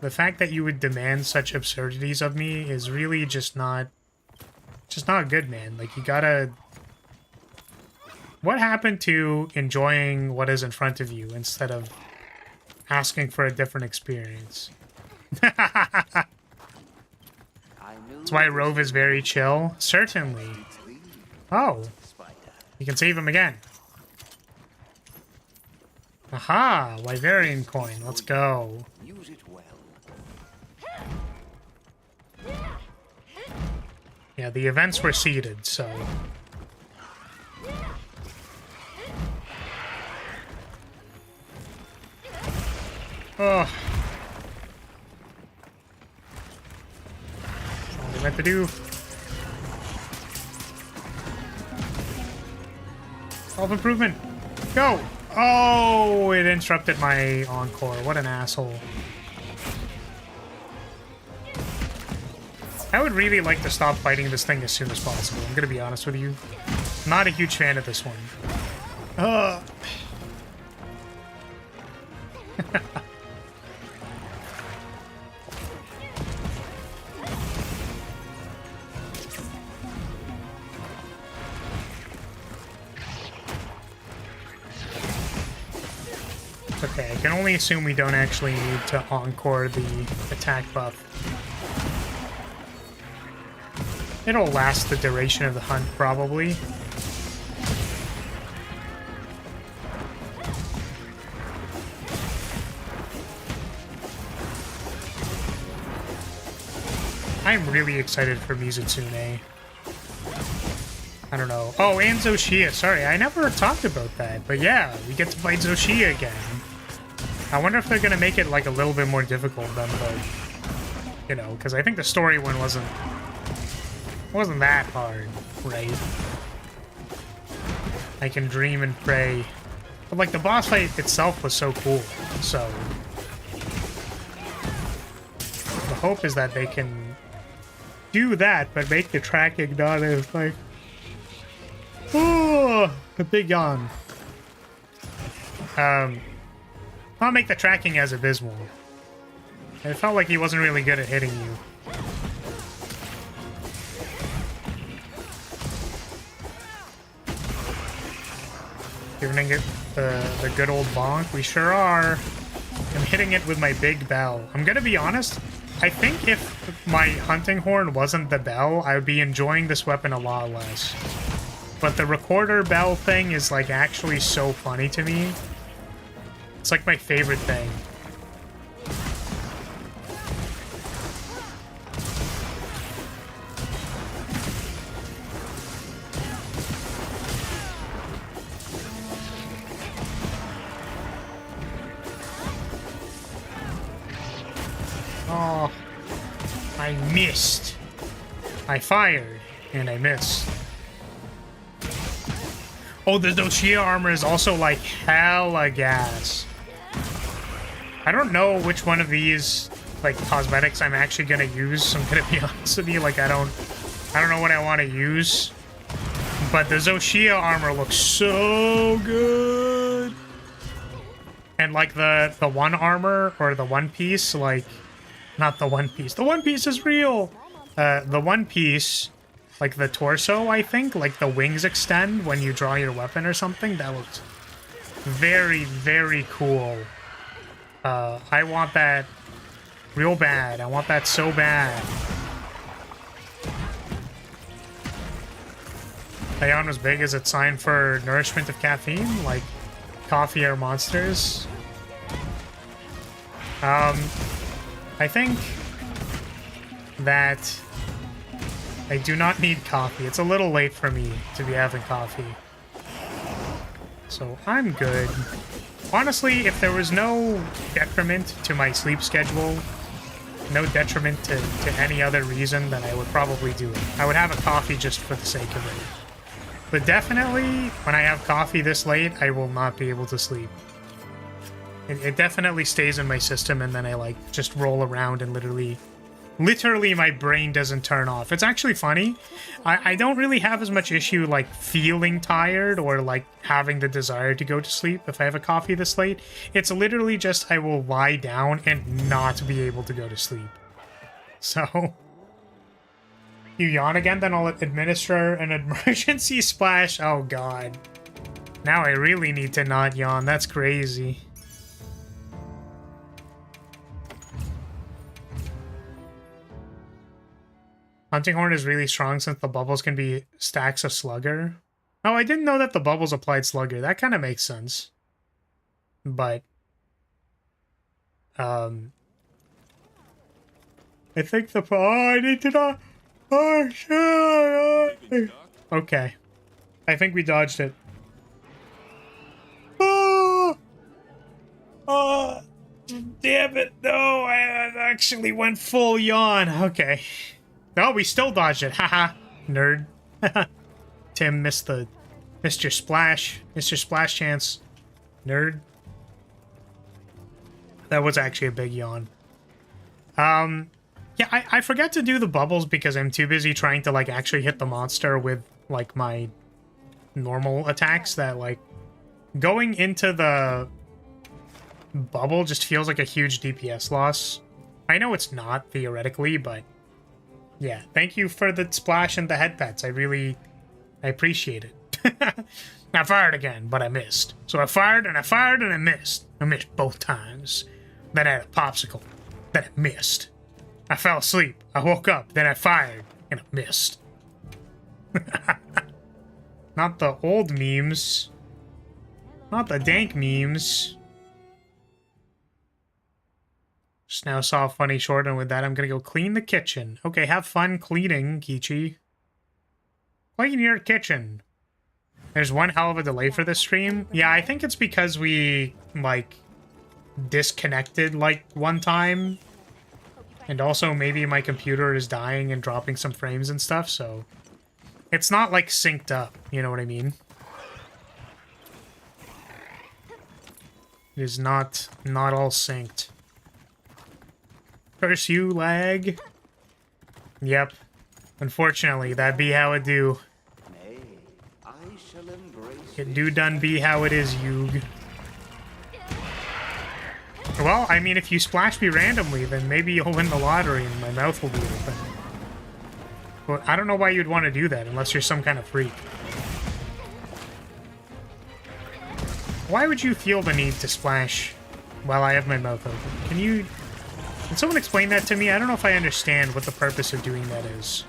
The fact that you would demand such absurdities of me is really just not good, man. Like, you gotta... What happened to enjoying what is in front of you instead of asking for a different experience? That's why Rove is very chill. Certainly. Oh. You can save him again. Aha! Wyverian coin. Let's go. Use it well. Yeah, the events were seeded, so... Oh. That's all we meant to do. Self-improvement. Go! Oh, it interrupted my encore. What an asshole. I would really like to stop fighting this thing as soon as possible. I'm gonna be honest with you. Not a huge fan of this one. Ugh. Okay, I can only assume we don't actually need to encore the attack buff. It'll last the duration of the hunt, probably. I'm really excited for Mizutsune. I don't know. Oh, and Zoshia. Sorry, I never talked about that. But yeah, we get to fight Zoshia again. I wonder if they're going to make it like a little bit more difficult than the... You know, because I think the story one wasn't that hard, right? I can dream and pray. But like the boss fight itself was so cool, so... The hope is that they can do that, but make the tracking not as like... Oh, a big yawn. I'll make the tracking as abysmal. It felt like he wasn't really good at hitting you. Giving it the good old bonk. We sure are. I'm hitting it with my big bell. I'm gonna be honest. I think if my hunting horn wasn't the bell, I would be enjoying this weapon a lot less. But the recorder bell thing is like actually so funny to me. It's like my favorite thing. Oh, I missed. I fired, and I missed. Oh, the Doshia armor is also like hella gas. I don't know which one of these like cosmetics I'm actually gonna use. I'm gonna be honest with you. Like I don't know what I want to use. But the Zoshia armor looks so good. And like the one armor or the one piece, like not the one piece. The one piece is real. The one piece. Like the torso, I think, like the wings extend when you draw your weapon or something. That looks very, very cool. I want that real bad. I want that so bad. Aeon was big. Is it signed for nourishment of caffeine, like coffee or monsters? I think that I do not need coffee. It's a little late for me to be having coffee. So I'm good. Honestly, if there was no detriment to my sleep schedule, no detriment to any other reason, then I would probably do it. I would have a coffee just for the sake of it. But definitely, when I have coffee this late, I will not be able to sleep. It definitely stays in my system, and then I, like, just roll around and literally my brain doesn't turn off. It's actually funny. I don't really have as much issue like feeling tired or like having the desire to go to sleep if I have a coffee this late. It's literally just I will lie down and not be able to go to sleep. So you yawn again, then I'll administer an emergency splash. Oh god. Now I really need to not yawn. That's crazy. Hunting Horn is really strong since the bubbles can be stacks of Slugger. Oh, I didn't know that the bubbles applied Slugger. That kind of makes sense. But, I think the... Oh, I need to not... Oh, shit! Okay. I think we dodged it. Oh! Oh! Damn it, no! I actually went full yawn. Okay. No, we still dodged it. Haha, nerd. Tim missed your splash. Missed your splash chance. Nerd. That was actually a big yawn. Yeah, I forgot to do the bubbles because I'm too busy trying to, like, actually hit the monster with, like, my normal attacks that, like, going into the bubble just feels like a huge DPS loss. I know it's not, theoretically, but... yeah, thank you for the splash and the head pets. I appreciate it. I fired again, but I missed. So I fired and I missed. I missed both times. Then I had a popsicle. Then I missed. I fell asleep. I woke up. Then I fired and I missed. Not the old memes. Not the dank memes. Just now saw a funny short, and with that, I'm gonna go clean the kitchen. Okay, have fun cleaning, Kichi. Clean your kitchen. There's one hell of a delay for this stream. Yeah, I think it's because we, like, disconnected, like, one time. And also, maybe my computer is dying and dropping some frames and stuff, so... it's not, like, synced up, you know what I mean? It is not all synced. Curse you, lag. Yep. Unfortunately, that be how it do. Nay, I shall embrace It do done be how it is, Yug. Well, I mean, if you splash me randomly, then maybe you'll win the lottery and my mouth will be open. But I don't know why you'd want to do that unless you're some kind of freak. Why would you feel the need to splash while I have my mouth open? Can someone explain that to me? I don't know if I understand what the purpose of doing that is.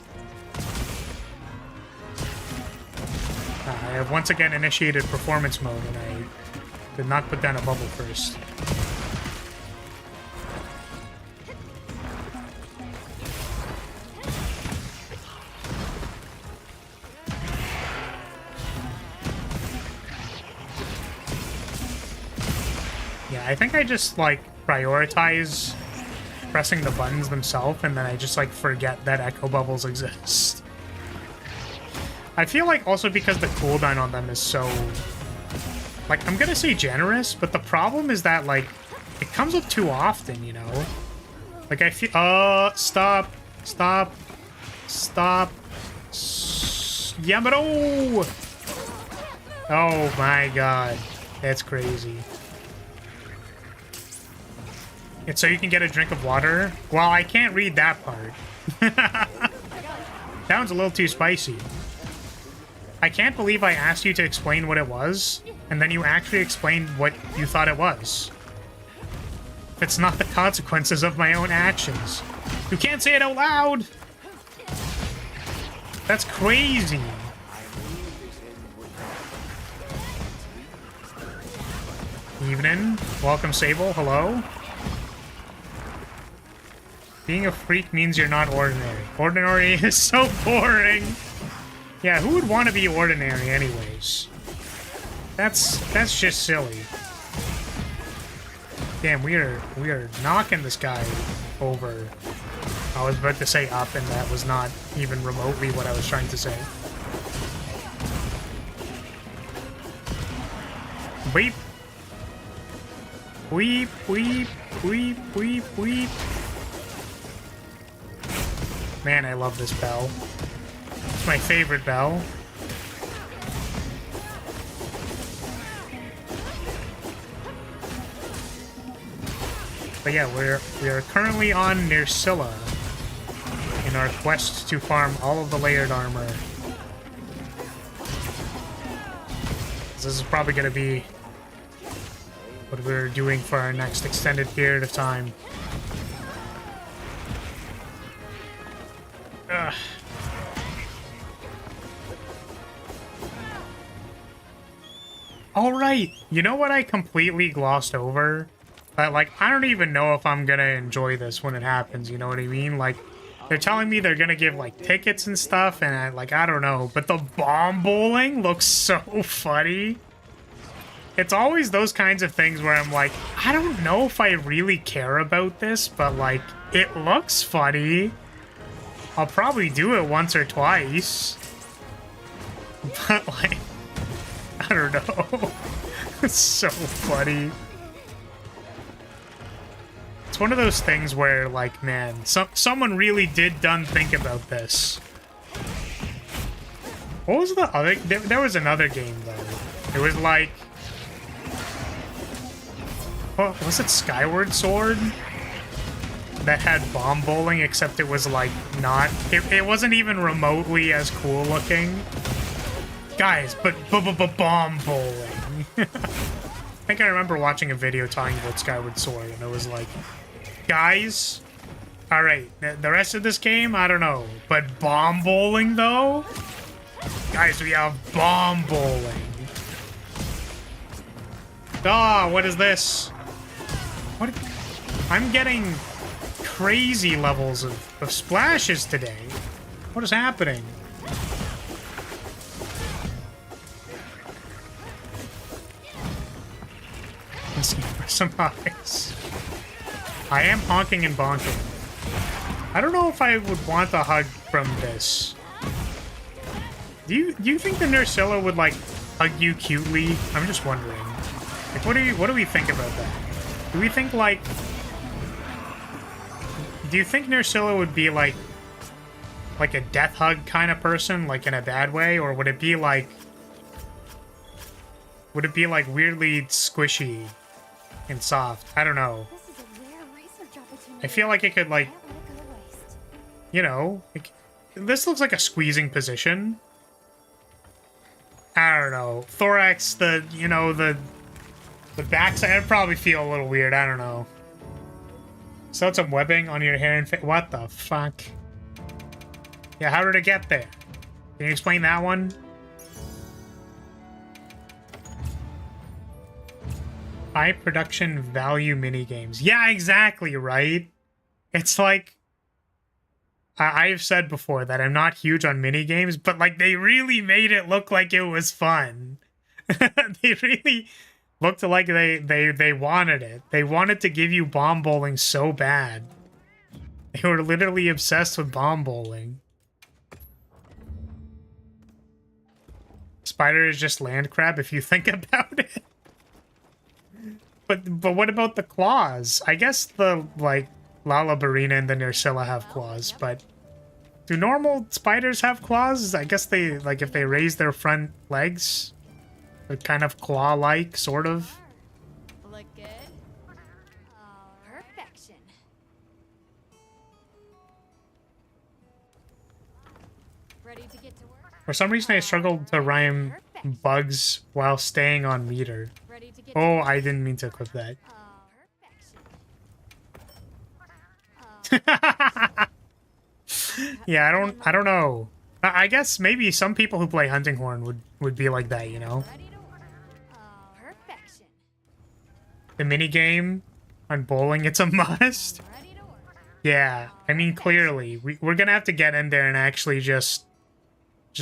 I have once again initiated performance mode, and I did not put down a bubble first. Yeah, I think I just, like, prioritize pressing the buttons themselves, and then I just, like, forget that echo bubbles exist. I feel like also because the cooldown on them is so... Like, I'm gonna say generous, but the problem is that, like, it comes up too often, you know? Like, I feel... Stop. Stop. Stop. Yamado! Oh my god. That's crazy. And so you can get a drink of water? Well, I can't read that part. That one's a little too spicy. I can't believe I asked you to explain what it was, and then you actually explained what you thought it was. It's not the consequences of my own actions. You can't say it out loud! That's crazy. Evening. Welcome, Sable. Hello. Being a freak means you're not ordinary. Ordinary is so boring. Yeah, who would want to be ordinary anyways? That's just silly. Damn, we are knocking this guy over. I was about to say up, and that was not even remotely what I was trying to say. Weep. Weep, weep, weep, weep, weep. Man, I love this bell. It's my favorite bell. But yeah, we are currently on Lyrilyte in our quest to farm all of the layered armor. This is probably going to be what we're doing for our next extended period of time. Ugh. All right, you know what I completely glossed over? That, like, I don't even know if I'm gonna enjoy this when it happens, you know what I mean? Like, they're telling me they're gonna give, like, tickets and stuff, and I don't know. But the bomb bowling looks so funny. It's always those kinds of things where I'm like, I don't know if I really care about this, but, like, it looks funny. I'll probably do it once or twice. But, like, I don't know. It's so funny. It's one of those things where, like, man, someone really did think about this. What was the other... There was another game, though. It was, like... What was it, Skyward Sword? That had bomb bowling, except it was, like, not... It wasn't even remotely as cool looking. Guys, but bomb bowling. I think I remember watching a video talking about Skyward Sword, and it was like, guys, alright, the rest of this game, I don't know, but bomb bowling, though? Guys, we have bomb bowling. Ah, what is this? What? I'm getting crazy levels of splashes today. What is happening? For some eyes. I am honking and bonking. I don't know if I would want a hug from this. Do you think the Lyrilyte would, like, hug you cutely? I'm just wondering. Like, what do we think about that? Do we think, like... Do you think Lyrilyte would be, like a death hug kind of person, like, in a bad way? Or would it be, like... Would it be, like, weirdly squishy and soft? I don't know. This is a rare research opportunity. I feel like it could, like... Can't let it go to waste. You know, like, this looks like a squeezing position. I don't know. Thorax, the backside, it'd probably feel a little weird. I don't know. So some webbing on your hair and face. What the fuck? Yeah, how did it get there? Can you explain that one? High production value minigames. Yeah, exactly, right? It's like... I've said before that I'm not huge on minigames, but, like, they really made it look like it was fun. They really looked like they wanted it. They wanted to give you bomb bowling so bad. They were literally obsessed with bomb bowling. Spider is just land crab if you think about it. But what about the claws? I guess the, like, Lalabarina and the Nersilla have claws, but do normal spiders have claws? I guess they, like, if they raise their front legs, they're kind of claw-like, sort of. Look good? Oh, perfection. Ready to get to work? For some reason, I struggled to rhyme bugs while staying on meter. Ready to get Oh, I didn't mean to equip that. perfection. Yeah, I don't know. I guess maybe some people who play Hunting Horn would be like that, you know? Ready to work? Perfection. The minigame on bowling, it's a must. Ready to work. Yeah, I mean, clearly. We're gonna have to get in there and actually just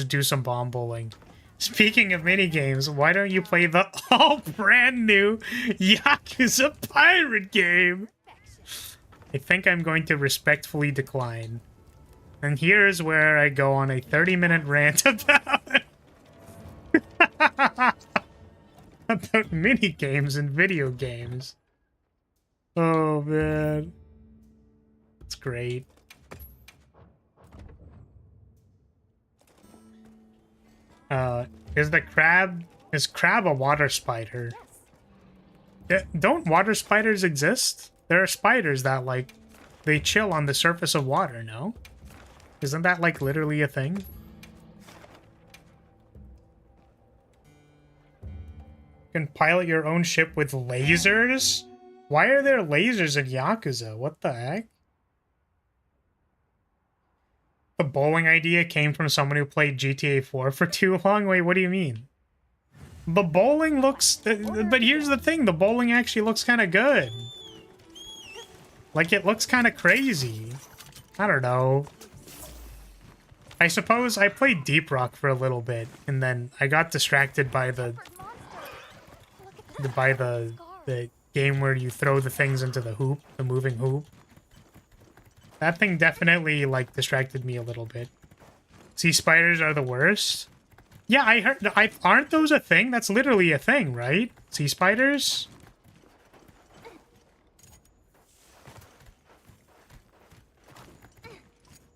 do some bomb bowling. Speaking of minigames, why don't you play the all brand new Yakuza pirate game? I think I'm going to respectfully decline. And here's where I go on a 30-minute rant about about minigames and video games. Oh man. It's great. Is crab a water spider? Don't water spiders exist? There are spiders that, like, they chill on the surface of water, no? Isn't that, like, literally a thing? You can pilot your own ship with lasers? Why are there lasers in Yakuza? What the heck? The bowling idea came from someone who played GTA 4 for too long? Wait, what do you mean? The bowling looks... but here's the thing, the bowling actually looks kind of good. Like, it looks kind of crazy. I don't know. I suppose I played Deep Rock for a little bit, and then I got distracted by the game where you throw the things into the hoop, the moving hoop. That thing definitely, like, distracted me a little bit. Sea spiders are the worst? Yeah, I heard... aren't those a thing? That's literally a thing, right? Sea spiders?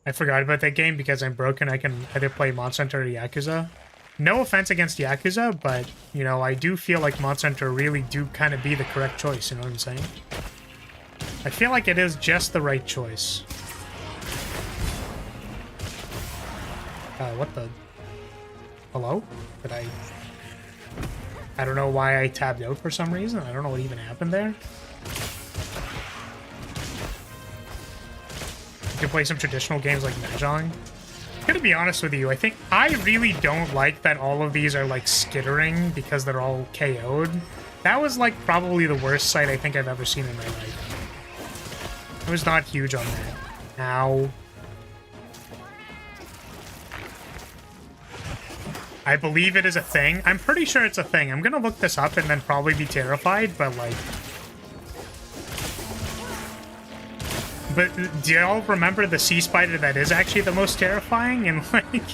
I forgot about that game because I'm broken. I can either play Monster Hunter or Yakuza. No offense against Yakuza, but, you know, I do feel like Monster Hunter really do kind of be the correct choice, you know what I'm saying? I feel like it is just the right choice. What the... Hello? Did I don't know why I tabbed out for some reason. I don't know what even happened there. You can play some traditional games like Mahjong. I'm gonna be honest with you, I think I really don't like that all of these are like skittering because they're all KO'd. That was like probably the worst sight I think I've ever seen in my life. I was not huge on that. Ow. I believe it is a thing. I'm pretty sure it's a thing. I'm gonna look this up and then probably be terrified, but like... But do y'all remember the sea spider that is actually the most terrifying in, like,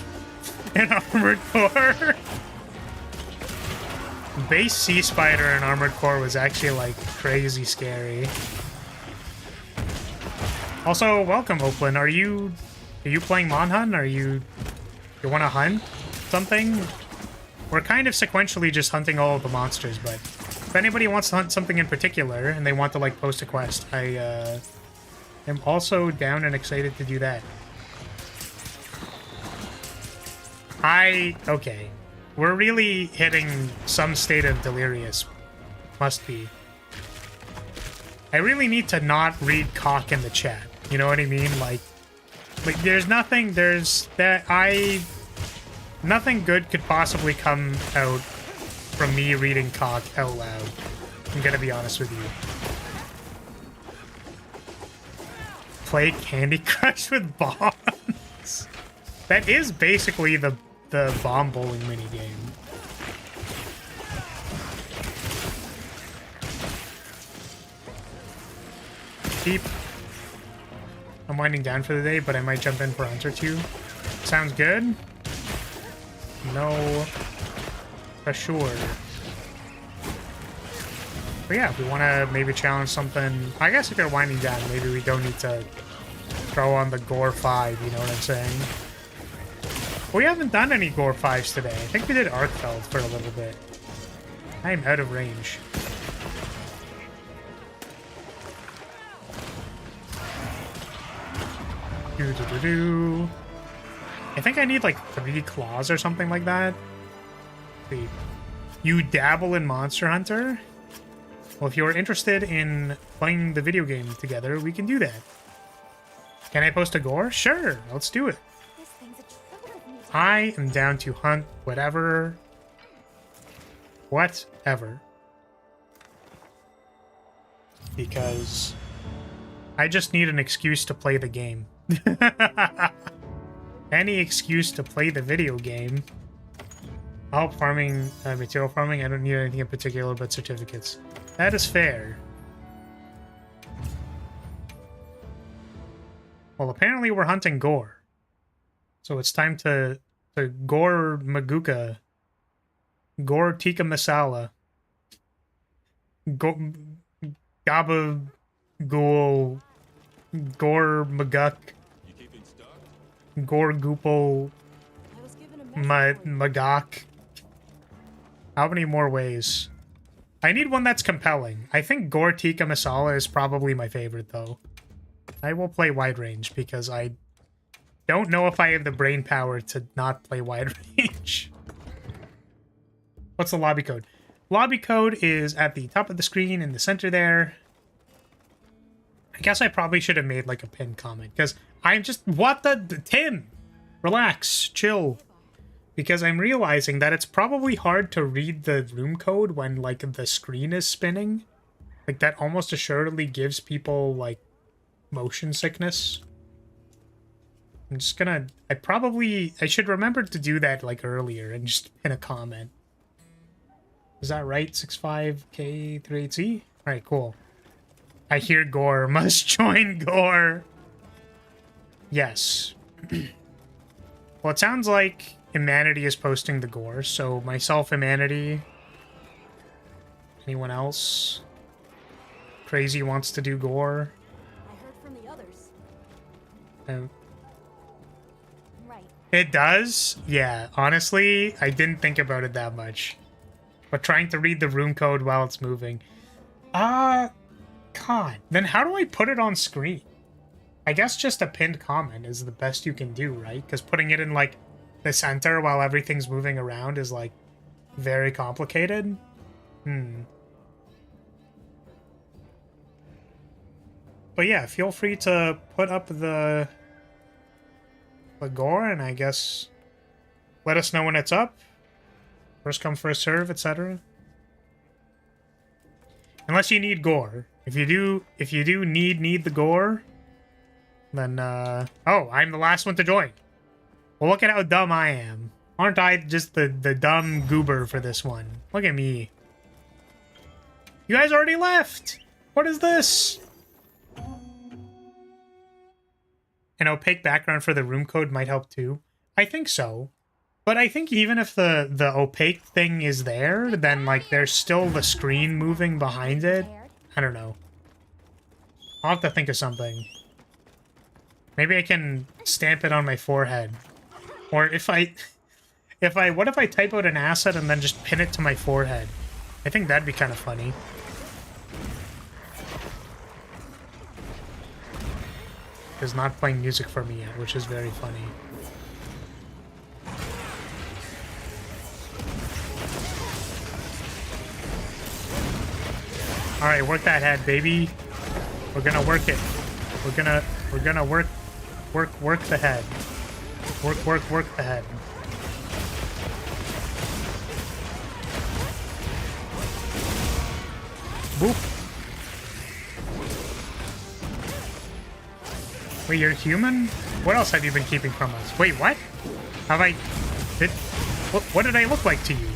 in Armored Core? Base sea spider in Armored Core was actually, like, crazy scary. Also, welcome, Oakland. Are you playing Monhunt? You want to hunt something? We're kind of sequentially just hunting all of the monsters, but if anybody wants to hunt something in particular and they want to, like, post a quest, I'm also down and excited to do that. Okay. We're really hitting some state of delirious. Must be. I really need to not read cock in the chat. You know what I mean? Like nothing good could possibly come out from me reading cock out loud. I'm gonna be honest with you. Play Candy Crush with bombs. That is basically the bomb bowling minigame. I'm winding down for the day, but I might jump in for a hunt or two. Sounds good? No. For sure. But yeah, if we want to maybe challenge something... I guess if you're winding down, maybe we don't need to throw on the Gore 5, you know what I'm saying? We haven't done any Gore 5s today. I think we did Arkfeld for a little bit. I'm out of range. Do-do-do-do. I think I need like 3 claws or something like that. Let's see. You dabble in Monster Hunter? Well, if you're interested in playing the video game together, we can do that. Can I post a Gore? Sure, let's do it. This thing's a trove of mutants. I am down to hunt whatever. Whatever. Because I just need an excuse to play the game. Any excuse to play the video game. I'll help farming, material farming. I don't need anything in particular but certificates. That is fair. Well, apparently we're hunting Gore. So it's time to Gore Maguka. Gore Tikka Masala. Gaba Ghoul. Gore Maguk. Gore Goople. I was given a message for you. Magok. How many more ways? I need one that's compelling. I think Gore Tikka Masala is probably my favorite, though. I will play wide range because I don't know if I have the brain power to not play wide range. What's the lobby code? Lobby code is at the top of the screen in the center there. I guess I probably should have made like a pinned comment because I'm just... What the... Tim! Relax. Chill. Because I'm realizing that it's probably hard to read the room code when like the screen is spinning. Like that almost assuredly gives people like motion sickness. I'm just gonna... I should remember to do that like earlier and just pin a comment. Is that right? 65K38C? Alright, cool. I hear Gore. Must join Gore. Yes. Well, it sounds like Humanity is posting the Gore, so myself, Humanity. Anyone else? Crazy wants to do Gore. I heard from the others. Right. It does? Yeah, honestly, I didn't think about it that much. But trying to read the room code while it's moving. God. Then how do I put it on screen? I guess just a pinned comment is the best you can do, right? Because putting it in, like, the center while everything's moving around is, like, very complicated. But yeah, feel free to put up the Gore, and I guess let us know when it's up. First come, first serve, etc. Unless you need Gore. If you do need the Gore, then oh, I'm the last one to join. Well, look at how dumb I am. Aren't I just the dumb goober for this one? Look at me. You guys already left. What is this? An opaque background for the room code might help too. I think so. But I think even if the opaque thing is there, then like there's still the screen moving behind it. I don't know. I'll have to think of something. Maybe I can stamp it on my forehead. Or what if I type out an asset and then just pin it to my forehead? I think that'd be kind of funny. It's not playing music for me yet, which is very funny. All right, work that head, baby. We're gonna work it. We're gonna work the head. Work the head. Boop. Wait, you're human? What else have you been keeping from us? Wait, what? What did I look like to you?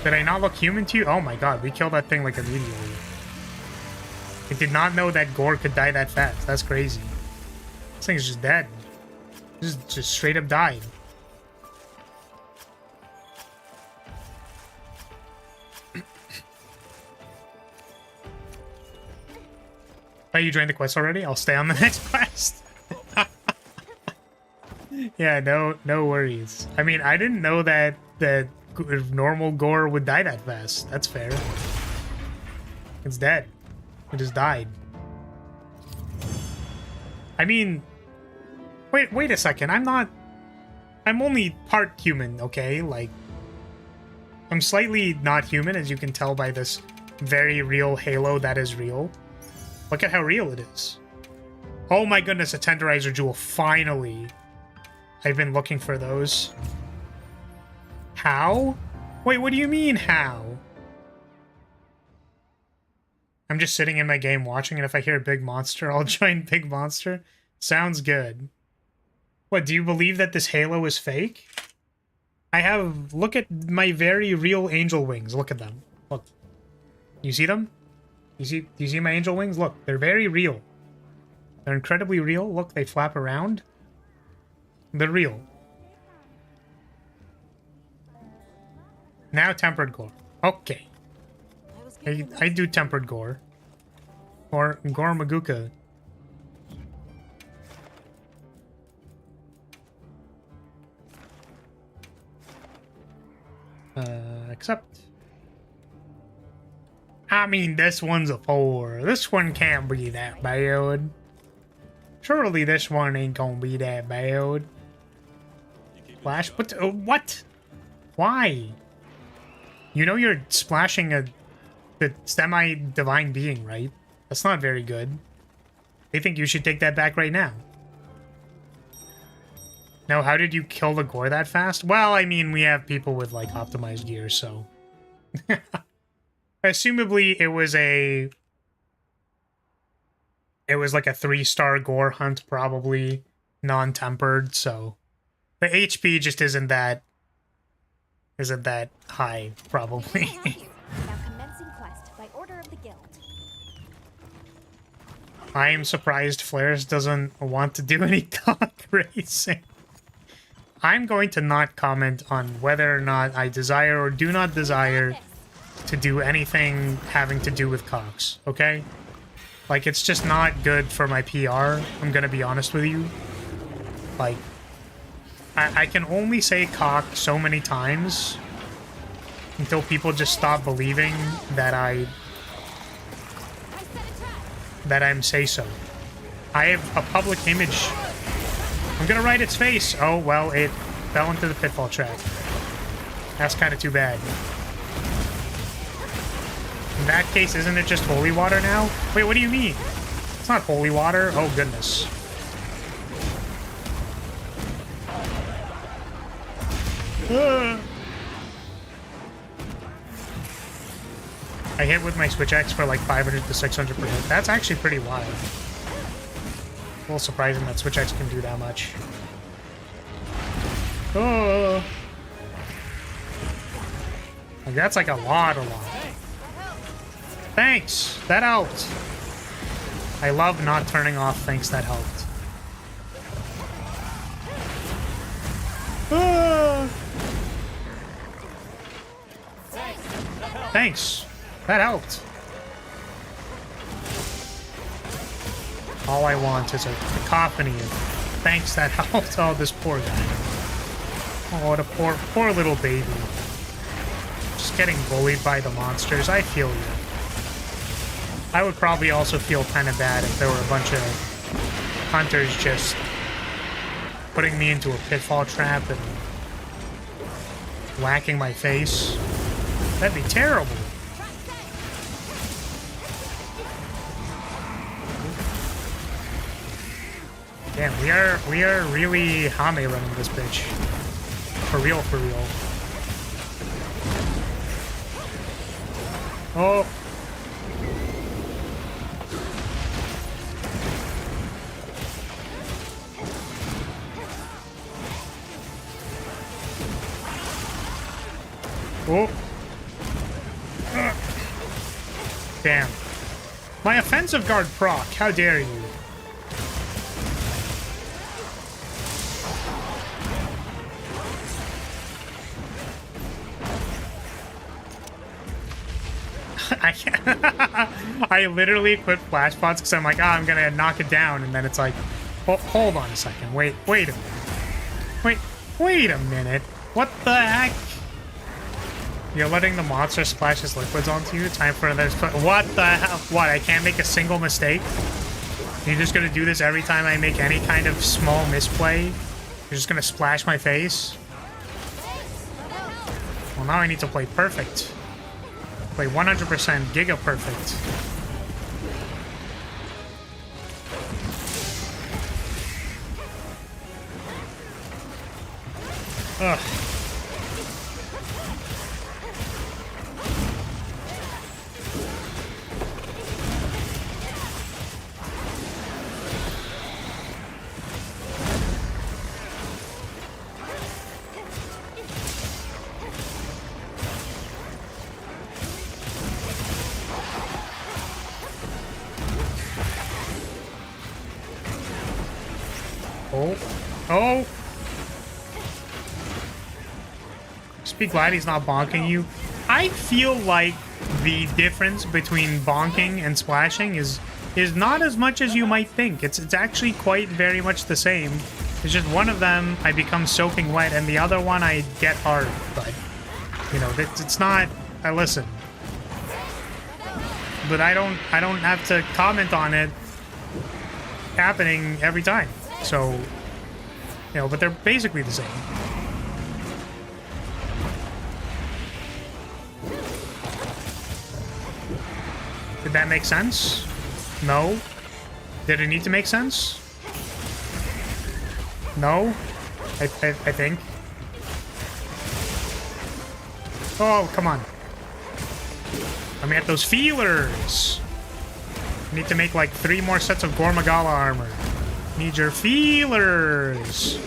Did I not look human to you? Oh my god, we killed that thing like immediately. I did not know that Gore could die that fast. That's crazy. This thing's just dead. Just straight up died. Oh, you joined the quest already? I'll stay on the next quest. Yeah, no worries. I mean, I didn't know that normal gore would die that fast. That's fair. It's dead. It just died. I mean, wait a second. I'm only part human, okay? Like, I'm slightly not human, as you can tell by this very real halo that is real. Look at how real it is. Oh my goodness, a tenderizer jewel, finally. I've been looking for those. How? Wait, what do you mean, how? I'm just sitting in my game watching, and if I hear a big monster, I'll join Big Monster. Sounds good. What, do you believe that this halo is fake? I have... Look at my very real angel wings. Look at them. Look. You see them? Do you see my angel wings? Look, they're very real. They're incredibly real. Look, they flap around. They're real. Now tempered gore. Okay. I do tempered gore. Or gore maguka. Accept. I mean, this one's a 4. This one can't be that bad. Surely this one ain't gonna be that bad. Flash? What? Why? You know you're splashing the semi-divine being, right? That's not very good. They think you should take that back right now. Now, how did you kill the gore that fast? Well, I mean, we have people with, like, optimized gear, so... Assumably, it was like a 3-star gore hunt, probably non-tempered, so the HP just isn't that high, probably. Now commencing quest by order of the guild. I am surprised Flares doesn't want to do any cock racing. I'm going to not comment on whether or not I desire or do not desire to do anything having to do with cocks, okay? Like, it's just not good for my PR, I'm gonna be honest with you. Like, I can only say cock so many times until people just stop believing that I'm say-so. I have a public image. I'm gonna write its face. Oh, well, it fell into the pitfall trap. That's kind of too bad. In that case, isn't it just holy water now? Wait, what do you mean? It's not holy water. Oh, goodness. I hit with my Switch X for like 500 to 600 per hit. That's actually pretty wild. A little surprising that Switch X can do that much. Oh. Like, that's like a lot. Thanks! That helped! I love not turning off thanks, that helped. Ah. Thanks! That helped! All I want is a cacophony of thanks, that helped. Oh, this poor guy. Oh, what a poor little baby. Just getting bullied by the monsters. I feel you. I would probably also feel kind of bad if there were a bunch of hunters just putting me into a pitfall trap and whacking my face. That'd be terrible. Damn, we are really Hame running this bitch. For real, for real. Oh. Oh. Damn. My offensive guard proc, how dare you? I literally equipped flash pots because I'm like, I'm gonna knock it down, and then it's like, oh, hold on a second, wait a minute, wait a minute, what the heck? You're letting the monster splash his liquids onto you. Time for another. What the hell? What? I can't make a single mistake. You're just gonna do this every time I make any kind of small misplay. You're just gonna splash my face. Well, now I need to play perfect. Play 100% giga perfect. Ugh. Oh! Just be glad he's not bonking you. I feel like the difference between bonking and splashing is not as much as you might think. It's actually quite very much the same. It's just one of them I become soaking wet, and the other one I get hard. But you know, it's not. I listen, but I don't have to comment on it happening every time. So. You know, but they're basically the same. Did that make sense? No. Did it need to make sense? No. I think. Oh, come on. Let me get those feelers. I need to make like 3 more sets of Gormagala armor. Need your feelers.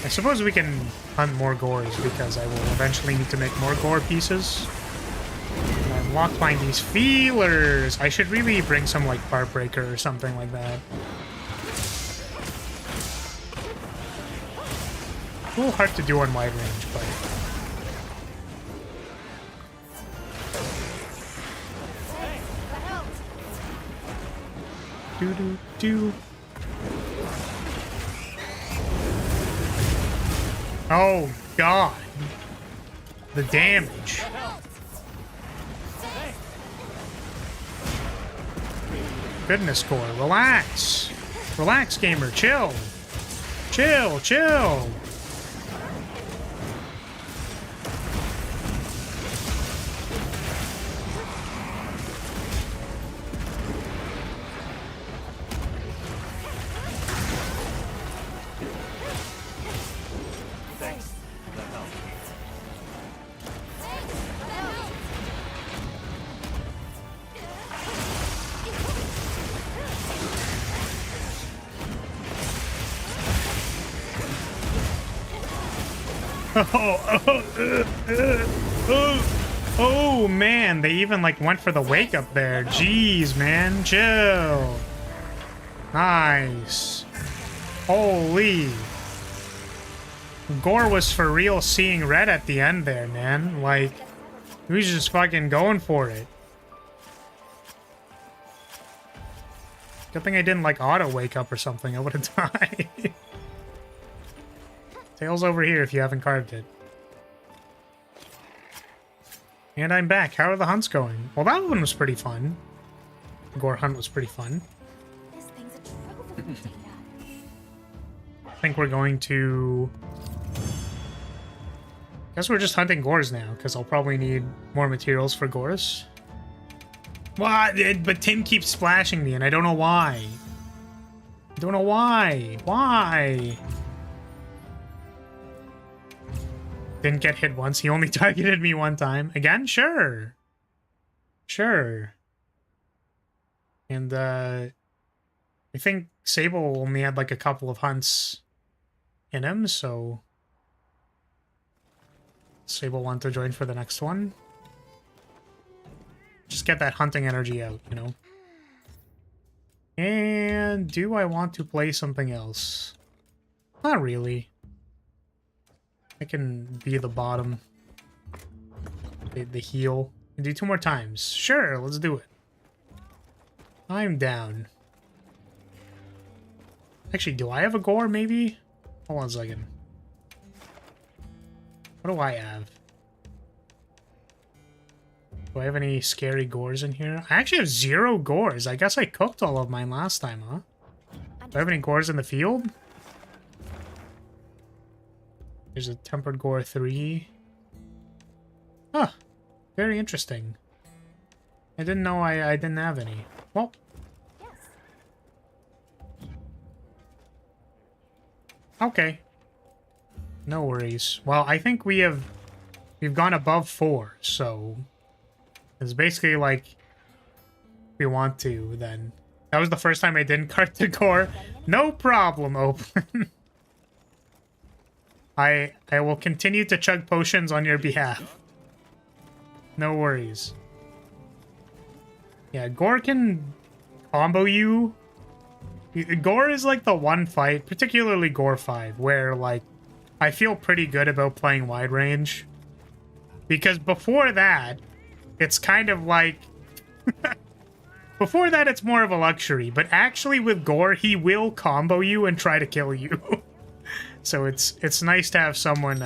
I suppose we can hunt more gores because I will eventually need to make more gore pieces. And lock behind these feelers. I should really bring some like Part Breaker or something like that. A little hard to do on wide range, but do. Oh God, the damage. Goodness, Core, relax. Relax, gamer, chill. Chill. Oh man, they even like went for the wake up there. Jeez, man, chill. Nice. Holy. Gore was for real seeing red at the end there, man. Like, he was just fucking going for it. Good thing I didn't like auto wake up or something. I would have died. Tail's over here if you haven't carved it. And I'm back. How are the hunts going? Well, that one was pretty fun. The gore hunt was pretty fun. This thing's a trove of data. I think we're going to... Guess we're just hunting gores now, because I'll probably need more materials for gores. What? But Tim keeps splashing me, and I don't know why. I don't know why. Why? Didn't get hit once. He only targeted me one time. Again? Sure. Sure. And, I think Sable only had, like, a couple of hunts in him, so... Sable want to join for the next one. Just get that hunting energy out, you know? And do I want to play something else? Not really. I can be the bottom. The heel. Do 2 more times. Sure, let's do it. I'm down. Actually, do I have a gore, maybe? Hold on a second. What do I have? Do I have any scary gores in here? I actually have 0 gores. I guess I cooked all of mine last time, huh? Do I have any gores in the field? There's a tempered gore 3. Huh. Very interesting. I didn't know I didn't have any. Well. Okay. No worries. Well, I think we've gone above 4, so it's basically like we want to then. That was the first time I didn't cart the core. No problem, open. I will continue to chug potions on your behalf. No worries. Yeah, Gore can combo you. Gore is like the one fight, particularly Gore 5, where like I feel pretty good about playing wide range. Because before that, it's kind of like before that it's more of a luxury, but actually with Gore, he will combo you and try to kill you. So it's nice to have someone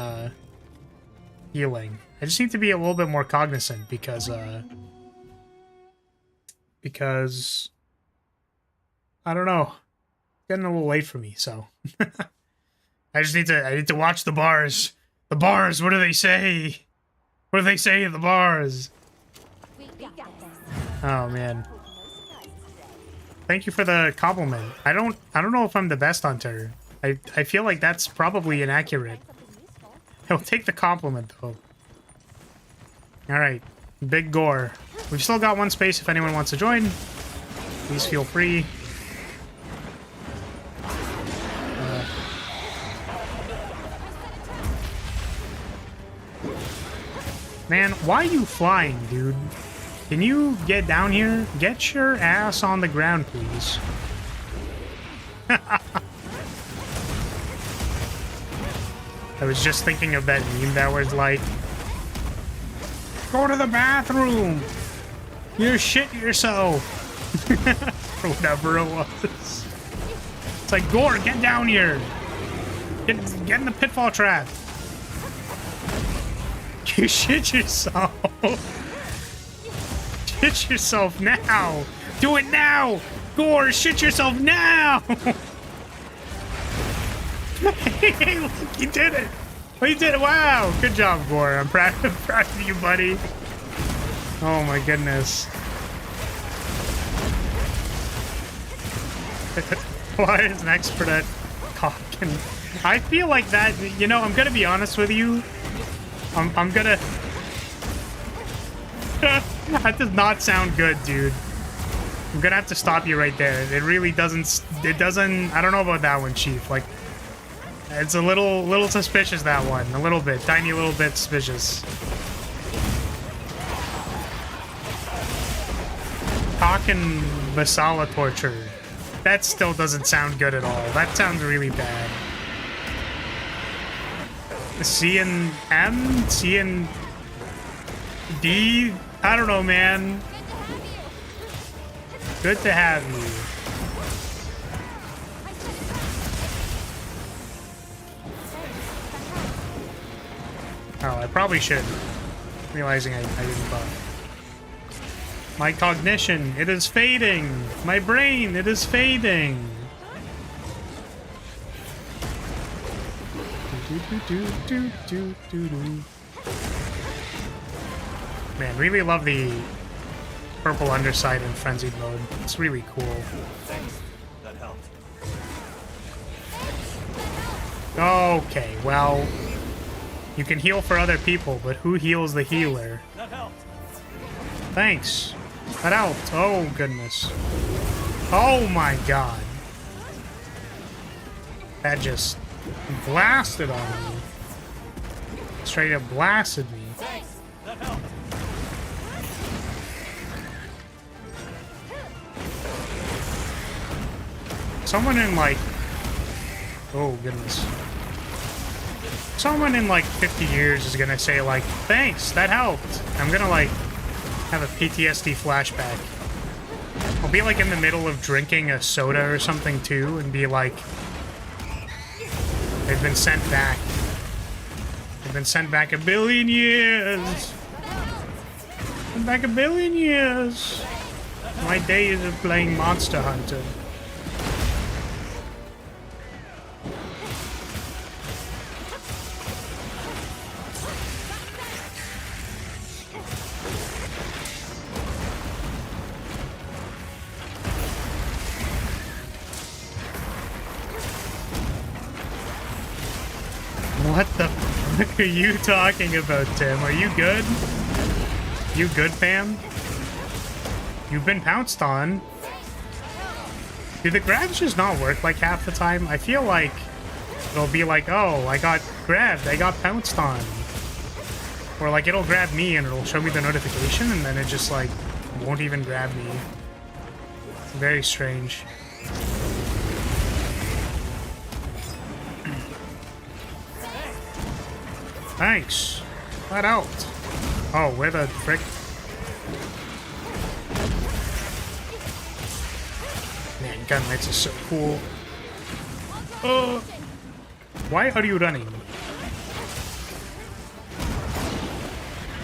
healing. I just need to be a little bit more cognizant because I don't know. It's getting a little late for me, so I need to watch the bars. The bars, what do they say? What do they say in the bars? Oh man. Thank you for the compliment. I don't know if I'm the best hunter. I feel like that's probably inaccurate. I'll take the compliment though. Alright. Big Gore. We've still got 1 space if anyone wants to join. Please feel free. Man, why are you flying, dude? Can you get down here? Get your ass on the ground, please. I was just thinking of that meme that was like, go to the bathroom! You shit yourself! Or whatever it was. It's like, Gore, get down here! Get in the pitfall trap! You shit yourself! Shit yourself now! Do it now! Gore, shit yourself now! Hey, look, you did it! Oh, you did it! Wow! Good job, Gore. I'm proud of you, buddy. Oh my goodness. Why is an expert at talking? I feel like that, you know, I'm gonna be honest with you. I'm gonna... That does not sound good, dude. I'm gonna have to stop you right there. It really doesn't... It doesn't... I don't know about that one, Chief. Like, it's a little suspicious, that one. A little bit. Tiny little bit suspicious. Talking Masala torture. That still doesn't sound good at all. That sounds really bad. C and M? C and D? I don't know, man. Good to have you. Oh, I probably should. Realizing I didn't buff. My cognition, it is fading. My brain, it is fading. Man, really love the purple underside in frenzied mode. It's really cool. Thanks. That helped. Okay, well, you can heal for other people, but who heals the healer? That helped. Thanks. That helped. Oh, goodness. Oh, my God. That just blasted on me. Straight up blasted me. Thanks. That helped. Someone in like... Oh, goodness. Someone in like 50 years is gonna say like, thanks, that helped. I'm gonna like Have a PTSD flashback. I'll be like in the middle of drinking a soda or something too and be like, they've been sent back. They've been sent back a billion years. Sent back a billion years. My days of playing Monster Hunter. What the fuck are you talking about, Tim? Are you good? You good, fam? You've been pounced on. Do the grabs just not work like half the time? I feel like it'll be like, oh, I got grabbed, I got pounced on. Or like it'll grab me and it'll show me the notification and then it just like won't even grab me. It's very strange. Thanks. That helped. Oh, where the frick? Man, gun lights are so cool. Why are you running?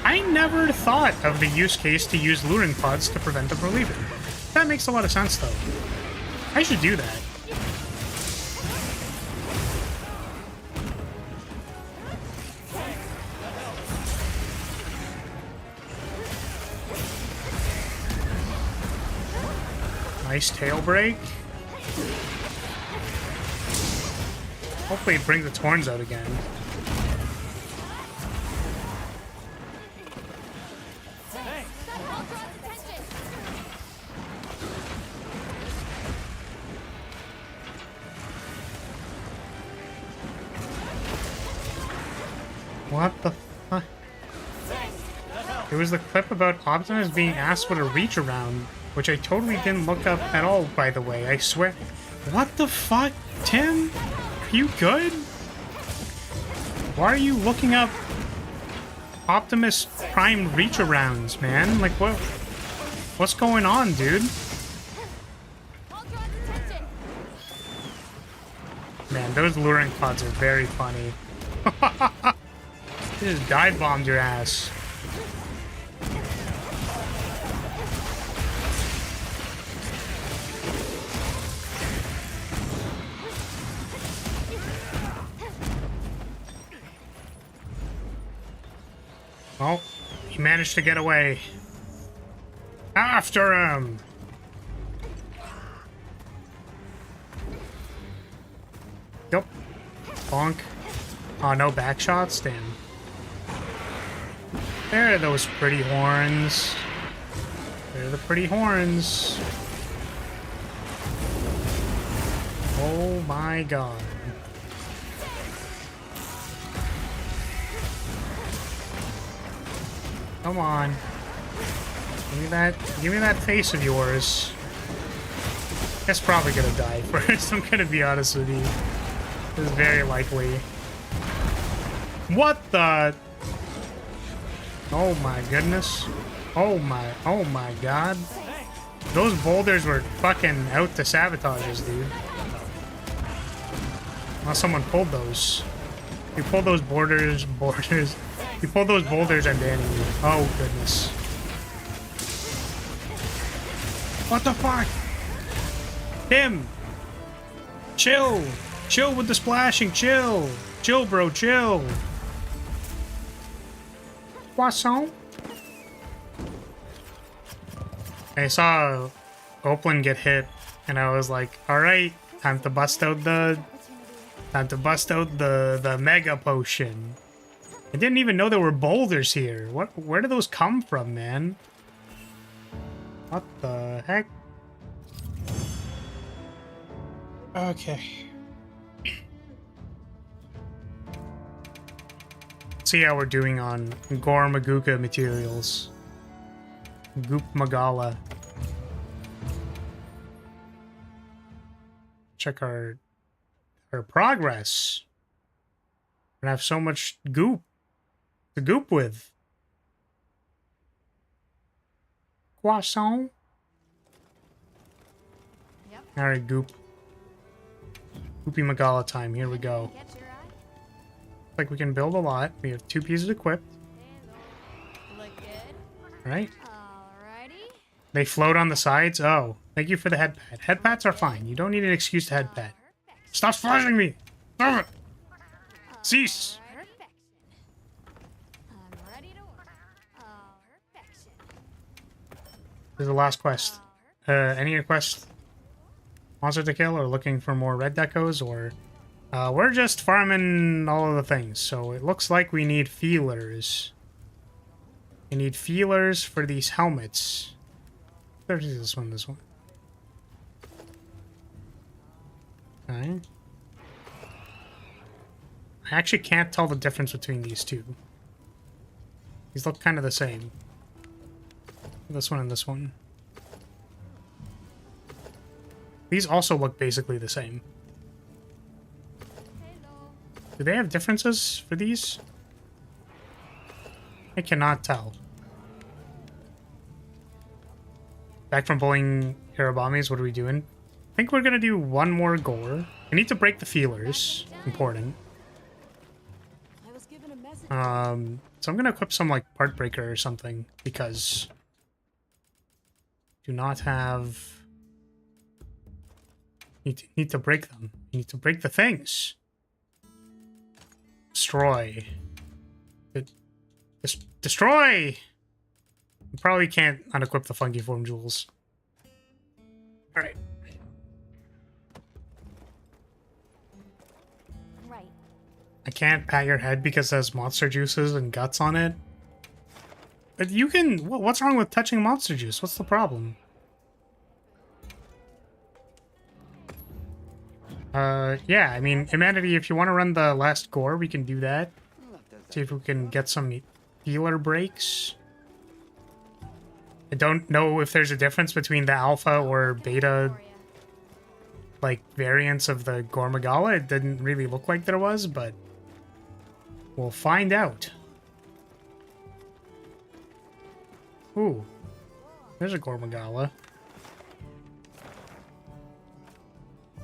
I never thought of the use case to use luring pods to prevent them from leaving. That makes a lot of sense, though. I should do that. Nice tail break. Hopefully it brings its horns out again. What the fuck? It was the clip about Optimus being asked what a reach around, which I totally didn't look up at all, by the way. I swear. What the fuck, Tim? Are you good? Why are you looking up Optimus Prime reach arounds, man? Like, what's going on, dude? Man, those luring pods are very funny. They just dive bombed your ass. Oh, he managed to get away. After him! Yep. Bonk. Oh, no back shots? Damn. There are those pretty horns. They're the pretty horns. Oh my god. Come on. Give me that face of yours. That's probably gonna die first, I'm gonna be honest with you. This is very likely. What the? Oh my goodness. Oh my god. Those boulders were fucking out to sabotage us, dude. Unless someone pulled those. You pull those borders. You pull those boulders and banning you. Oh goodness. What the fuck? Tim! Chill! Chill with the splashing, chill! Chill, bro, chill! Poisson? I saw Opalyn get hit, and I was like, alright, time to bust out the mega potion. I didn't even know there were boulders here. Where did those come from, man? What the heck? Okay. Let's see how we're doing on Gore Maguka materials. Goop Magala. Check our progress. We're gonna have so much goop to goop with. croissant. Yep. All right, Goop. Goopy Magala time. Here we go. Catch your eye. Looks like we can build a lot. We have 2 pieces equipped. Look good. All right. Alrighty. They float on the sides. Oh, thank you for the head pad. Head pads are fine. You don't need an excuse to head pad. Stop flashing me! Stop it! Cease! Perfection. I'm ready to work. Perfection. This is the last quest. Any request? Monster to kill, or looking for more red decos, or we're just farming all of the things. So it looks like we need feelers. We need feelers for these helmets. There's this one. Okay. I actually can't tell the difference between these two. These look kind of the same. This one and this one. These also look basically the same. Hello. Do they have differences for these? I cannot tell. Back from bowling Hirabamis, what are we doing? I think we're gonna do one more gore. We need to break the feelers. Important. I was given a message. So I'm gonna equip some like part breaker or something because do not have. Need to break them. You need to break the things. Destroy. Destroy! You probably can't unequip the funky form jewels. Alright. Right. I can't pat your head because it has monster juices and guts on it. But you can... What's wrong with touching monster juice? What's the problem? Yeah, I mean, Humanity, if you want to run the last gore, we can do that. See if we can get some healer breaks. I don't know if there's a difference between the alpha or beta, like, variants of the Gormagala. It didn't really look like there was, but we'll find out. Ooh, there's a Gormagala.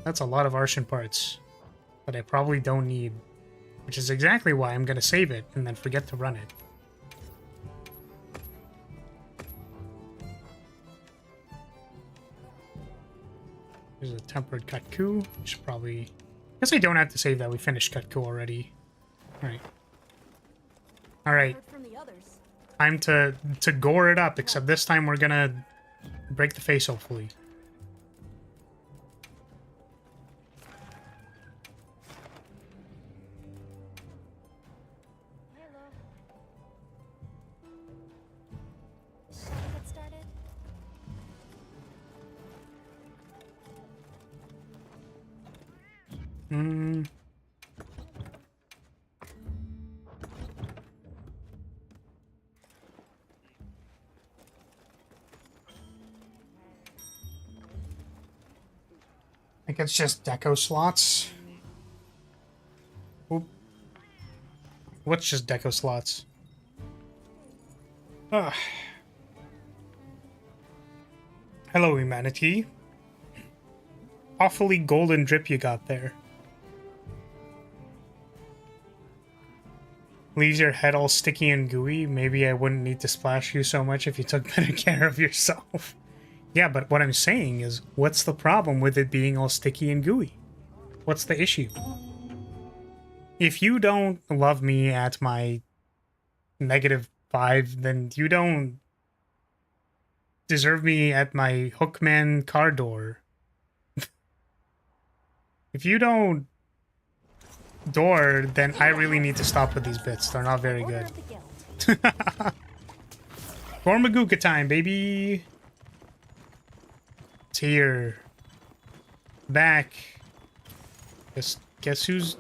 That's a lot of Arshan parts that I probably don't need, which is exactly why I'm going to save it and then forget to run it. There's a tempered Katku. We should probably... I guess I don't have to save that. We finished Katku already. Alright. Alright. Heard from the others. Time to gore it up, except this time we're gonna break the face, hopefully. Hello. Shall we get started? I think it's just deco slots. Oop. What's just deco slots? Ah. Hello, humanity. Awfully golden drip you got there. Leaves your head all sticky and gooey. Maybe I wouldn't need to splash you so much if you took better care of yourself. Yeah, but what I'm saying is, what's the problem with it being all sticky and gooey? What's the issue? If you don't love me at my -5, then you don't deserve me at my Hookman car door. If you don't door, then I really need to stop with these bits. They're not very Order good. of the guild. Gormagooka time, baby! It's here. Back. Guess who's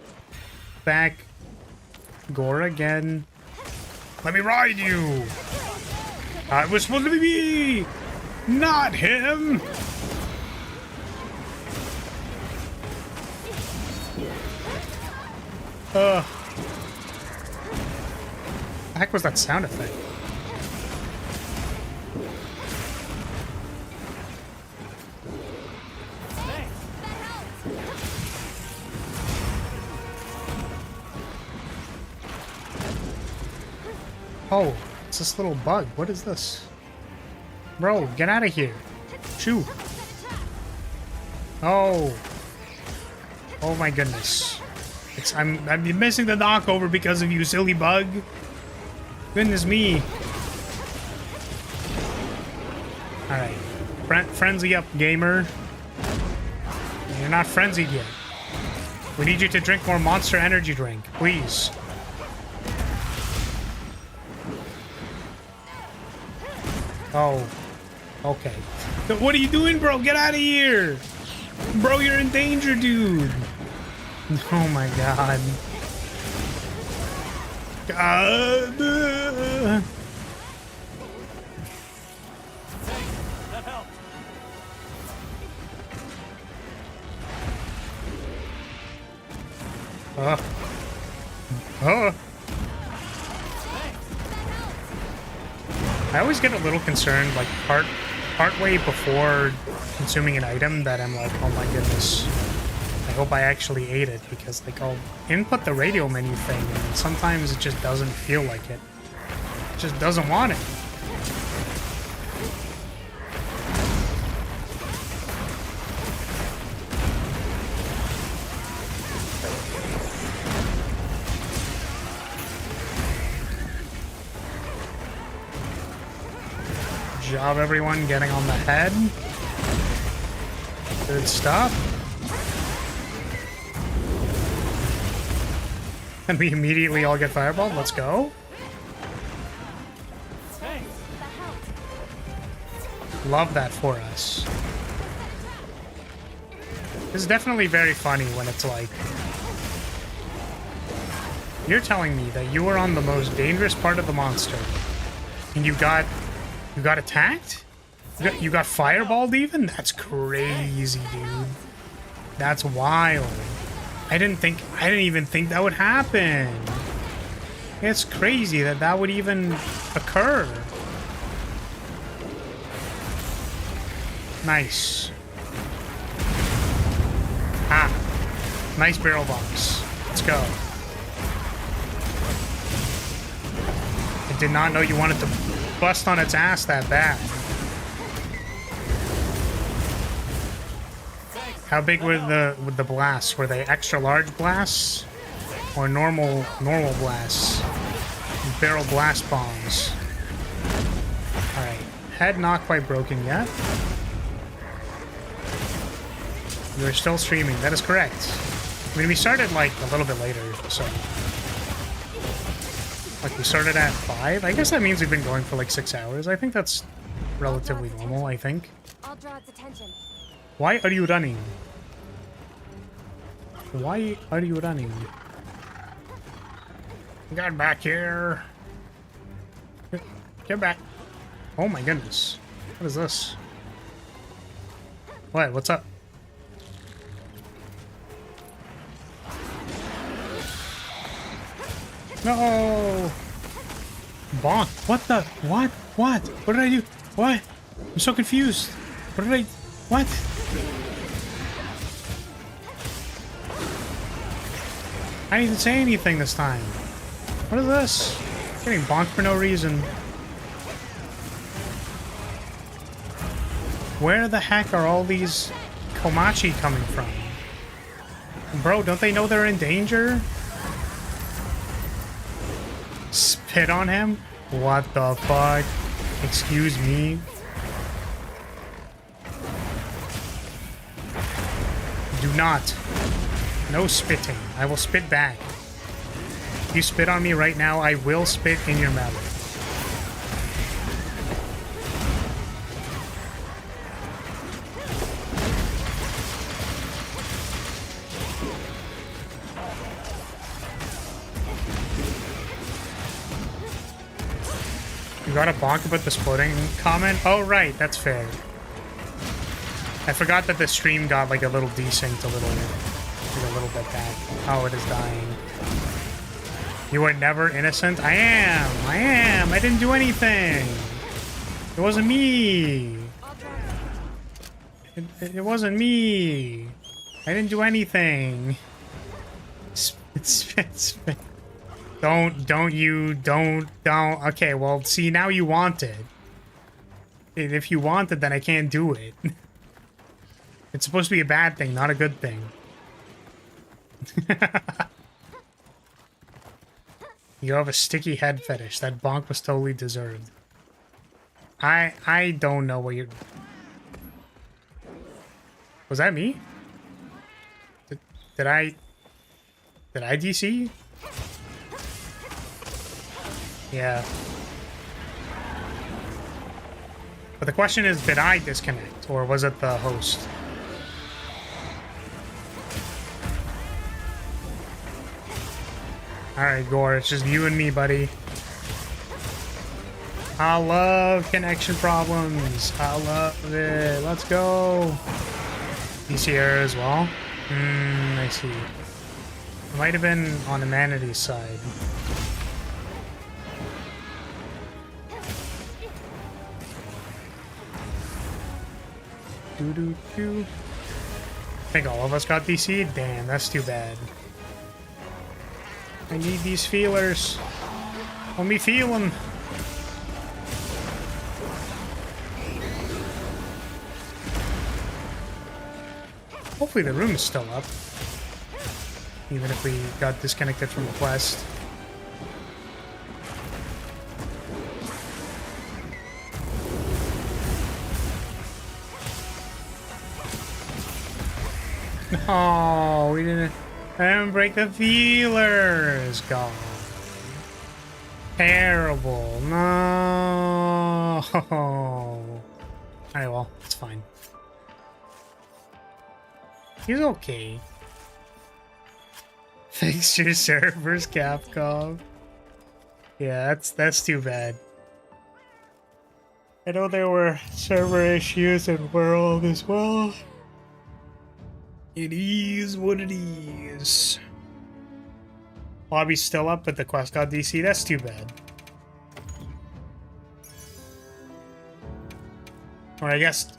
back? Gore again. Let me ride you! I was supposed to be me! Not him! The heck was that sound effect? Oh, it's this little bug. What is this? Bro, get out of here. Shoo. Oh. Oh my goodness. I'm missing the knockover because of you, silly bug. Goodness me. Alright. Frenzy up, gamer. You're not frenzied yet. We need you to drink more Monster Energy drink, please. Oh. Okay. What are you doing, bro? Get out of here! Bro, you're in danger, dude! Oh my god. God. That helped. I always get a little concerned, like, partway before consuming an item that I'm like, oh my goodness. I hope I actually ate it, because, like, I'll input the radio menu thing, and sometimes it just doesn't feel like it. It just doesn't want it. Good job, everyone, getting on the head. Good stuff. And we immediately all get fireballed. Let's go. Love that for us. This is definitely very funny when it's like... You're telling me that you were on the most dangerous part of the monster. And you got attacked? You got fireballed even? That's crazy, dude. That's wild. I didn't even think that would happen. It's crazy that that would even occur. Nice. Ah. Nice barrel box. Let's go. I did not know you wanted to bust on its ass that bad. How big were the blasts? Were they extra large blasts? Or normal blasts? Barrel blast bombs. Alright. Head not quite broken yet. You're still streaming. That is correct. I mean, we started like a little bit later, so... Like, we started at 5? I guess that means we've been going for like 6 hours. I think that's relatively normal, I think. I'll draw its attention. Why are you running? Why are you running? Get back here. Get back. Oh my goodness. What is this? What? What's up? No! Bonk. What the? What? What? What did I do? What? I'm so confused. What did I... What? I didn't even say anything this time. What is this? Getting bonked for no reason. Where the heck are all these Komachi coming from? Bro, don't they know they're in danger? Spit on him? What the fuck? Excuse me? Do not. No spitting. I will spit back. If you spit on me right now, I will spit in your mouth. You got a bonk about the splitting comment? Oh, right. That's fair. I forgot that the stream got like a little desynced a little bit back. Oh, it is dying. You were never innocent? I am. I didn't do anything. It wasn't me. It wasn't me. I didn't do anything. Spit. Don't. Okay, well, see, now you want it. And if you want it, then I can't do it. It's supposed to be a bad thing, not a good thing. You have a sticky head fetish. That bonk was totally deserved. I don't know what you're... Was that me? Did I DC? Yeah. But the question is, did I disconnect? Or was it the host? Alright, Gore, it's just you and me, buddy. I love connection problems. I love it. Let's go. DC error as well? I see. It might have been on humanity's side. Doo-doo-doo. I think all of us got DC? Damn, that's too bad. I need these feelers. Let me feel them. Hopefully the room is still up. Even if we got disconnected from the quest. No, we didn't break the feelers. Gone. Terrible. No. Alright, well, it's fine. He's okay. Fix your servers, Capcom. Yeah, that's too bad. I know there were server issues in World as well. It is what it is. Lobby's still up, but the quest got DC. That's too bad. Or I guess...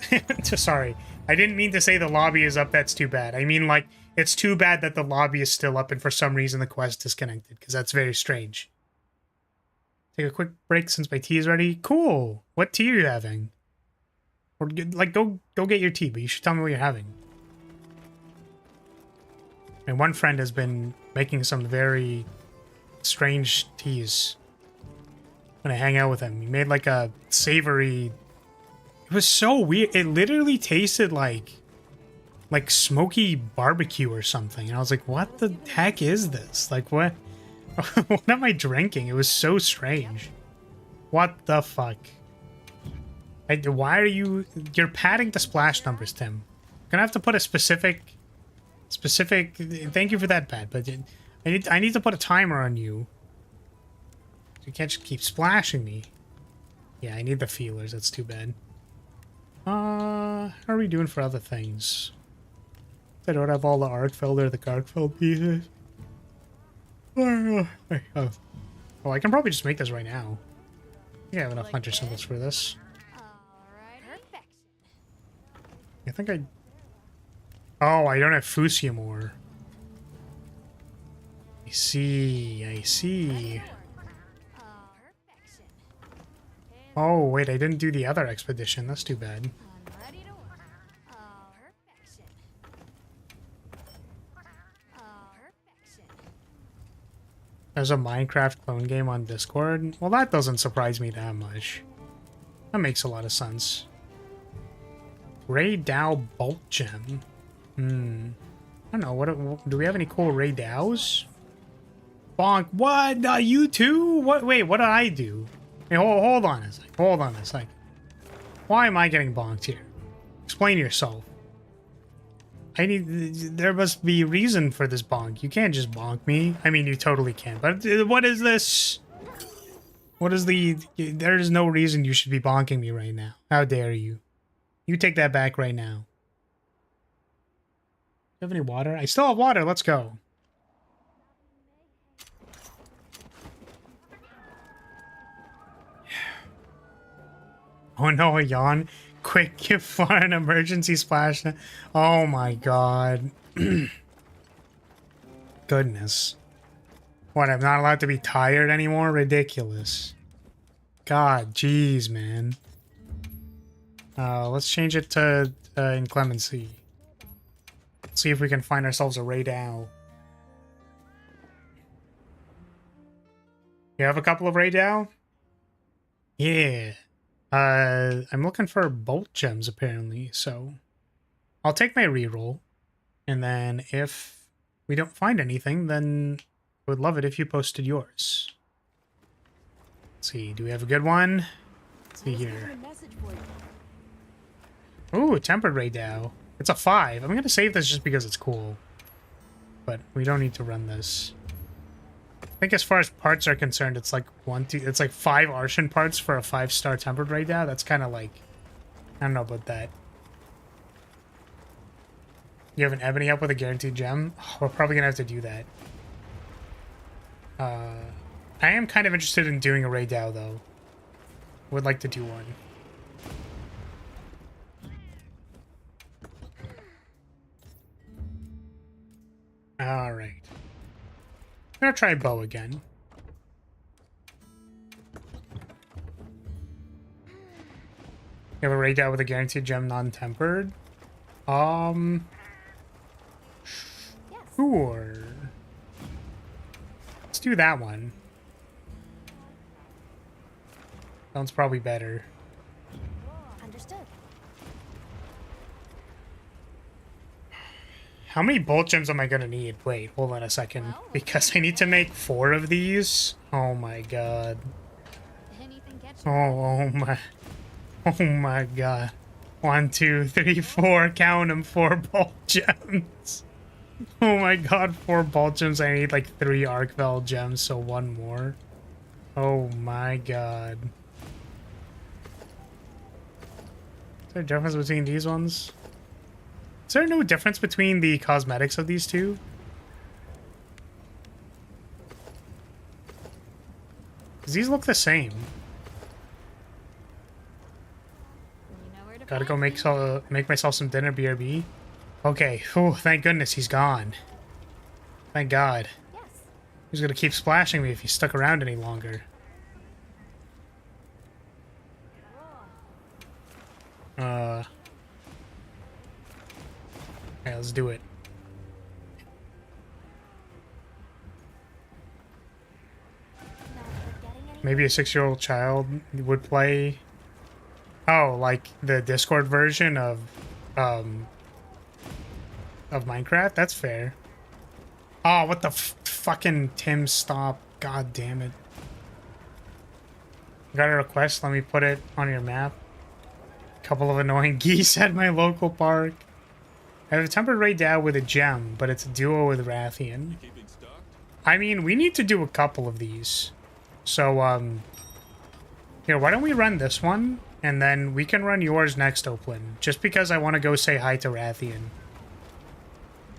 Sorry. I didn't mean to say the lobby is up, that's too bad. I mean, like, it's too bad that the lobby is still up and for some reason the quest disconnected, because that's very strange. Take a quick break since my tea is ready. Cool! What tea are you having? Or, like, go get your tea, but you should tell me what you're having. And one friend has been making some very strange teas when I hang out with him. He made, like, a savory... It was so weird. It literally tasted like smoky barbecue or something. And I was like, what the heck is this? Like, what? What am I drinking? It was so strange. What the fuck? Why are you... You're padding the splash numbers, Tim. I'm gonna have to put a specific... Thank you for that, Pat. But I need to put a timer on you. You can't just keep splashing me. Yeah, I need the feelers. That's too bad. How are we doing for other things? I don't have all the Arkfeld or the Garkfeld pieces. Oh, I can probably just make this right now. Yeah, I have enough hunter symbols for this. I think I... Oh, I don't have Fusia more. I see. Oh, wait, I didn't do the other expedition. That's too bad. There's a Minecraft clone game on Discord? Well, that doesn't surprise me that much. That makes a lot of sense. Ray Dow Bolt Gem. I don't know. What do we have any cool Ray Dows? Bonk. What? You too? What? Wait, what did I do? Hey, hold on a sec. Hold on a sec. Why am I getting bonked here? Explain yourself. There must be a reason for this bonk. You can't just bonk me. I mean, you totally can. But what is this? What is the... There is no reason you should be bonking me right now. How dare you? You take that back right now. You have any water? I still have water. Let's go. Oh no, a yawn. Quick, give for an emergency splash. Oh my god. Goodness. What, I'm not allowed to be tired anymore? Ridiculous. God, jeez, man. Let's change it to inclemency. Let's see if we can find ourselves a Raydao. You have a couple of Raydao? Yeah. I'm looking for bolt gems, apparently, so I'll take my reroll. And then if we don't find anything, then I would love it if you posted yours. Let's see, do we have a good one? Let's see here. Ooh, tempered Raydao. It's a 5. I'm gonna save this just because it's cool. But we don't need to run this. I think as far as parts are concerned, it's like it's like 5 Arshan parts for a 5-star tempered Raydao. That's kind of like, I don't know about that. You have an ebony up with a guaranteed gem? Oh, we're probably gonna have to do that. I am kind of interested in doing a Raydao though. Would like to do one. Alright. I'm gonna try bow again. You have a Raydao with a guaranteed gem non-tempered? Sure. Let's do that one. Sounds probably better. Understood. How many bolt gems am I gonna need? Wait, hold on a second. Because I need to make 4 of these? Oh my god. Anything catch you? Oh my god. 1, 2, 3, 4. Count them. 4 bolt gems. Oh my god, 4 bolt gems. I need like 3 Arcvel gems, so 1 more. Oh my god. Is there a difference between these ones? Is there no difference between the cosmetics of these two? Because these look the same. You know where to Gotta go find make myself some dinner, BRB. Okay. Oh, thank goodness he's gone. Thank God. Yes. He's gonna keep splashing me if he stuck around any longer. Okay, let's do it. Not forgetting any. Maybe a 6-year-old child would play. Oh, like the Discord version of Minecraft? That's fair. Oh, what the fucking Tim, stop. God damn it. Got a request, let me put it on your map. Couple of annoying geese at my local park. I have a tempered Raydao with a gem, but it's a duo with Rathian. I mean, we need to do a couple of these. So, here, why don't we run this one? And then we can run yours next, Oplin. Just because I want to go say hi to Rathian.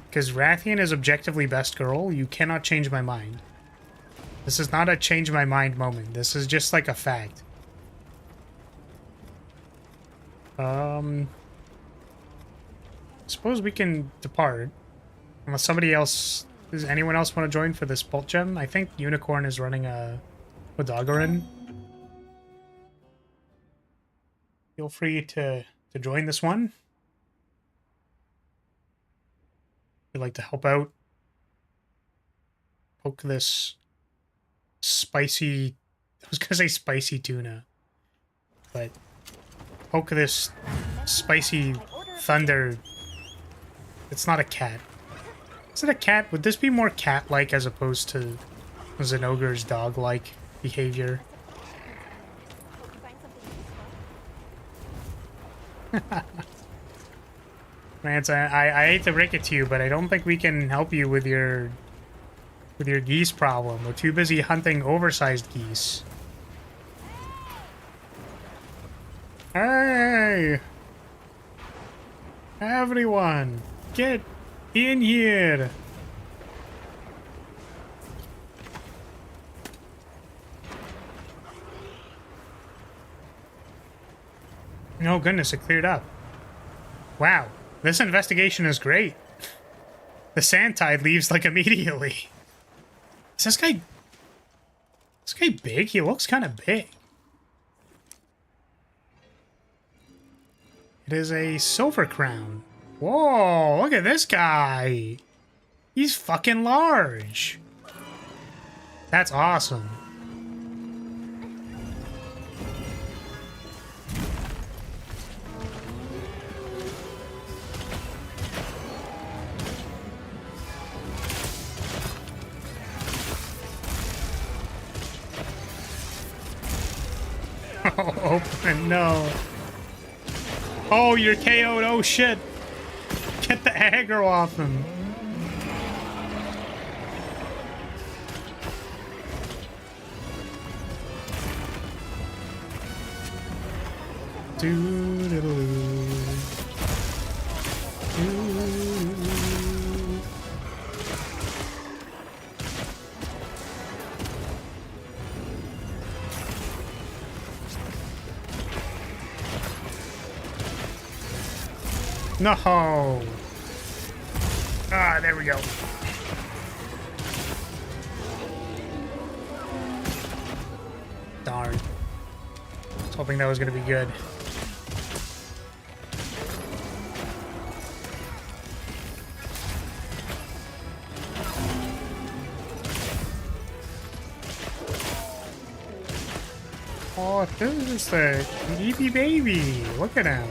Because Rathian is objectively best girl. You cannot change my mind. This is not a change my mind moment. This is just like a fact. Suppose we can depart. Unless somebody else... Does anyone else want to join for this bolt gem? I think Unicorn is running a Doggerin. Feel free to join this one. If you'd like to help out. Poke this spicy... I was going to say spicy tuna. But poke this spicy thunder... It's not a cat. Is it a cat? Would this be more cat-like as opposed to Zenogre's dog-like behavior? Lance, I hate to break it to you, but I don't think we can help you with your geese problem. We're too busy hunting oversized geese. Hey! Everyone! Get in here! Oh goodness, it cleared up. Wow, this investigation is great. The sand tide leaves like immediately. Is this guy big? He looks kind of big. It is a silver crown. Whoa, look at this guy. He's fucking large. That's awesome. Oh, open, no. Oh, you're KO'd. Oh, shit. Get the aggro off him. Doo-doo-doo. Doo-doo-doo. No. Ah, there we go. Darn. I was hoping that was going to be good. Oh, this is the EB baby. Look at him.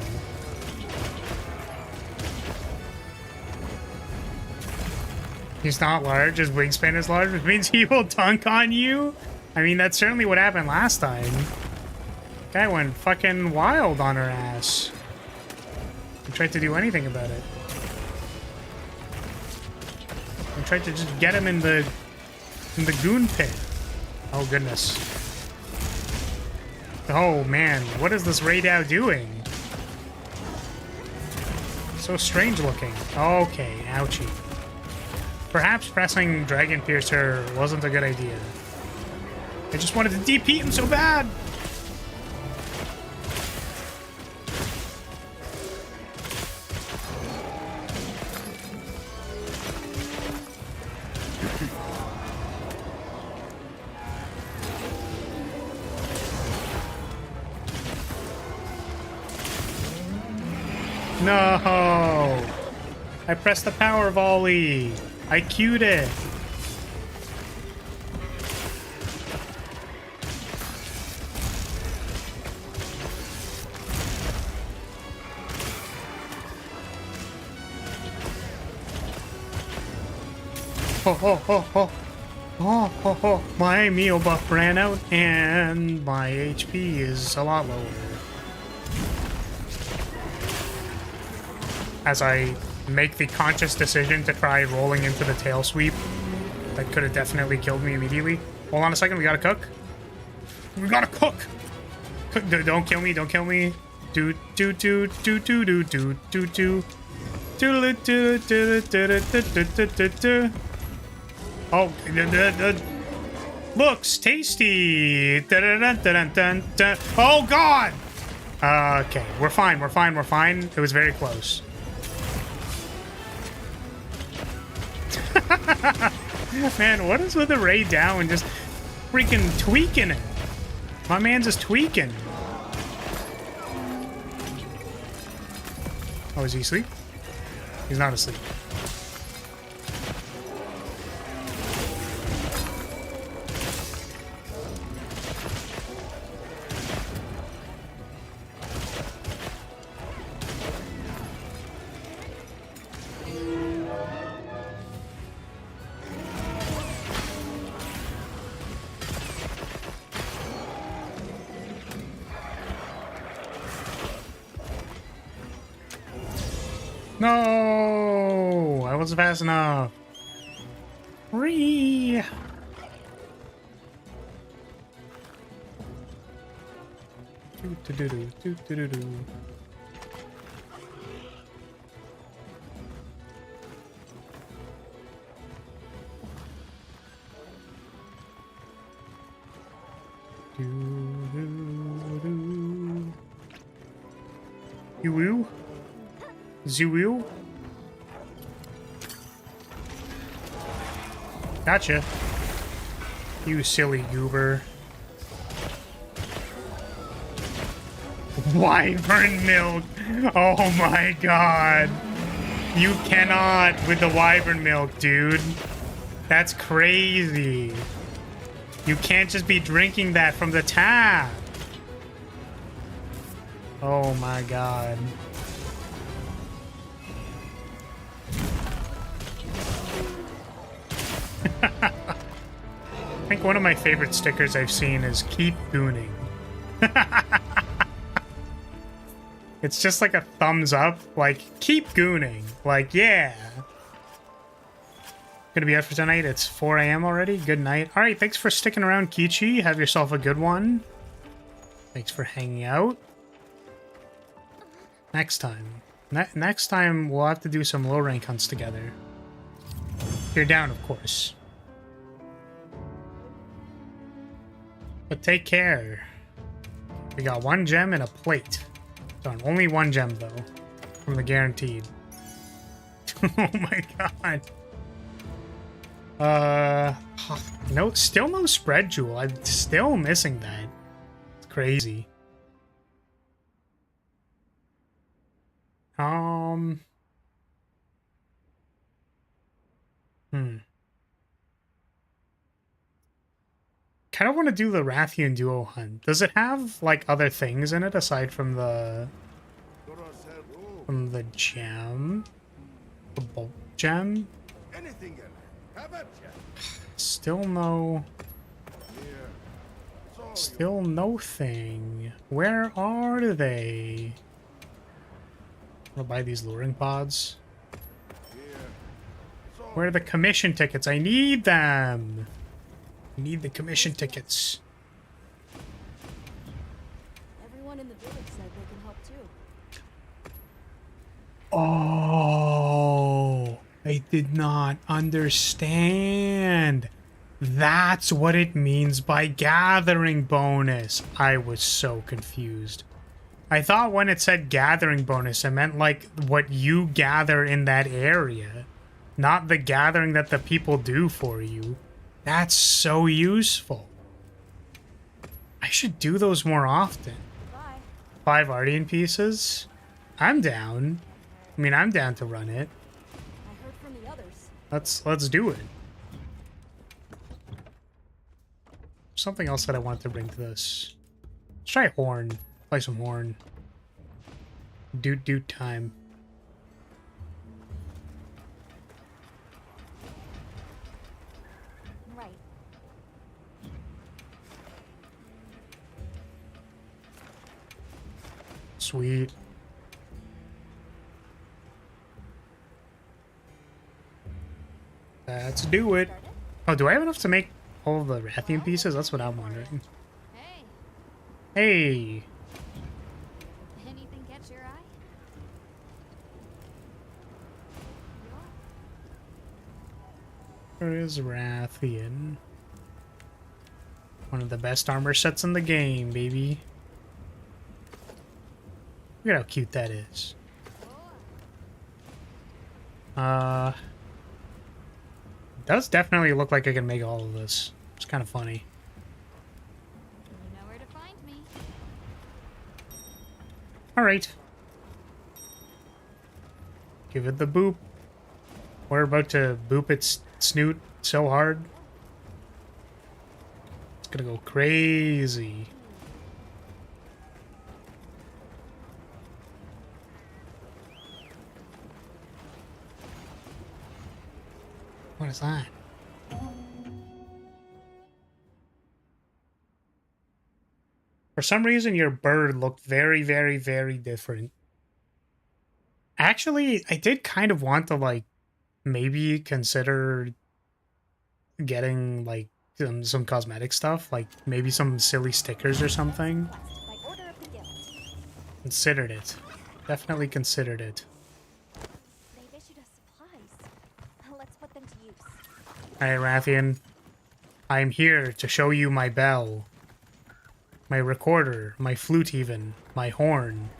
He's not large, his wingspan is large, which means he will dunk on you. I mean, that's certainly what happened last time. Guy went fucking wild on her ass. He tried to do anything about it. He tried to just get him in the goon pit. Oh goodness. Oh man, what is this Raidou doing? So strange looking. Okay, ouchie. Perhaps pressing Dragon Piercer wasn't a good idea. I just wanted to DP him so bad! No! I pressed the power volley! I queued it! Oh, my meal buff ran out and my HP is a lot lower. As I make the conscious decision to try rolling into the tail sweep that could have definitely killed me immediately. Hold on a second, we gotta cook. We gotta cook! Don't kill me, don't kill me. Do do do do do do do do do. Oh, looks tasty. Oh god! Okay, we're fine, we're fine, we're fine. It was very close. Man, what is with the Raid down just freaking tweaking it? My man's just tweaking. Oh, is he asleep? He's not asleep. No, I wasn't fast enough. Free. You will? Zoo. Gotcha. You silly goober. Wyvern milk. Oh my god. You cannot with the wyvern milk, dude. That's crazy. You can't just be drinking that from the tap. Oh my god. I think one of my favorite stickers I've seen is keep gooning. It's just like a thumbs up, like keep gooning. Like, yeah. Gonna be out for tonight. It's 4 a.m. already. Good night. All right, thanks for sticking around, Kichi. Have yourself a good one. Thanks for hanging out. Next time. Next time, we'll have to do some low rank hunts together. You're down, of course. But take care. We got 1 gem and a plate. Darn, only 1 gem, though. From the guaranteed. Oh my god. No, still no spread jewel. I'm still missing that. It's crazy. Kind of want to do the Rathian duo hunt. Does it have like other things in it aside from the gem? The bulk gem? Still no thing. Where are they? I'll buy these luring pods. Where are the commission tickets? I need them. I need the commission tickets. Everyone in the village said they can help too. Oh, I did not understand. That's what it means by gathering bonus. I was so confused. I thought when it said gathering bonus, it meant like what you gather in that area, not the gathering that the people do for you. That's so useful. I should do those more often. Bye. 5 Ardian pieces? I'm down. I mean, I'm down to run it. I heard from the others. Let's do it. Something else that I want to bring to this. Let's try horn. Play some horn. Doot time. Right. Sweet. Let's do it. Oh, do I have enough to make all the Rathian pieces? That's what I'm wondering. Hey, Hey. anything catch your eye? Where is Rathian? One of the best armor sets in the game, baby. Look at how cute that is. Does definitely look like I can make all of this. It's kind of funny. You know where to find me. Alright. Give it the boop. We're about to boop its snoot so hard. It's gonna go crazy. What is that? For some reason, your bird looked very, very, very different. Actually, I did kind of want to, like, maybe consider getting, like, some cosmetic stuff. Like, maybe some silly stickers or something. By order of the guild. Considered it. Definitely considered it. They've issued us supplies. Let's put them to use. Alright, Rathian. I am here to show you my bell. My recorder, my flute even, my horn.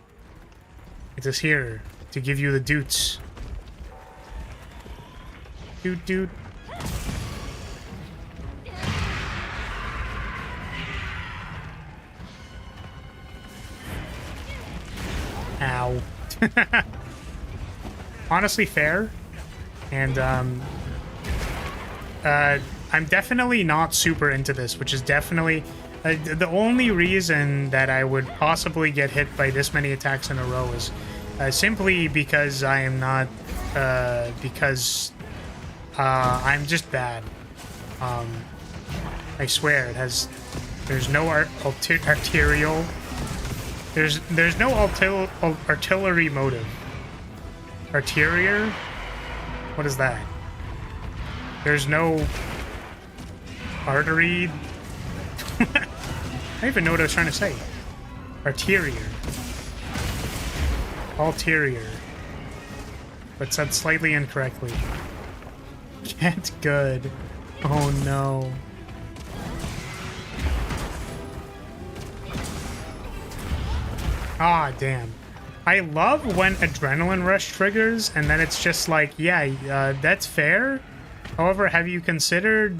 It is here to give you the doots. Doot doot. Honestly, fair. And I'm definitely not super into this, which is definitely the only reason that I would possibly get hit by this many attacks in a row is simply because I am not because I'm just bad. I swear it has. There's no arterial. There's no artillery motive. Arterial? What is that? There's no artery. I don't even know what I was trying to say. Arterial. Ulterior. But said slightly incorrectly. Get good. Oh no. Ah, damn. I love when adrenaline rush triggers and then it's just like, yeah, that's fair. However, have you considered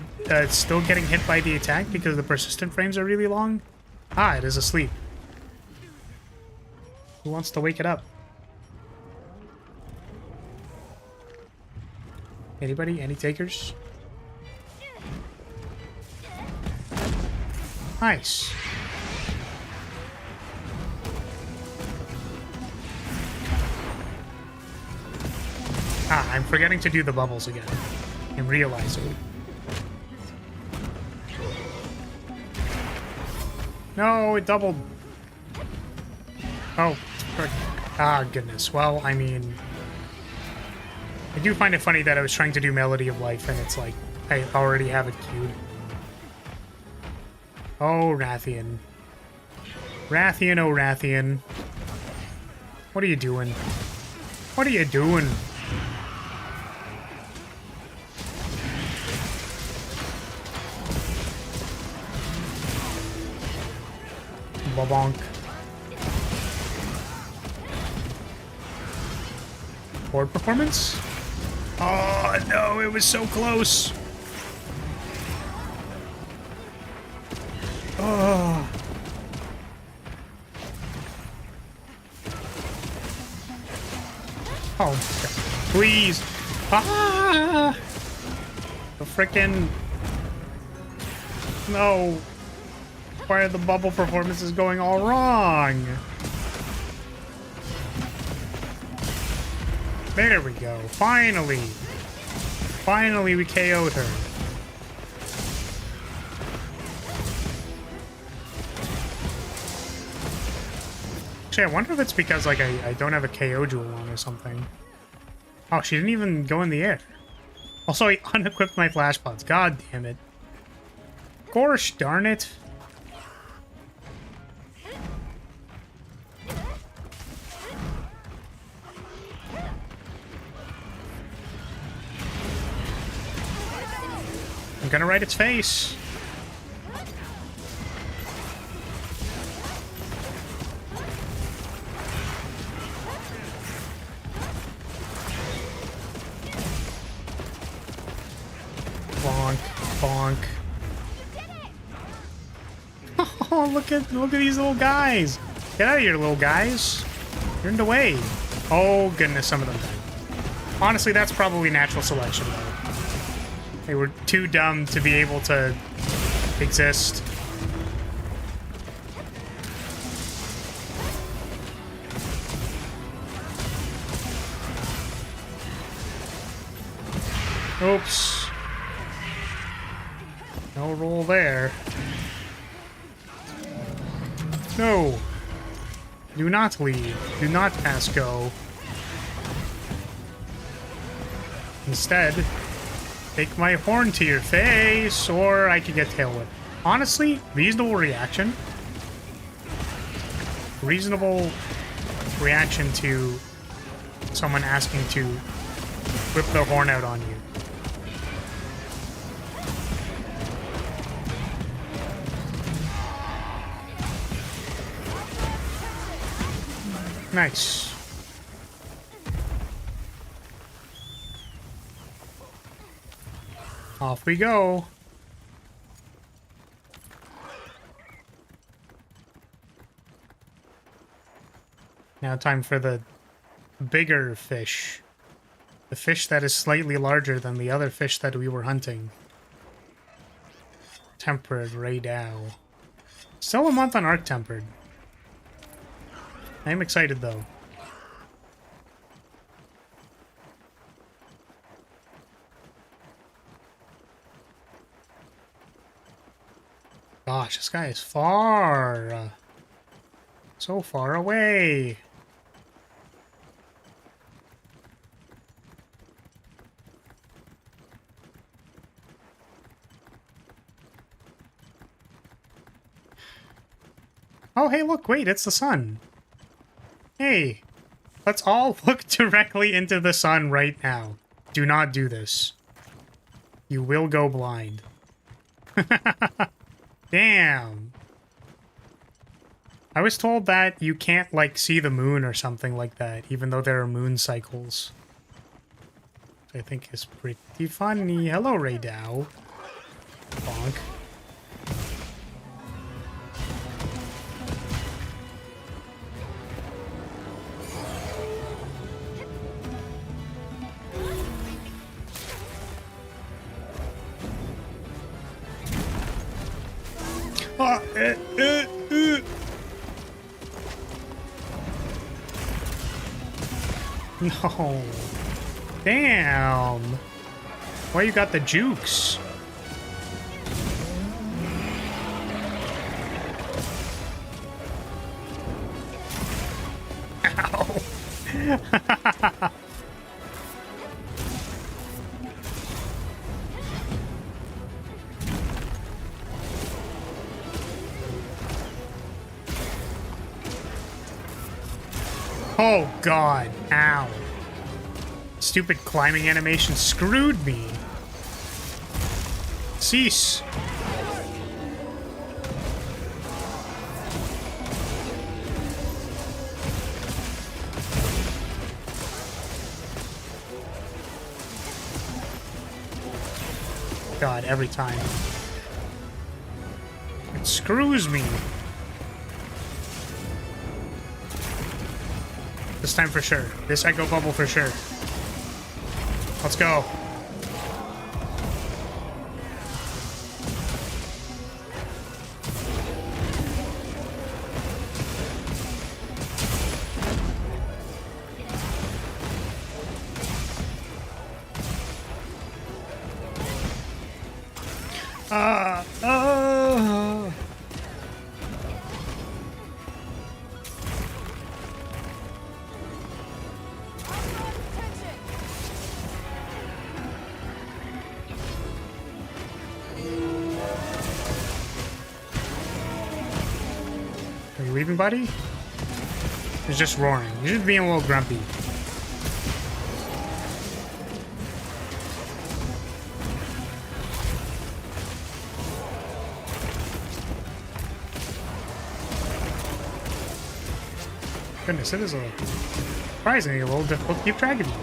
still getting hit by the attack because the persistent frames are really long? Ah, it is asleep. Who wants to wake it up? Anybody? Any takers? Nice. Ah, I'm forgetting to do the bubbles again. I'm realizing. No, it doubled. Oh, frick. Ah, goodness. Well, I mean... I do find it funny that I was trying to do Melody of Life, and it's like, I already have it queued. Oh, Rathian. Rathian, oh, Rathian. What are you doing? What are you doing? Bonk. Board performance? Oh no, it was so close. Oh. Oh, please. Ah! The frickin'. No. Why are the bubble performances going all wrong? There we go. Finally. Finally, we KO'd her. Actually, I wonder if it's because, like, I don't have a KO jewel on or something. Oh, she didn't even go in the air. Also, I unequipped my flash pods. God damn it. Gosh darn it. I'm gonna write its face. Bonk, bonk. Oh, look at these little guys. Get out of here, little guys. You're in the way. Oh goodness, some of them died. Honestly, that's probably natural selection though. They were too dumb to be able to exist. Oops. No roll there. No. Do not leave. Do not pass go. Instead, take my horn to your face, or I could get tail whip. Honestly, reasonable reaction. Reasonable reaction to someone asking to whip their horn out on you. Nice. Off we go. Now time for the bigger fish. The fish that is slightly larger than the other fish that we were hunting. Tempered Raydao. Still a month on Arc Tempered. I'm excited though. Gosh, this guy is far. So far away. Oh, hey, look, wait, it's the sun. Hey, let's all look directly into the sun right now. Do not do this. You will go blind. Damn. I was told that you can't, like, see the moon or something like that, even though there are moon cycles. Which I think is pretty funny. Hello, Raydao. Bonk. No. Damn. Why you got the jukes? Ow. Oh god, ow. Stupid climbing animation screwed me. Cease. God, every time. It screws me. This time for sure. This echo bubble for sure. Let's go. Are you leaving, buddy? He's just roaring. He's just being a little grumpy. Goodness, it is surprisingly a little difficult to keep track of you.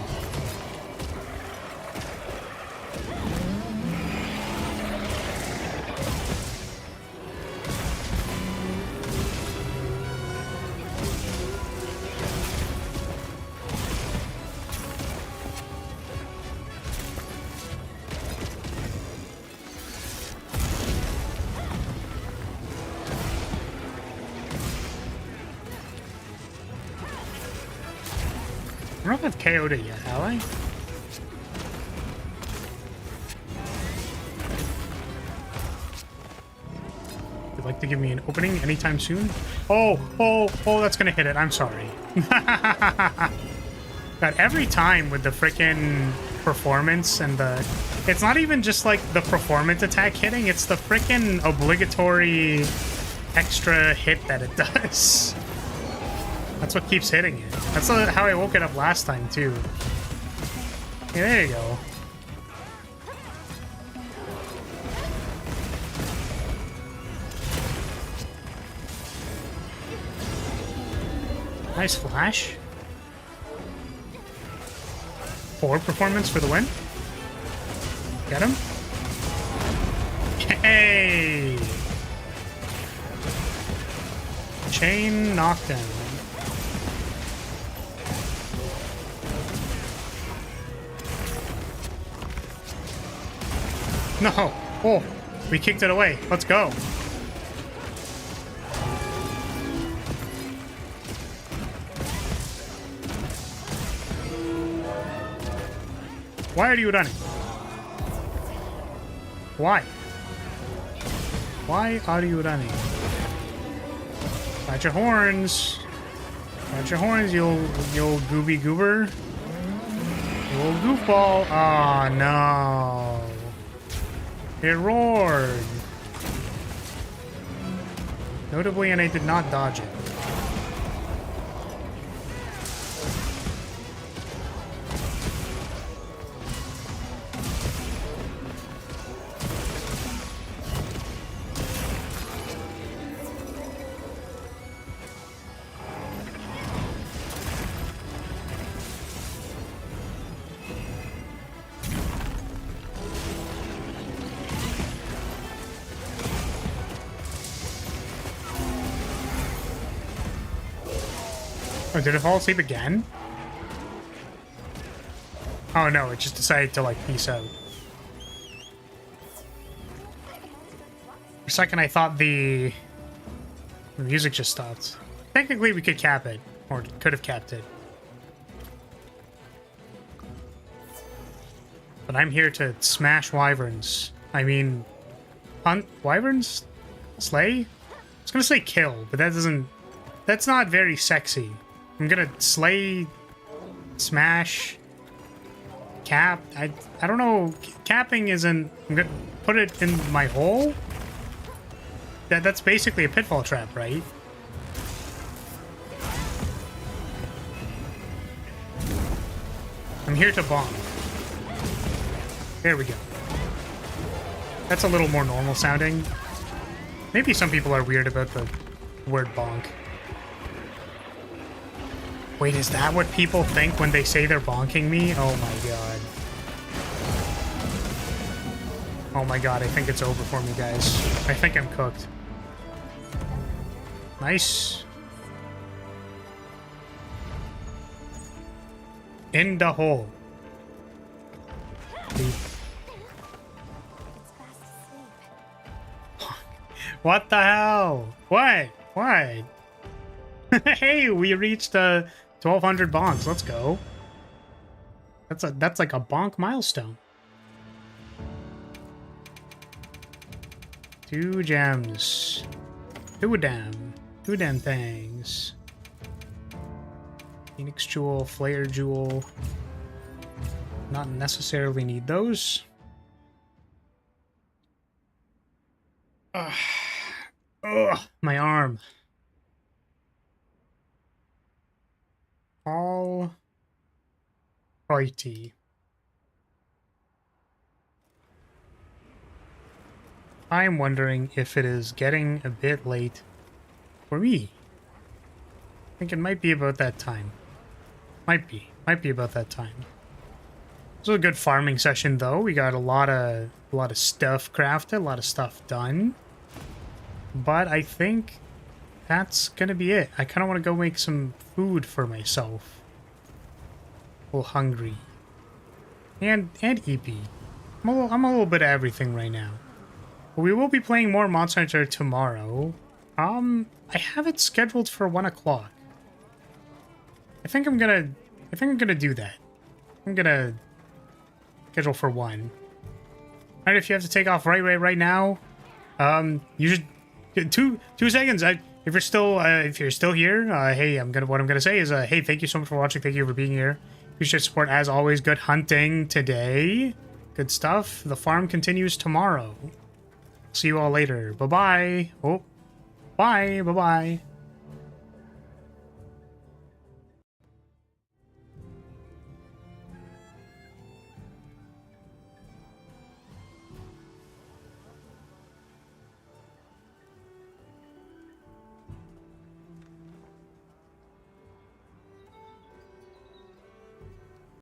I don't have KO'd it yet, have I? Would like to give me an opening anytime soon? Oh, that's gonna hit it. I'm sorry. God, every time with the frickin' performance and the... It's not even just like the performance attack hitting, it's the frickin' obligatory extra hit that it does. That's what keeps hitting it. That's how I woke it up last time, too. Yeah, there you go. Nice flash. 4 performance for the win. Get him. Hey! Chain knockdown. No. Oh, we kicked it away. Let's go. Why are you running? Why? Why are you running? Got your horns. Got your horns, you old gooby goober. You old goofball. Oh no. It roared. Notably, and I did not dodge it. Oh, did it fall asleep again? Oh no, it just decided to like peace out. For a second I thought the music just stopped. Technically we could cap it, or could have capped it. But I'm here to smash wyverns. I mean, hunt wyverns? Slay? I was gonna say kill, but that doesn't... That's not very sexy. I'm gonna slay, smash, cap. I don't know. Capping isn't... I'm gonna put it in my hole? That's basically a pitfall trap, right? I'm here to bomb. There we go. That's a little more normal sounding. Maybe some people are weird about the word bonk. Wait, is that what people think when they say they're bonking me? Oh my god. Oh my god, I think it's over for me, guys. I think I'm cooked. Nice. In the hole. What the hell? What? What? Hey, we reached 1,200 bonks. Let's go. That's like a bonk milestone. 2 gems. 2 damn things. Phoenix Jewel, Flare Jewel. Not necessarily need those. Ugh, my arm. All righty. I'm wondering if it is getting a bit late for me. I think it might be about that time. Might be about that time. This was a good farming session, though. We got a lot of stuff crafted, a lot of stuff done. But I think that's gonna be it. I kind of want to go make some food for myself. A little hungry. And EP. I'm a little bit of everything right now. But we will be playing more Monster Hunter tomorrow. I have it scheduled for 1 o'clock. I think I'm gonna do that. I'm gonna schedule for 1. Alright, if you have to take off right now, you should... 2 seconds. If you're still here, hey, what I'm gonna say is, hey, thank you so much for watching. Thank you for being here. Appreciate support as always. Good hunting today. Good stuff. The farm continues tomorrow. See you all later. Bye bye. Oh, bye. Bye bye.